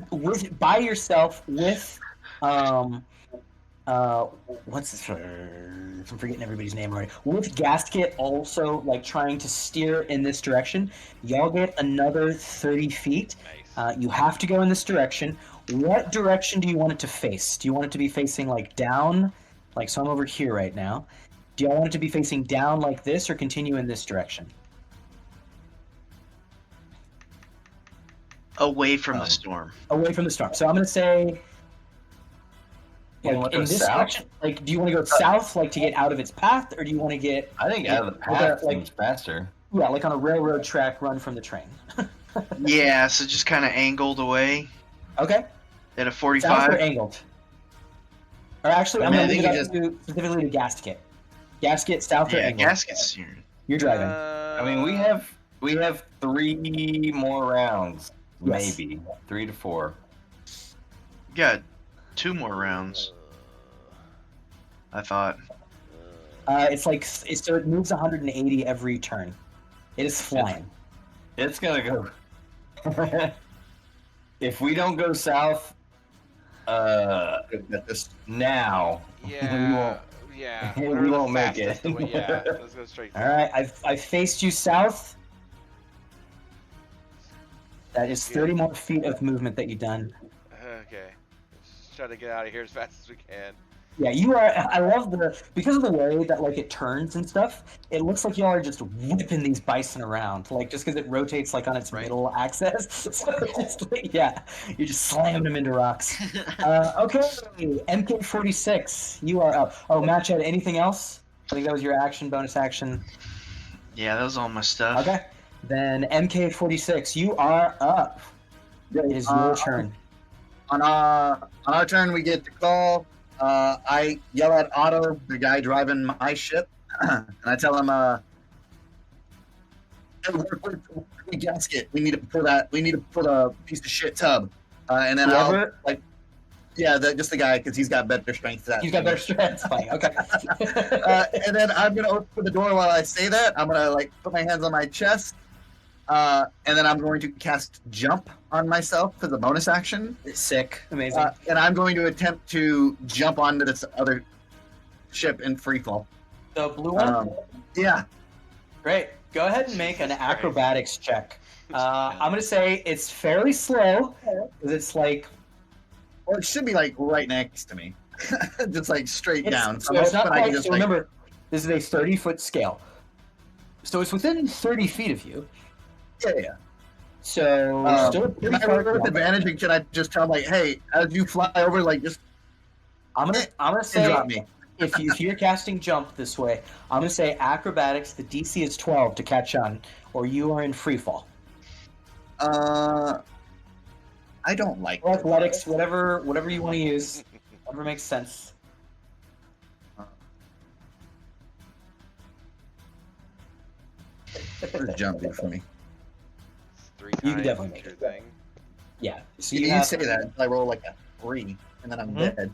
by yourself with what's this? I'm forgetting everybody's name already. With Gasket also like trying to steer in this direction, y'all get another 30 feet. Nice. You have to go in this direction. What direction do you want it to face? Do you want it to be facing like down? Like, so I'm over here right now. Do y'all want it to be facing down like this or continue in this direction? Away from the storm. Away from the storm. So I'm going to say, You like, wanna in go this south? direction, like, do you want to go south, like, to get out of its path, or do you want to get, I think out of the Like a- path like- seems faster. yeah, like on a railroad track, run from the train? Yeah, so just kind of angled away Okay. at a South 45. or angled? Or actually, I I'm mean, going I to think leave it up to specifically to Gasket. Gasket, south or Yeah, angled? gaskets here. You're driving. I mean, we have 3 more rounds, Yes. maybe 3 to 4. Got 2 more rounds, I thought. It's like, so it moves 180 every turn. It is flying. It's gonna go. If we don't go south, This now Yeah. we Whatever the won't make fastest it. way- yeah. Let's go straight. All right, I've faced you south. That is 30 more feet of movement that you've done. Okay. Let's try to get out of here as fast as we can. Yeah, you are. I love because of the way that like it turns and stuff. It looks like y'all are just whipping these bison around, like just because it rotates like on its Right. middle axis. So it's just like, yeah, you're just slamming them into rocks. Okay, MK46, you are up. Oh, Match had anything else? I think that was your action, bonus action. Yeah, that was all my stuff. Okay, then MK46, you are up. It is your turn. on our turn, we get the call. I yell at Otto, the guy driving my ship, and I tell him, "Hey, we gasket. We need to pull that. We need to pull a piece of shit tub." And then Whoever- just the guy because he's got better strength. Than He's got better strength. Funny. Okay. And then I'm gonna open the door while I say that. I'm gonna like put my hands on my chest, and then I'm going to cast jump on myself for the bonus action. Sick. Amazing. And I'm going to attempt to jump onto this other ship in free fall. The blue one? Yeah. Great. Go ahead and make an Jesus Christ. acrobatics check. I'm going to say it's fairly slow because it's like Well, it should be like right next to me, just like straight down. it's not hoping I can quite. just, So like- remember, this is a 30-foot scale. So it's within 30 feet of you. yeah. So still Can pretty I far. roll with advantage, and can I just tell him like, hey, as you fly over, like just I'm gonna say drop me? if you're casting jump this way, I'm gonna say acrobatics. The DC is 12 to catch on, or you are in free fall. I don't like Or athletics, whatever you want to use, whatever makes sense. What does jump do for me? It's 3 You can times definitely make your it. thing. Yeah. So You, have- say that until I roll like a 3, and then I'm Mhm. dead.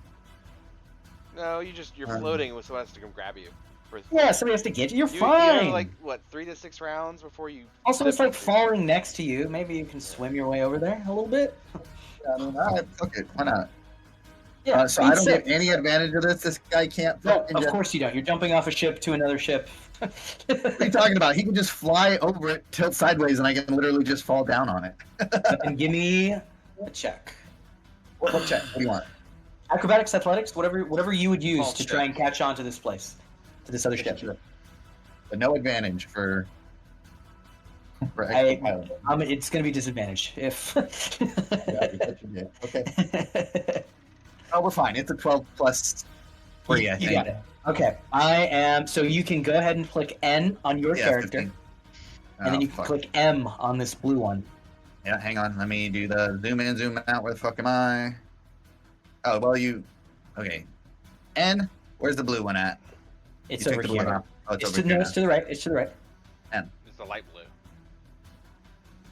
No, you're floating with someone has to come grab you. For Yeah, somebody has to get you. You're you fine. have like what 3 to 6 rounds before you. Also, it's flip like into- falling next to you. Maybe you can swim your way over there a little bit. I mean, all right, fuck it, why not? Yeah. So I don't speed get any advantage of this. This guy can't. No, fucking of jump. course you don't. You're jumping off a ship to another ship. What are you talking about? He can just fly over it, tilt sideways, and I can literally just fall down on it. And give me a check. What check? What do you want? Acrobatics, athletics, whatever you would use False to try check. and catch on to this place, to this other ship. But no advantage for. I- It's going to be disadvantage if. Okay. Oh, we're fine. It's a 12 plus 3, I You think. got it. Okay, I am. So you can go ahead and click N on your Yeah, character, 15. and then Oh, you can fuck. click M on this blue one. Yeah, hang on. Let me do the zoom in, zoom out. Where the fuck am I? Oh, well, you. Okay. N. Where's the blue one at? It's You over took the blue one here. off. Oh, it's It's over to, here. no, it's to the right. It's to the right. It's the light blue.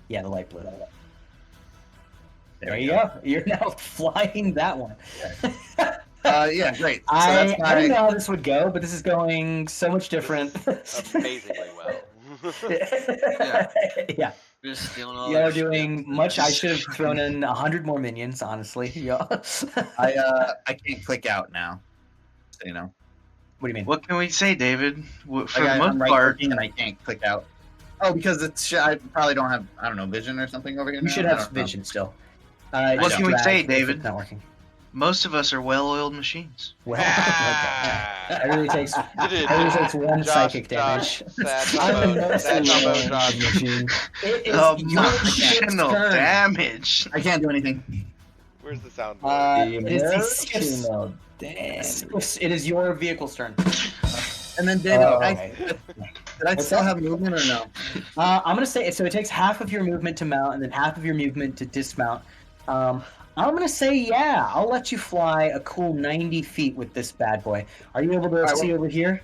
Yeah, the light blue. There we you go. You're now flying that one. Yeah, great. So I that's don't know my. how this would go, but this is going so much different. Amazingly well. Yeah, We're just stealing all y'all their are doing shit. much. I should have thrown in 100 more minions, honestly. Y'all. I can't click out now. so you know. What do you mean? What can we say, David? For Like, the most I'm right part, clicking and I can't click out. Oh, because I probably don't have, I don't know, vision or something over here. You now? should I have don't know. vision still. What just can we drag say, if David? It's not working. most of us are well-oiled machines. Well, okay. It really takes one psychic damage. I'm a That's mostly combo wrong drop. machine. It is your ship's Emotional turn. damage. I can't do anything. Where's the sound? It is the skiff's. Emotional damage. It is your vehicle's turn. And then did Okay. did I What's still that? have movement or no? I'm gonna say so. It takes half of your movement to mount, and then half of your movement to dismount. I'm gonna say yeah. I'll let you fly a cool 90 feet with this bad boy. Are you able to Alright, see over here?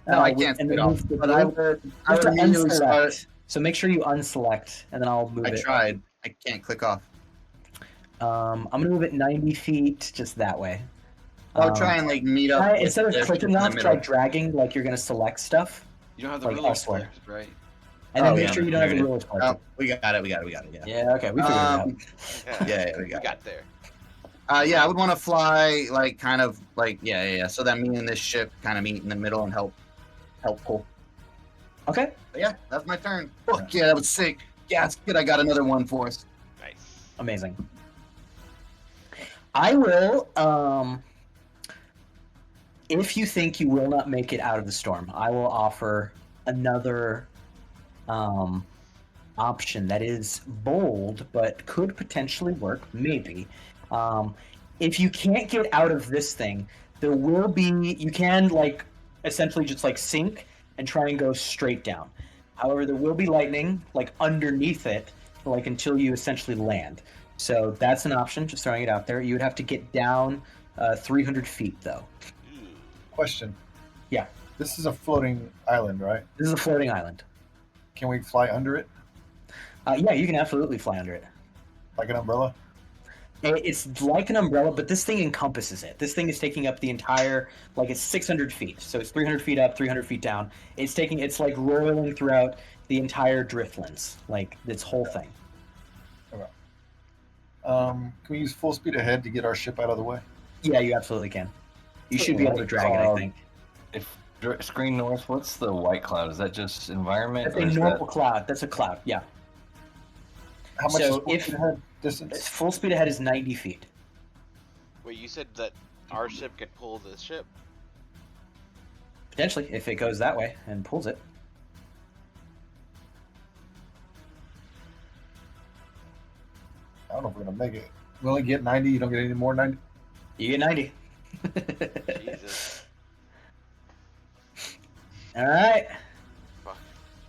No, I can't and see it then off. move the But I blue? would, You I have to would immediately unselect. start. So make sure you unselect, and then I'll move I it. tried. I can't click off. I'm gonna move it 90 feet just that way. I'll try and like meet up. with Instead of this clicking in the off, try middle. dragging like you're gonna select stuff, You don't have the Like ruler elsewhere. flipped, right? and then Oh, make yeah, sure you don't have there the it is. ruler selected. Oh, we got it. Yeah. Yeah, okay, we figured it out. Yeah, we We got it. got there. Yeah, I would want to fly like kind of like yeah. So that me and this ship kind of meet in the middle and help pull. Okay, But yeah, that's my turn. Fuck yeah, that was sick. Yeah, it's good. I got another one for us. Nice. amazing. I will. If you think you will not make it out of the storm, I will offer another option that is bold but could potentially work. Maybe. If you can't get out of this thing, there will be. You can like essentially just like sink and try and go straight down. However, there will be lightning like underneath it, like until you essentially land. So that's an option. Just throwing it out there. You would have to get down 300 feet though. Question. Yeah. This is a floating island, right? This is a floating island. Can we fly under it Yeah, you can absolutely fly under it. like an umbrella? It's like an umbrella, but this thing encompasses it. This thing is taking up the entire, like it's 600 feet. So it's 300 feet up, 300 feet down. It's like rolling throughout the entire Driftlands, like this whole thing. Can we use full speed ahead to get our ship out of the way? Yeah, you absolutely can. You should be able to drag it, I think. Screen north, what's the white cloud? Is that just environment? That's or a is normal cloud. That's a cloud, yeah. How much So is full if- speed ahead distance? Full speed ahead is 90 feet. Wait, you said that our ship could pull the ship? Potentially, if it goes that way and pulls it. I don't know if we're gonna make it. We only get 90. You don't get any more 90. You get 90. Jesus. All right.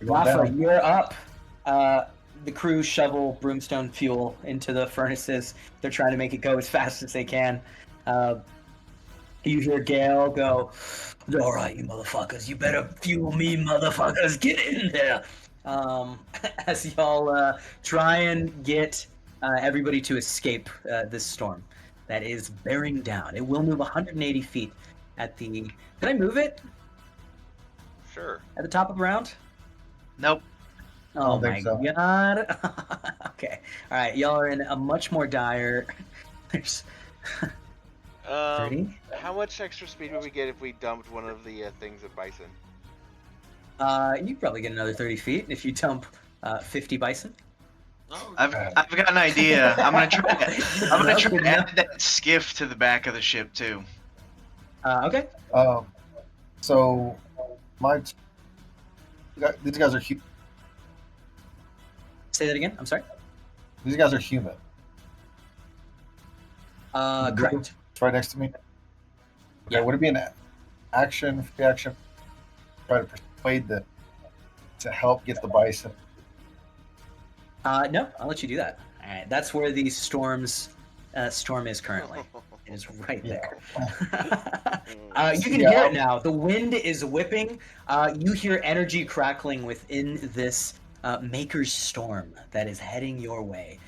We're going Rafa, down. you're up. The crew shovel brimstone fuel into the furnaces. They're trying to make it go as fast as they can. You hear Gale go, "All right, you motherfuckers, you better fuel me, motherfuckers. Get in there." As y'all try and get everybody to escape this storm that is bearing down. It will move 180 feet at the. Can I move it Sure. at the top of the round? Nope. Oh don't my think so. god. Okay. All right. Y'all are in a much more dire. There's 30. How much extra speed would we get if we dumped one of the things at Bison? You probably get another 30 feet if you dump 50 bison. Oh, I've got an idea. I'm gonna try. I'm gonna try to add that skiff to the back of the ship too. Okay. So these guys are human. Say that again. I'm sorry. These guys are human. Correct. It's right next to me. Okay, Yeah. would it be an free action? Try to persuade them to help get the bison. No, I'll let you do that. All right. That's where the storm is currently. It is right there. You can Yeah. hear it now. The wind is whipping. You hear energy crackling within this Maker's Storm that is heading your way.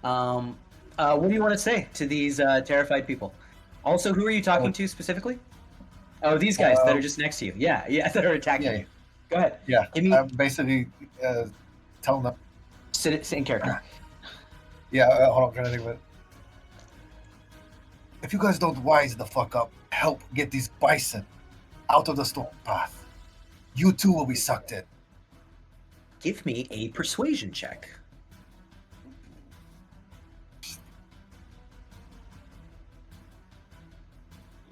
What do you want to say to these terrified people? Also, who are you talking to specifically? Oh, these guys that are just next to you. Yeah, that are attacking Yeah. you. Go ahead. Yeah, Give me I'm basically telling them. sit in character. Yeah, hold on, I'm trying to think of it. if you guys don't wise the fuck up, help get these bison out of the storm path, you too will be sucked in. Give me a persuasion check.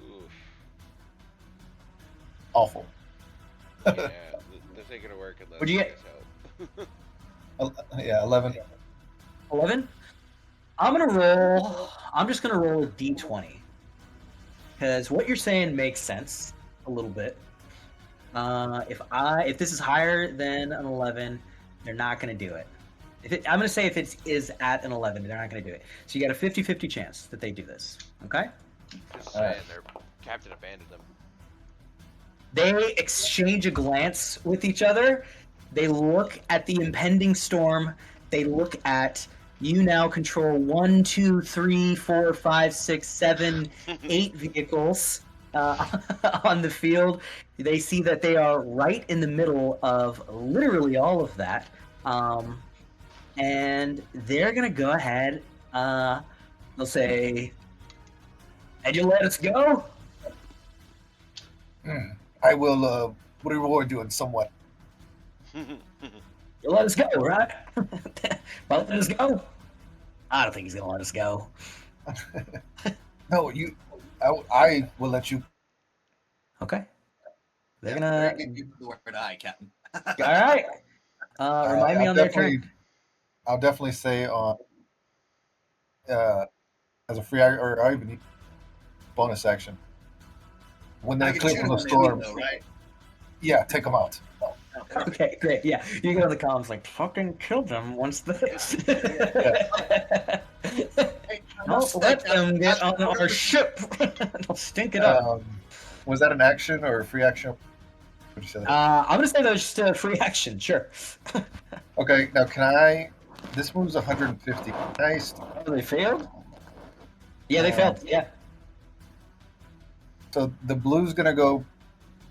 Oof. Awful. Yeah, this ain't gonna work unless What'd you you get? guys help. Yeah, 11. 11? I'm just gonna roll a d20. Because what you're saying makes sense a little bit. If this is higher than an 11, they're not gonna do it. I'm gonna say if it is at an 11, they're not gonna do it. So you got a 50-50 chance that they do this. Okay? Just All right. saying, their captain abandoned them. They exchange a glance with each other. They look at the impending storm. They look at you now control 1, 2, 3, 4, 5, 6, 7, 8 vehicles on the field. They see that they are right in the middle of literally all of that. And they're going to go ahead. They'll say, and you let us go? I will reward you in somewhat. You'll let us go, right? Both of us go? I don't think he's going to let us go. No, I will let you. Okay. They're Very going good use of the word "I," Captain. to... All right. Remind me I'll on their definitely- turn. I'll definitely say on as a free or I even need bonus action. When I they can clear shoot from them the when they leave, storm, though, right? yeah, take them out. Okay, great. Yeah, you get on the comms like, fucking kill them once the... Hey, Don't let them get on our ship. They'll stink it up. Was that an action or a free action? What you say that? I'm going to say that was just a free action, sure. Okay, now can I? This move's 150. Nice. Oh, they failed? Yeah, they failed. Yeah. So the blue's gonna go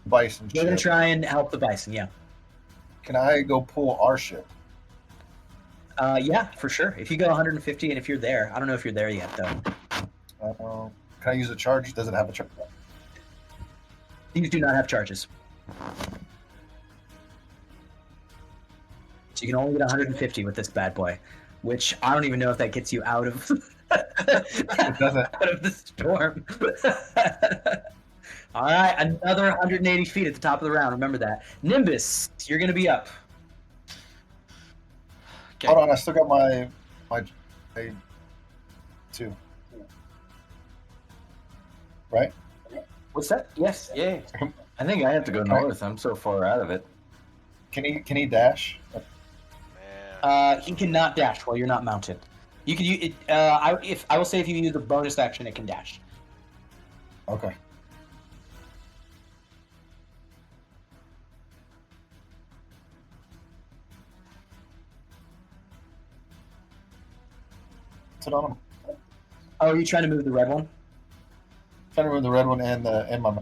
bison They're going to ship. try and help the bison, yeah. Can I go pull our ship? Yeah, for sure. If you go 150 and if you're there, I don't know if you're there yet, though. Can I use a charge? Does it have a charge? These do not have charges. So you can only get 150 with this bad boy, which I don't even know if that gets you out of It doesn't. out of the storm. All right, another 180 feet at the top of the round. Remember that. Nimbus, you're going to be up. Okay. Hold on, I still got my 2. Right? What's that? Yes. Yeah. I think I have to go north. I'm so far out of it. Can he dash? Man. He cannot dash while you're not mounted. You can use it. I will say if you use the bonus action, it can dash. Okay. Sit on him. Oh, are you trying to move the red one? Trying to move the red one and my.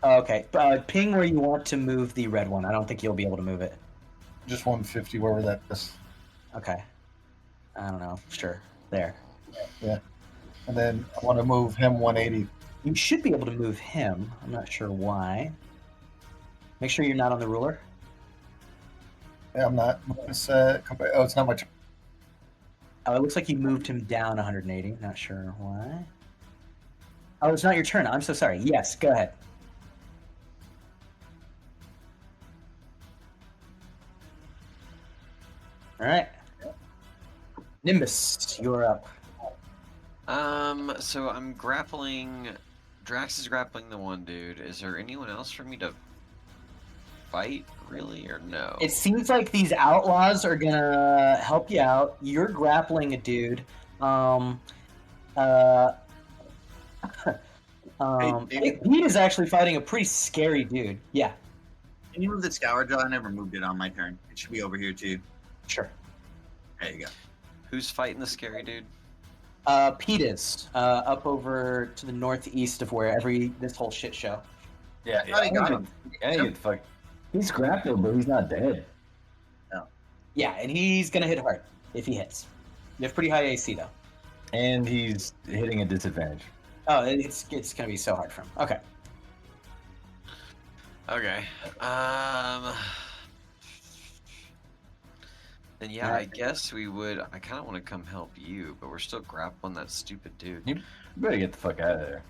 Oh, okay. Ping where you want to move the red one. I don't think you'll be able to move it. Just 150, wherever that is. Okay. I don't know. Sure. There. And then I want to move him 180. You should be able to move him. I'm not sure why. Make sure you're not on the ruler. Yeah, I'm not. It's not my turn. Oh, it looks like you moved him down 180. Not sure why. Oh, it's not your turn. I'm so sorry. Yes, go ahead. All right. Nimbus, you're up. So I'm grappling. Drax is grappling the one dude. Is there anyone else for me to fight, really, or no? It seems like these outlaws are gonna help you out. You're grappling a dude. Pete is actually fighting a pretty scary dude. Yeah, Can you move the scour jaw? I never moved it on my turn. It should be over here too. sure. There you go. Who's fighting the scary dude? Pete is up over to the northeast of where this whole shit show. Yeah, I already got him. Yeah, get the fuck. He's grappled, but he's not dead. Yeah, and he's gonna hit hard if he hits. You have pretty high AC though. And he's hitting a disadvantage. Oh, it's gonna be so hard for him. Okay. Okay. Then yeah, I Alright. guess we would. I kind of want to come help you, but we're still grappling that stupid dude. You better get the fuck out of there.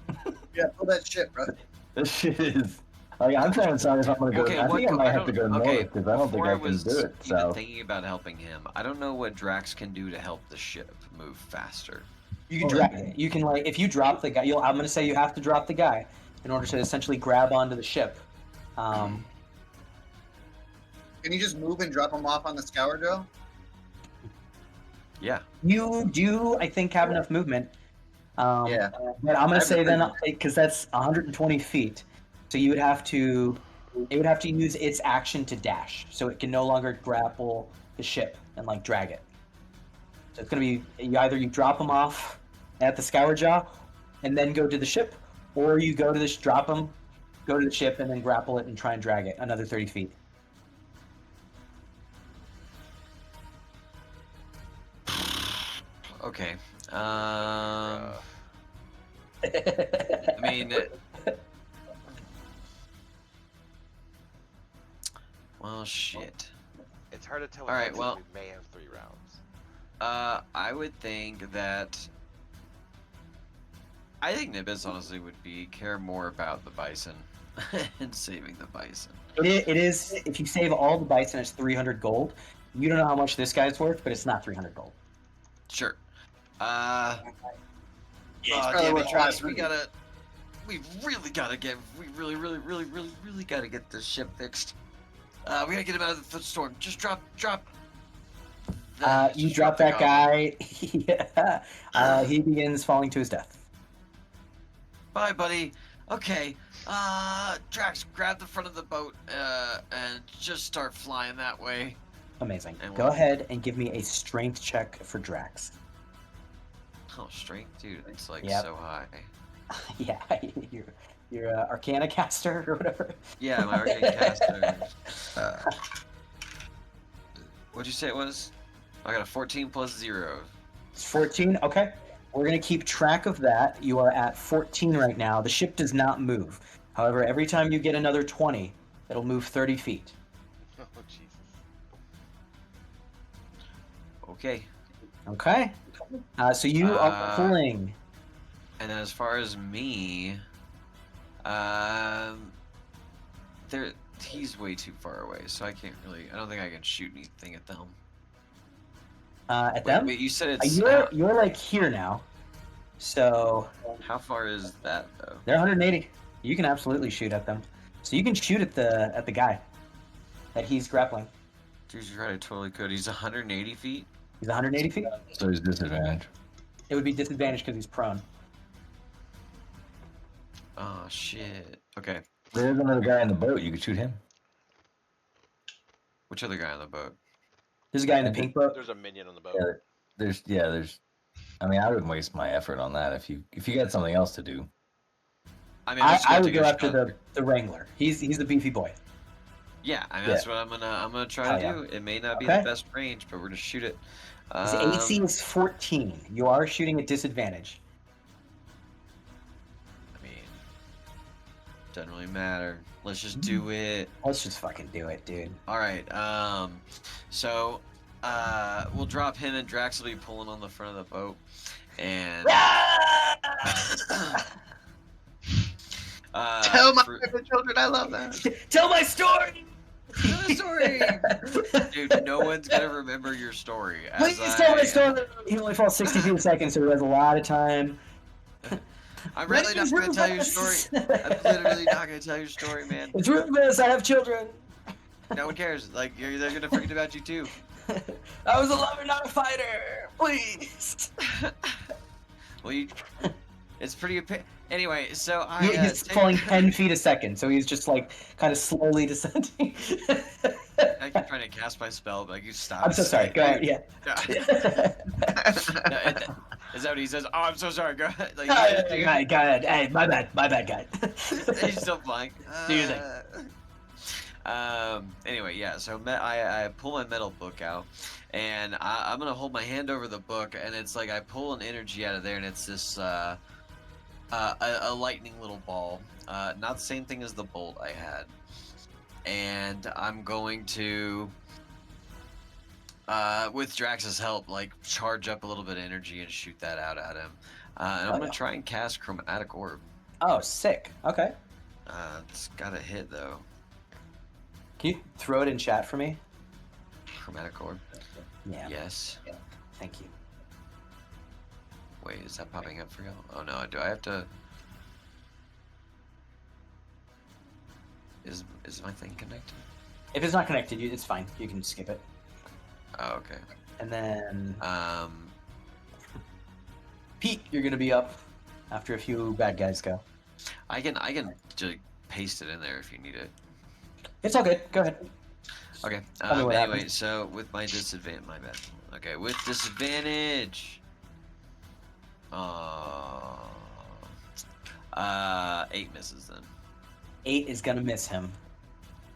Yeah, pull that shit, bro. This shit is. Like, I'm trying to decide if I'm gonna go. Okay, I what think I go- might I have to go don't- okay, north because I don't think before I I can was do it. even So thinking about helping him, I don't know what Drax can do to help the ship move faster. You can drop. You can like if you drop the guy. I'm gonna say you have to drop the guy in order to essentially grab onto the ship. Can you just move and drop him off on the scour, Joe? Yeah. You do, I think, have enough movement. Yeah. But I'm gonna I've say been then because that's 120 feet, so you would have to. It would have to use its action to dash, so it can no longer grapple the ship and like drag it. So it's gonna be either you drop him off at the scour jaw, and then go to the ship, or you go to this, drop him, go to the ship, and then grapple it and try and drag it another 30 feet. Okay. Uh, I mean, well, shit. it's hard to tell. All right, because well- we may have 3 rounds. I would think that. I think Nibis honestly would care more about the bison and saving the bison. It is. If you save all the bison, it's 300 gold. You don't know how much this guy's worth, but it's not 300 gold. Sure. Yeah, it's Oh, probably damn worth it, trying. Josh, we really gotta get this ship fixed. We gotta get him out of the footstorm. Just drop. You just drop the that goblin. guy. Yeah. He begins falling to his death. Bye, buddy. Okay. Drax, grab the front of the boat, and just start flying that way. Amazing. And Go we'll- ahead and give me a strength check for Drax. Oh, strength, dude, it's like Yep. so high. Yeah, you're a Arcana caster or whatever. Yeah, my arcane caster. What'd you say it was? I got a 14 plus 0. It's 14. Okay. We're going to keep track of that. You are at 14 right now. The ship does not move. However, every time you get another 20, it'll move 30 feet. Oh Jesus. Okay. Okay. So you are pulling. And then as far as me, he's way too far away, so I don't think I can shoot anything at them. At them? Wait, you said it's You're like here now. So how far is that though? they're 180. You can absolutely shoot at them. So you can shoot at the guy that he's grappling. Dude, you're right, I totally could. He's 180 feet. He's 180 feet. so he's disadvantage. It would be disadvantaged because he's prone. Oh shit. Okay. There's another guy in the boat. You could shoot him. Which other guy on the boat? There's a guy in the pink boat. There's a minion on the boat. Yeah, there's. I mean, I wouldn't waste my effort on that if you got something else to do. I mean, I'm just I gonna would take go a after shot. the Wrangler. He's the beefy boy. Yeah, I mean that's what I'm gonna try to Oh, do. It may not be Okay. the best range, but we're gonna shoot it. His AC is 14. You are shooting at disadvantage. I mean, doesn't really matter. Let's just do it. Let's just fucking do it, dude. All right. So, we'll drop him, and Drax will be pulling on the front of the boat, and. Tell my for- children I love that. Tell my story. Tell the story, dude. No one's gonna remember your story. Please tell my story. He only falls 60 feet a second, so he has a lot of time. I'm really not gonna tell your story. I'm literally not gonna tell your story, man. It's Rufus. I have children. No one cares. Like they're gonna forget about you too. I was a lover, not a fighter. Please. Well, it's pretty. Anyway, so He's falling 10 feet a second, so he's just like kind of slowly descending. I keep trying to cast my spell, but I keep stopping. I'm so sorry. Go ahead. Yeah. No, is that what he says? Oh, I'm so sorry. Go ahead. Like, Go ahead. Hey, my bad, guy. he's still flying. Do your thing. Anyway, yeah. So I pull my metal book out, and I'm gonna hold my hand over the book, and it's like I pull an energy out of there, and it's this a lightning little ball. Not the same thing as the bolt I had. And I'm going to, with Drax's help, like charge up a little bit of energy and shoot that out at him. And I'm gonna try and cast Chromatic Orb. Oh, sick. Okay. It's got a hit though. Can you throw it in chat for me? Chromatic Orb. Yeah. Yes. Thank you. Wait, is that popping up for you? Oh no, do I have to? Is my thing connected? If it's not connected, it's fine. You can skip it. Oh, okay. And then Um, Pete, you're gonna be up after a few bad guys go. I can just paste it in there if you need it. It's all good. Go ahead. Okay. Tell me what Anyway, happened. so with my disadvantage, my bad. Okay, with disadvantage. 8 misses then. 8 is gonna miss him.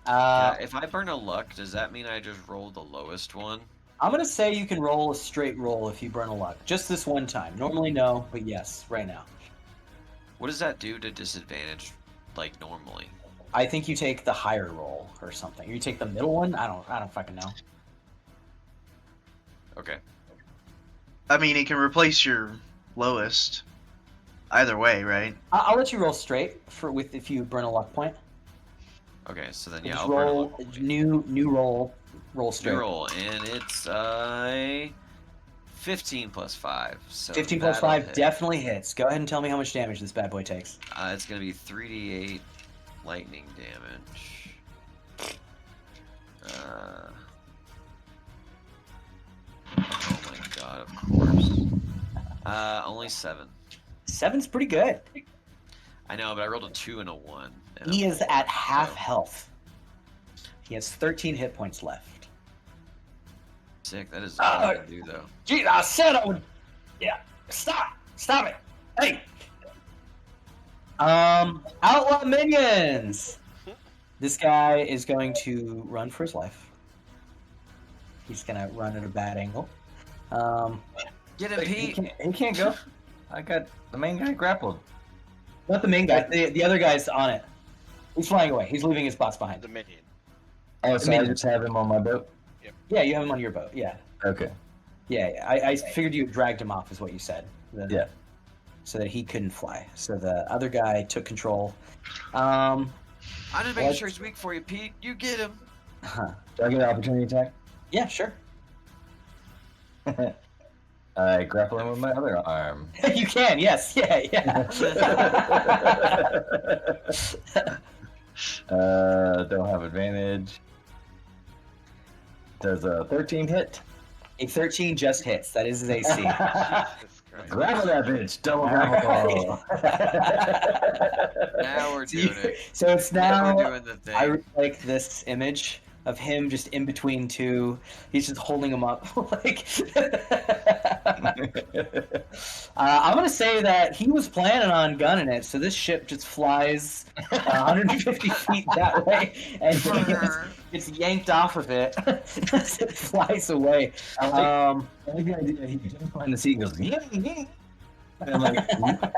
If I burn a luck, does that mean I just roll the lowest one? I'm gonna say you can roll a straight roll if you burn a luck. Just this one time. Normally no, but yes, right now. What does that do to disadvantage, like normally? I think you take the higher roll or something. You take the middle one. I don't fucking know. Okay. I mean, it can replace your lowest. Either way, right? I'll let you roll straight if you burn a luck point. Okay, so then yeah, Just I'll burn a roll luck point. new roll straight. New roll, and it's 15 plus 5. So 15 plus that'll 5 hit. definitely hits. Go ahead and tell me how much damage this bad boy takes. It's gonna be 3d8 lightning damage. Oh my god, of course. Only 7. 7's pretty good. I know, but I rolled a 2 and a 1. And He a is 4, at half so health. He has 13 hit points left. sick. That is all I can do though. Geez, I said I would. Yeah. Stop it. Hey. Outlaw minions. This guy is going to run for his life. He's gonna run at a bad angle. Get him, He Pete. can't go. I got the main guy grappled. Not the main guy. The other guy's on it. He's flying away. He's leaving his bots behind. The minion. Oh, so I minion. just have him on my boat? Yeah, you have him on your boat. Yeah. Okay. Yeah. I figured you dragged him off, is what you said. Yeah. So that he couldn't fly. So the other guy took control. I'm just making What? sure he's weak for you, Pete. You get him. Do I get an opportunity attack? Yeah, sure. I grapple him with my other arm. You can. Yes. Yeah. Don't have advantage. Does a 13 hit? A 13 just hits. That is his AC. Jesus Christ. Grapple that bitch. Double grapple. Now we're doing it. So it's Now now. we're doing the thing. I really like this image of him just in between two. He's just holding him up. Like, I'm gonna say that he was planning on gunning it, so this ship just flies 150 feet that way, and he gets yanked off of it. It flies away. I like the idea he jumps behind the seat and goes, yeah. And I'm like,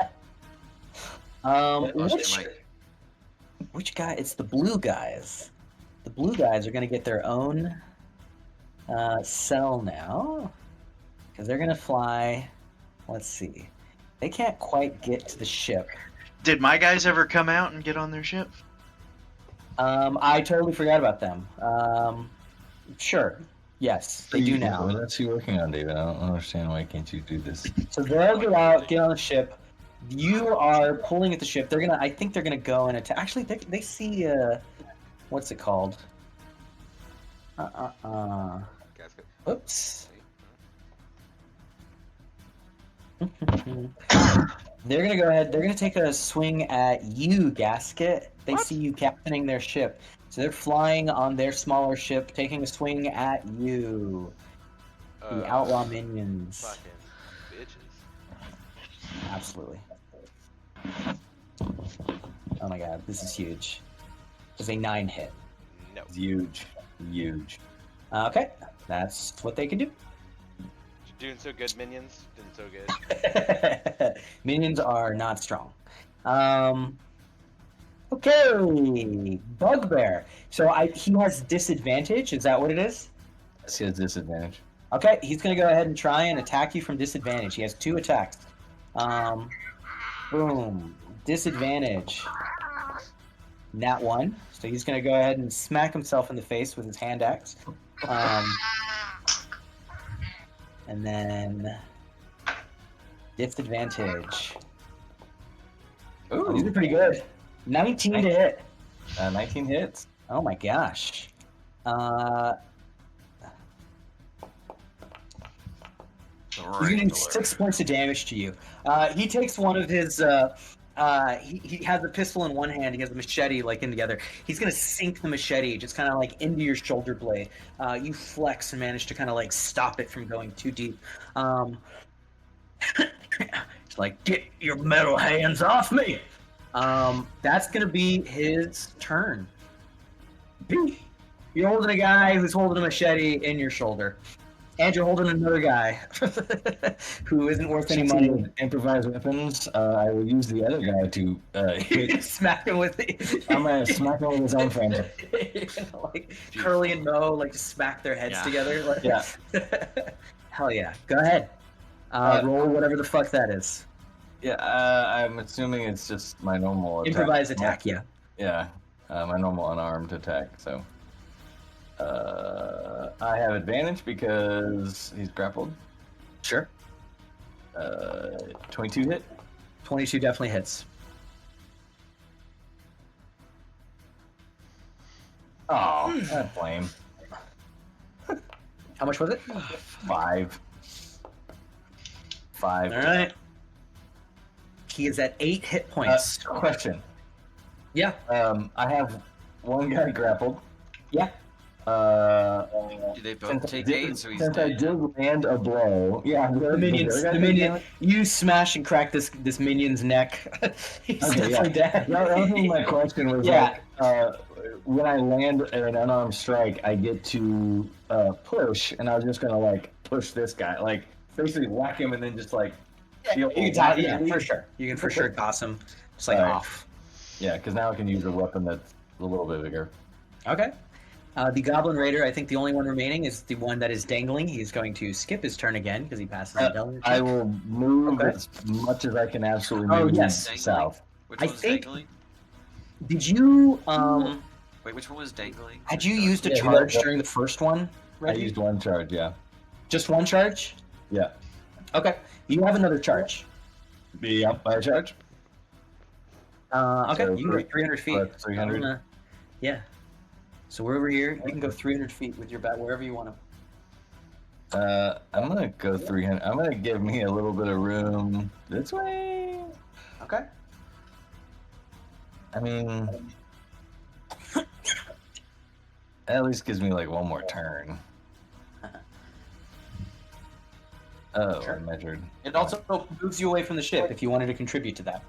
Oh, shit, which Mike. which guy? It's the blue guys. The blue guys are going to get their own cell now. Because they're going to fly. Let's see. They can't quite get to the ship. Did my guys ever come out and get on their ship? I totally forgot about them. Sure. Yes, they do now. What else are you working on, David? I don't understand why can't you do this. So they'll go out, get on the ship. You are pulling at the ship. I think they're gonna go and attack. Actually, they see what's it called? Guys, Oops. They're gonna go ahead. They're gonna take a swing at you, Gasket. They see you captaining their ship, so they're flying on their smaller ship, taking a swing at you. The outlaw minions. Fucking bitches. Absolutely. Oh my god, this is huge. It's a 9 hit. No. It's huge. Okay, that's what they can do. Doing so good, minions. Doing so good. Minions are not strong. Okay, Bugbear. So he has disadvantage. Is that what it is? That's his disadvantage. Okay, he's gonna go ahead and try and attack you from disadvantage. He has 2 attacks. Boom. Disadvantage. Nat 1. So he's gonna go ahead and smack himself in the face with his hand axe. And then disadvantage. Ooh, These are pretty good. 19 to hit. 19 hits. Oh my gosh. He's doing 6 points of damage to you. He takes one of his. He has a pistol in one hand. He has a machete like in the other. He's gonna sink the machete just kind of like into your shoulder blade. You flex and manage to kind of like stop it from going too deep. It's like, get your metal hands off me. That's gonna be his turn. B. You're holding a guy who's holding a machete in your shoulder. And you're holding another guy who isn't worth any money. Improvised weapons. I will use the other guy to hit. Smack him with it. I'm gonna smack him with his own friend. Like Curly and Mo, like smack their heads together. Like, Yeah. Hell yeah. Go ahead. Roll whatever the fuck that is. Yeah, I'm assuming it's just my normal attack. Improvised attack, yeah. Yeah, my normal unarmed attack. So I have advantage because he's grappled. Sure. 22 hit. 22 definitely hits. Oh, that's lame. How much was it? 5. 5. All right. He is at 8 hit points. Question. Yeah. I have one guy grappled. Yeah. Do they both take 8? So he's since I dead. did land a blow. Yeah, The minion. You smash and crack this minion's neck. He's definitely dead. That was my question was like, when I land an unarmed strike, I get to push, and I was just gonna like push this guy, like basically whack him, and then just like. You can for sure. You can for sure toss him, just like off. Yeah, because now I can use a weapon that's a little bit bigger. Okay. The Goblin Raider, I think the only one remaining is the one that is dangling. He's going to skip his turn again because he passes the dangling. I will move as much as I can absolutely move south. Which I one's think- dangling? Did you Wait, which one was dangling? had you used a Yeah, charge yeah. during the first one? I Reggie? used one charge, yeah. Just one charge? Yeah. Okay. You have another charge. Yep, by charge. Okay, So you can go 300 feet. 300. Yeah. So we're over here. You can go 300 feet with your bat wherever you want to. I'm gonna go 300. I'm gonna give me a little bit of room this way. Okay. I mean, at least gives me like one more turn. Oh, Sure. I measured. It also moves you away from the ship if you wanted to contribute to that.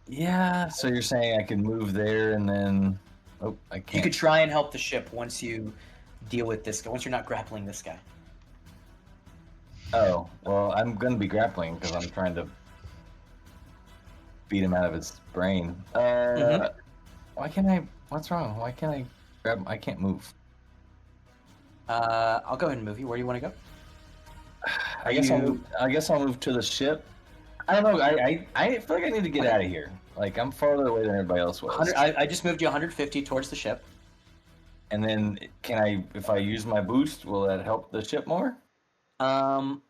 Yeah. So you're saying I can move there and then? Oh, I You can't. could try and help the ship once you deal with this guy. Once you're not grappling this guy. Oh, well, I'm gonna be grappling because I'm trying to beat him out of his brain. Why can't I? What's wrong? Why can't I grab? I can't move. I'll go ahead and move you. Where do you want to go? I guess I'll move to the ship. I don't know. I feel like I need to get out of here. Like I'm farther away than everybody else was. I just moved you 150 towards the ship. And then can I? If I use my boost, will that help the ship more? I'm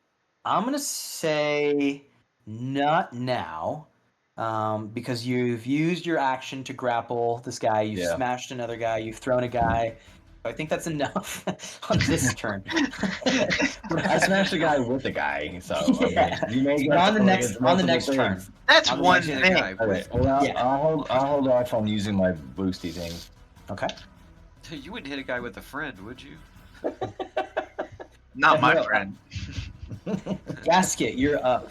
gonna say not now, because you've used your action to grapple this guy. You've Yeah. smashed another guy. You've thrown a guy. I think that's enough on this turn. I smashed a guy with a guy, so Yeah. you may get on the next multiple turn. things. That's I'm one imagining thing. Guy Okay, with- well, Yeah. I'll hold off on using my boosty things. Okay. You wouldn't hit a guy with a friend, would you? Not my No. friend. Gasket, you're up.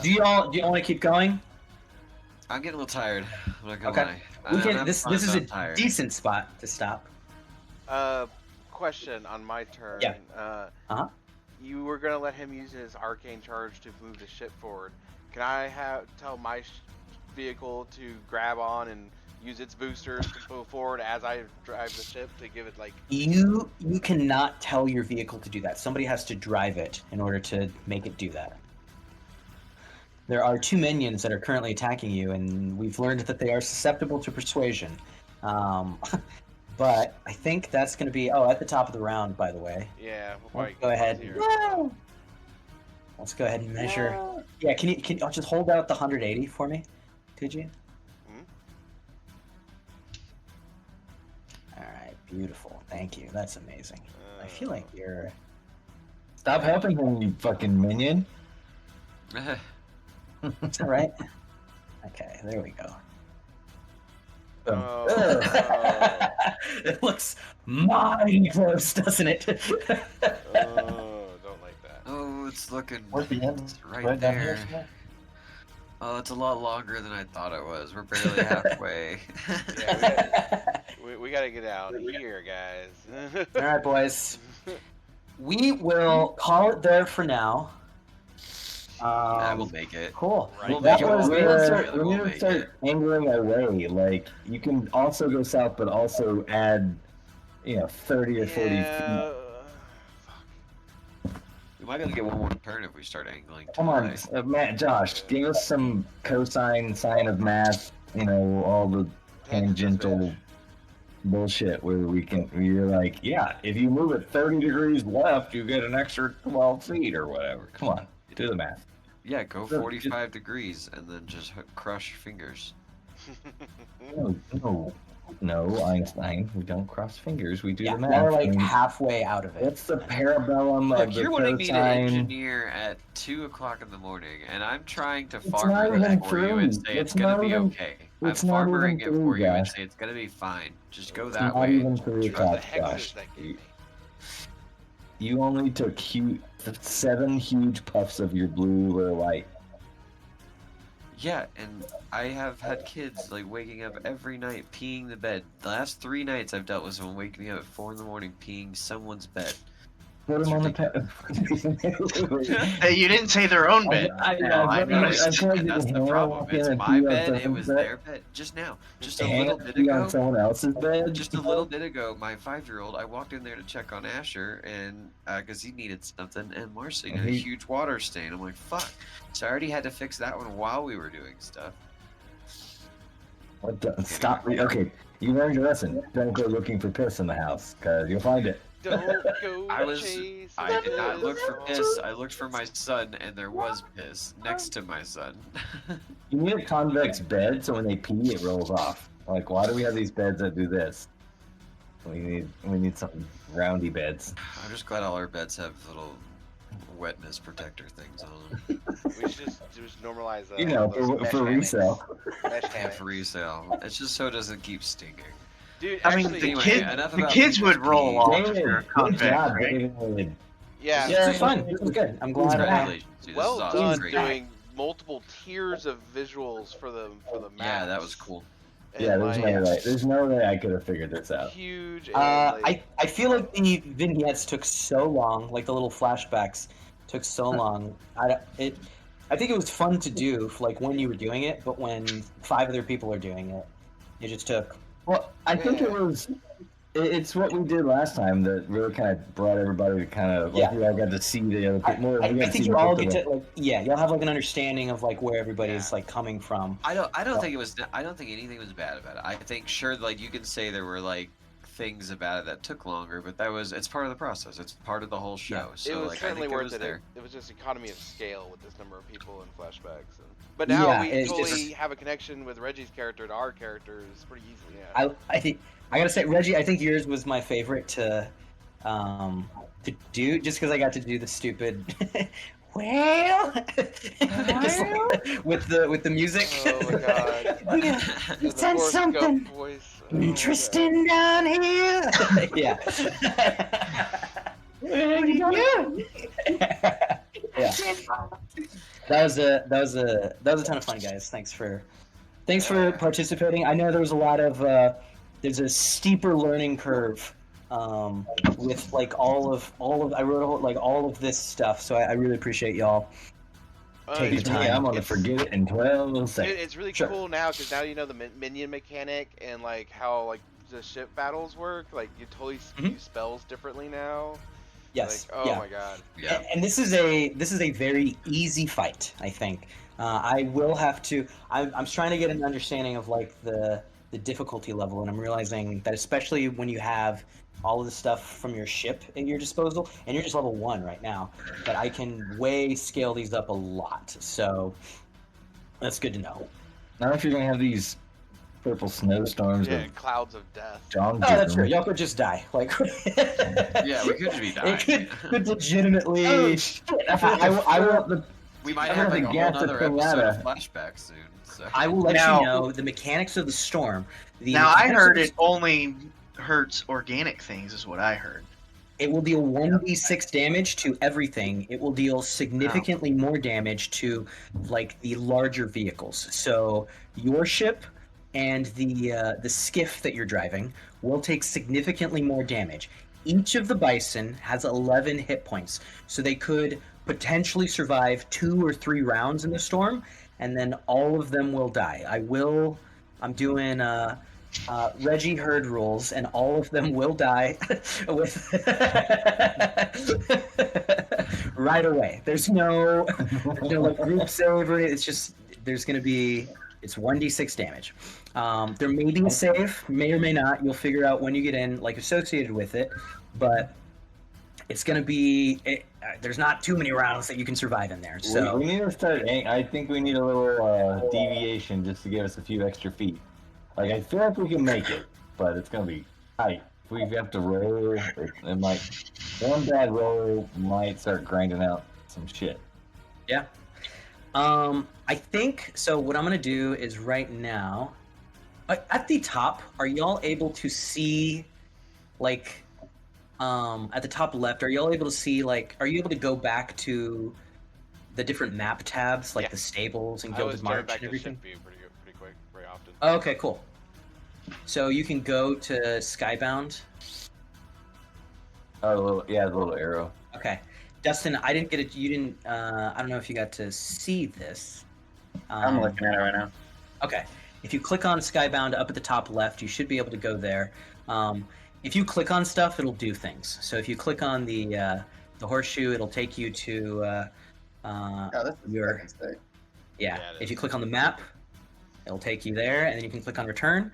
Do y'all want to keep going? I'm getting a little tired. I'm not gonna Okay. lie. We I'm can. having This fun, is but a I'm tired. decent spot to stop. question on my turn. Yeah. Uh-huh. You were gonna let him use his arcane charge to move the ship forward. Can I tell my vehicle to grab on and use its boosters to move forward as I drive the ship to give it like? You cannot tell your vehicle to do that. Somebody has to drive it in order to make it do that. There are 2 minions that are currently attacking you, and we've learned that they are susceptible to persuasion. But I think that's going to be at the top of the round, by the way. Yeah. Let's go ahead. Let's go ahead and measure. Yeah, can you just hold out the 180 for me? Could you? All right, beautiful. Thank you. That's amazing. I feel like you're. Stop helping him, you fucking minion. Is that right? Okay, there we go. It looks mighty close, doesn't it? Don't like that. Oh, it's looking Where's the end? it's right Right down here there. somewhere? Oh, it's a lot longer than I thought it was. We're barely halfway. Yeah, we gotta get out of here, guys. All right, boys. We will call it there for now. I will make it. Cool. We'll That make it. was we We'll need make to it. We'll start, make start angling our way. Like, you can also go south, but also add, 30 or 40 feet. We might be able to get one more turn if we start angling. Come on, tonight. Matt, Josh, give us some cosine, sine of math, all the tangential bullshit where you're like, yeah, if you move it 30 degrees left, you get an extra 12 feet or whatever. Come on, do the math. Yeah, go 45 degrees and then just crush your fingers. No, Einstein. We don't cross fingers. We do Yeah, the math. we're I like mean, halfway out of it. what's the parabellum Look, of the you're wanting me to cosine? engineer at 2 o'clock in the morning, and I'm trying to It's farmer not even that for you and three. say it's It's gonna not be even- okay. I'm it's not farmering even it for three, you and Josh. say it's gonna be fine. Just go It's that not way. even 3 Trust The o'clock, hex Josh. is that gave me. You only took 7 huge puffs of your blue little light. Yeah, and I have had kids like waking up every night peeing the bed. The last 3 nights I've dealt with someone waking me up at 4 in the morning peeing someone's bed. Put them on the Hey, you didn't say their own bed. I noticed, and that's the problem. It's my bed. It was their bed. Just now, just a little bit on ago. someone else's bed. Just a little bit ago, my 5-year-old, I walked in there to check on Asher, and because he needed something, and Marcy had a huge water stain. I'm like, fuck. So I already had to fix that one while we were doing stuff. What stop. Okay, you learned your lesson. Don't go looking for piss in the house, because you'll find it. Don't go I chasing did not look for this piss. I looked for my son, and there was piss next to my son. You need a convex bed so when they pee, it rolls off. Like, why do we have these beds that do this? We need some roundy beds. I'm just glad all our beds have little wetness protector things on them. We should just normalize those for mesh resale. Mesh Yeah, hammocks. for resale. It's just so it doesn't keep stinking. Dude, I mean, actually, the, anyway, kid, enough the about kids people's would roll peeing. off David, if they're good convex, job, right? David. yeah, This was fun. This was good. I'm glad. Congratulations, dude. well this is done awesome. Great. doing multiple tiers of visuals for the maps. Yeah, that was cool. And Yeah, there's like, no way. There's no way I could have figured this out. huge. And like, I feel like the vignettes took so long, like the little flashbacks took so long. I think it was fun to do, like when you were doing it, but when 5 other people are doing it, it just took. Well, I think Yeah. it was. It's what we did last time that really kind of brought everybody to kind of like Yeah. we all got to see the other I, people. More, I, we got I to think see you what all the- get to like, you'll have like an understanding of like where everybody's Yeah. like coming from. I don't think it was. I don't think anything was bad about it. I think sure, like you can say there were like things about it that took longer, but it's part of the process. It's part of the whole show. So it was like, certainly I think worth it was it. there. It was just economy of scale with this number of people and flashbacks. But now Yeah, we it's totally just- have a connection with Reggie's character to our characters pretty easily. Yeah. I think I gotta say, Reggie, I think yours was my favorite to do, just because I got to do the stupid. Well, with the music. Oh my god. You The said Forrest something Gump voice. Oh my interesting down here. Yeah. Yeah. That was a ton of fun, guys. Thanks for participating. I know there was a lot of there's a steeper learning curve with like all of I wrote like all of this stuff. So I really appreciate y'all taking the Yeah, time. I'm gonna It's- forget it in 12 seconds. It's really Sure. cool now because now you know the minion mechanic and like how like the ship battles work. Like you totally use spells differently now. Yes. Like, oh yeah. my god. Yeah. And this is a very easy fight, I think. I will have to. I'm trying to get an understanding of like the difficulty level, and I'm realizing that especially when you have all of the stuff from your ship at your disposal, and you're just level 1 right now, that I can way scale these up a lot. So that's good to know. Now, if you're gonna have these purple snowstorms Yeah, with clouds of death. John, Oh, that's true. Y'all could just die. Like, Yeah, we could just be dying. It could legitimately. Oh, shit, I will. We might I'm have gonna like a whole gas the other thing episode out of of- flashback soon. So. I will let Now- you know the mechanics of the storm. Now I mechanics heard of it only hurts organic things, is what I heard. It will deal 1d6 damage to everything. It will deal significantly more damage to like the larger vehicles. So your ship and the skiff that you're driving will take significantly more damage. Each of the bison has 11 hit points, so they could potentially survive 2 or 3 rounds in the storm, and then all of them will die. I'm doing Reggie Herd rules, and all of them will die with right away. There's no like group save or anything. It's just it's 1d6 damage. There may be a save, may or may not. You'll figure out when you get in, like associated with it, but it's gonna be. There's not too many rounds that you can survive in there. So we need to start. I think we need a little deviation just to give us a few extra feet. Like I feel like we can make it, but it's gonna be tight. If we have to roll, it might. One bad roll might start grinding out some shit. yeah. I think so. What I'm gonna do is right now, at the top, are y'all able to see, like, at the top left, are y'all able to see, like, are you able to go back to the different map tabs, like Yeah. the stables and I Gilded was turning March back and to everything? ship view pretty quick, very often. Oh, okay, cool. So you can go to SkyBound. Oh, the little arrow. Okay, Dustin, I didn't get it. You didn't. I don't know if you got to see this. I'm looking at it right now. Okay. If you click on Skybound up at the top left, you should be able to go there. If you click on stuff, it'll do things. So if you click on the horseshoe, it'll take you to Oh, this is your fucking sick. yeah. Yeah, it If you is. click on the map, it'll take you there, and then you can click on return.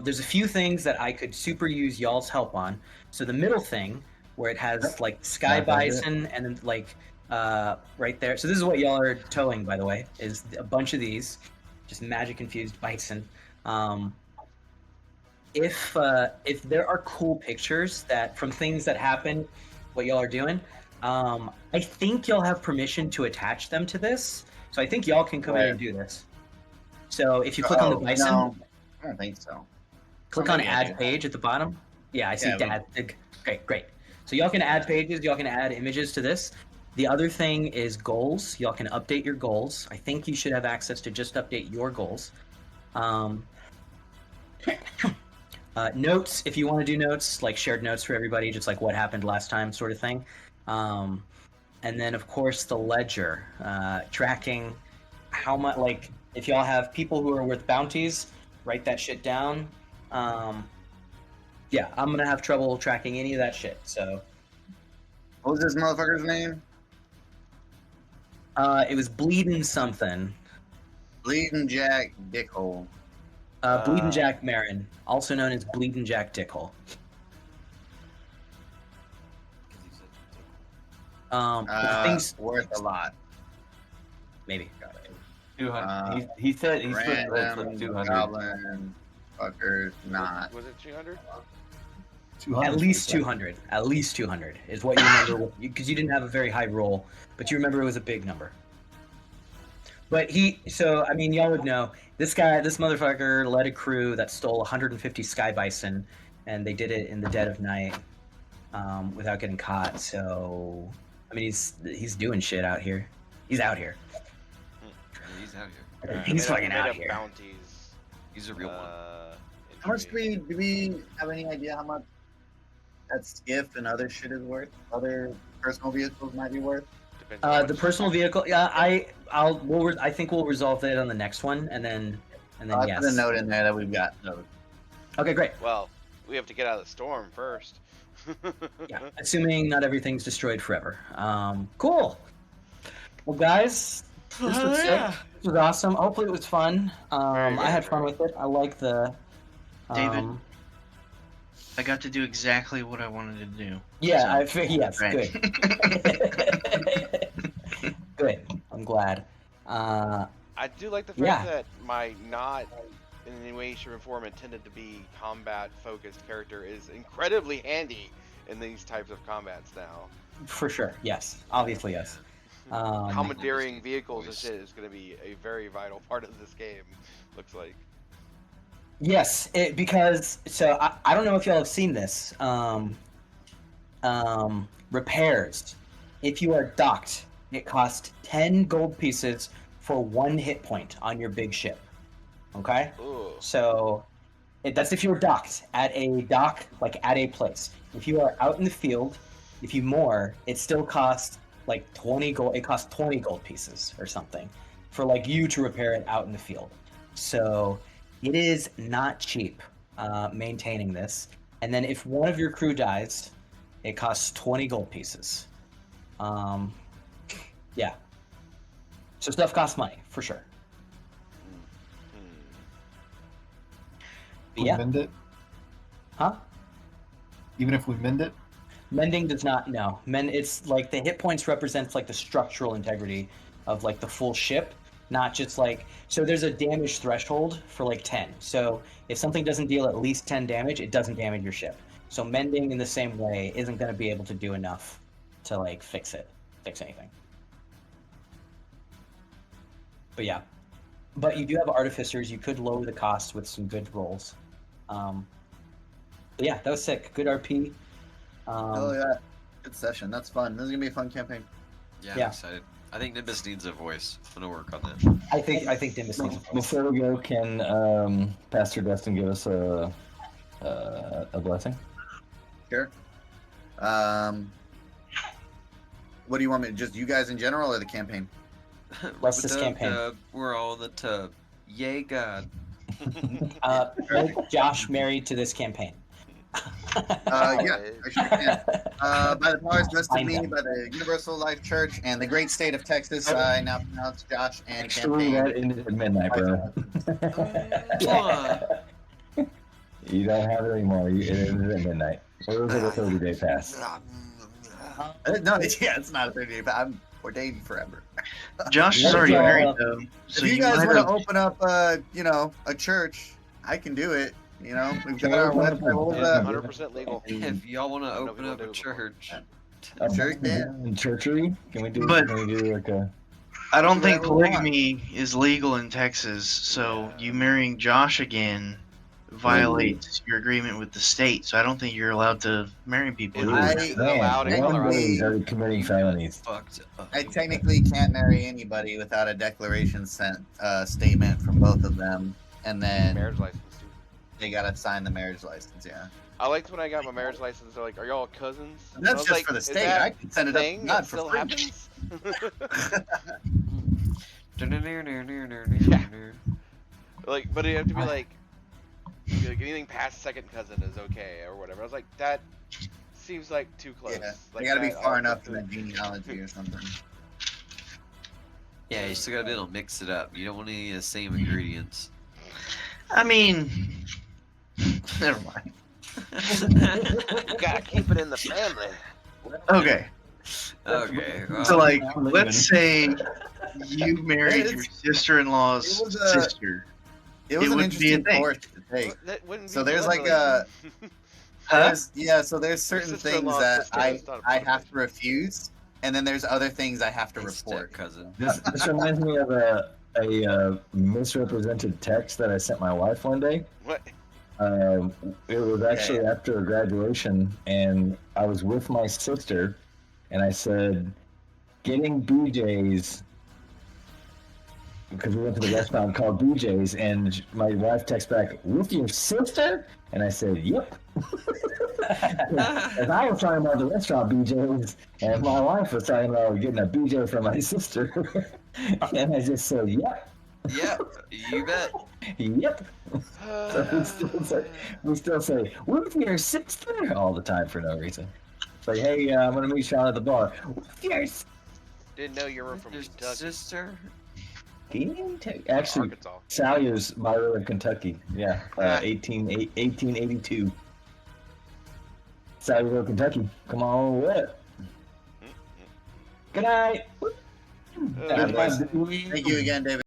There's a few things that I could super use y'all's help on. So the middle thing, where it has like Sky Yeah, that's it. Bison and then like right there. So this is what y'all are towing, by the way, is a bunch of these, just magic infused bison. If there are cool pictures that from things that happen, what y'all are doing, I think y'all have permission to attach them to this. So I think y'all can come in Where? and do this. So if you click on the bison, No, I don't think so. click Oh, on maybe I add do. page at the bottom. Yeah, I see Yeah, add. Great. So y'all can add pages, y'all can add images to this. The other thing is goals. Y'all can update your goals. I think you should have access to just update your goals. Notes, if you want to do notes, like shared notes for everybody, just like what happened last time sort of thing. And then, of course, the ledger, tracking how much, like, if y'all have people who are worth bounties, write that shit down. Yeah, I'm going to have trouble tracking any of that shit, so... What was this motherfucker's name? It was Bleeding something. Bleeding Jack Dickhole. Bleeding Jack Marin, also known as Bleeding Jack Dickhole. The things Worth a lot. maybe. 200. He said he split votes Random with 200. goblin fuckers not. Was it 200? 200 At least 200. At least 200 is what you remember, because you didn't have a very high roll, but you remember it was a big number. But so I mean, y'all would know this motherfucker led a crew that stole 150 Sky Bison, and they did it in the dead of night, without getting caught. So, I mean, he's doing shit out here. He's out here. Yeah, he's out here. He's fucking made out up here. Bounties. He's a real one. How much do we have any idea how much that skiff and other shit is worth? Other personal vehicles might be worth? Depends on how The much- personal vehicle. Yeah, I think we'll resolve that on the next one, and then I put a yes. note in there that we've got those. Okay, great. Well, we have to get out of the storm first. Yeah, assuming not everything's destroyed forever. Cool. Well, guys, this was sick. This was awesome. Hopefully, it was fun. Very, I had very, fun with it. I like the. David? I got to do exactly what I wanted to do. Yeah, So, yes, right. good. Good. I'm glad. I do like the fact Yeah. that my not in any way, shape, or form intended to be combat-focused character is incredibly handy in these types of combats now. For sure. Yes. Obviously, yes. Commandeering vehicles and shit is going to be a very vital part of this game. Looks like. Yes, because so I don't know if y'all have seen this. Repairs. If you are docked, it costs 10 gold pieces for 1 hit point on your big ship. Okay? Ooh. So that's if you're docked at a dock, like at a place. If you are out in the field, if you moor, it still costs like 20 gold. It costs 20 gold pieces or something for like you to repair it out in the field. So it is not cheap maintaining this. And then if one of your crew dies, it costs 20 gold pieces. Yeah. So stuff costs money for sure. But We yeah. mend it, Huh? even if we mend it. Mending does not, no. It's like the hit points represents like the structural integrity of like the full ship, not just like, so there's a damage threshold for like 10. So if something doesn't deal at least 10 damage, it doesn't damage your ship. So mending in the same way isn't going to be able to do enough to like fix anything. But yeah. But you do have artificers. You could lower the cost with some good rolls. But yeah, that was sick. Good RP. Oh yeah, good session. That's fun. This is gonna be a fun campaign. Yeah, Yeah. I'm excited. I think Nimbus needs a voice. I'm gonna work on that. I think Dimbus needs a voice. Before we go, can Pastor Dustin give us a blessing? Sure. What do you want me to just you guys in general or the campaign? What's this campaign? We're all in the tub. Yay, God. Make Josh married to this campaign. Yeah, I sure can. By the powers vested in me Find by the Universal Life Church and the great state of Texas, I now pronounce Josh and Actually, campaign. that ended at midnight, bro. You don't have it anymore. It ended at midnight. Or was it a 30-day fast? No, it's not a 30-day, but I'm ordained forever. Josh is Let's already go. married though, so If you guys might want to have- open up, a church, I can do it. You know, we've got our Open up website. What was It's that? 100% legal. If y'all want to I don't know open if up we'll a do it. church, Sure can. In churchery? Can we do like a... I don't think Whatever we want. polygamy is legal in Texas, so you marrying Josh again violates your agreement with the state. So I don't think you're allowed to marry people. Is I- it allowed in Man, Colorado? we- He's already committing felonies. fucked up. I technically can't marry anybody without a declaration statement from both of them, and then Marriage license, too. they gotta sign the marriage license. Yeah, I liked when I got my marriage license. They're like, "Are y'all cousins?" And that's I was just like, for the "Is state. that I can send it a up thing to that God for still free." happens?" Like, but you have to be like anything past second cousin is okay or whatever. I was like, that seems like too close. Yeah, Like, they gotta be that- far I'll enough put in the genealogy or something. Yeah, you still gotta be able to mix it up. You don't want any of the same ingredients. I mean, never mind. Gotta keep it in the family. Okay, Okay. Well, so like, I'm let's say you married your sister-in-law's it was a- sister. It was It an would be a interesting thing. course to take. That wouldn't be So there's blood like a Huh? so there's certain things sister-in-law's that sister is not a I blood have to refuse, and then there's other things I have to hey, report. cousin. This reminds me of a misrepresented text that I sent my wife one day. What? It was actually after a graduation, and I was with my sister, and I said, "Getting BJ's because we went to the restaurant called BJ's, and my wife texts back, "With your sister?" And I said, "Yep." As I was talking about the restaurant BJ's, and my wife was talking about getting a BJ for my sister, and I just said, "Yep." Yep, you bet. Yep. So we still say, "With your sister?" all the time for no reason. It's like, hey, I'm gonna meet Sean at the bar. With your Didn't know you were from Your Kentucky. sister? Actually, Arkansas. Salyer's by way of Kentucky. Yeah, 1882. Salyer, Kentucky. Come on, what? Good night. Thank you again, David.